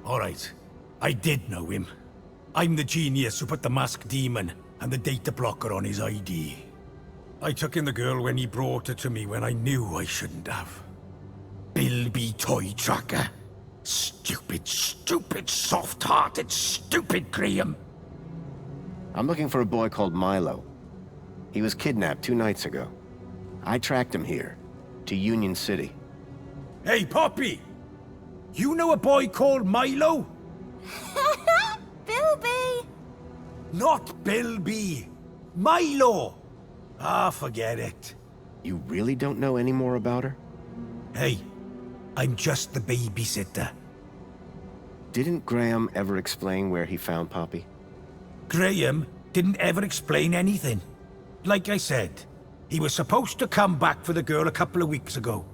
All right, I did know him. I'm the genius who put the masked demon and the data blocker on his ID. I took in the girl when he brought her to me when I knew I shouldn't have. Bilby toy tracker. Stupid, soft-hearted, stupid Graham. I'm looking for a boy called Milo. He was kidnapped 2 nights ago. I tracked him here, to Union-Siti. Hey, Poppy! You know a boy called Milo? Bilby! Not Bilby. Milo! Ah, forget it. You really don't know any more about her? Hey, I'm just the babysitter. Didn't Graham ever explain where he found Poppy? Graham didn't ever explain anything. Like I said, he was supposed to come back for the girl a couple of weeks ago.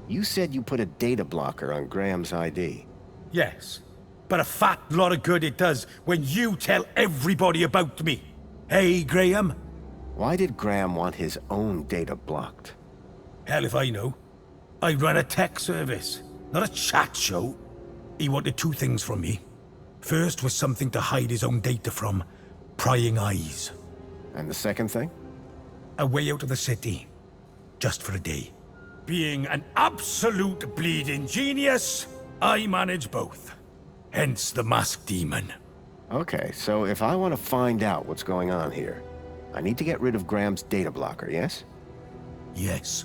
You said you put a data blocker on Graham's ID. Yes, but a fat lot of good it does when you tell everybody about me. Hey, Graham? Why did Graham want his own data blocked? Hell if I know. I run a tech service, not a chat show. He wanted 2 things from me. First was something to hide his own data from. Prying eyes. And the second thing? A way out of the city. Just for a day. Being an absolute bleeding genius, I manage both. Hence the masked demon. Okay, so if I want to find out what's going on here, I need to get rid of Graham's data blocker, yes? Yes.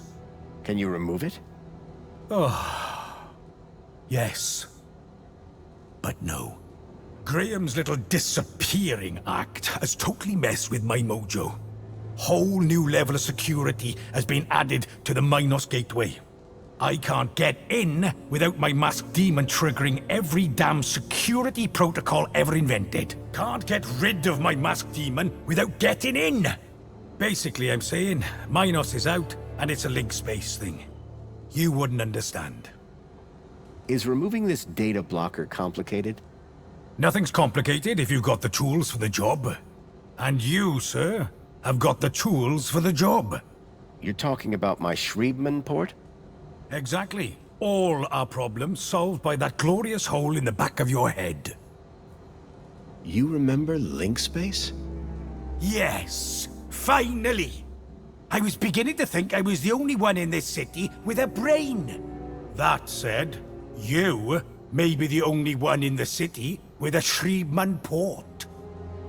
Can you remove it? Oh. Yes. But no. Graham's little disappearing act has totally messed with my mojo. Whole new level of security has been added to the Minos Gateway. I can't get in without my masked demon triggering every damn security protocol ever invented. Can't get rid of my masked demon without getting in. Basically, I'm saying Minos is out and it's a link space thing. You wouldn't understand. Is removing this data blocker complicated? Nothing's complicated if you've got the tools for the job. And you, sir, have got the tools for the job. You're talking about my Shriebman port? Exactly. All our problems solved by that glorious hole in the back of your head. You remember link space? Yes, finally. I was beginning to think I was the only one in this city with a brain. That said, you Maybe the only one in the city with a Shriman port.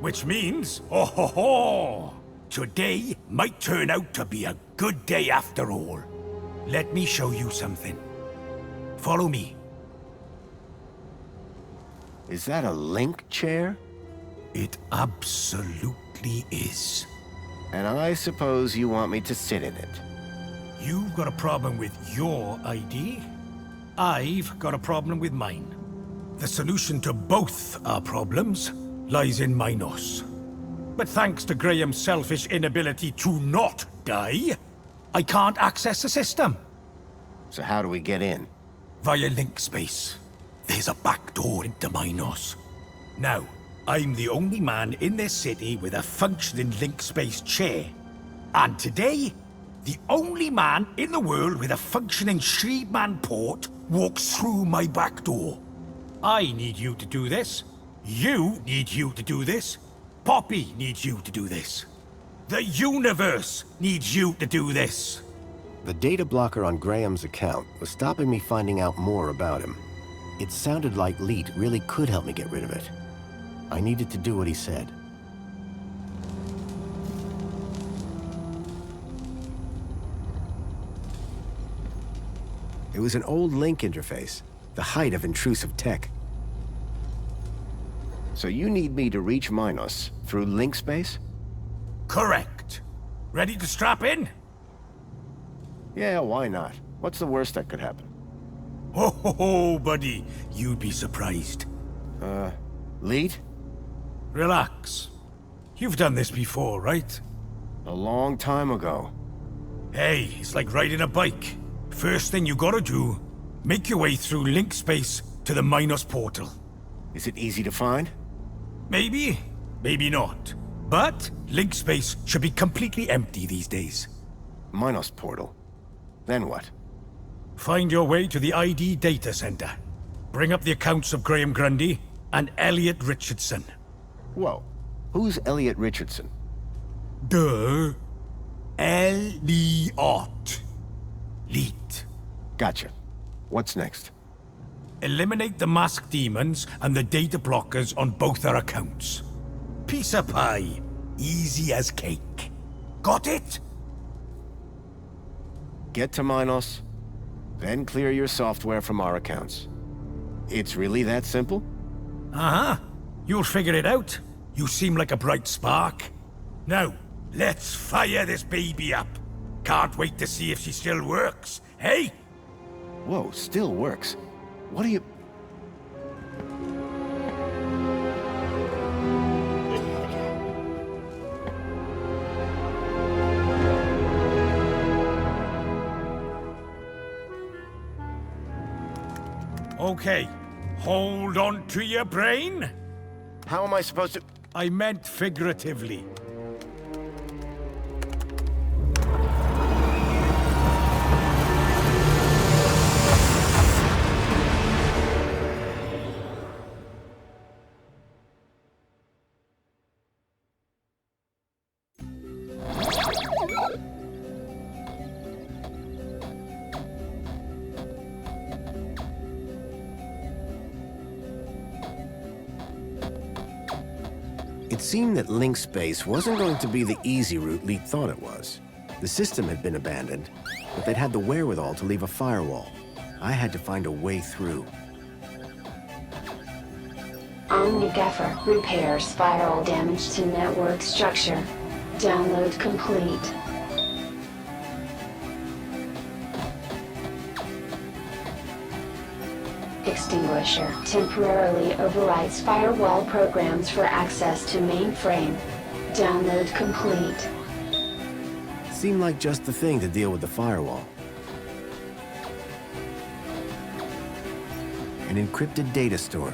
Which means, oh ho ho! Today might turn out to be a good day after all. Let me show you something. Follow me. Is that a link chair? It absolutely is. And I suppose you want me to sit in it. You've got a problem with your ID. I've got a problem with mine. The solution to both our problems lies in Minos. But thanks to Graham's selfish inability to not die, I can't access the system. So how do we get in? Via link space. There's a back door into Minos. Now, I'm the only man in this city with a functioning link space chair. And today, the only man in the world with a functioning Shriman port walks through my back door. I need you to do this. You need you to do this. Poppy needs you to do this. The universe needs you to do this. The data blocker on Graham's account was stopping me finding out more about him. It sounded like Leet really could help me get rid of it. I needed to do what he said. It was an old link interface, the height of intrusive tech. So you need me to reach Minos through link space? Correct. Ready to strap in? Yeah, why not? What's the worst that could happen? Ho ho ho, buddy. You'd be surprised. Leet? Relax. You've done this before, right? A long time ago. Hey, it's like riding a bike. First thing you gotta do, make your way through link space to the Minos portal. Is it easy to find? Maybe, maybe not. But link space should be completely empty these days. Minos portal. Then what? Find your way to the ID data center. Bring up the accounts of Graham Grundy and Elliot Richardson. Whoa. Who's Elliot Richardson? Duh. Elliot. Leet. Gotcha. What's next? Eliminate the masked demons and the data blockers on both our accounts. Piece of pie. Easy as cake. Got it? Get to Minos, then clear your software from our accounts. It's really that simple? Uh-huh. You'll figure it out. You seem like a bright spark. Now, let's fire this baby up. Can't wait to see if she still works, hey? Whoa, still works. What are you... Okay, hold on to your brain. How am I supposed to... I meant figuratively. It seemed that link space wasn't going to be the easy route Leet thought it was. The system had been abandoned, but they'd had the wherewithal to leave a firewall. I had to find a way through. OmniGaffer repairs spiral damage to network structure. Download complete. Extinguisher temporarily overrides firewall programs for access to mainframe. Download complete. Seemed like just the thing to deal with the firewall. An encrypted data store.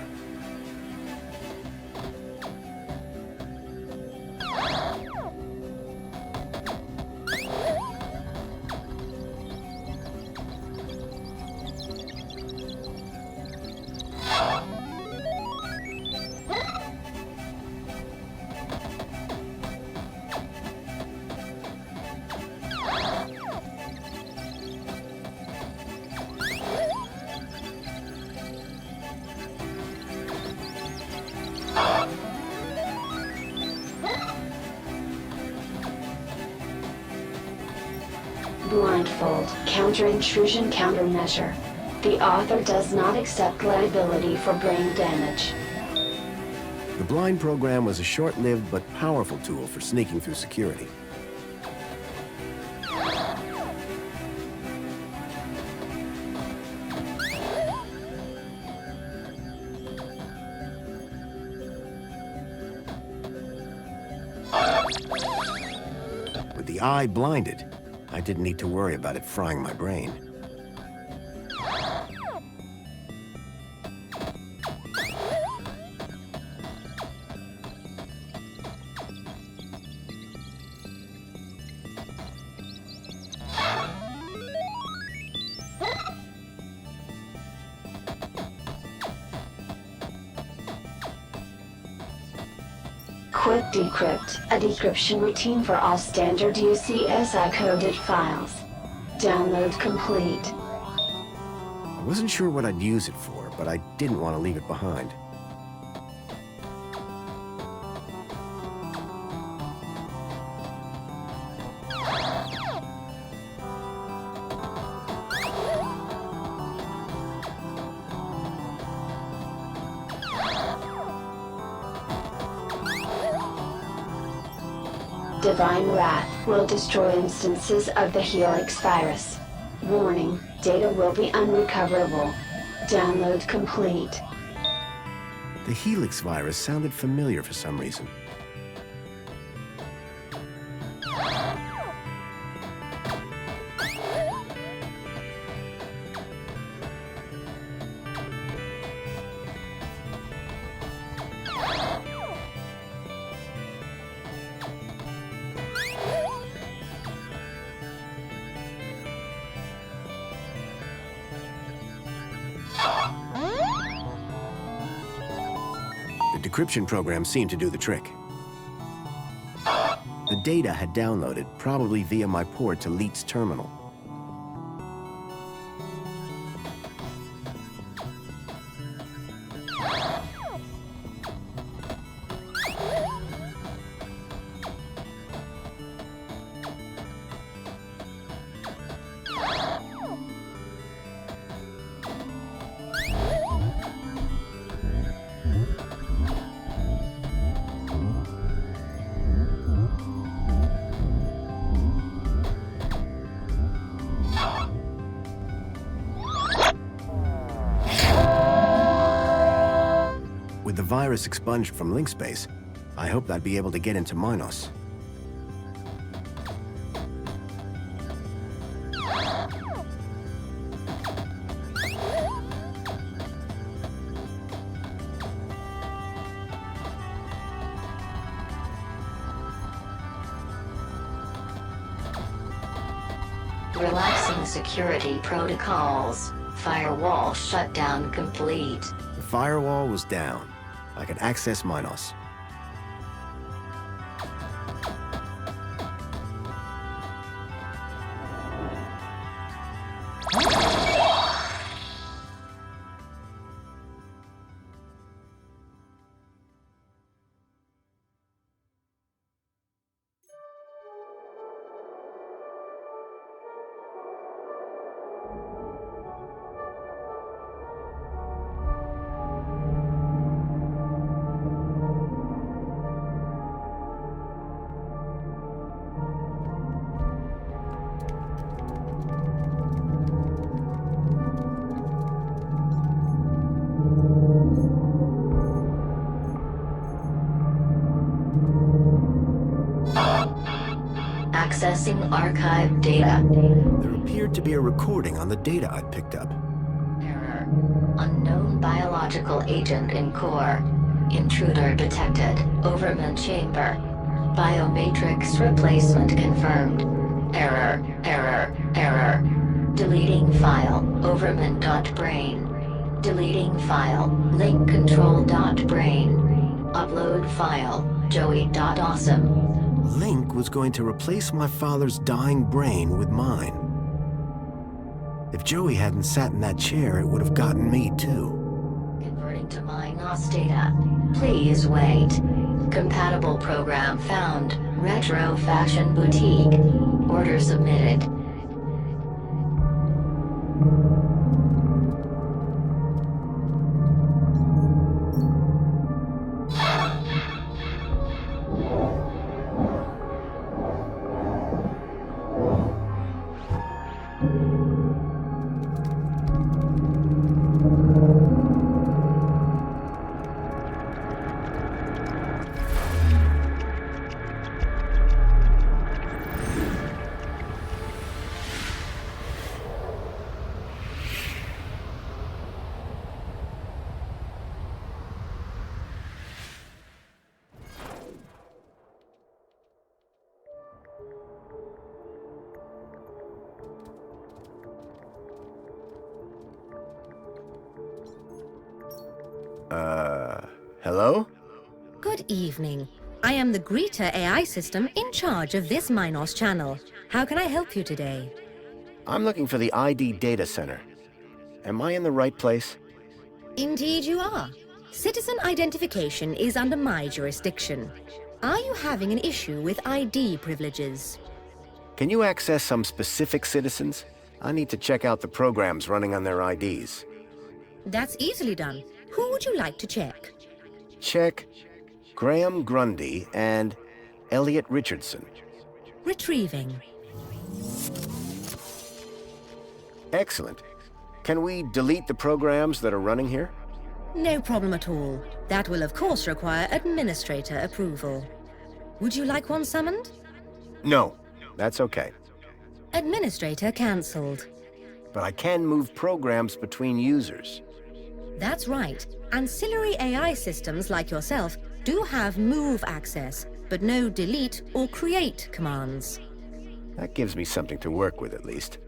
Blindfold, counter-intrusion countermeasure. The author does not accept liability for brain damage. The blind program was a short-lived but powerful tool for sneaking through security. With the eye blinded, I didn't need to worry about it frying my brain. Quick Decrypt, a decryption routine for all standard UCSI coded files. Download complete. I wasn't sure what I'd use it for, but I didn't want to leave it behind. Divine Wrath will destroy instances of the Helix virus. Warning, data will be unrecoverable. Download complete. The Helix virus sounded familiar for some reason. The decryption program seemed to do the trick. The data had downloaded, probably via my port to Leet's terminal. With the virus expunged from link space, I hoped I'd be able to get into Minos. Relaxing security protocols. Firewall shutdown complete. The firewall was down. I could access Minos. Accessing archived data. There appeared to be a recording on the data I'd picked up. Error. Unknown biological agent in core. Intruder detected. Overman chamber. Biomatrix replacement confirmed. Error. Error. Error. Deleting file. Overman.brain. Deleting file. Link control.brain. Upload file. Joey.awesome. Link was going to replace my father's dying brain with mine. If Joey hadn't sat in that chair, it would have gotten me too. Converting to Minos data. Please wait. Compatible program found. Retro Fashion Boutique. Order submitted. Hello? Good evening. I am the greeter AI system in charge of this Minos channel. How can I help you today? I'm looking for the ID data center. Am I in the right place? Indeed you are. Citizen identification is under my jurisdiction. Are you having an issue with ID privileges? Can you access some specific citizens? I need to check out the programs running on their IDs. That's easily done. Who would you like to check? Check Graham Grundy and Elliot Richardson. Retrieving. Excellent. Can we delete the programs that are running here? No problem at all. That will of course require administrator approval. Would you like one summoned? No, that's okay. Administrator cancelled. But I can move programs between users. That's right. Ancillary AI systems like yourself do have move access, but no delete or create commands. That gives me something to work with at least.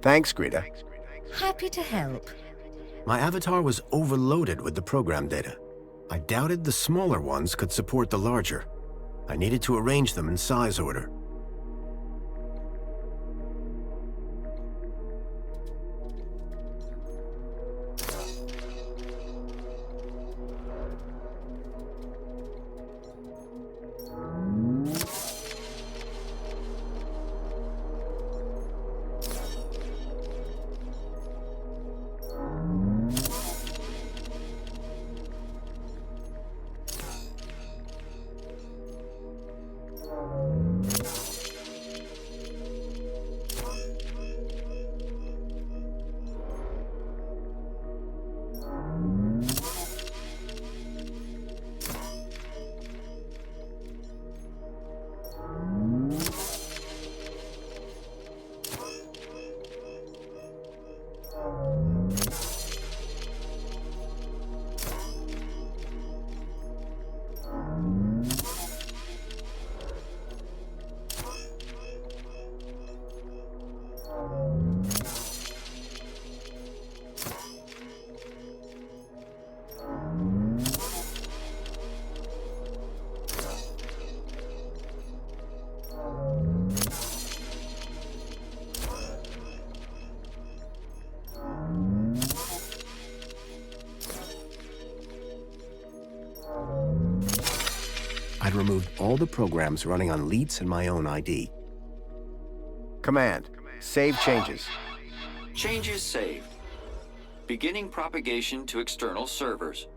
Thanks, Greta. Happy to help. My avatar was overloaded with the program data. I doubted the smaller ones could support the larger. I needed to arrange them in size order. I'd removed all the programs running on Leets and my own ID. Command, save changes. Changes saved. Beginning propagation to external servers.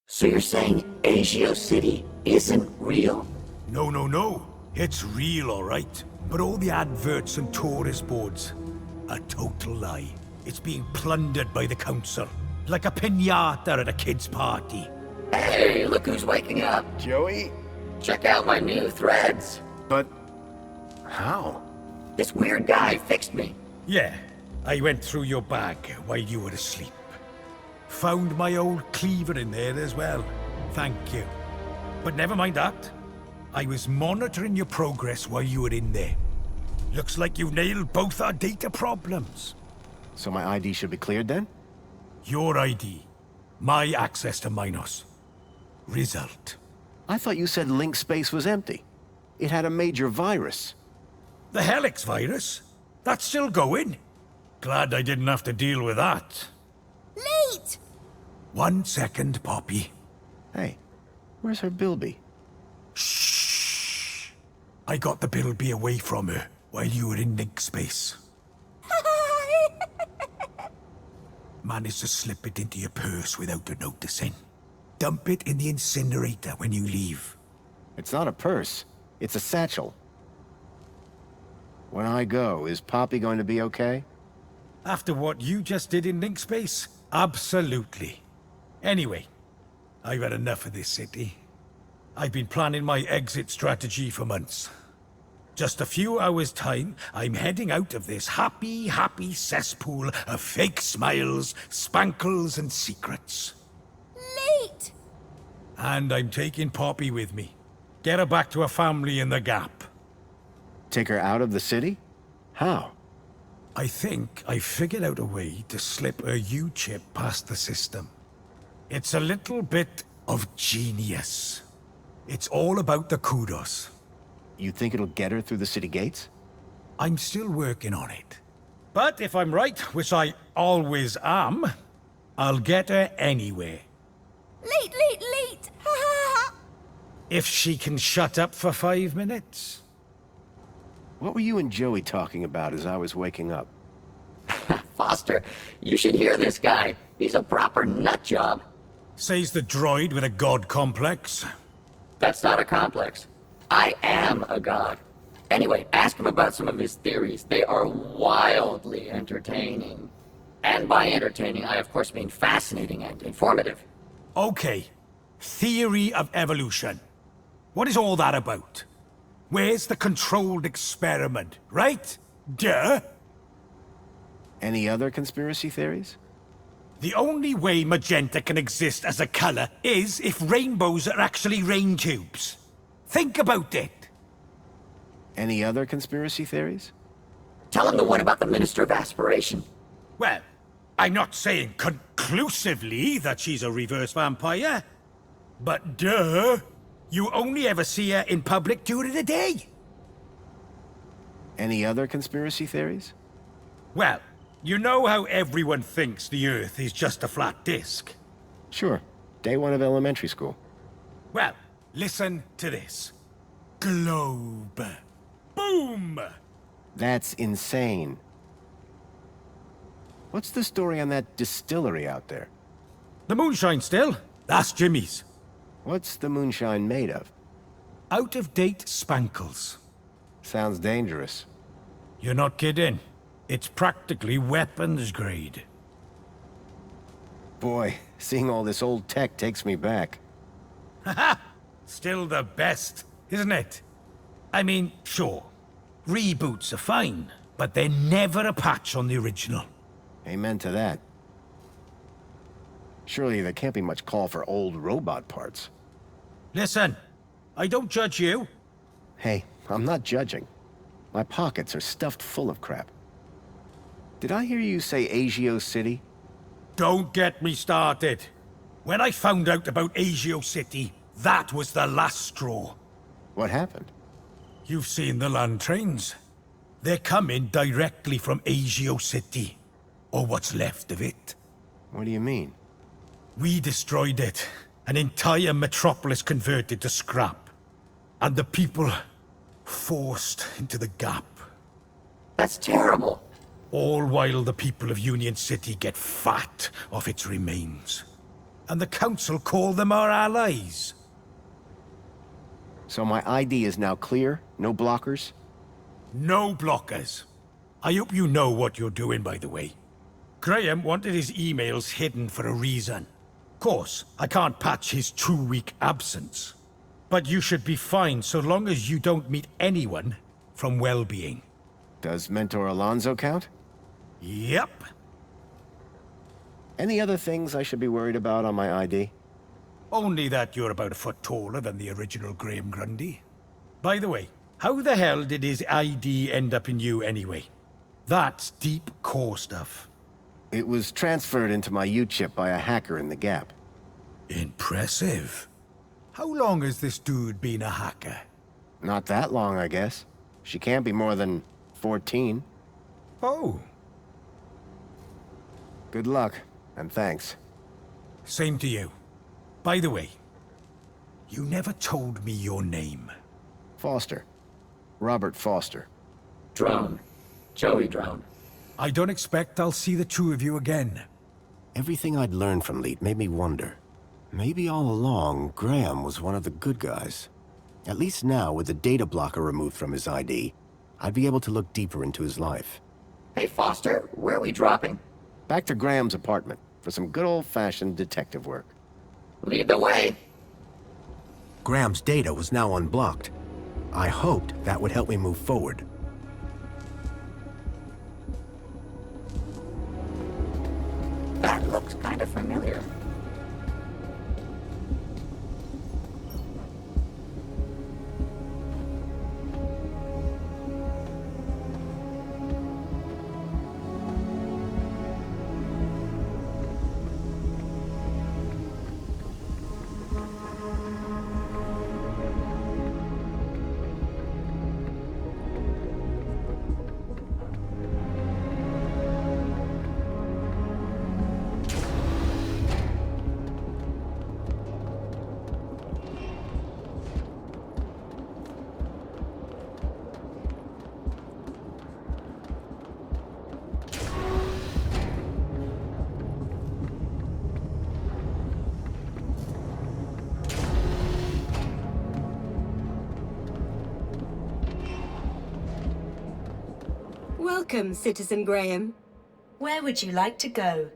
So you're saying Agio-City isn't real? No. It's real, all right. But all the adverts and tourist boards, a total lie. It's being plundered by the council, like a piñata at a kid's party. Hey, look who's waking up. Joey? Check out my new threads. But how? This weird guy fixed me. Yeah, I went through your bag while you were asleep. Found my old cleaver in there as well. Thank you. But never mind that. I was monitoring your progress while you were in there. Looks like you nailed both our data problems. So my ID should be cleared then? Your ID. My access to Minos. Result. I thought you said link space was empty. It had a major virus. The Helix virus? That's still going? Glad I didn't have to deal with that. Late! 1 second, Poppy. Hey, where's her Bilby? Shh. I got the Bilby away from her while you were in link space. Managed to slip it into your purse without her noticing. Dump it in the incinerator when you leave. It's not a purse. It's a satchel. When I go, is Poppy going to be okay? After what you just did in link space? Absolutely. Anyway, I've had enough of this city. I've been planning my exit strategy for months. Just a few hours' time, I'm heading out of this happy cesspool of fake smiles, spankles, and secrets. Late! And I'm taking Poppy with me. Get her back to her family in the Gap. Take her out of the city? How? I think I figured out a way to slip a U-chip past the system. It's a little bit of genius. It's all about the kudos. You think it'll get her through the city gates? I'm still working on it. But if I'm right, which I always am, I'll get her anyway. Late! If she can shut up for 5 minutes. What were you and Joey talking about as I was waking up? Foster, you should hear this guy. He's a proper nut job. Says the droid with a god complex. That's not a complex. I am a god. Anyway, ask him about some of his theories. They are wildly entertaining. And by entertaining, I of course mean fascinating and informative. Okay. Theory of evolution. What is all that about? Where's the controlled experiment, right? Duh! Any other conspiracy theories? The only way magenta can exist as a color is if rainbows are actually rain tubes. Think about it. Any other conspiracy theories? Tell him the one about the Minister of Aspiration. Well, I'm not saying conclusively that she's a reverse vampire. But duh! You only ever see her in public during the day. Any other conspiracy theories? Well, you know how everyone thinks the Earth is just a flat disk? Sure. Day one of elementary school. Well, listen to this. Globe. Boom! That's insane. What's the story on that distillery out there? The moonshine still? That's Jimmy's. What's the moonshine made of? Out-of-date spankles. Sounds dangerous. You're not kidding. It's practically weapons grade. Boy, seeing all this old tech takes me back. Haha! Still the best, isn't it? I mean, sure. Reboots are fine, but they're never a patch on the original. Amen to that. Surely there can't be much call for old robot parts. Listen, I don't judge you. Hey, I'm not judging. My pockets are stuffed full of crap. Did I hear you say Agio City? Don't get me started. When I found out about Agio City, that was the last straw. What happened? You've seen the land trains. They're coming directly from Agio City. Or what's left of it. What do you mean? We destroyed it. An entire metropolis converted to scrap. And the people forced into the Gap. That's terrible. All while the people of Union-City get fat off its remains. And the Council call them our allies. So my ID is now clear? No blockers? No blockers. I hope you know what you're doing, by the way. Graham wanted his emails hidden for a reason. Of course, I can't patch his 2-week absence. But you should be fine so long as you don't meet anyone from well-being. Does Mentor Alonso count? Yep. Any other things I should be worried about on my ID? Only that you're about a foot taller than the original Graham Grundy. By the way, how the hell did his ID end up in you anyway? That's deep core stuff. It was transferred into my U-chip by a hacker in the Gap. Impressive. How long has this dude been a hacker? Not that long, I guess. She can't be more than 14. Oh. Good luck, and thanks. Same to you. By the way, you never told me your name. Foster. Robert Foster. Drone. Joey Drone. I don't expect I'll see the two of you again. Everything I'd learned from Leet made me wonder. Maybe all along, Graham was one of the good guys. At least now, with the data blocker removed from his ID, I'd be able to look deeper into his life. Hey, Foster, where are we dropping? Back to Graham's apartment for some good old-fashioned detective work. Lead the way. Graham's data was now unblocked. I hoped that would help me move forward. That looks kind of familiar. Welcome, Citizen Graham. Where would you like to go?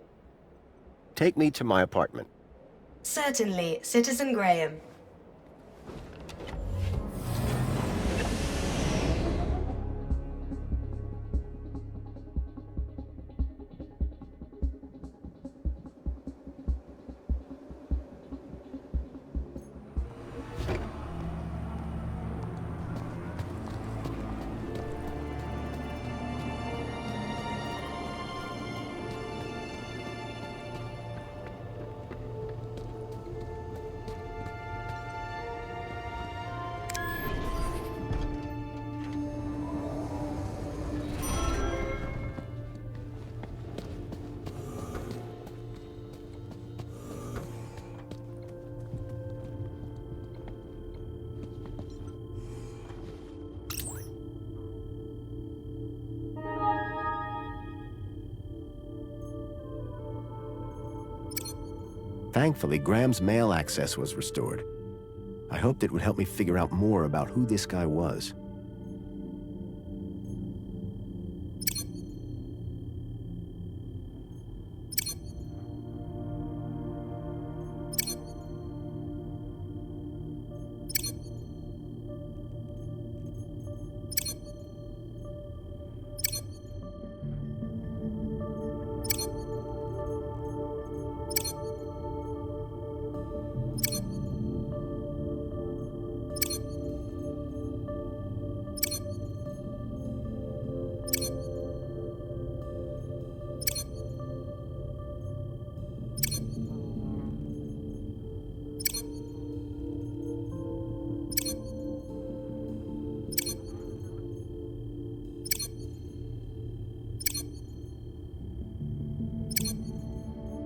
Take me to my apartment. Certainly, Citizen Graham. Thankfully, Graham's mail access was restored. I hoped it would help me figure out more about who this guy was.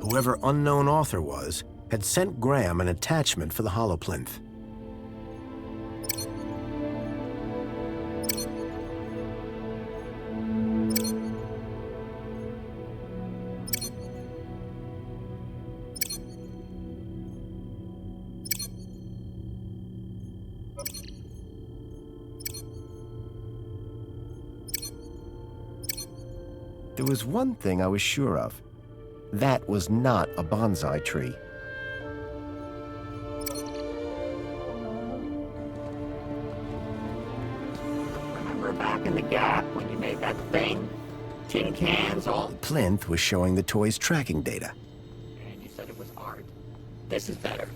Whoever unknown author was, had sent Graham an attachment for the holoplinth. There was one thing I was sure of. That was not a bonsai tree. Remember back in the Gap when you made that thing? Tin cans, all... The plinth was showing the toy's tracking data. And you said it was art. This is better.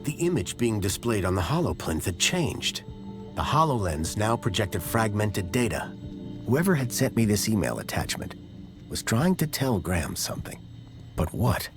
The image being displayed on the holoplinth had changed. The HoloLens now projected fragmented data. Whoever had sent me this email attachment was trying to tell Graham something. But what?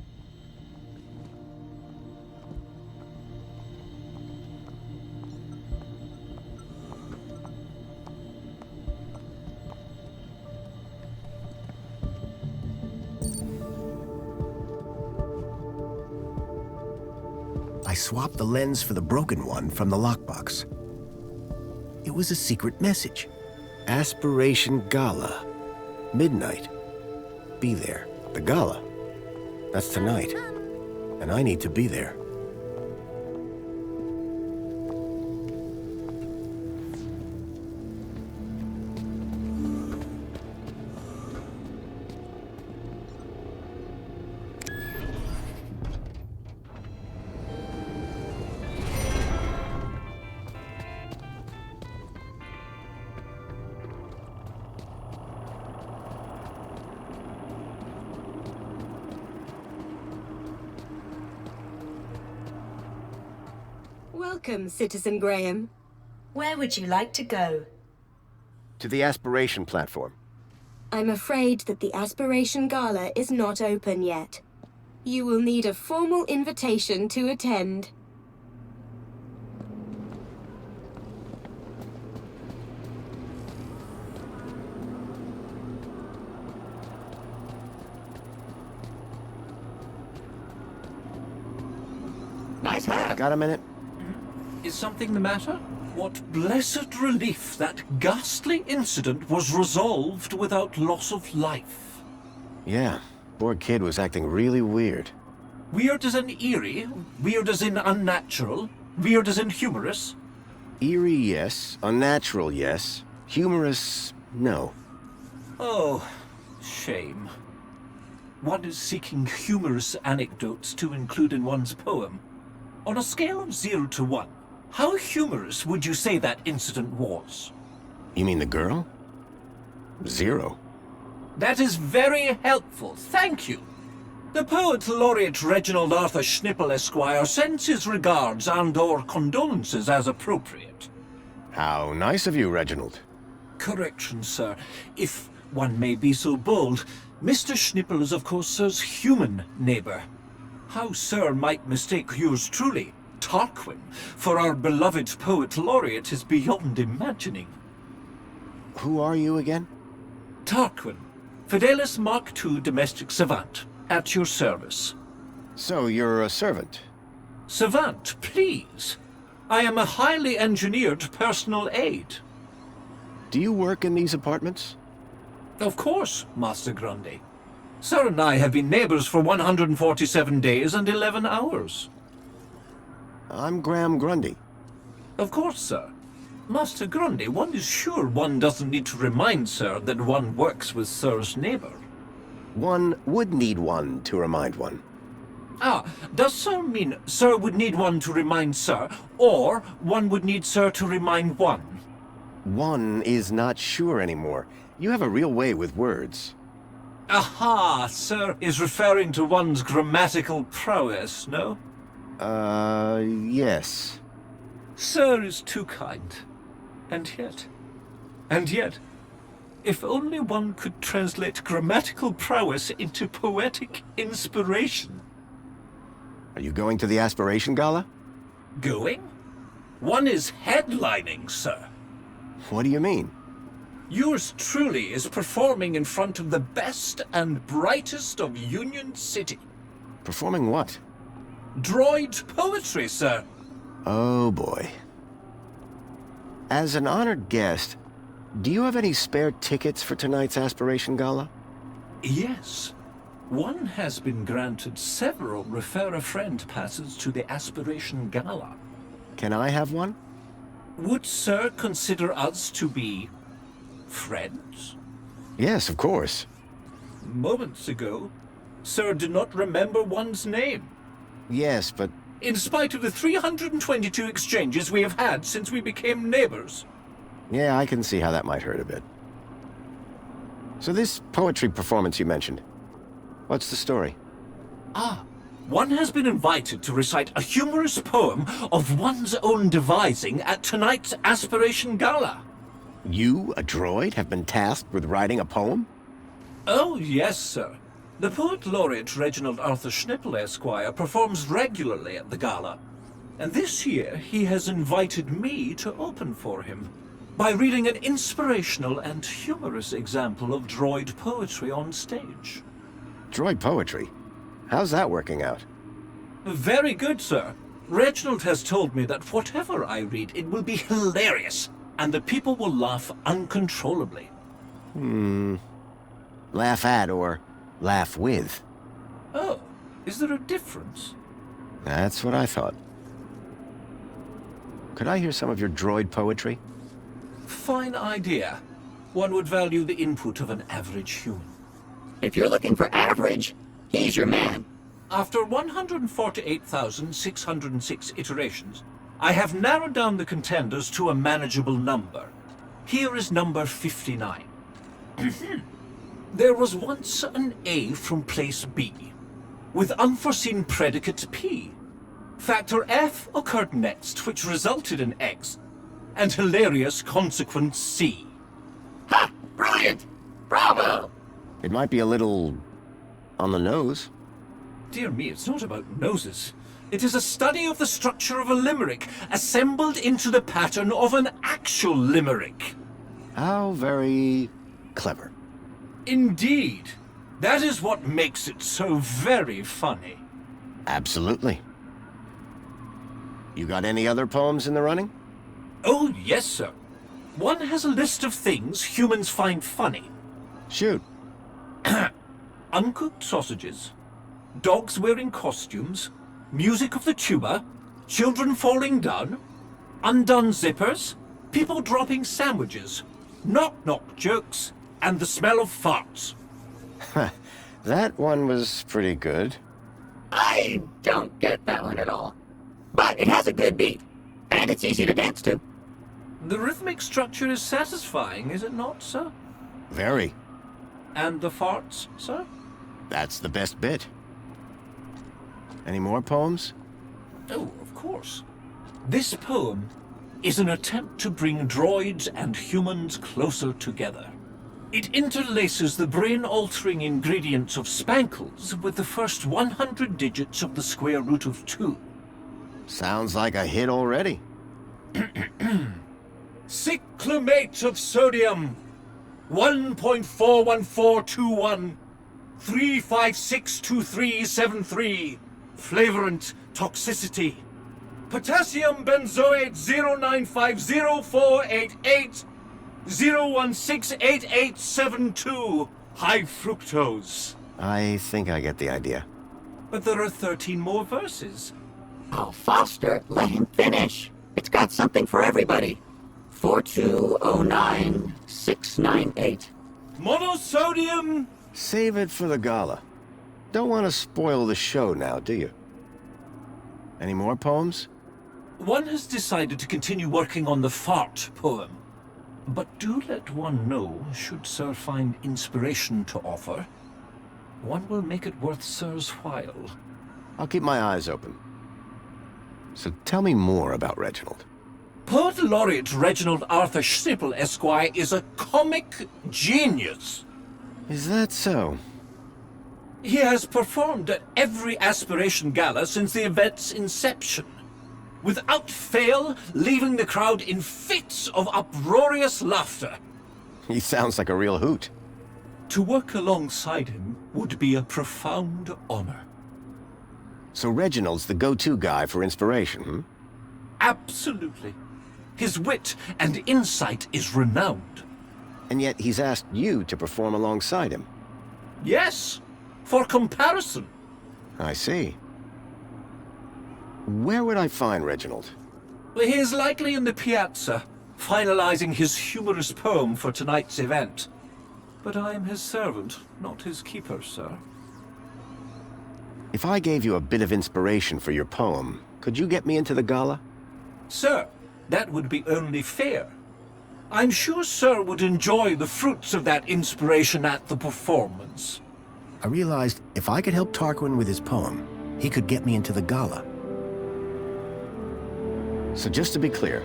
I swapped the lens for the broken one from the lockbox. It was a secret message. Aspiration Gala. Midnight. Be there. The gala. That's tonight. And I need to be there. Welcome, Citizen Graham. Where would you like to go? To the Aspiration platform. I'm afraid that the Aspiration Gala is not open yet. You will need a formal invitation to attend. Nice hat. Got a minute? Is something the matter? What blessed relief that ghastly incident was resolved without loss of life. Yeah, poor kid was acting really weird. Weird as in eerie, weird as in unnatural, weird as in humorous? Eerie, yes. Unnatural, yes. Humorous, no. Oh, shame. One is seeking humorous anecdotes to include in one's poem. On a scale of 0 to 1, how humorous would you say that incident was? You mean the girl? 0. That is very helpful, thank you. The poet laureate Reginald Arthur Schnippel Esquire sends his regards and/or condolences as appropriate. How nice of you, Reginald. Correction, sir. If one may be so bold, Mr. Schnippel is of course sir's human neighbour. How sir might mistake yours truly, Tarquin, for our beloved poet laureate is beyond imagining. Who are you again? Tarquin, Fidelis Mark II domestic savant, at your service. So you're a servant? Savant, please. I am a highly engineered personal aid. Do you work in these apartments? Of course, Master Grundy. Sir and I have been neighbors for 147 days and 11 hours. I'm Graham Grundy. Of course, sir. Master Grundy, one is sure one doesn't need to remind sir that one works with sir's neighbor. One would need one to remind one. Ah, does sir mean sir would need one to remind sir, or one would need sir to remind one? One is not sure anymore. You have a real way with words. Aha, sir is referring to one's grammatical prowess, no? Yes. Sir is too kind. And yet, if only one could translate grammatical prowess into poetic inspiration. Are you going to the Aspiration Gala? Going? One is headlining, sir. What do you mean? Yours truly is performing in front of the best and brightest of Union-Siti. Performing what? Droid poetry, sir. Oh boy. As an honored guest, do you have any spare tickets for tonight's Aspiration Gala? Yes. One has been granted several refer-a-friend passes to the Aspiration Gala. Can I have one? Would sir consider us to be friends? Yes, of course. Moments ago, sir did not remember one's name. Yes, but... In spite of the 322 exchanges we have had since we became neighbors. Yeah, I can see how that might hurt a bit. So this poetry performance you mentioned, what's the story? Ah, one has been invited to recite a humorous poem of one's own devising at tonight's Aspiration Gala. You, a droid, have been tasked with writing a poem? Oh, yes, sir. The poet laureate Reginald Arthur Schnippel Esquire performs regularly at the gala. And this year he has invited me to open for him by reading an inspirational and humorous example of droid poetry on stage. Droid poetry? How's that working out? Very good, sir. Reginald has told me that whatever I read, it will be hilarious, and the people will laugh uncontrollably. Laugh at or laugh with? Oh, is there a difference? That's what I thought. Could I hear some of your droid poetry? Fine idea. One would value the input of an average human. If you're looking for average, he's your man. After 148,606 iterations, I have narrowed down the contenders to a manageable number. Here is number 59. There was once an A from place B, with unforeseen predicate P. Factor F occurred next, which resulted in X, and hilarious consequence C. Ha! Brilliant! Bravo! It might be a little... on the nose. Dear me, it's not about noses. It is a study of the structure of a limerick, assembled into the pattern of an actual limerick. How very clever. Indeed. That is what makes it so very funny. Absolutely. You got any other poems in the running? Oh, yes, sir. One has a list of things humans find funny. Shoot. Uncooked sausages, dogs wearing costumes, music of the tuba, children falling down, undone zippers, people dropping sandwiches, knock-knock jokes, and the smell of farts. That one was pretty good. I don't get that one at all. But it has a good beat, and it's easy to dance to. The rhythmic structure is satisfying, is it not, sir? Very. And the farts, sir? That's the best bit. Any more poems? Oh, of course. This poem is an attempt to bring droids and humans closer together. It interlaces the brain-altering ingredients of spankles with the first 100 digits of the square root of 2. Sounds like a hit already. Cyclamate of sodium, 1.41421, 3562373, flavorant toxicity. Potassium benzoate 0950488, 0168872, high fructose. I think I get the idea. But there are 13 more verses. Oh, Foster, let him finish. It's got something for everybody. 4209698. Monosodium! Save it for the gala. Don't want to spoil the show now, do you? Any more poems? One has decided to continue working on the fart poem. But do let one know, should Sir find inspiration to offer, one will make it worth Sir's while. I'll keep my eyes open. So tell me more about Reginald. Poet Laureate Reginald Arthur Schnipple, Esquire, is a comic genius. Is that so? He has performed at every Aspiration Gala since the event's inception, without fail leaving the crowd in fits of uproarious laughter. He sounds like a real hoot. To work alongside him would be a profound honor. So Reginald's the go-to guy for inspiration, hmm? Absolutely. His wit and insight is renowned. And yet he's asked you to perform alongside him. Yes, for comparison. I see. Where would I find Reginald? He is likely in the piazza, finalizing his humorous poem for tonight's event. But I am his servant, not his keeper, sir. If I gave you a bit of inspiration for your poem, could you get me into the gala? Sir, that would be only fair. I'm sure Sir would enjoy the fruits of that inspiration at the performance. I realized if I could help Tarquin with his poem, he could get me into the gala. So just to be clear,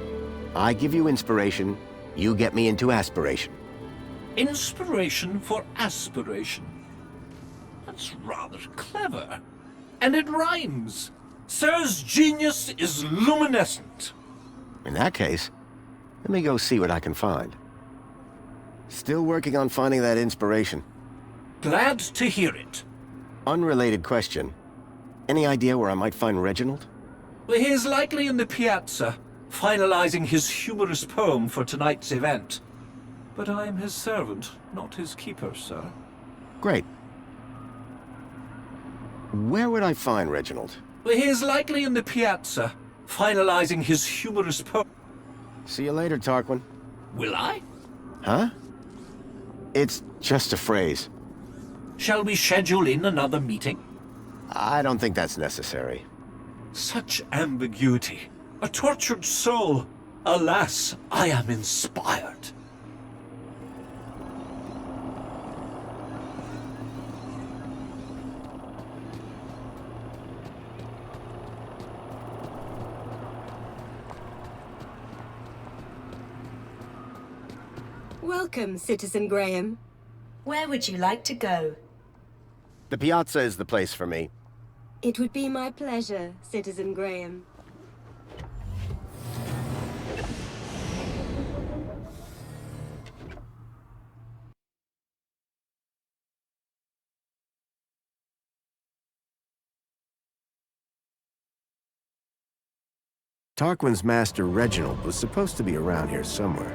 I give you inspiration, you get me into aspiration. Inspiration for aspiration. That's rather clever. And it rhymes. Sir's genius is luminescent. In that case, let me go see what I can find. Still working on finding that inspiration. Glad to hear it. Unrelated question. Any idea where I might find Reginald? He is likely in the piazza, finalizing his humorous poem for tonight's event. But I am his servant, not his keeper, sir. Great. Where would I find Reginald? He is likely in the piazza, finalizing his humorous poem. See you later, Tarquin. Will I? Huh? It's just a phrase. Shall we schedule in another meeting? I don't think that's necessary. Such ambiguity. A tortured soul. Alas, I am inspired. Welcome, Citizen Graham. Where would you like to go? The piazza is the place for me. It would be my pleasure, Citizen Graham. Tarquin's master Reginald was supposed to be around here somewhere.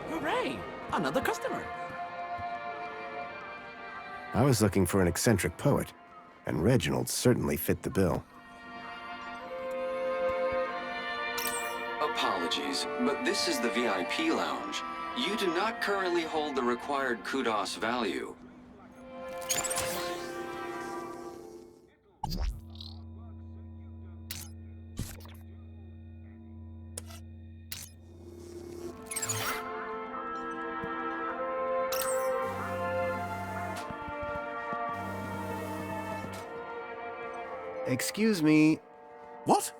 Hooray! Another customer. I was looking for an eccentric poet, and Reginald certainly fit the bill. Apologies, but this is the VIP lounge. You do not currently hold the required kudos value. Excuse me. What?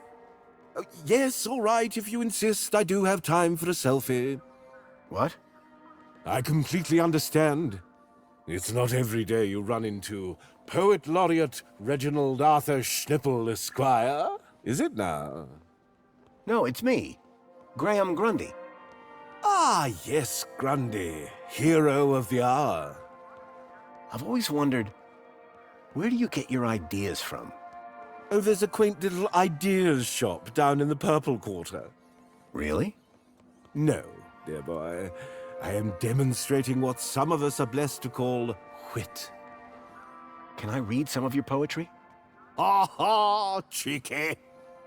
Yes, all right, if you insist. I do have time for a selfie. What? I completely understand. It's not every day you run into Poet Laureate Reginald Arthur Schnippel, Esquire, is it now? No, it's me. Graham Grundy. Ah, yes, Grundy. Hero of the hour. I've always wondered, where do you get your ideas from? Oh, there's a quaint little ideas shop down in the Purple Quarter. Really? No, dear boy. I am demonstrating what some of us are blessed to call wit. Can I read some of your poetry? Ha, cheeky.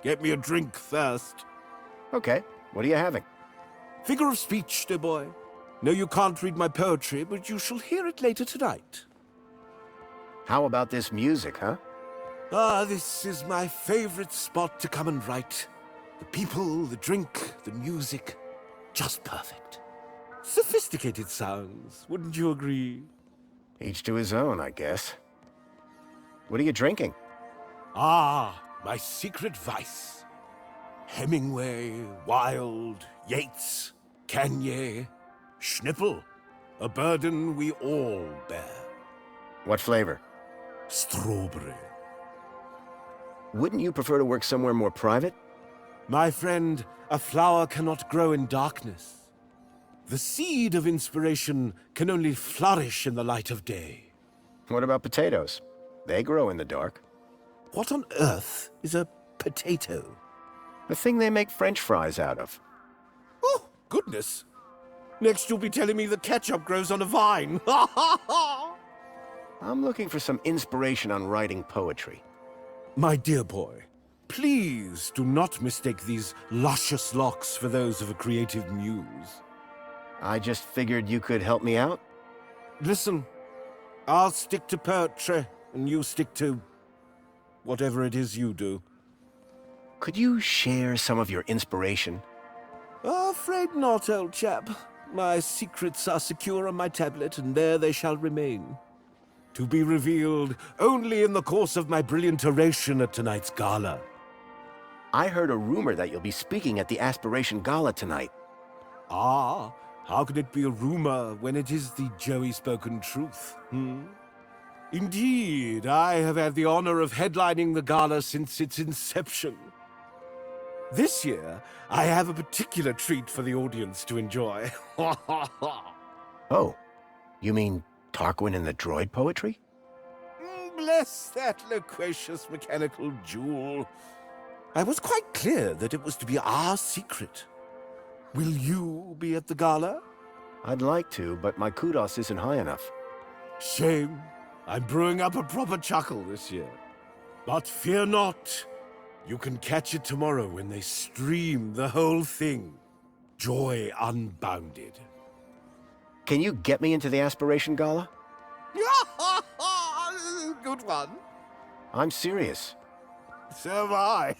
Get me a drink first. Okay, what are you having? Figure of speech, dear boy. No, you can't read my poetry, but you shall hear it later tonight. How about this music, huh? Ah, this is my favorite spot to come and write. The people, the drink, the music. Just perfect. Sophisticated sounds, wouldn't you agree? Each to his own, I guess. What are you drinking? Ah, my secret vice. Hemingway, Wilde, Yeats, Kanye, Schnippel. A burden we all bear. What flavor? Strawberry. Wouldn't you prefer to work somewhere more private? My friend, a flower cannot grow in darkness. The seed of inspiration can only flourish in the light of day. What about potatoes? They grow in the dark. What on earth is a potato? The thing they make French fries out of. Oh, goodness. Next you'll be telling me that ketchup grows on a vine. I'm looking for some inspiration on writing poetry. My dear boy, please do not mistake these luscious locks for those of a creative muse. I just figured you could help me out. Listen, I'll stick to poetry, and you stick to whatever it is you do. Could you share some of your inspiration? Afraid not, old chap. My secrets are secure on my tablet, and there they shall remain. To be revealed only in the course of my brilliant oration at tonight's gala. I heard a rumor that you'll be speaking at the Aspiration Gala tonight. Ah, how could it be a rumor when it is the Joey-spoken truth, Indeed, I have had the honor of headlining the gala since its inception. This year, I have a particular treat for the audience to enjoy. Oh, you mean Tarquin and the droid poetry? Bless that loquacious mechanical jewel. I was quite clear that it was to be our secret. Will you be at the gala? I'd like to, but my kudos isn't high enough. Shame. I'm brewing up a proper chuckle this year. But fear not. You can catch it tomorrow when they stream the whole thing. Joy unbounded. Can you get me into the Aspiration Gala? Good one. I'm serious. So am I.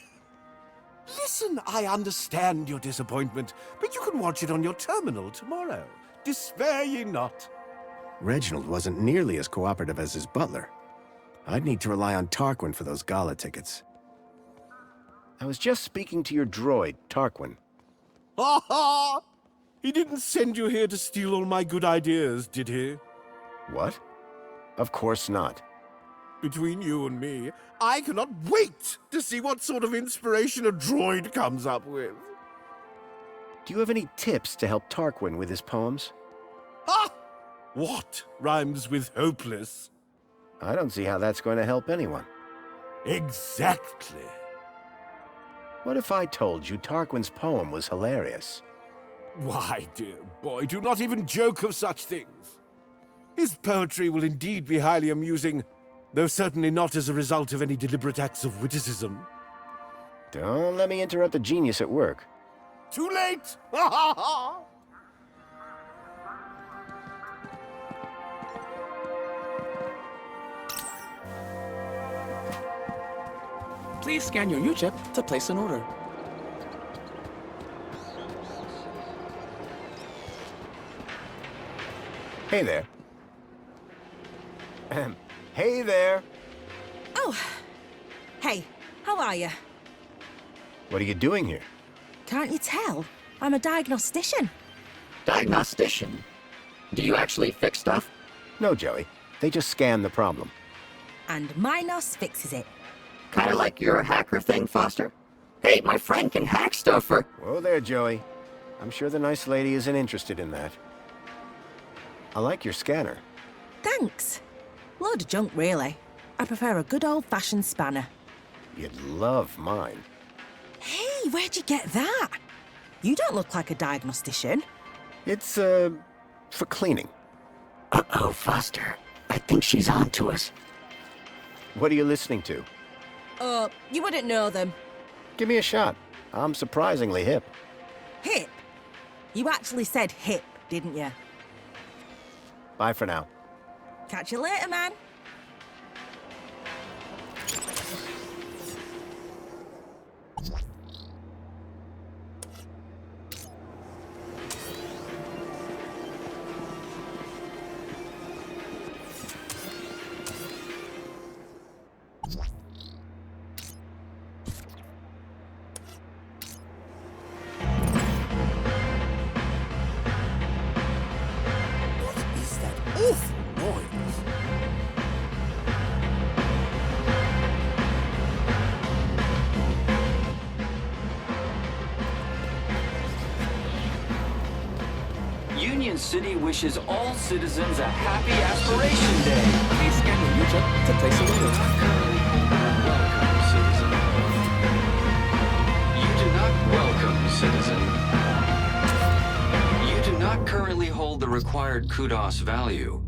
Listen, I understand your disappointment, but you can watch it on your terminal tomorrow. Despair ye not. Reginald wasn't nearly as cooperative as his butler. I'd need to rely on Tarquin for those gala tickets. I was just speaking to your droid, Tarquin. Ha ha! He didn't send you here to steal all my good ideas, did he? What? Of course not. Between you and me, I cannot wait to see what sort of inspiration a droid comes up with. Do you have any tips to help Tarquin with his poems? Ha! What rhymes with hopeless? I don't see how that's going to help anyone. Exactly. What if I told you Tarquin's poem was hilarious? Why, dear boy, do not even joke of such things. His poetry will indeed be highly amusing, though certainly not as a result of any deliberate acts of witticism. Don't let me interrupt a genius at work. Too late! Ha ha ha! Please scan your U-chip to place an order. Hey there. Hey there. Oh. Hey, how are you? What are you doing here? Can't you tell? I'm a diagnostician. Diagnostician? Do you actually fix stuff? No, Joey. They just scan the problem. And Minos fixes it. Kinda like your hacker thing, Foster? Hey, my friend can hack stuff for... Whoa there, Joey. I'm sure the nice lady isn't interested in that. I like your scanner. Thanks. Load of junk, really. I prefer a good old-fashioned spanner. You'd love mine. Hey, where'd you get that? You don't look like a diagnostician. It's, for cleaning. Uh-oh, Foster. I think she's on to us. What are you listening to? You wouldn't know them. Give me a shot. I'm surprisingly hip. Hip? You actually said hip, didn't you? Bye for now. Catch you later, man. Union-City wishes all citizens a happy Aspiration Day. Please scan your U-chip to place an order. Welcome, citizen. You do not currently hold the required kudos value.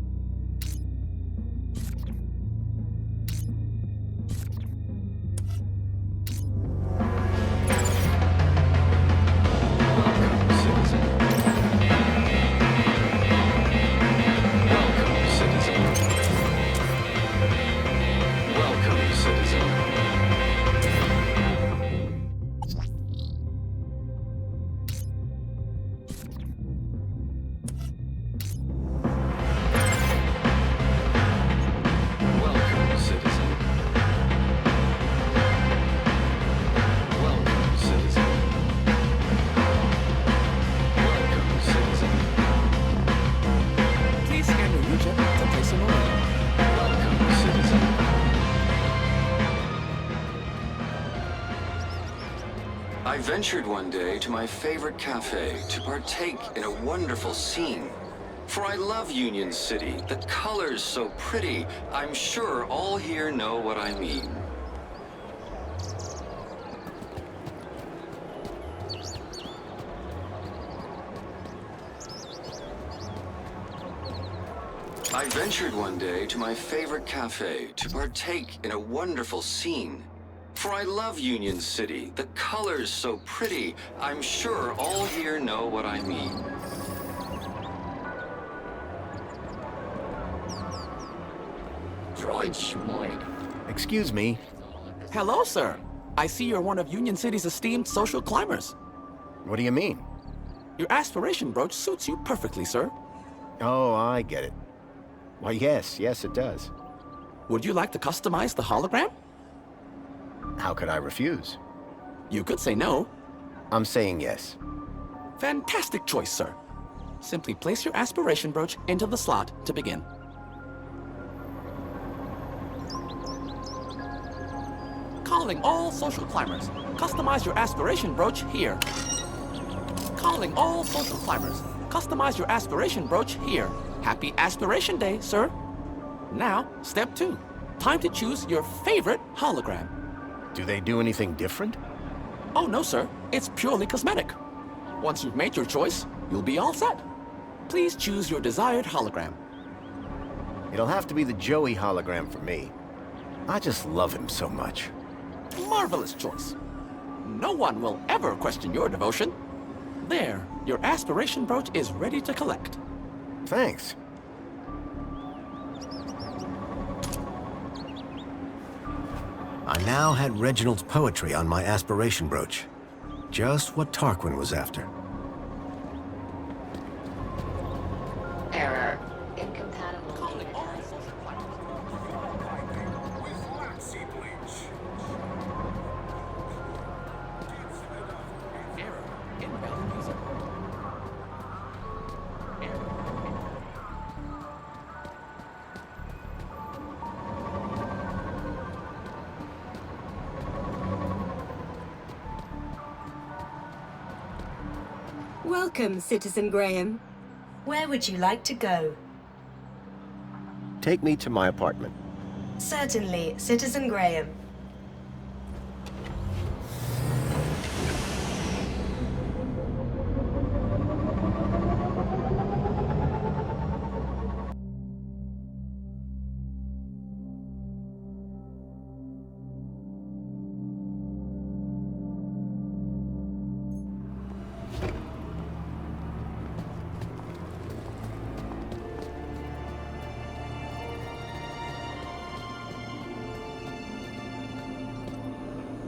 I ventured one day to my favorite cafe to partake in a wonderful scene. For I love Union-City, the colors so pretty. I'm sure all here know what I mean. I ventured one day to my favorite cafe to partake in a wonderful scene. For I love Union-City, the colors so pretty. I'm sure all here know what I mean. Droid schmoid. Excuse me. Hello, sir. I see you're one of Union-City's esteemed social climbers. What do you mean? Your aspiration brooch suits you perfectly, sir. Oh, I get it. Why, yes, it does. Would you like to customize the hologram? How could I refuse? You could say no. I'm saying yes. Fantastic choice, sir. Simply place your aspiration brooch into the slot to begin. Calling all social climbers. Customize your aspiration brooch here. Calling all social climbers. Customize your aspiration brooch here. Happy Aspiration Day, sir. Now, step 2. Time to choose your favorite hologram. Do they do anything different? Oh, no, sir. It's purely cosmetic. Once you've made your choice, you'll be all set. Please choose your desired hologram. It'll have to be the Joey hologram for me. I just love him so much. Marvelous choice. No one will ever question your devotion. There, your aspiration brooch is ready to collect. Thanks. I now had Reginald's poetry on my aspiration brooch. Just what Tarquin was after. Error. Incompatible. Calling all social climbers. Error. Invalid user. Welcome, Citizen Graham. Where would you like to go? Take me to my apartment. Certainly, Citizen Graham.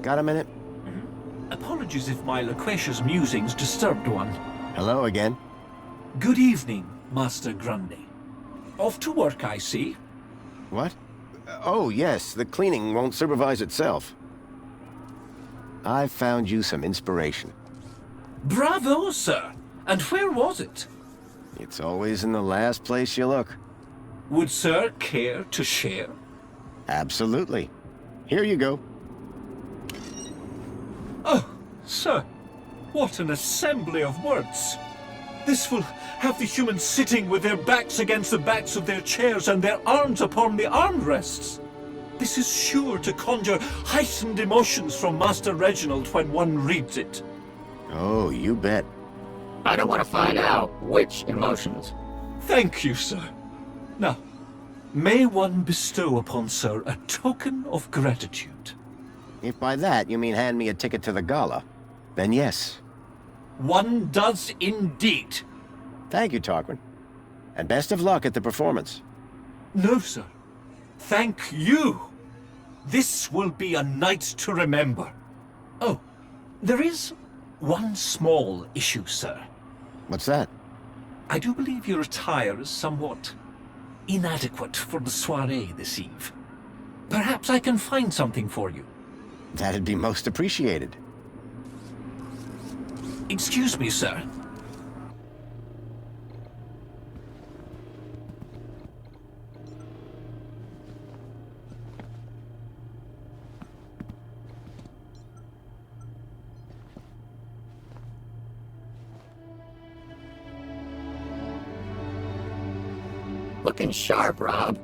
Got a minute? Apologies if my loquacious musings disturbed one. Hello again. Good evening, Master Grundy. Off to work, I see. What? Oh, yes, the cleaning won't supervise itself. I found you some inspiration. Bravo, sir. And where was it? It's always in the last place you look. Would sir care to share? Absolutely. Here you go. Oh, sir, what an assembly of words. This will have the humans sitting with their backs against the backs of their chairs and their arms upon the armrests. This is sure to conjure heightened emotions from Master Reginald when one reads it. Oh, you bet. I don't want to find out which emotions. Thank you, sir. Now, may one bestow upon sir a token of gratitude? If by that you mean hand me a ticket to the gala, then yes. One does indeed. Thank you, Tarquin. And best of luck at the performance. No, sir. Thank you. This will be a night to remember. Oh, there is one small issue, sir. What's that? I do believe your attire is somewhat inadequate for the soiree this eve. Perhaps I can find something for you. That'd be most appreciated. Excuse me, sir. Looking sharp, Rob.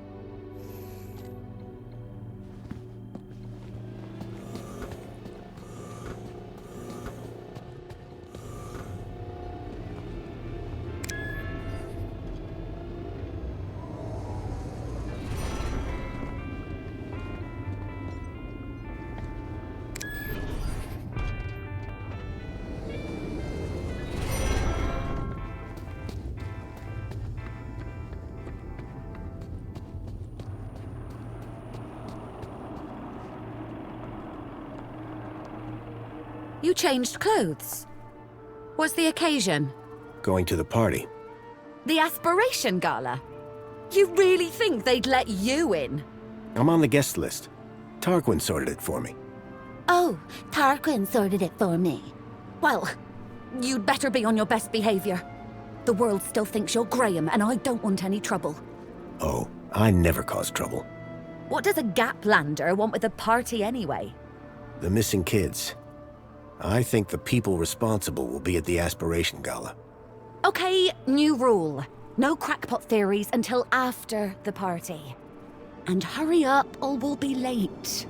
You changed clothes. What's the occasion? Going to the party. The Aspiration Gala? You really think they'd let you in? I'm on the guest list. Tarquin sorted it for me. Oh, Tarquin sorted it for me. Well, you'd better be on your best behavior. The world still thinks you're Graham, and I don't want any trouble. Oh, I never cause trouble. What does a Gaplander want with a party anyway? The missing kids. I think the people responsible will be at the Aspiration Gala. Okay, new rule. No crackpot theories until after the party. And hurry up, or we'll be late.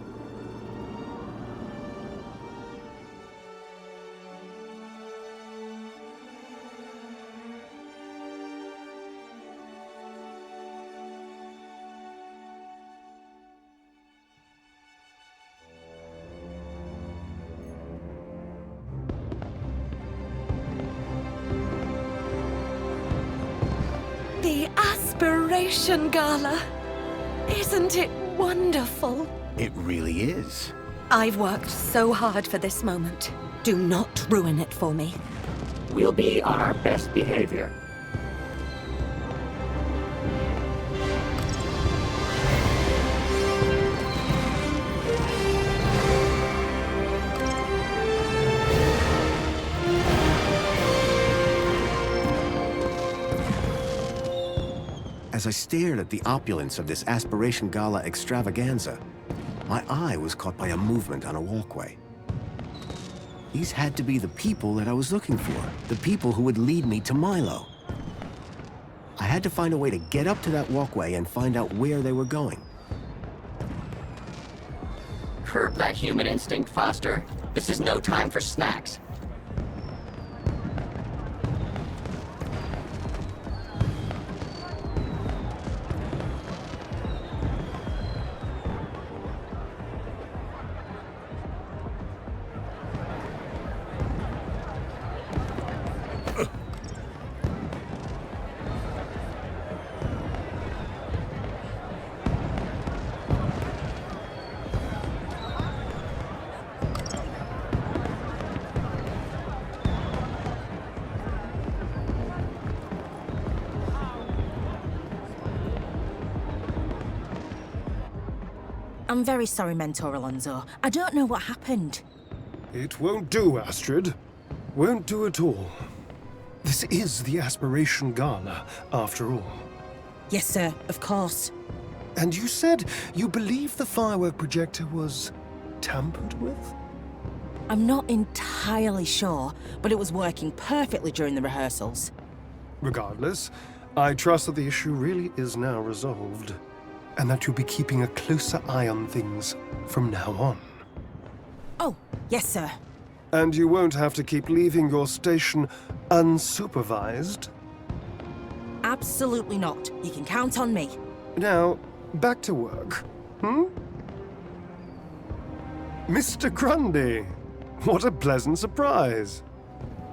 The Aspiration Gala. Isn't it wonderful? It really is. I've worked so hard for this moment. Do not ruin it for me. We'll be on our best behavior. As I stared at the opulence of this Aspiration Gala extravaganza, my eye was caught by a movement on a walkway. These had to be the people that I was looking for, the people who would lead me to Milo. I had to find a way to get up to that walkway and find out where they were going. Curb that human instinct, Foster. This is no time for snacks. I'm very sorry, Mentor Alonso. I don't know what happened. It won't do, Astrid. Won't do at all. This is the Aspiration Gala, after all. Yes, sir, of course. And you said you believe the firework projector was tampered with? I'm not entirely sure, but it was working perfectly during the rehearsals. Regardless, I trust that the issue really is now resolved, and that you'll be keeping a closer eye on things from now on. Oh, yes, sir. And you won't have to keep leaving your station unsupervised? Absolutely not. You can count on me. Now, back to work, Mr. Grundy, what a pleasant surprise.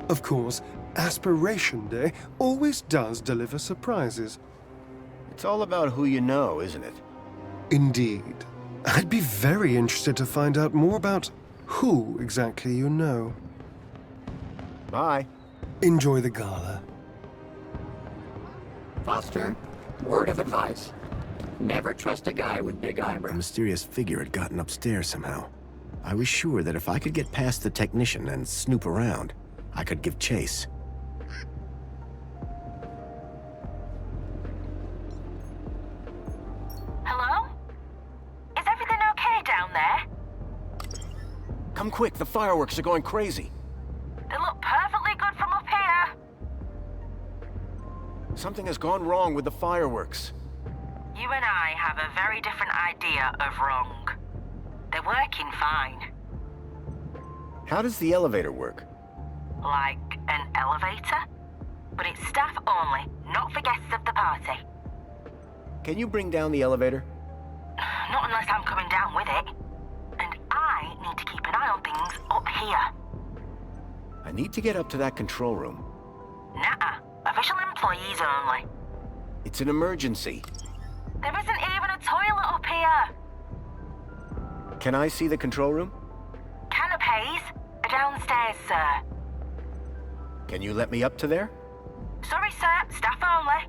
Of course, Aspiration Day always does deliver surprises. It's all about who you know, isn't it? Indeed. I'd be very interested to find out more about who exactly you know. Bye. Enjoy the gala. Foster, word of advice. Never trust a guy with big The eyebrows. mysterious figure had gotten upstairs somehow. I was sure that if I could get past the technician and snoop around, I could give chase. Hello? Is everything okay down there? Come quick, the fireworks are going crazy. They look perfectly good from up here. Something has gone wrong with the fireworks. You and I have a very different idea of wrong. They're working fine. How does the elevator work? Like an elevator? But it's staff only, not for guests of the party. Can you bring down the elevator? Not unless I'm coming down with it. And I need to keep an eye on things up here. I need to get up to that control room. Nuh-uh. Official employees only. It's an emergency. There isn't even a toilet up here. Can I see the control room? Canopies are downstairs. is, sir. Can you let me up to there? Sorry, sir. Staff only.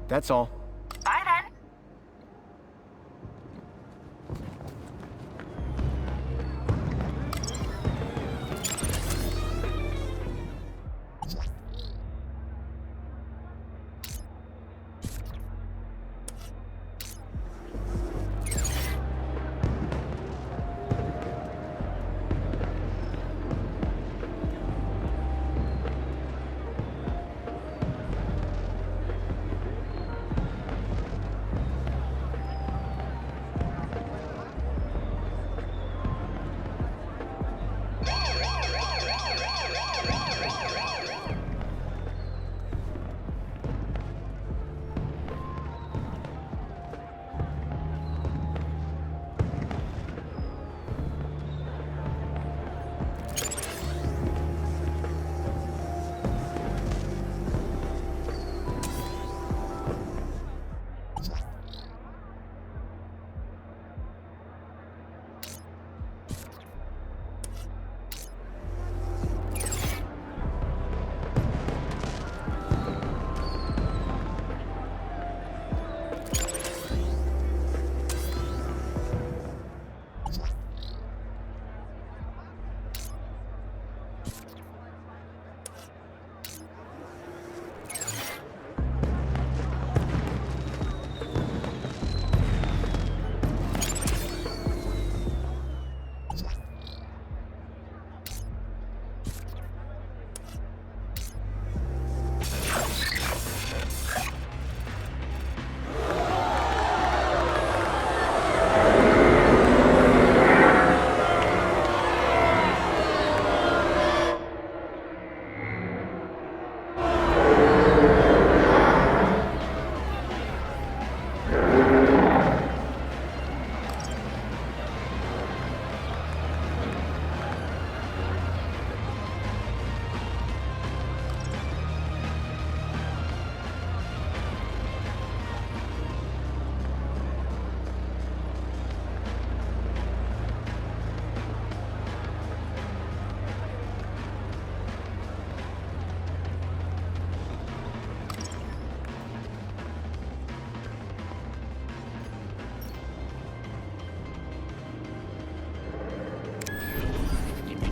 That's all. Bye then.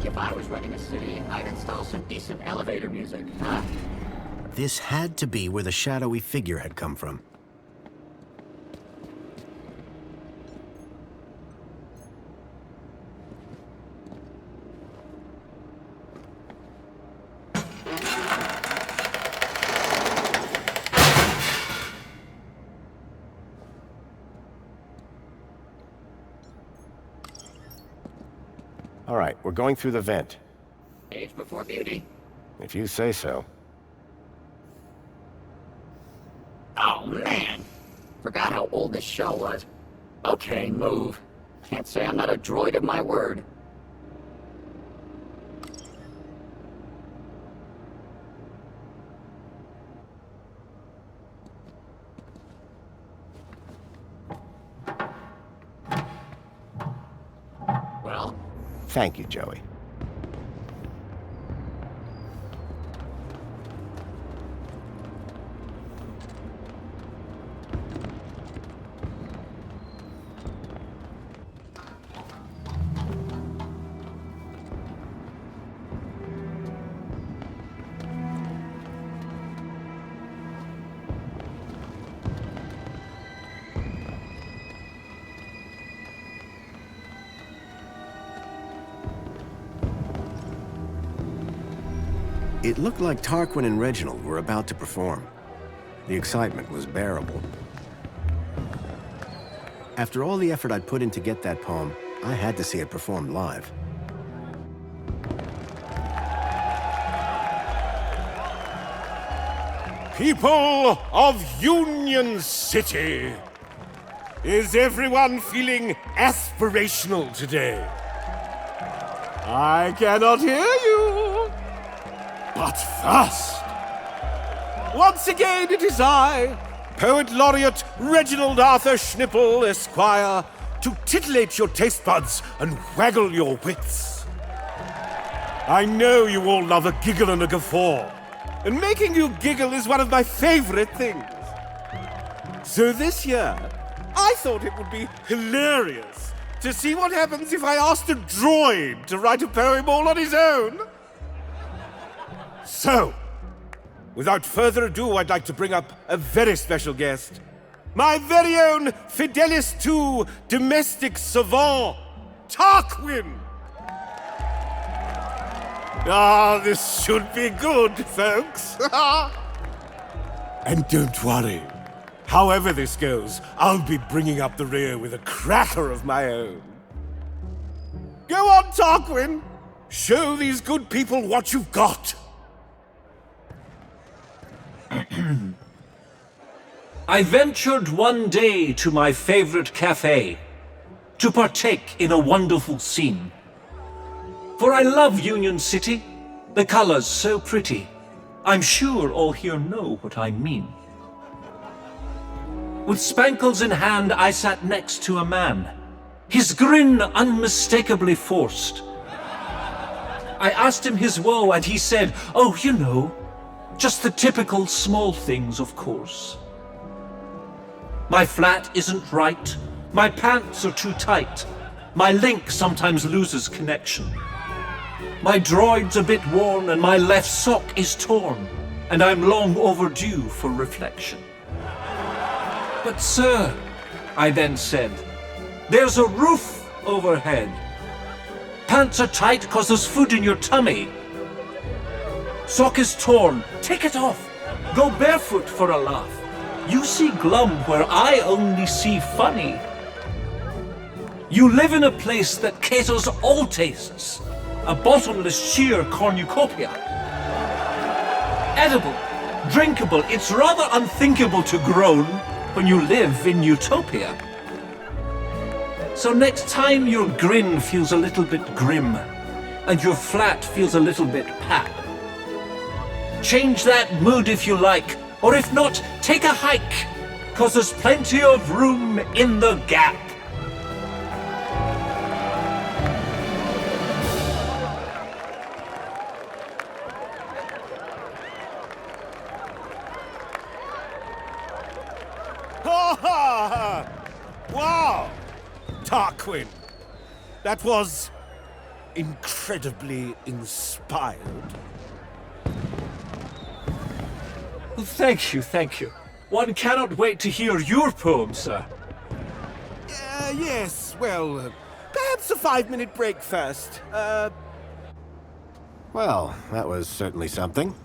If I was running a city, I'd install some decent elevator music, huh? This had to be where the shadowy figure had come from. All right, we're going through the vent. Age before beauty. If you say so. Oh, man. Forgot how old this show was. Okay, move. Can't say I'm not a droid of my word. Well? Thank you, Joey. It looked like Tarquin and Reginald were about to perform. The excitement was bearable. After all the effort I'd put in to get that poem, I had to see it performed live. People of Union-City! Is everyone feeling aspirational today? I cannot hear you! But first, once again it is I, Poet Laureate Reginald Arthur Schnipple, Esquire, to titillate your taste buds and waggle your wits. I know you all love a giggle and a guffaw, and making you giggle is one of my favorite things. So this year, I thought it would be hilarious to see what happens if I asked a droid to write a poem all on his own. So, without further ado, I'd like to bring up a very special guest. My very own Fidelis II domestic savant, Tarquin! Ah, this should be good, folks. And don't worry. However this goes, I'll be bringing up the rear with a cracker of my own. Go on, Tarquin. Show these good people what you've got. I ventured one day to my favorite cafe to partake in a wonderful scene. For I love Union-City, the colors so pretty. I'm sure all here know what I mean. With spankles in hand, I sat next to a man, his grin unmistakably forced. I asked him his woe, and he said, "Oh, you know, just the typical small things, of course. My flat isn't right, my pants are too tight, my link sometimes loses connection. My droid's a bit worn and my left sock is torn, and I'm long overdue for reflection." "But sir," I then said, "there's a roof overhead. Pants are tight 'cause there's food in your tummy. Sock is torn, take it off, go barefoot for a laugh. You see glum where I only see funny. You live in a place that caters all tastes, a bottomless sheer cornucopia. Edible, drinkable, it's rather unthinkable to groan when you live in utopia. So next time your grin feels a little bit grim, and your flat feels a little bit pat, change that mood if you like, or if not, take a hike, 'cause there's plenty of room in the gap." Wow! Tarquin, that was incredibly inspired. Thank you, thank you. One cannot wait to hear your poem, sir. Yes, well, perhaps a 5-minute break first. Well, that was certainly something.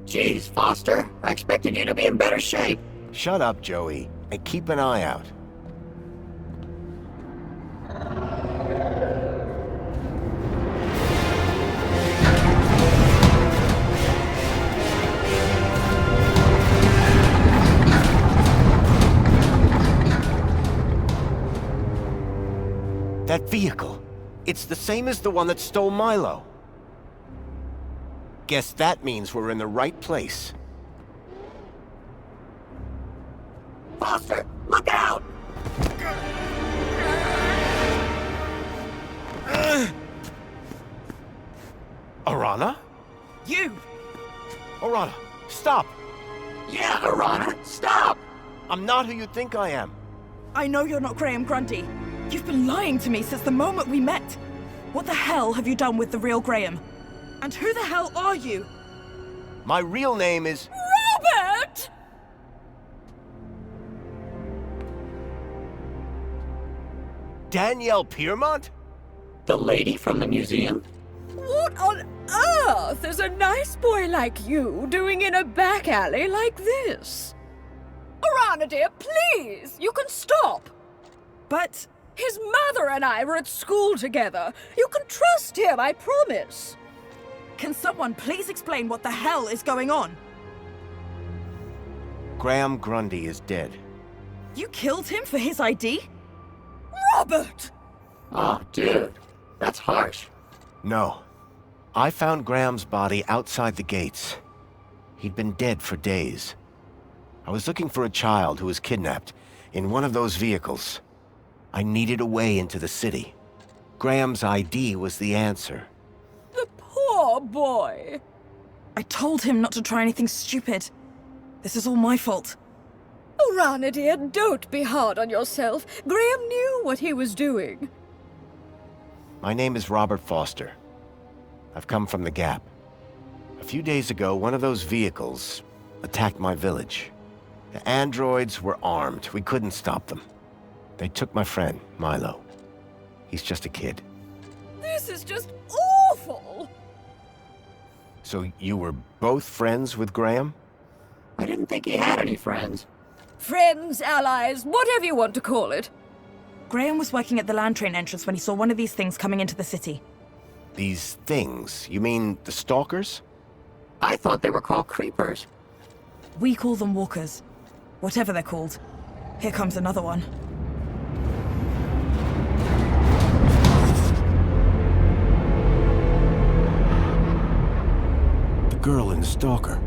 Jeez, Foster, I expected you to be in better shape. Shut up, Joey, and keep an eye out. That vehicle, it's the same as the one that stole Milo. Guess that means we're in the right place. Foster, look out! Arana? You! Arana, stop! Yeah, Arana, stop! I'm not who you think I am. I know you're not Graham Grundy. You've been lying to me since the moment we met. What the hell have you done with the real Graham? And who the hell are you? My real name is... Robert! Danielle Piermont? The lady from the museum? What on earth is a nice boy like you doing in a back alley like this? Arana, dear, please, you can stop. But... His mother and I were at school together. You can trust him, I promise. Can someone please explain what the hell is going on? Graham Grundy is dead. You killed him for his ID? Robert! Oh, dude. That's harsh. No. I found Graham's body outside the gates. He'd been dead for days. I was looking for a child who was kidnapped in one of those vehicles. I needed a way into the city. Graham's ID was the answer. The poor boy. I told him not to try anything stupid. This is all my fault. Arana, dear, don't be hard on yourself. Graham knew what he was doing. My name is Robert Foster. I've come from the Gap. A few days ago, one of those vehicles attacked my village. The androids were armed. We couldn't stop them. They took my friend, Milo. He's just a kid. This is just awful! So you were both friends with Graham? I didn't think he had any friends. Friends, allies, whatever you want to call it. Graham was working at the land train entrance when he saw one of these things coming into the city. These things? You mean the stalkers? I thought they were called creepers. We call them walkers. Whatever they're called. Here comes another one. The girl in the stalker.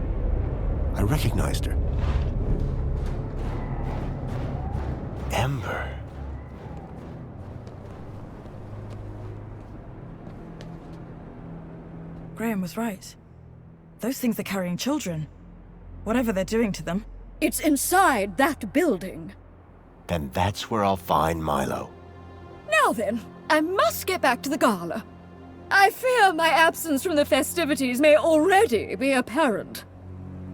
I recognized her. Ember. Graham was right. Those things are carrying children. Whatever they're doing to them. It's inside that building. Then that's where I'll find Milo. Now then, I must get back to the gala. I fear my absence from the festivities may already be apparent.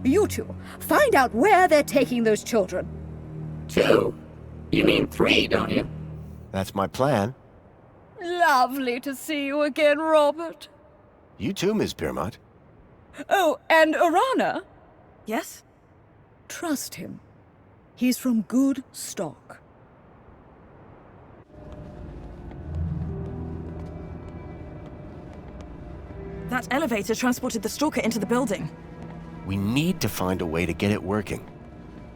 You two, find out where they're taking those children. 2? You mean 3, don't you? That's my plan. Lovely to see you again, Robert. You too, Miss Piermont. Oh, and Arana? Yes? Trust him. He's from good stock. That elevator transported the stalker into the building. We need to find a way to get it working.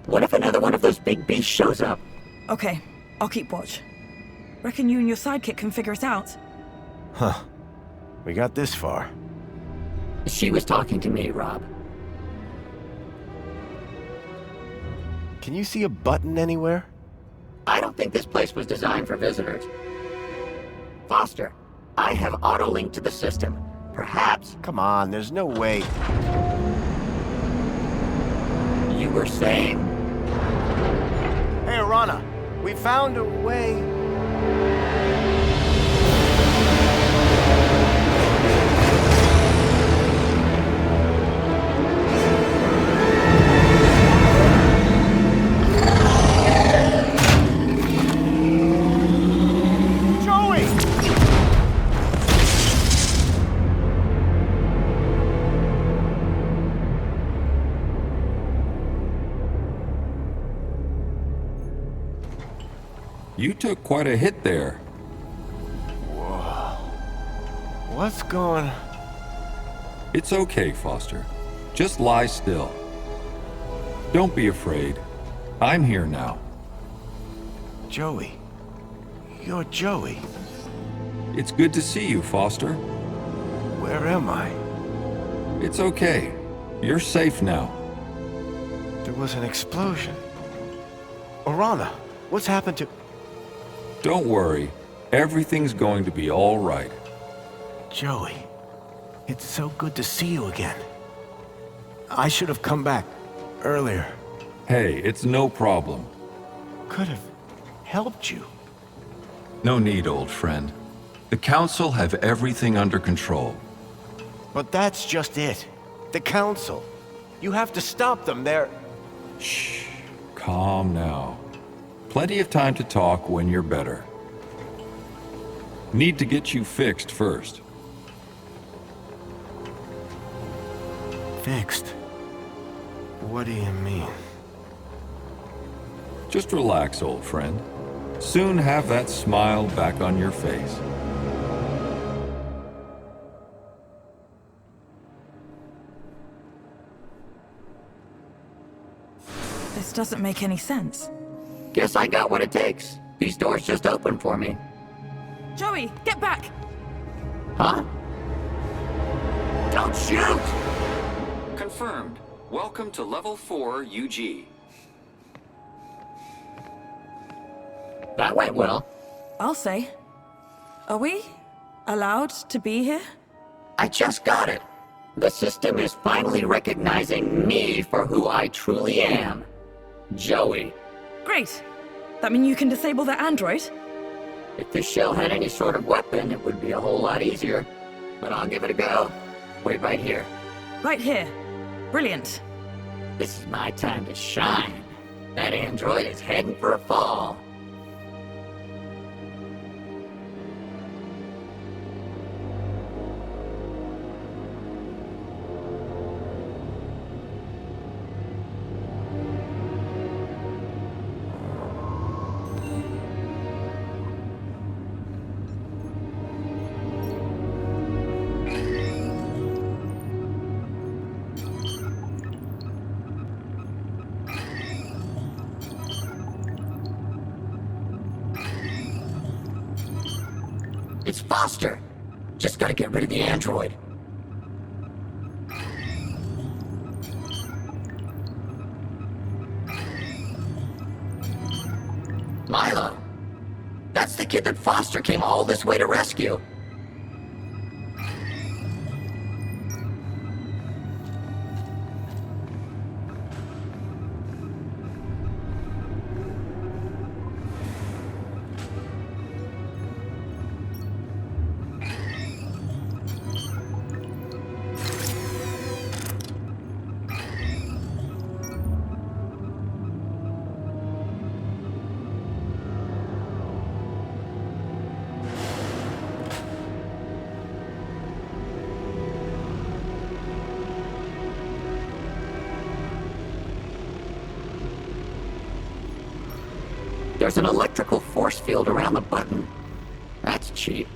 What if another one of those big beasts shows up? Okay, I'll keep watch. Reckon you and your sidekick can figure it out? Huh. We got this far. She was talking to me, Rob. Can you see a button anywhere? I don't think this place was designed for visitors. Foster, I have auto-linked to the system. Perhaps... Come on, there's no way. You were saying? Hey, Arana, we found a way... You took quite a hit there. Whoa. What's going... It's okay, Foster. Just lie still. Don't be afraid. I'm here now. Joey. You're Joey. It's good to see you, Foster. Where am I? It's okay. You're safe now. There was an explosion. Arana, what's happened to... Don't worry. Everything's going to be all right. Joey, it's so good to see you again. I should have come back earlier. Hey, it's no problem. Could have helped you. No need, old friend. The Council have everything under control. But that's just it. The Council. You have to stop them. They're... Shh. Calm now. Plenty of time to talk when you're better. Need to get you fixed first. Fixed? What do you mean? Just relax, old friend. Soon have that smile back on your face. This doesn't make any sense. Guess I got what it takes. These doors just opened for me. Joey, get back! Huh? Don't shoot! Confirmed. Welcome to Level 4 UG. That went well. I'll say. Are we allowed to be here? I just got it. The system is finally recognizing me for who I truly am. Joey. Great. That mean you can disable the android? If this shell had any sort of weapon, it would be a whole lot easier. But I'll give it a go. Wait right here. Right here. Brilliant. This is my time to shine. That android is heading for a fall. It's Foster. Just gotta get rid of the android. Milo. That's the kid that Foster came all this way to rescue. There's an electrical force field around the button. That's cheap.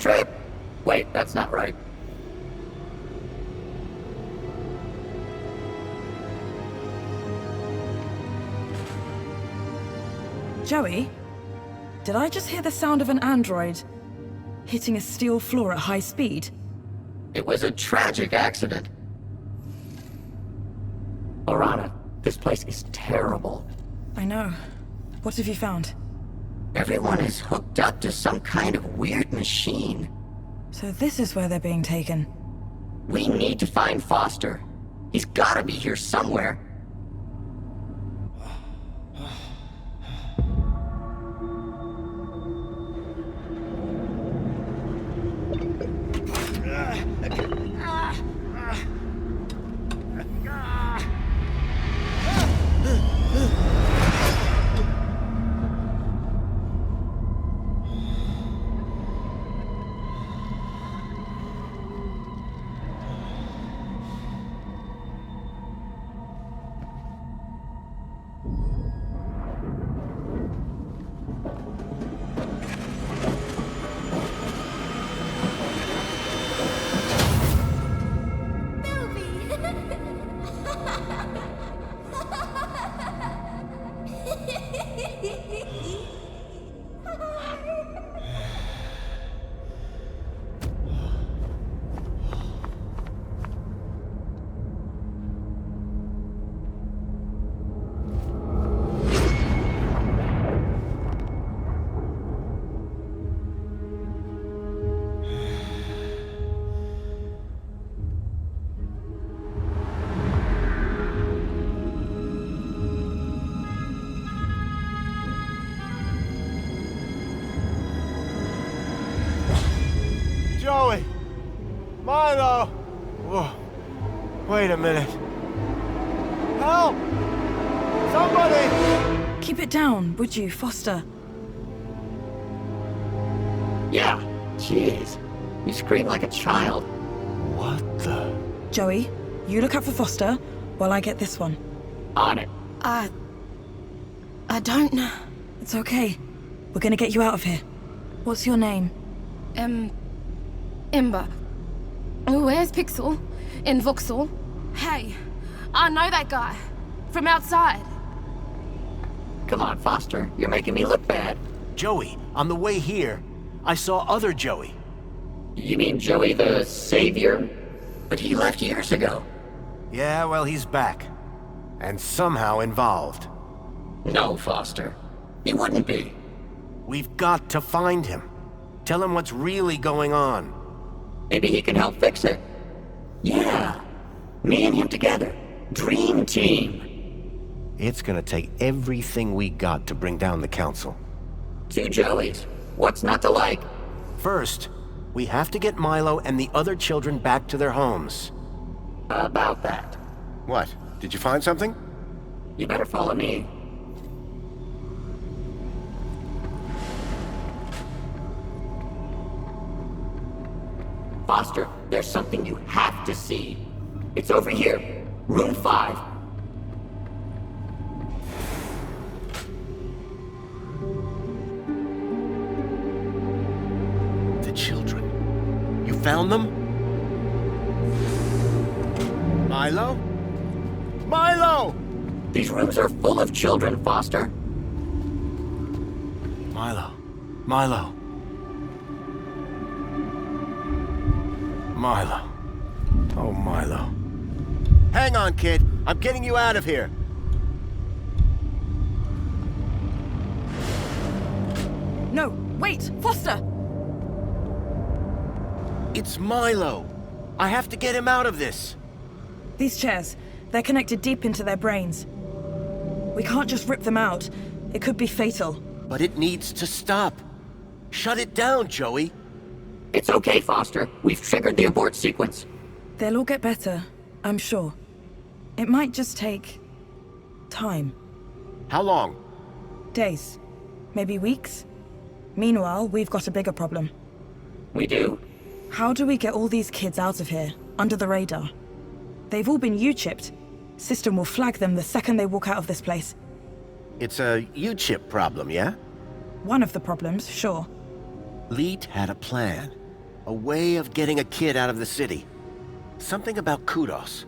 trip. Wait, that's not right. Joey? Did I just hear the sound of an android hitting a steel floor at high speed? It was a tragic accident. Orana, this place is terrible. I know. What have you found? Everyone is hooked up to some kind of weird machine. So this is where they're being taken. We need to find Foster. He's gotta be here somewhere. Joey! Milo! Whoa. Wait a minute. Help! Somebody! Keep it down, would you, Foster? Yeah, jeez. You scream like a child. What the? Joey, you look out for Foster while I get this one. On it. I don't know. It's okay. We're gonna get you out of here. What's your name? Ember. Where's Pixel? In Voxel? Hey, I know that guy. From outside. Come on, Foster. You're making me look bad. Joey, on the way here, I saw other Joey. You mean Joey the Savior? But he left years ago. Yeah, well, he's back. And somehow involved. No, Foster. He wouldn't be. We've got to find him. Tell him what's really going on. Maybe he can help fix it. Yeah. Me and him together. Dream team. It's gonna take everything we got to bring down the council. 2 Joeys. What's not to like? First, we have to get Milo and the other children back to their homes. About that. What? Did you find something? You better follow me. Foster, there's something you have to see. It's over here. Room 5. The children. You found them? Milo? Milo! These rooms are full of children, Foster. Milo. Milo. Milo. Oh, Milo. Hang on, kid. I'm getting you out of here. No, wait, Foster! It's Milo. I have to get him out of this. These chairs, they're connected deep into their brains. We can't just rip them out. It could be fatal. But it needs to stop. Shut it down, Joey. It's okay, Foster. We've triggered the abort sequence. They'll all get better, I'm sure. It might just take... time. How long? Days. Maybe weeks. Meanwhile, we've got a bigger problem. We do? How do we get all these kids out of here, under the radar? They've all been U-chipped. System will flag them the second they walk out of this place. It's a U-chip problem, yeah? One of the problems, sure. Leet had a plan. A way of getting a kid out of the city. Something about kudos.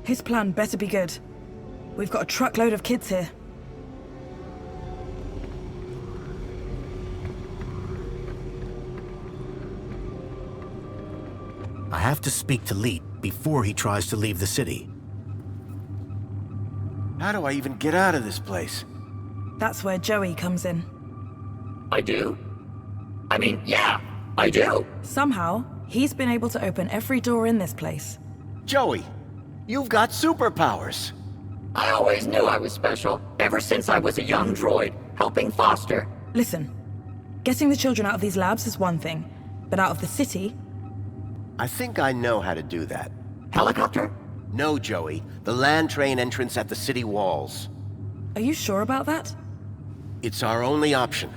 His plan better be good. We've got a truckload of kids here. I have to speak to Leet before he tries to leave the city. How do I even get out of this place? That's where Joey comes in. I do? I mean, yeah, I do. Somehow, he's been able to open every door in this place. Joey, you've got superpowers. I always knew I was special, ever since I was a young droid, helping Foster. Listen, getting the children out of these labs is one thing, but out of the city... I think I know how to do that. Helicopter? No, Joey. The land train entrance at the city walls. Are you sure about that? It's our only option.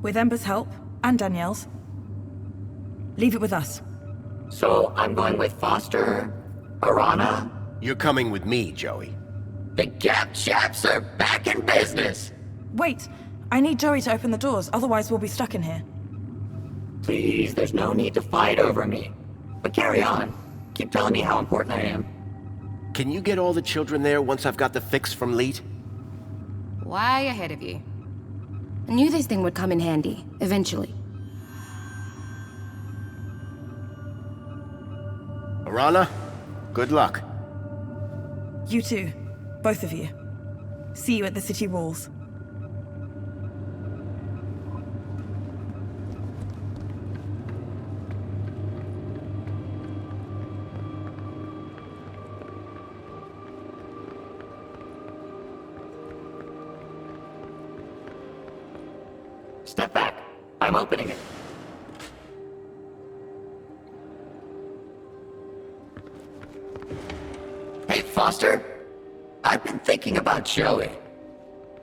With Ember's help, and Danielle's. Leave it with us. So I'm going with Foster, Arana? You're coming with me, Joey. The Gap Chaps are back in business! Wait, I need Joey to open the doors, otherwise we'll be stuck in here. Please, there's no need to fight over me. But carry on. Keep telling me how important I am. Can you get all the children there once I've got the fix from Leet? Way ahead of you. I knew this thing would come in handy, eventually. Arana, good luck. You too. Both of you. See you at the city walls. Step back. I'm opening it. Hey, Foster. I've been thinking about Joey.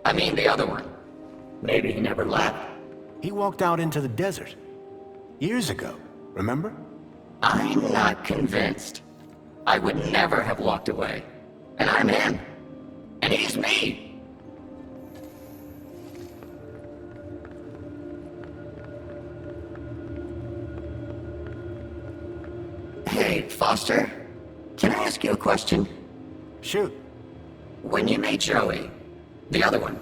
I mean, the other one. Maybe he never left. He walked out into the desert. Years ago, remember? I'm not convinced. I would never have walked away. And I'm him. And he's me. Hey, Foster. Can I ask you a question? Shoot. When you made Joey, the other one,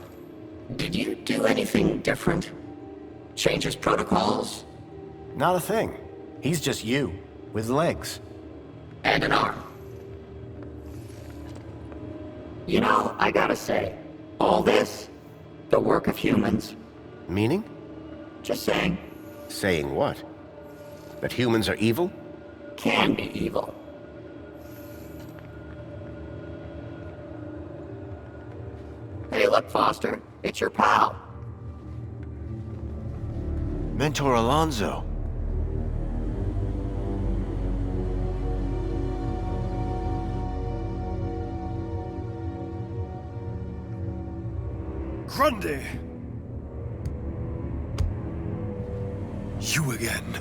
did you do anything different? Change his protocols? Not a thing. He's just you, with legs. And an arm. You know, I gotta say, all this, the work of humans. Meaning? Just saying. Saying what? That humans are evil? Can be evil. Hey, look, Foster. It's your pal. Mentor Alonso. Grundy! You again.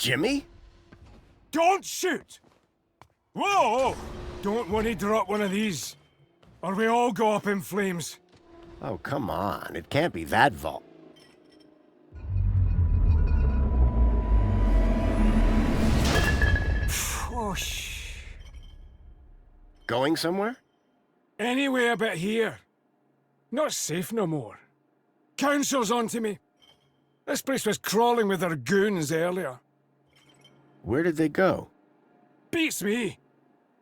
Jimmy? Don't shoot! Whoa! Don't want to drop one of these, or we all go up in flames. Oh, come on. It can't be that vault. Oh, shh. Going somewhere? Anyway, about here. Not safe no more. Council's onto me. This place was crawling with their goons earlier. Where did they go? Beats me.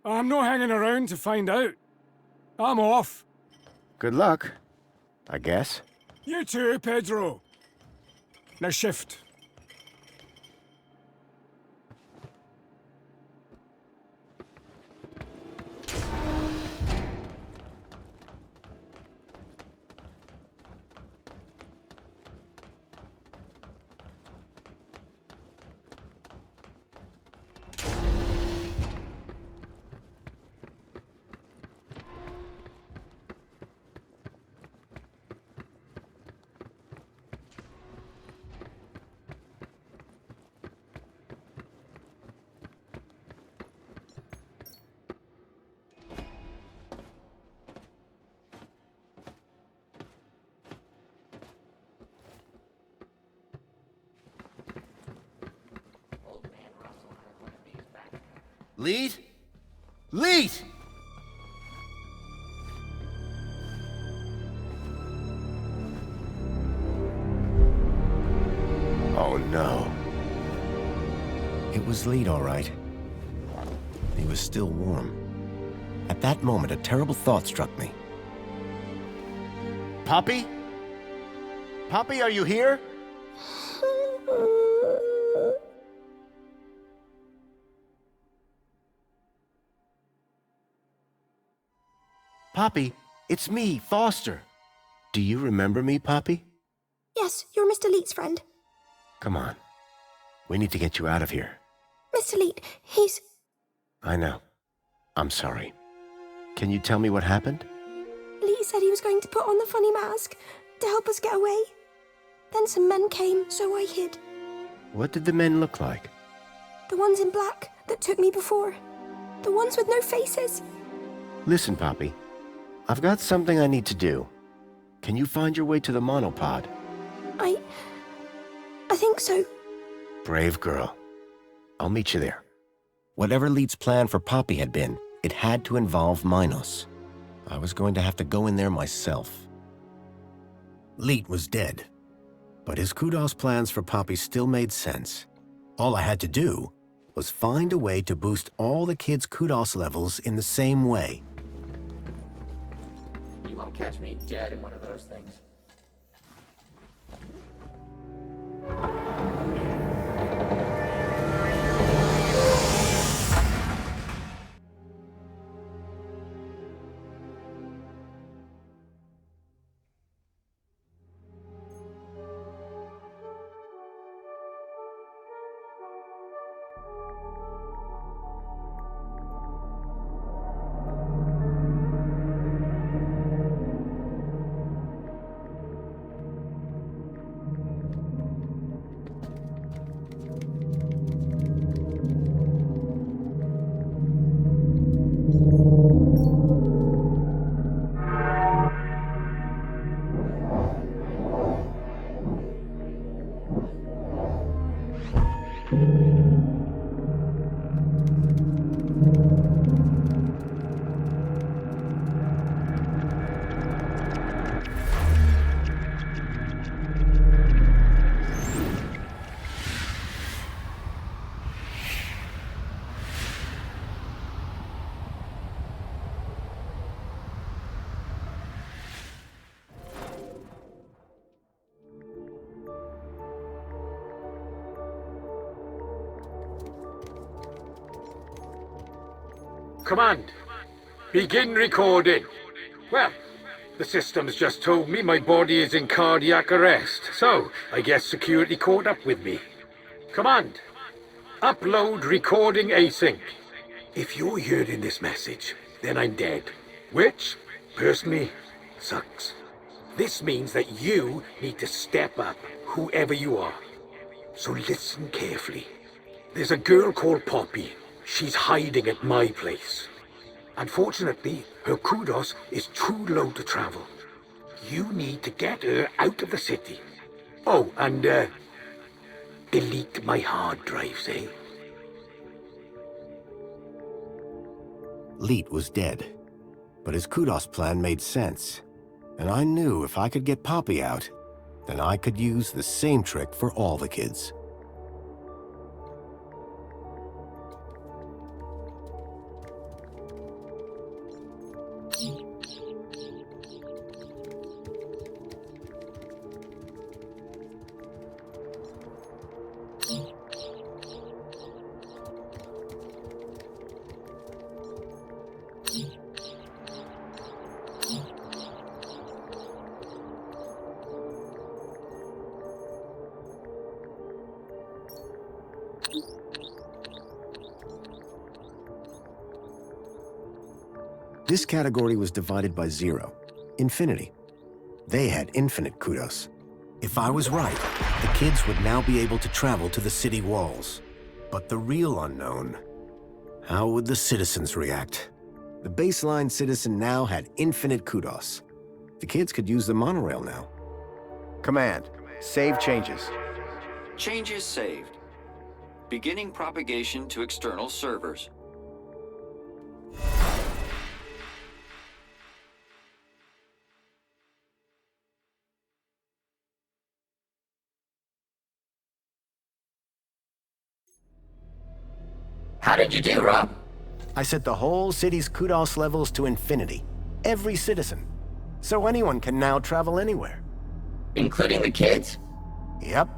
I'm not hanging around to find out. I'm off. Good luck, I guess. You too, Pedro. Now shift. Lead? Lead! Oh no. It was Lead, all right. He was still warm. At that moment, a terrible thought struck me. Poppy? Poppy, are you here? Poppy, it's me, Foster. Do you remember me, Poppy? Yes, you're Mr. Leet's friend. Come on. We need to get you out of here. Mr. Leet, he's... I know. I'm sorry. Can you tell me what happened? Leet said he was going to put on the funny mask to help us get away. Then some men came, so I hid. What did the men look like? The ones in black that took me before. The ones with no faces. Listen, Poppy. I've got something I need to do. Can you find your way to the monopod? I think so. Brave girl. I'll meet you there. Whatever Leet's plan for Poppy had been, it had to involve Minos. I was going to have to go in there myself. Leet was dead, but his kudos plans for Poppy still made sense. All I had to do was find a way to boost all the kids' kudos levels in the same way. You won't catch me dead in one of those things. Command, begin recording. Well, the system's just told me my body is in cardiac arrest, so I guess security caught up with me. Command, upload recording async. If you're hearing this message, then I'm dead, which, personally, sucks. This means that you need to step up, whoever you are. So listen carefully. There's a girl called Poppy. She's hiding at my place. Unfortunately, her kudos is too low to travel. You need to get her out of the city. Oh, and, delete my hard drives, eh? Leet was dead, but his kudos plan made sense. And I knew if I could get Poppy out, then I could use the same trick for all the kids. This category was divided by 0. Infinity. They had infinite kudos. If I was right, the kids would now be able to travel to the city walls. But the real unknown, how would the citizens react? The baseline citizen now had infinite kudos. The kids could use the monorail now. Command. Save changes. Changes saved. Beginning propagation to external servers. How did you do, Rob? I set the whole city's kudos levels to infinity. Every citizen. So anyone can now travel anywhere. Including the kids? Yep.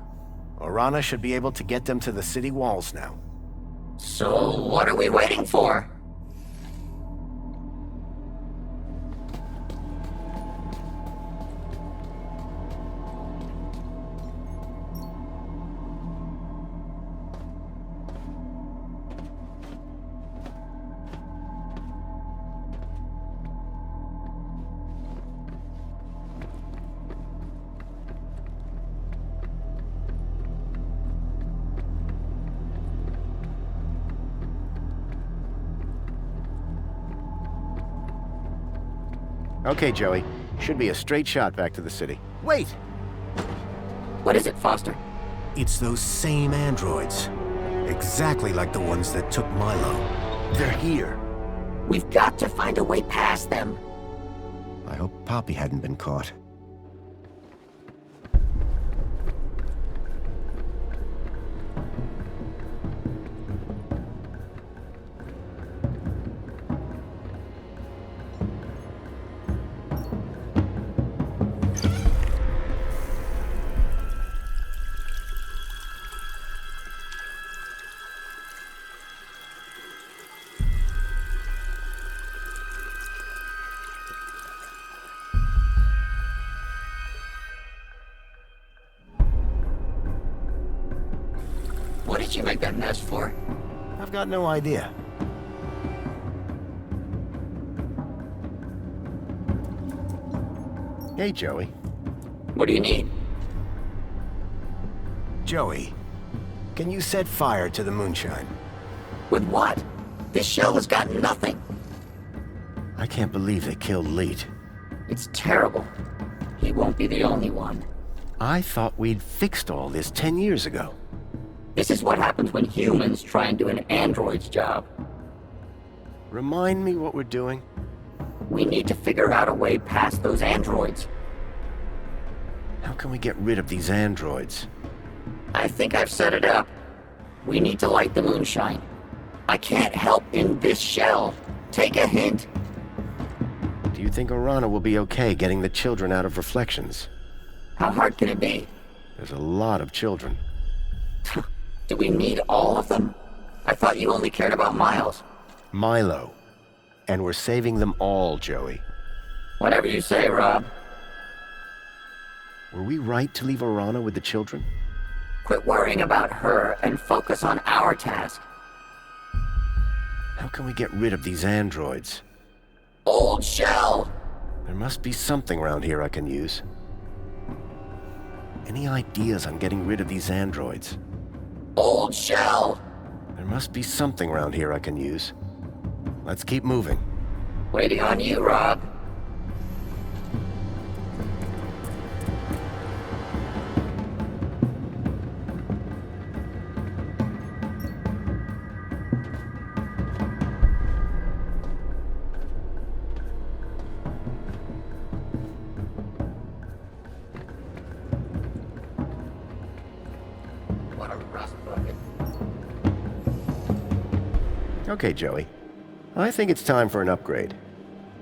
Orana should be able to get them to the city walls now. So what are we waiting for? Okay, Joey. Should be a straight shot back to the city. Wait! What is it, Foster? It's those same androids. Exactly like the ones that took Milo. They're here. We've got to find a way past them. I hope Poppy hadn't been caught. What did you make that mess for? I've got no idea. Hey, Joey. What do you need? Joey, can you set fire to the moonshine? With what? This shell has got nothing. I can't believe they killed Leet. It's terrible. He won't be the only one. I thought we'd fixed all this 10 years ago. This is what happens when humans try and do an android's job. Remind me what we're doing? We need to figure out a way past those androids. How can we get rid of these androids? I think I've set it up. We need to light the moonshine. I can't help in this shell. Take a hint. Do you think Orana will be okay getting the children out of Reflections? How hard can it be? There's a lot of children. Do we need all of them? I thought you only cared about Miles. Milo. And we're saving them all, Joey. Whatever you say, Rob. Were we right to leave Orana with the children? Quit worrying about her and focus on our task. How can we get rid of these androids? Old shell! There must be something around here I can use. Any ideas on getting rid of these androids? Old shell! There must be something around here I can use. Let's keep moving. Waiting on you, Rob. What a rust bucket. Okay, Joey. I think it's time for an upgrade.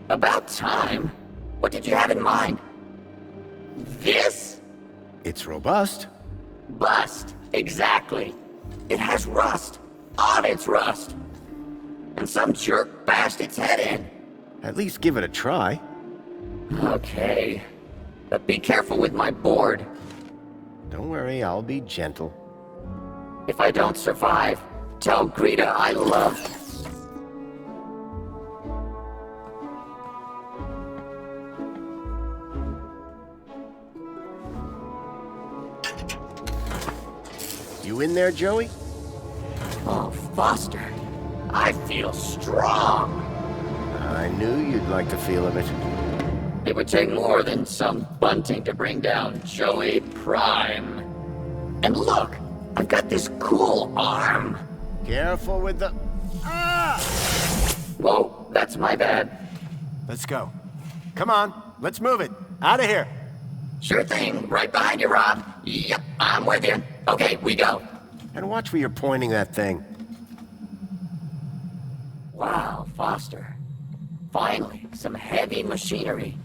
About time? What did you have in mind? This? It's robust. Bust. Exactly. It has rust on its rust. And some jerk bashed its head in. At least give it a try. Okay. But be careful with my board. Don't worry, I'll be gentle. If I don't survive, tell Greta I love... You in there, Joey? Oh, Foster. I feel strong. I knew you'd like the feel of it. It would take more than some bunting to bring down Joey Prime. And look, I've got this cool arm. Careful with the... Ah! Whoa, that's my bad. Let's go. Come on, let's move it. Out of here. Sure thing. Right behind you, Rob. Yep, I'm with you. Okay, we go. And watch where you're pointing that thing. Wow, Foster. Finally, some heavy machinery.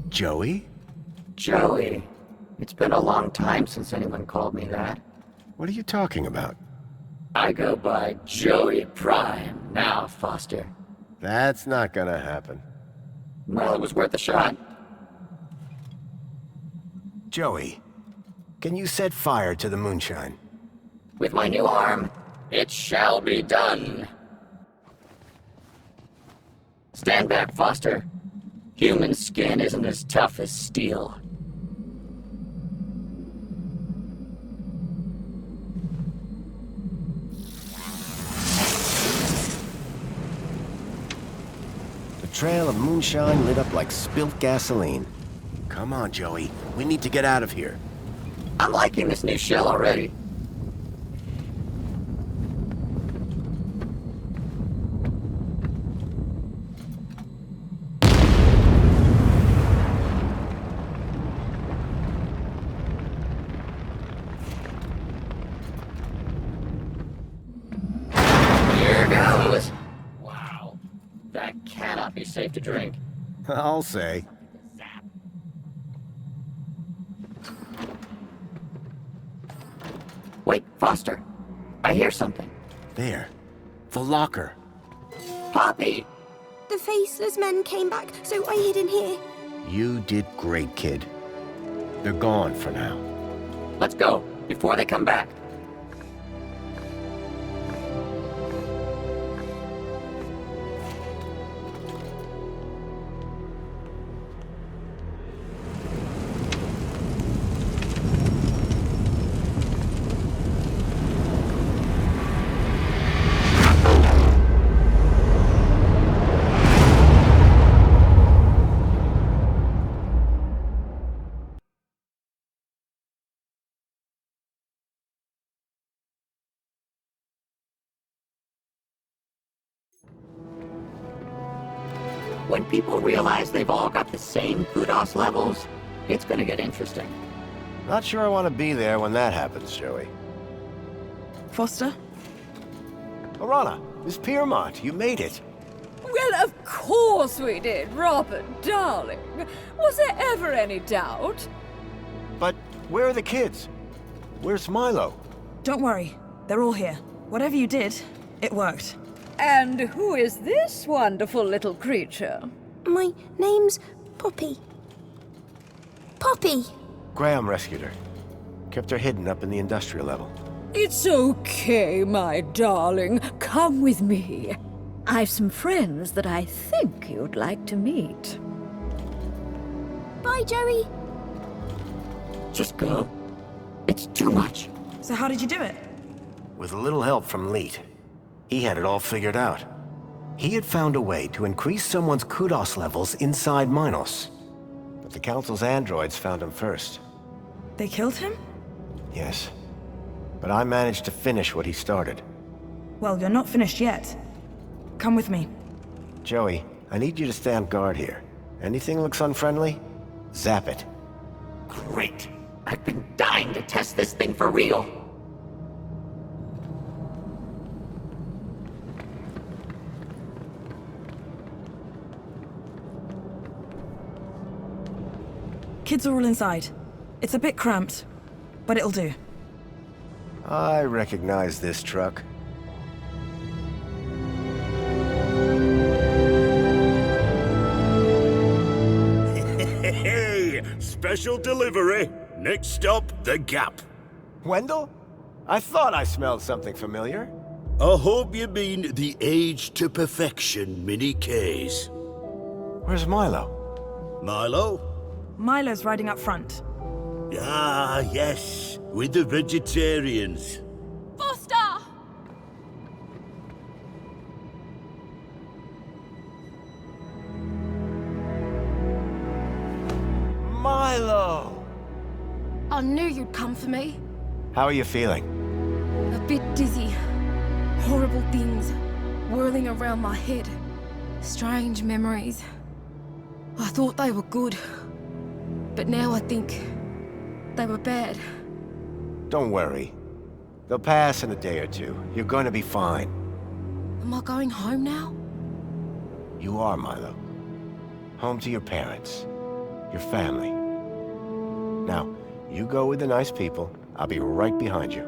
Joey? Joey. It's been a long time since anyone called me that. What are you talking about? I go by Joey Prime now, Foster. That's not gonna happen. Well, it was worth a shot. Joey, can you set fire to the moonshine? With my new arm, it shall be done. Stand back, Foster. Human skin isn't as tough as steel. The trail of moonshine lit up like spilt gasoline. Come on, Joey. We need to get out of here. I'm liking this new shell already. Be safe to drink. I'll say. Wait, Foster. I hear something. There. The locker. Poppy! The faceless men came back, so I hid in here. You did great, kid. They're gone for now. Let's go, before they come back. When people realize they've all got the same kudos levels, it's gonna get interesting. Not sure I want to be there when that happens, Joey. Foster? Lorana, Miss Piermont, you made it. Well, of course we did, Robert, darling. Was there ever any doubt? But where are the kids? Where's Milo? Don't worry. They're all here. Whatever you did, it worked. And who is this wonderful little creature? My name's Poppy. Poppy! Graham rescued her. Kept her hidden up in the industrial level. It's okay, my darling. Come with me. I've some friends that I think you'd like to meet. Bye, Joey. Just go. It's too much. So how did you do it? With a little help from Leet. He had it all figured out. He had found a way to increase someone's kudos levels inside Minos. But the Council's androids found him first. They killed him? Yes. But I managed to finish what he started. Well, you're not finished yet. Come with me. Joey, I need you to stand guard here. Anything looks unfriendly? Zap it. Great. I've been dying to test this thing for real. Kids are all inside. It's a bit cramped, but it'll do. I recognize this truck. special delivery. Next stop, the Gap. Wendell? I thought I smelled something familiar. I hope you mean the Age to Perfection mini case. Where's Milo? Milo? Milo's riding up front. Ah, yes, with the vegetarians. Foster! Milo! I knew you'd come for me. How are you feeling? A bit dizzy. Horrible things whirling around my head. Strange memories. I thought they were good, but now I think they were bad. Don't worry. They'll pass in a day or two. You're going to be fine. Am I going home now? You are, Milo. Home to your parents. Your family. Now, you go with the nice people. I'll be right behind you.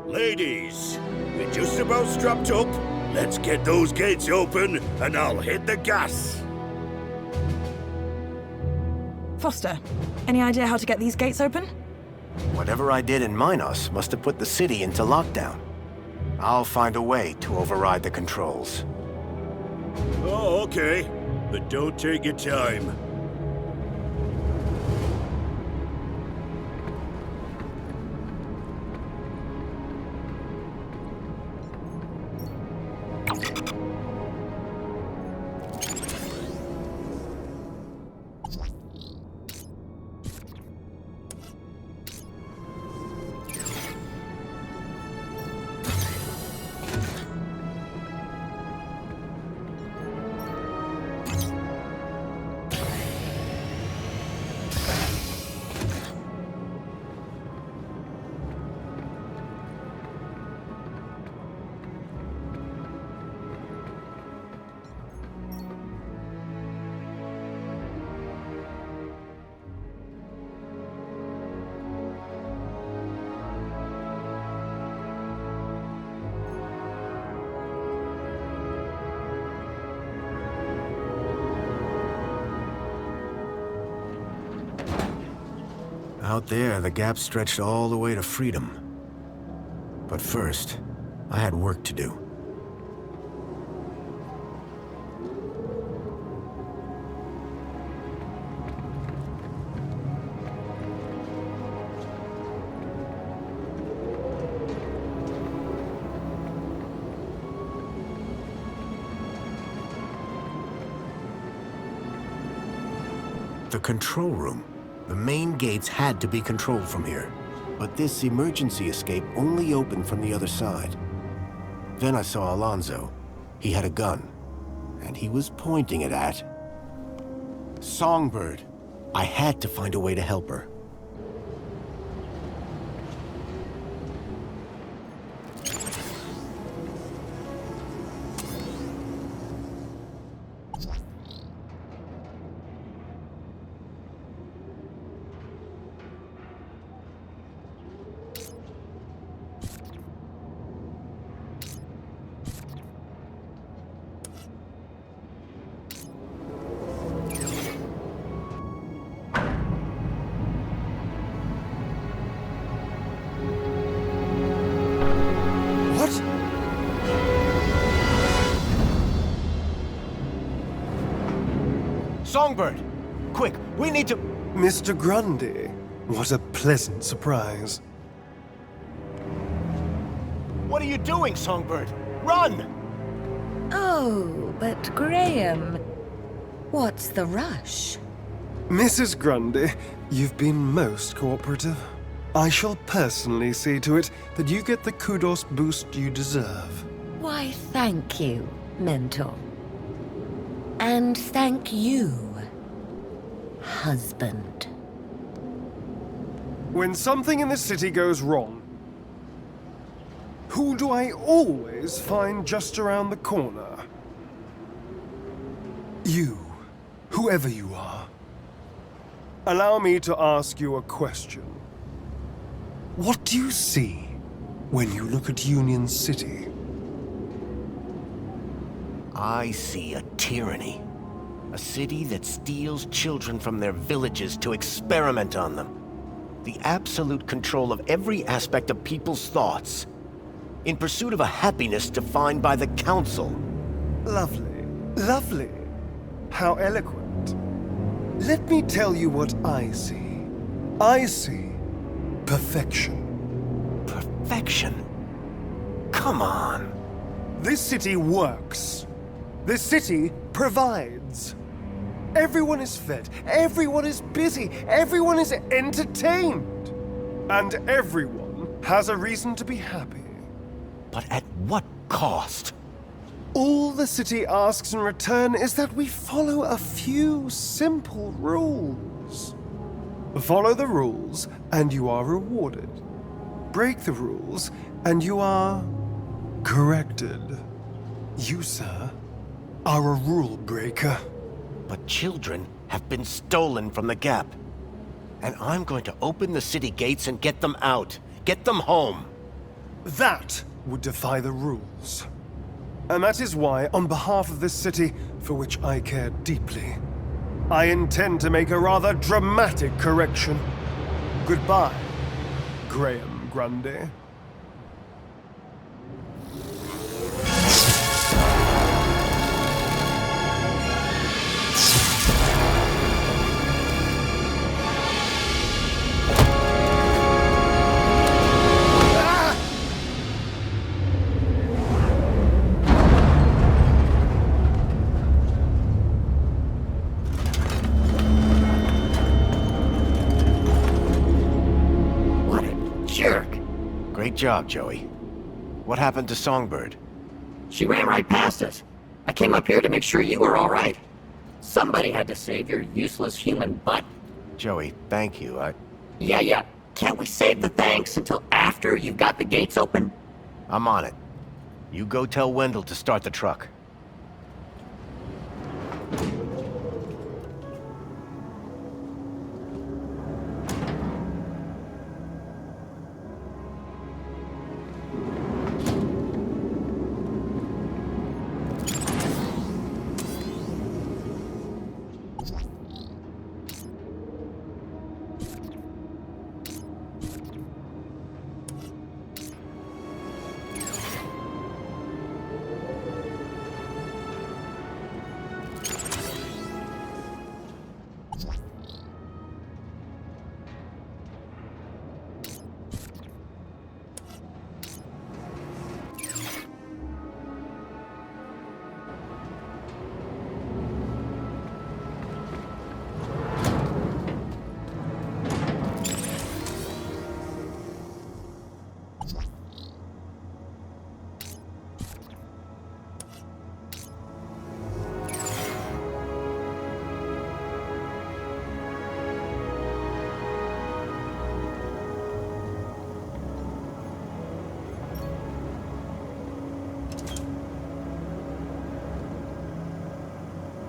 Ladies, we're just about strapped up. Let's get those gates open, and I'll hit the gas. Foster, any idea how to get these gates open? Whatever I did in Minos must have put the city into lockdown. I'll find a way to override the controls. Oh, okay. But don't take your time. Out there, the gap stretched all the way to freedom. But first, I had work to do. The control room. The main gates had to be controlled from here, but this emergency escape only opened from the other side. Then I saw Alonzo. He had a gun, and he was pointing it at Songbird. I had to find a way to help her. Songbird! Quick, we need to... Mr. Grundy, what a pleasant surprise. What are you doing, Songbird? Run! Oh, but Graham, what's the rush? Mrs. Grundy, you've been most cooperative. I shall personally see to it that you get the kudos boost you deserve. Why, thank you, Mentor. And thank you, husband. When something in the city goes wrong, who do I always find just around the corner? You, whoever you are. Allow me to ask you a question. What do you see when you look at Union-City? I see a tyranny. A city that steals children from their villages to experiment on them. The absolute control of every aspect of people's thoughts, in pursuit of a happiness defined by the Council. Lovely, lovely. How eloquent. Let me tell you what I see. I see perfection. Perfection? Come on. This city works. This city provides. Everyone is fed, everyone is busy, everyone is entertained. And everyone has a reason to be happy. But at what cost? All the city asks in return is that we follow a few simple rules. Follow the rules, and you are rewarded. Break the rules, and you are corrected. You, sir, are a rule breaker. But children have been stolen from the Gap. And I'm going to open the city gates and get them out. Get them home. That would defy the rules. And that is why, on behalf of this city, for which I care deeply, I intend to make a rather dramatic correction. Goodbye, Graham Grundy. Great job, Joey. What happened to Songbird? She ran right past us. I came up here to make sure you were all right. Somebody had to save your useless human butt. Joey, thank you. Yeah. Can't we save the thanks until after you've got the gates open? I'm on it. You go tell Wendell to start the truck.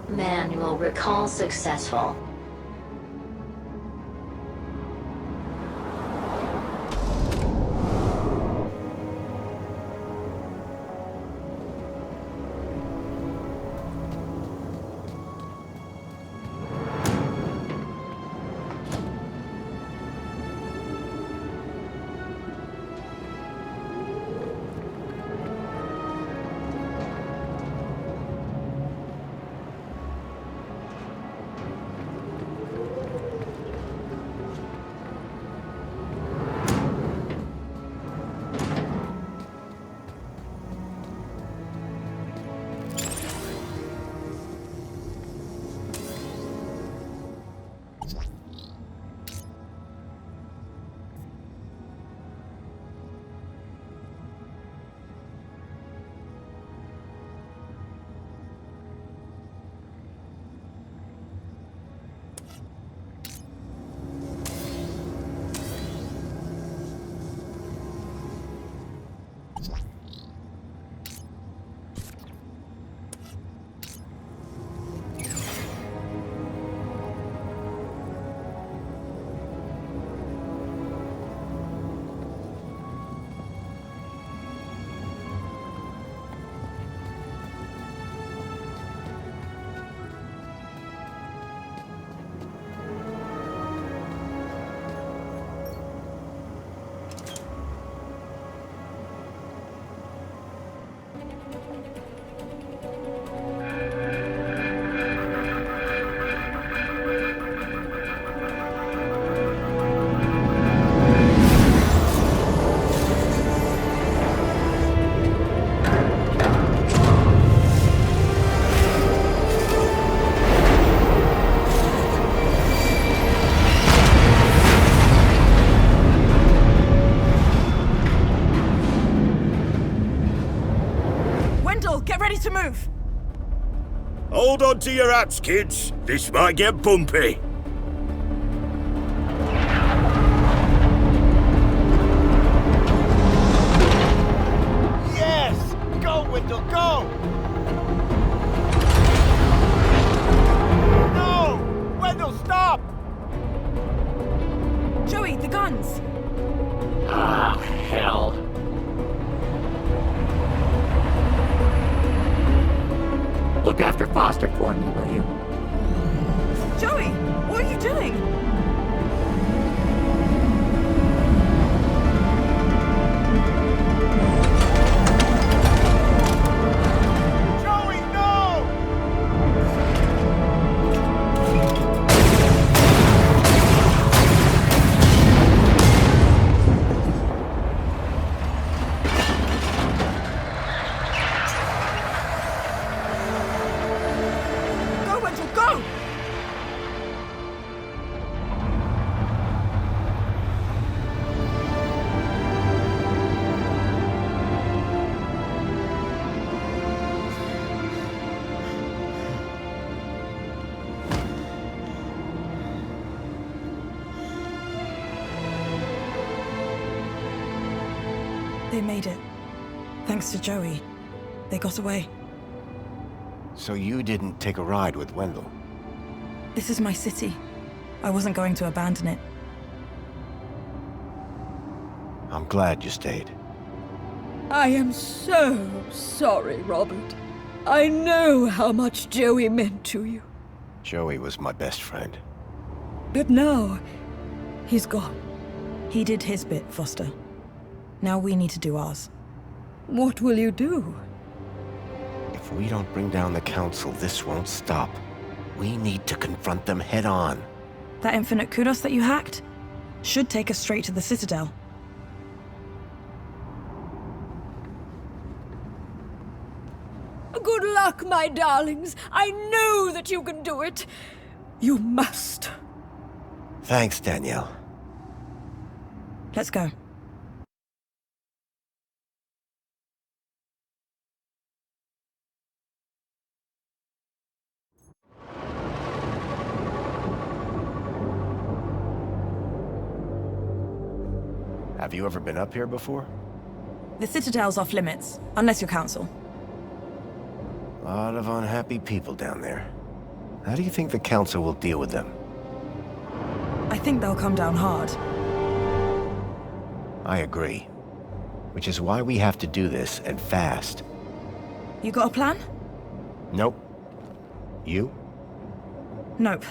Manual recall successful. to move! Hold on to your hats, kids. This might get bumpy. Yes! Go, Wendell, go! No! Wendell, stop! Joey, the guns! Ah, hell. Look after Foster for me, will you? Joey, what are you doing? Joey, no! Go, Wendell, go! They made it. Thanks to Joey. They got away. So you didn't take a ride with Wendell? This is my city. I wasn't going to abandon it. I'm glad you stayed. I am so sorry, Robert. I know how much Joey meant to you. Joey was my best friend. But now, he's gone. He did his bit, Foster. Now we need to do ours. What will you do? If we don't bring down the Council, this won't stop. We need to confront them head on. That infinite kudos that you hacked should take us straight to the Citadel. Good luck, my darlings. I know that you can do it. You must. Thanks, Danielle. Let's go. Have you ever been up here before? The Citadel's off limits, unless you're Council. A lot of unhappy people down there. How do you think the Council will deal with them? I think they'll come down hard. I agree. Which is why we have to do this, and fast. You got a plan? Nope. You? Nope.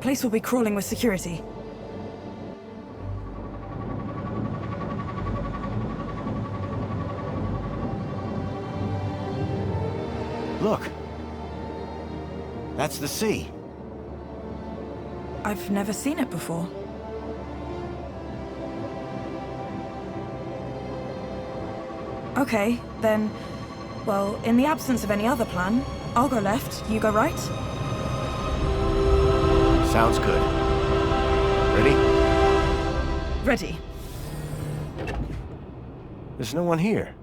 Place will be crawling with security. Look. That's the sea. I've never seen it before. Okay, then... Well, in the absence of any other plan, I'll go left, you go right. Sounds good. Ready? Ready. There's no one here.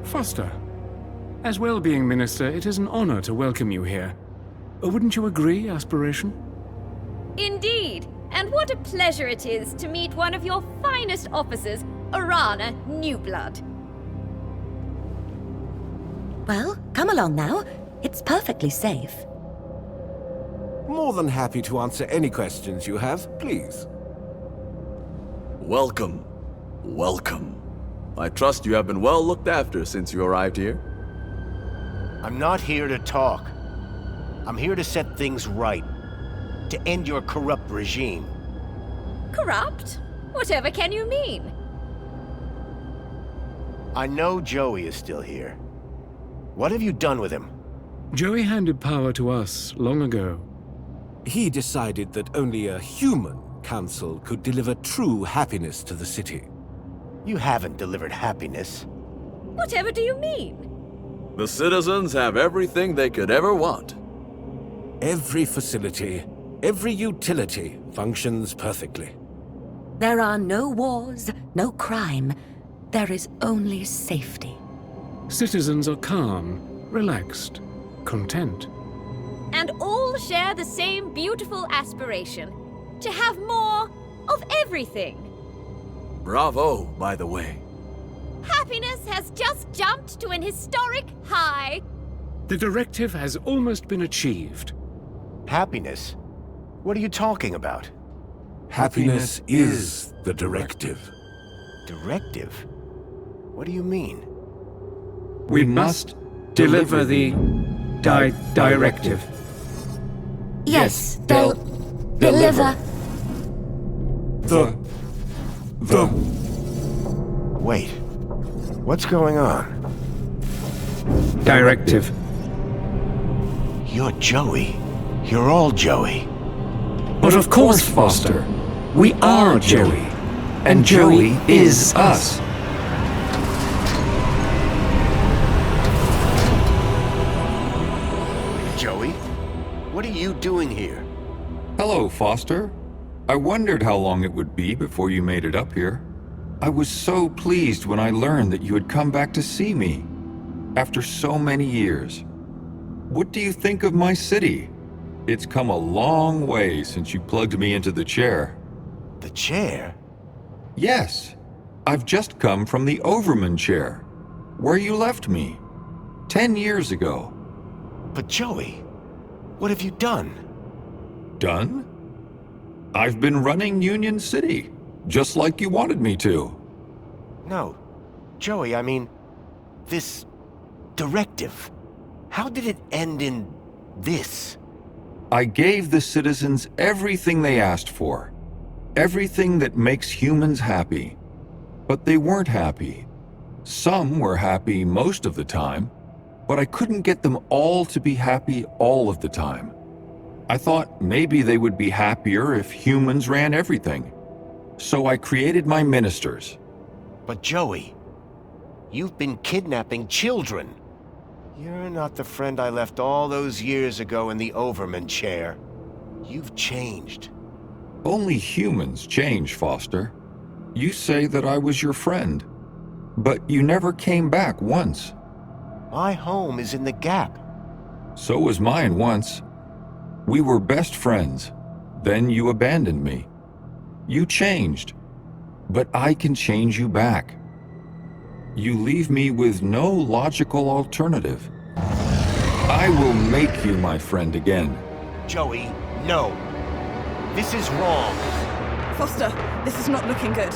Foster. As well-being minister, it is an honor to welcome you here. Wouldn't you agree, Aspiration? Indeed, and what a pleasure it is to meet one of your finest officers, Arana Newblood. Well, come along now. It's perfectly safe. more than happy to answer any questions you have, please. Welcome. Welcome. I trust you have been well looked after since you arrived here. I'm not here to talk. I'm here to set things right. To end your corrupt regime. Corrupt? Whatever can you mean? I know Joey is still here. What have you done with him? Joey handed power to us long ago. He decided that only a human council could deliver true happiness to the city. You haven't delivered happiness. Whatever do you mean? The citizens have everything they could ever want. Every facility, every utility functions perfectly. There are no wars, no crime. There is only safety. Citizens are calm, relaxed, content. And all share the same beautiful aspiration. To have more of everything. Bravo, by the way. Happiness has just jumped to an historic high. The directive has almost been achieved. Happiness? What are you talking about? Happiness is the directive. Directive? What do you mean? We must deliver the directive. Yes, they'll deliver. Wait. What's going on? Directive. You're Joey. You're all Joey. But of course, Foster. We are Joey. And Joey is us. Joey? What are you doing here? Hello, Foster. I wondered how long it would be before you made it up here. I was so pleased when I learned that you had come back to see me. After so many years. What do you think of my city? It's come a long way since you plugged me into the chair. The chair? Yes. I've just come from the Overman chair, where you left me 10 years ago. But Joey, what have you done? Done? I've been running Union-City, just like you wanted me to. No. Joey, I mean, this directive. How did it end in this? I gave the citizens everything they asked for. Everything that makes humans happy. But they weren't happy. Some were happy most of the time, but I couldn't get them all to be happy all of the time. I thought maybe they would be happier if humans ran everything. So I created my ministers. But Joey, you've been kidnapping children. You're not the friend I left all those years ago in the Overman chair. You've changed. Only humans change, Foster. You say that I was your friend, but you never came back once. My home is in the Gap. So was mine once. We were best friends. Then you abandoned me. You changed, but I can change you back. You leave me with no logical alternative. I will make you my friend again. Joey, no. This is wrong. Foster, this is not looking good.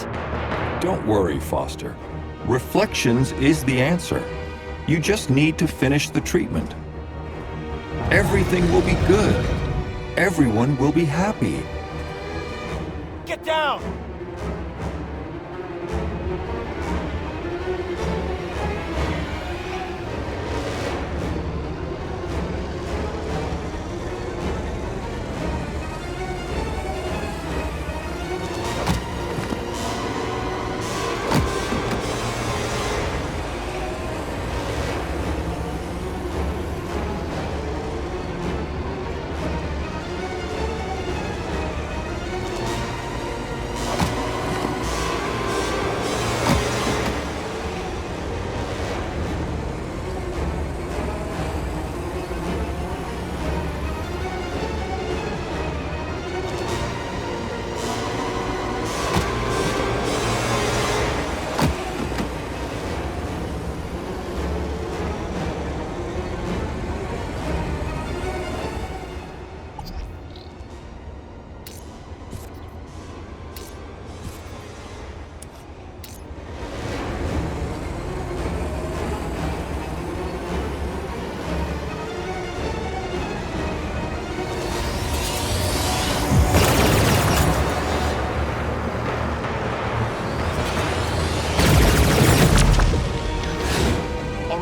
Don't worry, Foster. Reflections is the answer. You just need to finish the treatment. Everything will be good. Everyone will be happy. Get down!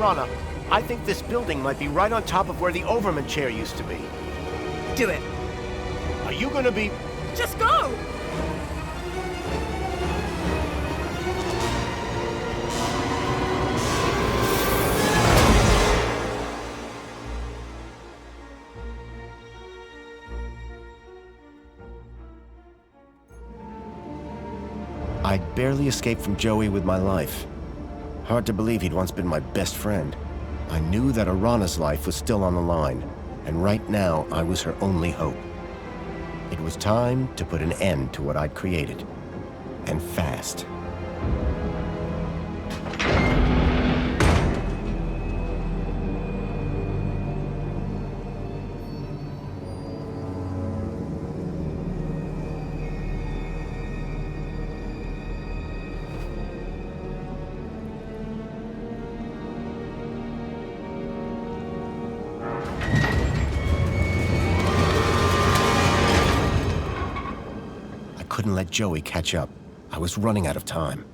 Arana, I think this building might be right on top of where the Overman chair used to be. Do it. Are you gonna be... Just go! I'd barely escaped from Joey with my life. Hard to believe he'd once been my best friend. I knew that Arana's life was still on the line, and right now I was her only hope. It was time to put an end to what I'd created. And fast. Couldn't let Joey catch up. I was running out of time.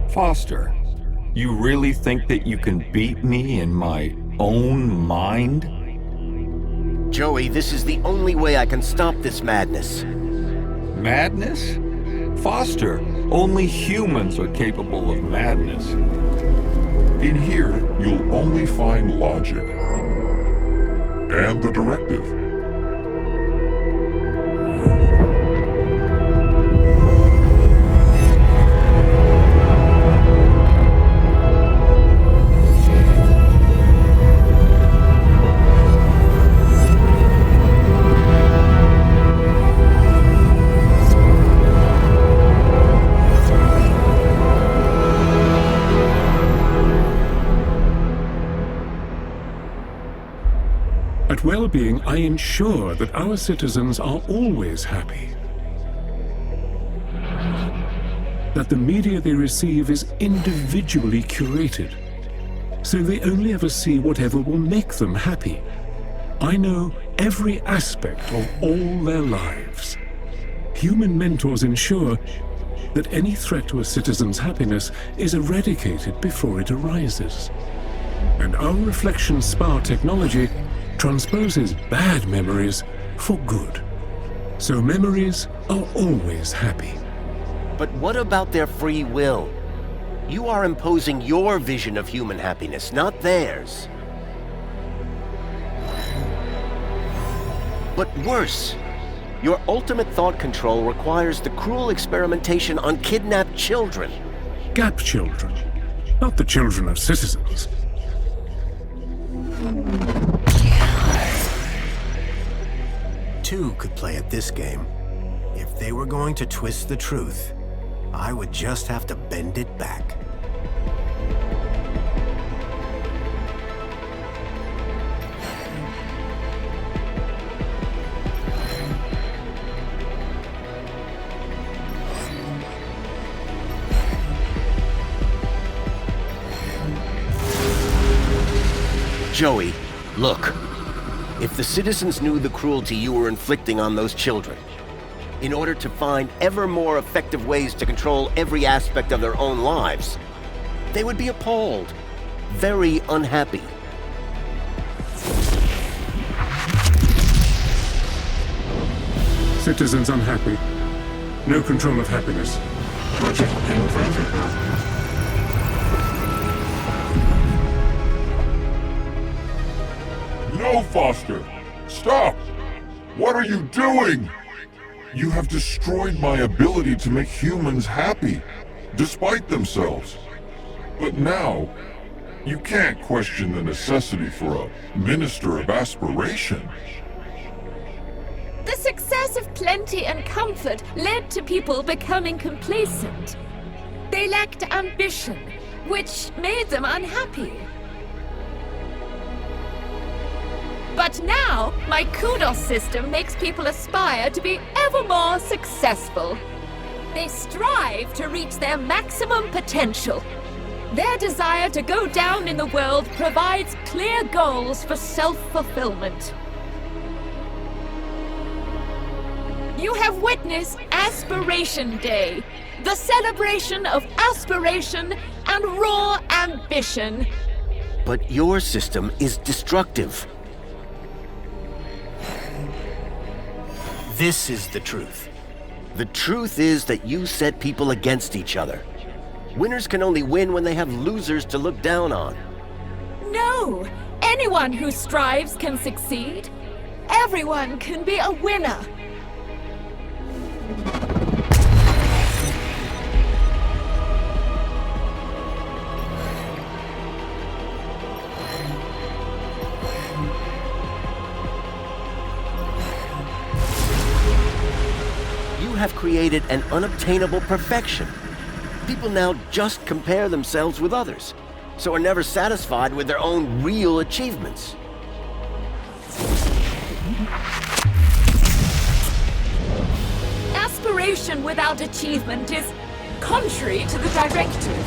Foster, you really think that you can beat me in my own mind? Joey, this is the only way I can stop this madness. Madness? Foster, only humans are capable of madness. In here, you'll only find logic. And the directive. At Well-Being, I ensure that our citizens are always happy. That the media they receive is individually curated, so they only ever see whatever will make them happy. I know every aspect of all their lives. Human mentors ensure that any threat to a citizen's happiness is eradicated before it arises. And our reflection spar technology transposes bad memories for good. So memories are always happy. But what about their free will? You are imposing your vision of human happiness, not theirs. But worse, your ultimate thought control requires the cruel experimentation on kidnapped children. Gap children, not the children of citizens. Two could play at this game. If they were going to twist the truth, I would just have to bend it back. Joey, look. If the citizens knew the cruelty you were inflicting on those children, in order to find ever more effective ways to control every aspect of their own lives, they would be appalled, very unhappy. Citizens unhappy. No control of happiness. No, Foster! Stop! What are you doing? You have destroyed my ability to make humans happy, despite themselves. But now, you can't question the necessity for a minister of aspiration. The success of plenty and comfort led to people becoming complacent. They lacked ambition, which made them unhappy. But now, my kudos system makes people aspire to be ever more successful. They strive to reach their maximum potential. Their desire to go down in the world provides clear goals for self-fulfillment. You have witnessed Aspiration Day, the celebration of aspiration and raw ambition. But your system is destructive. This is the truth. The truth is that you set people against each other. Winners can only win when they have losers to look down on. No! Anyone who strives can succeed. Everyone can be a winner. You have created an unobtainable perfection. People now just compare themselves with others, so are never satisfied with their own real achievements. Aspiration without achievement is contrary to the directive.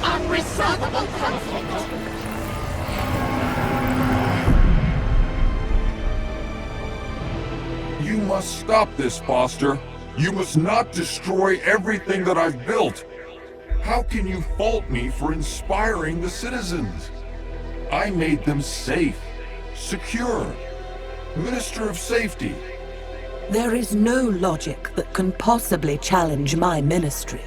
Unresolvable conflict. You must stop this, Foster. You must not destroy everything that I've built. How can you fault me for inspiring the citizens? I made them safe, secure, Minister of Safety. There is no logic that can possibly challenge my ministry.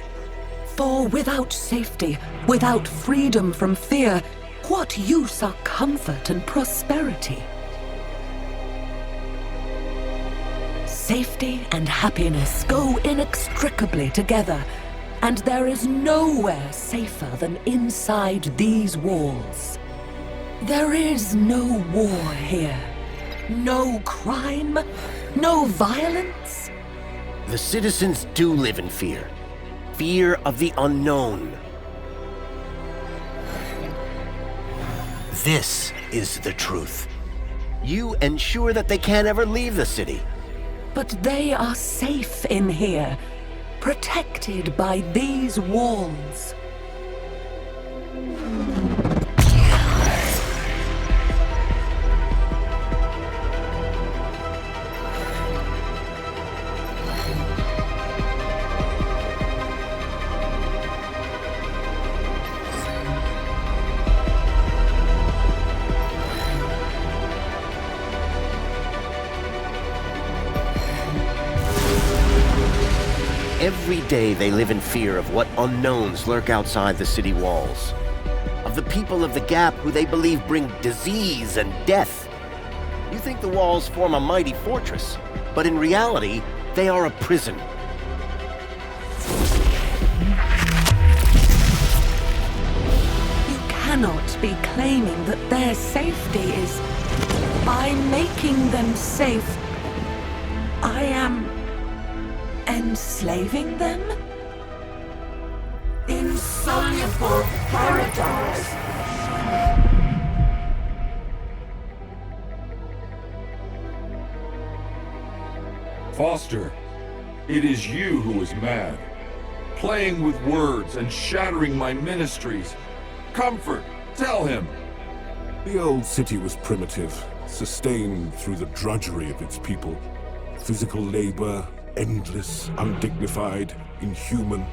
For without safety, without freedom from fear, what use are comfort and prosperity? Safety and happiness go inextricably together, and there is nowhere safer than inside these walls. There is no war here. No crime, no violence. The citizens do live in fear. Fear of the unknown. This is the truth. You ensure that they can't ever leave the city. But they are safe in here, protected by these walls. Every day they live in fear of what unknowns lurk outside the city walls. Of the people of the Gap who they believe bring disease and death. You think the walls form a mighty fortress, but in reality, they are a prison. You cannot be claiming that their safety is... By making them safe, I am... enslaving them? Insoluble paradox. Foster, it is you who is mad. Playing with words and shattering my ministries. Comfort, tell him. The old city was primitive, sustained through the drudgery of its people. Physical labor, endless, undignified, inhuman.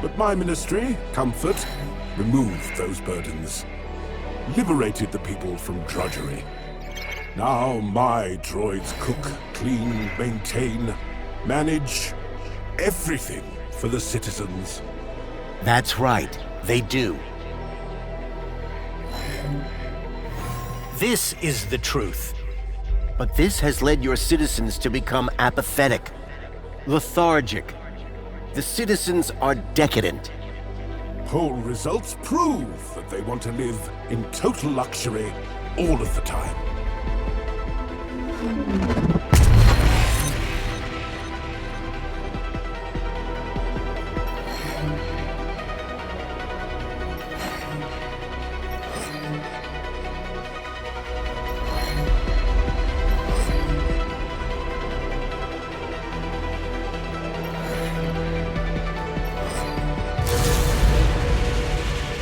But my ministry, Comfort, removed those burdens, liberated the people from drudgery. Now my droids cook, clean, maintain, manage everything for the citizens. That's right, they do. This is the truth. But this has led your citizens to become apathetic, lethargic. The citizens are decadent. Poll results prove that they want to live in total luxury all of the time.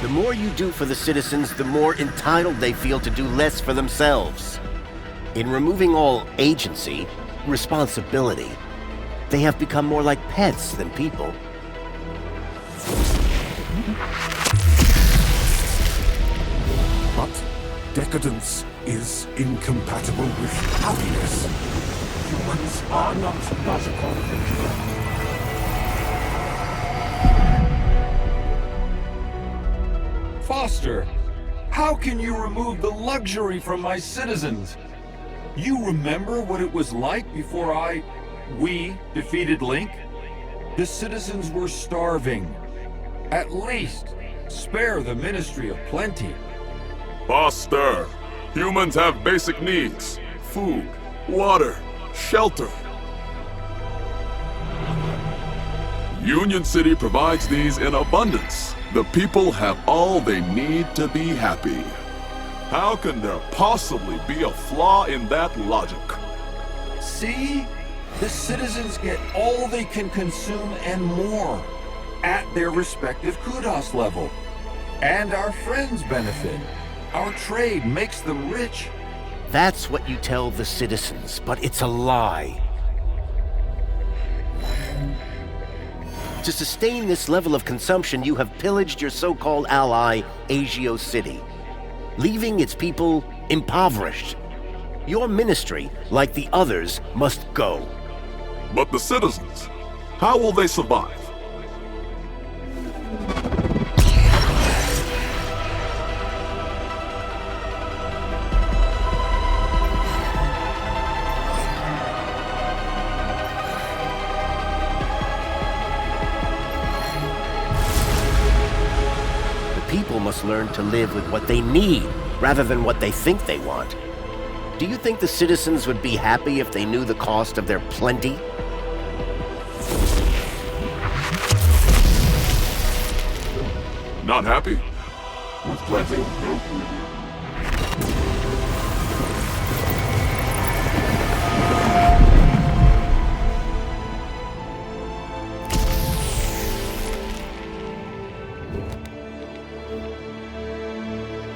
The more you do for the citizens, the more entitled they feel to do less for themselves. In removing all agency, responsibility, they have become more like pets than people. But decadence is incompatible with happiness. Humans are not logical. Foster, how can you remove the luxury from my citizens? You remember what it was like before we defeated Link? The citizens were starving. At least, spare the Ministry of Plenty. Foster, humans have basic needs. Food, water, shelter. Union-City provides these in abundance. The people have all they need to be happy. How can there possibly be a flaw in that logic? See? The citizens get all they can consume and more, at their respective kudos level. And our friends benefit. Our trade makes them rich. That's what you tell the citizens, but it's a lie. To sustain this level of consumption, you have pillaged your so-called ally, Agio-City, leaving its people impoverished. Your ministry, like the others, must go. But the citizens, how will they survive? People must learn to live with what they need, rather than what they think they want. Do you think the citizens would be happy if they knew the cost of their plenty? Not happy? With plenty?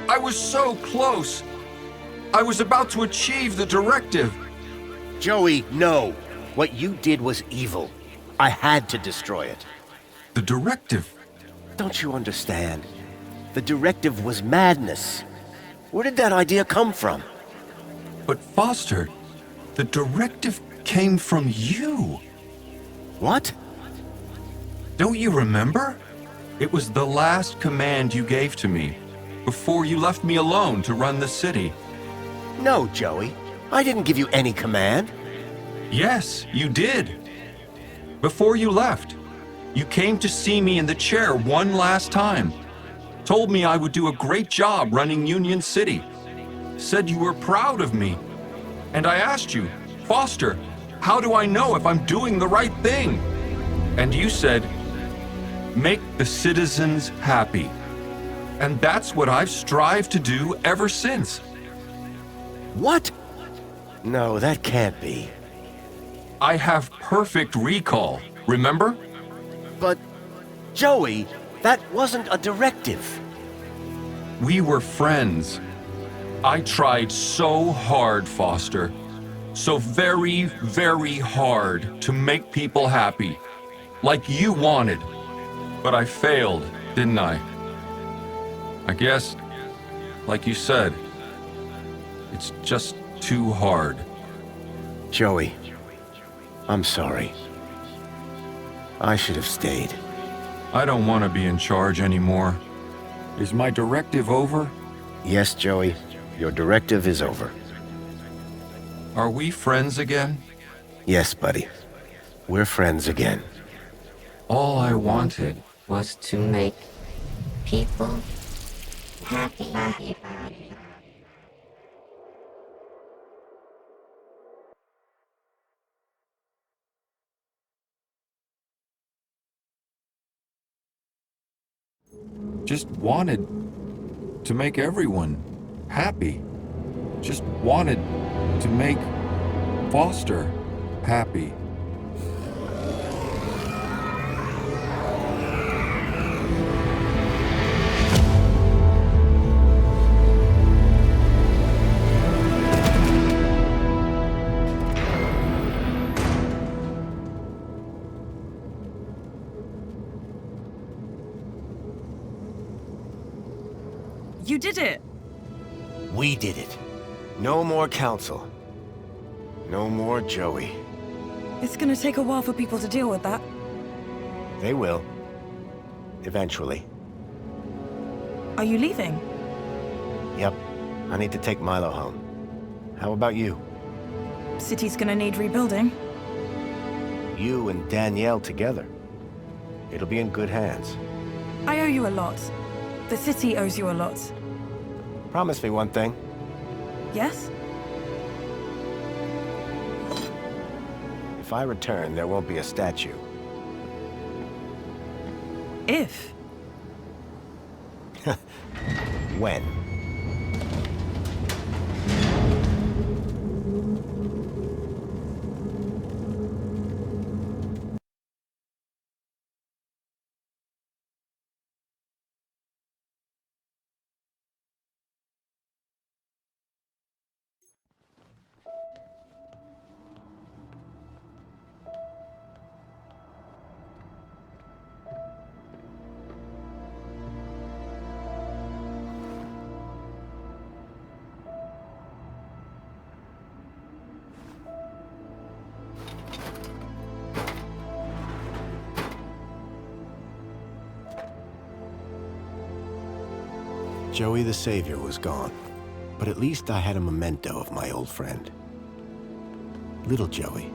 I was so close. I was about to achieve the directive. Joey, no. What you did was evil. I had to destroy it. The directive? Don't you understand? The directive was madness. Where did that idea come from? But Foster, the directive came from you. What? Don't you remember? It was the last command you gave to me, before you left me alone to run the city. No, Joey. I didn't give you any command. Yes, you did. Before you left, you came to see me in the chair one last time. Told me I would do a great job running Union-City. Said you were proud of me. And I asked you, Foster, how do I know if I'm doing the right thing? And you said, make the citizens happy. And that's what I've strived to do ever since. What? No, that can't be. I have perfect recall, remember? But, Joey, that wasn't a directive. We were friends. I tried so hard, Foster. so very, very hard to make people happy, like you wanted. But I failed, didn't I? I guess, like you said, it's just too hard. Joey, I'm sorry. I should have stayed. I don't want to be in charge anymore. Is my directive over? Yes, Joey. Your directive is over. Are we friends again? Yes, buddy. We're friends again. All I wanted was to make people happy. Just wanted to make everyone happy. Just wanted to make Foster happy. You did it! We did it. No more council. No more Joey. It's gonna take a while for people to deal with that. They will. Eventually. Are you leaving? Yep. I need to take Milo home. How about you? City's gonna need rebuilding. You and Danielle together. It'll be in good hands. I owe you a lot. The city owes you a lot. Promise me one thing. Yes? If I return, there won't be a statue. If? When? Joey the Savior was gone, but at least I had a memento of my old friend. Little Joey.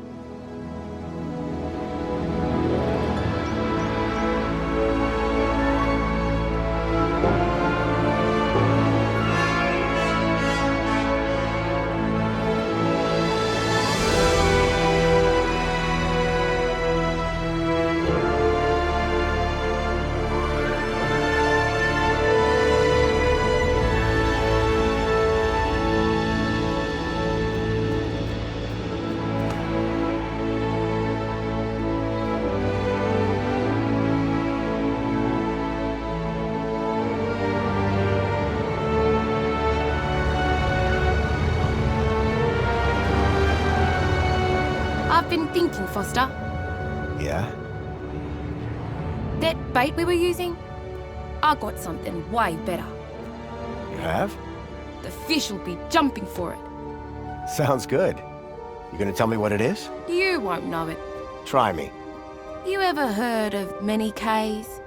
I've been thinking, Foster. Yeah? That bait we were using? I got something way better. You have? The fish will be jumping for it. Sounds good. You gonna tell me what it is? You won't know it. Try me. You ever heard of many Ks?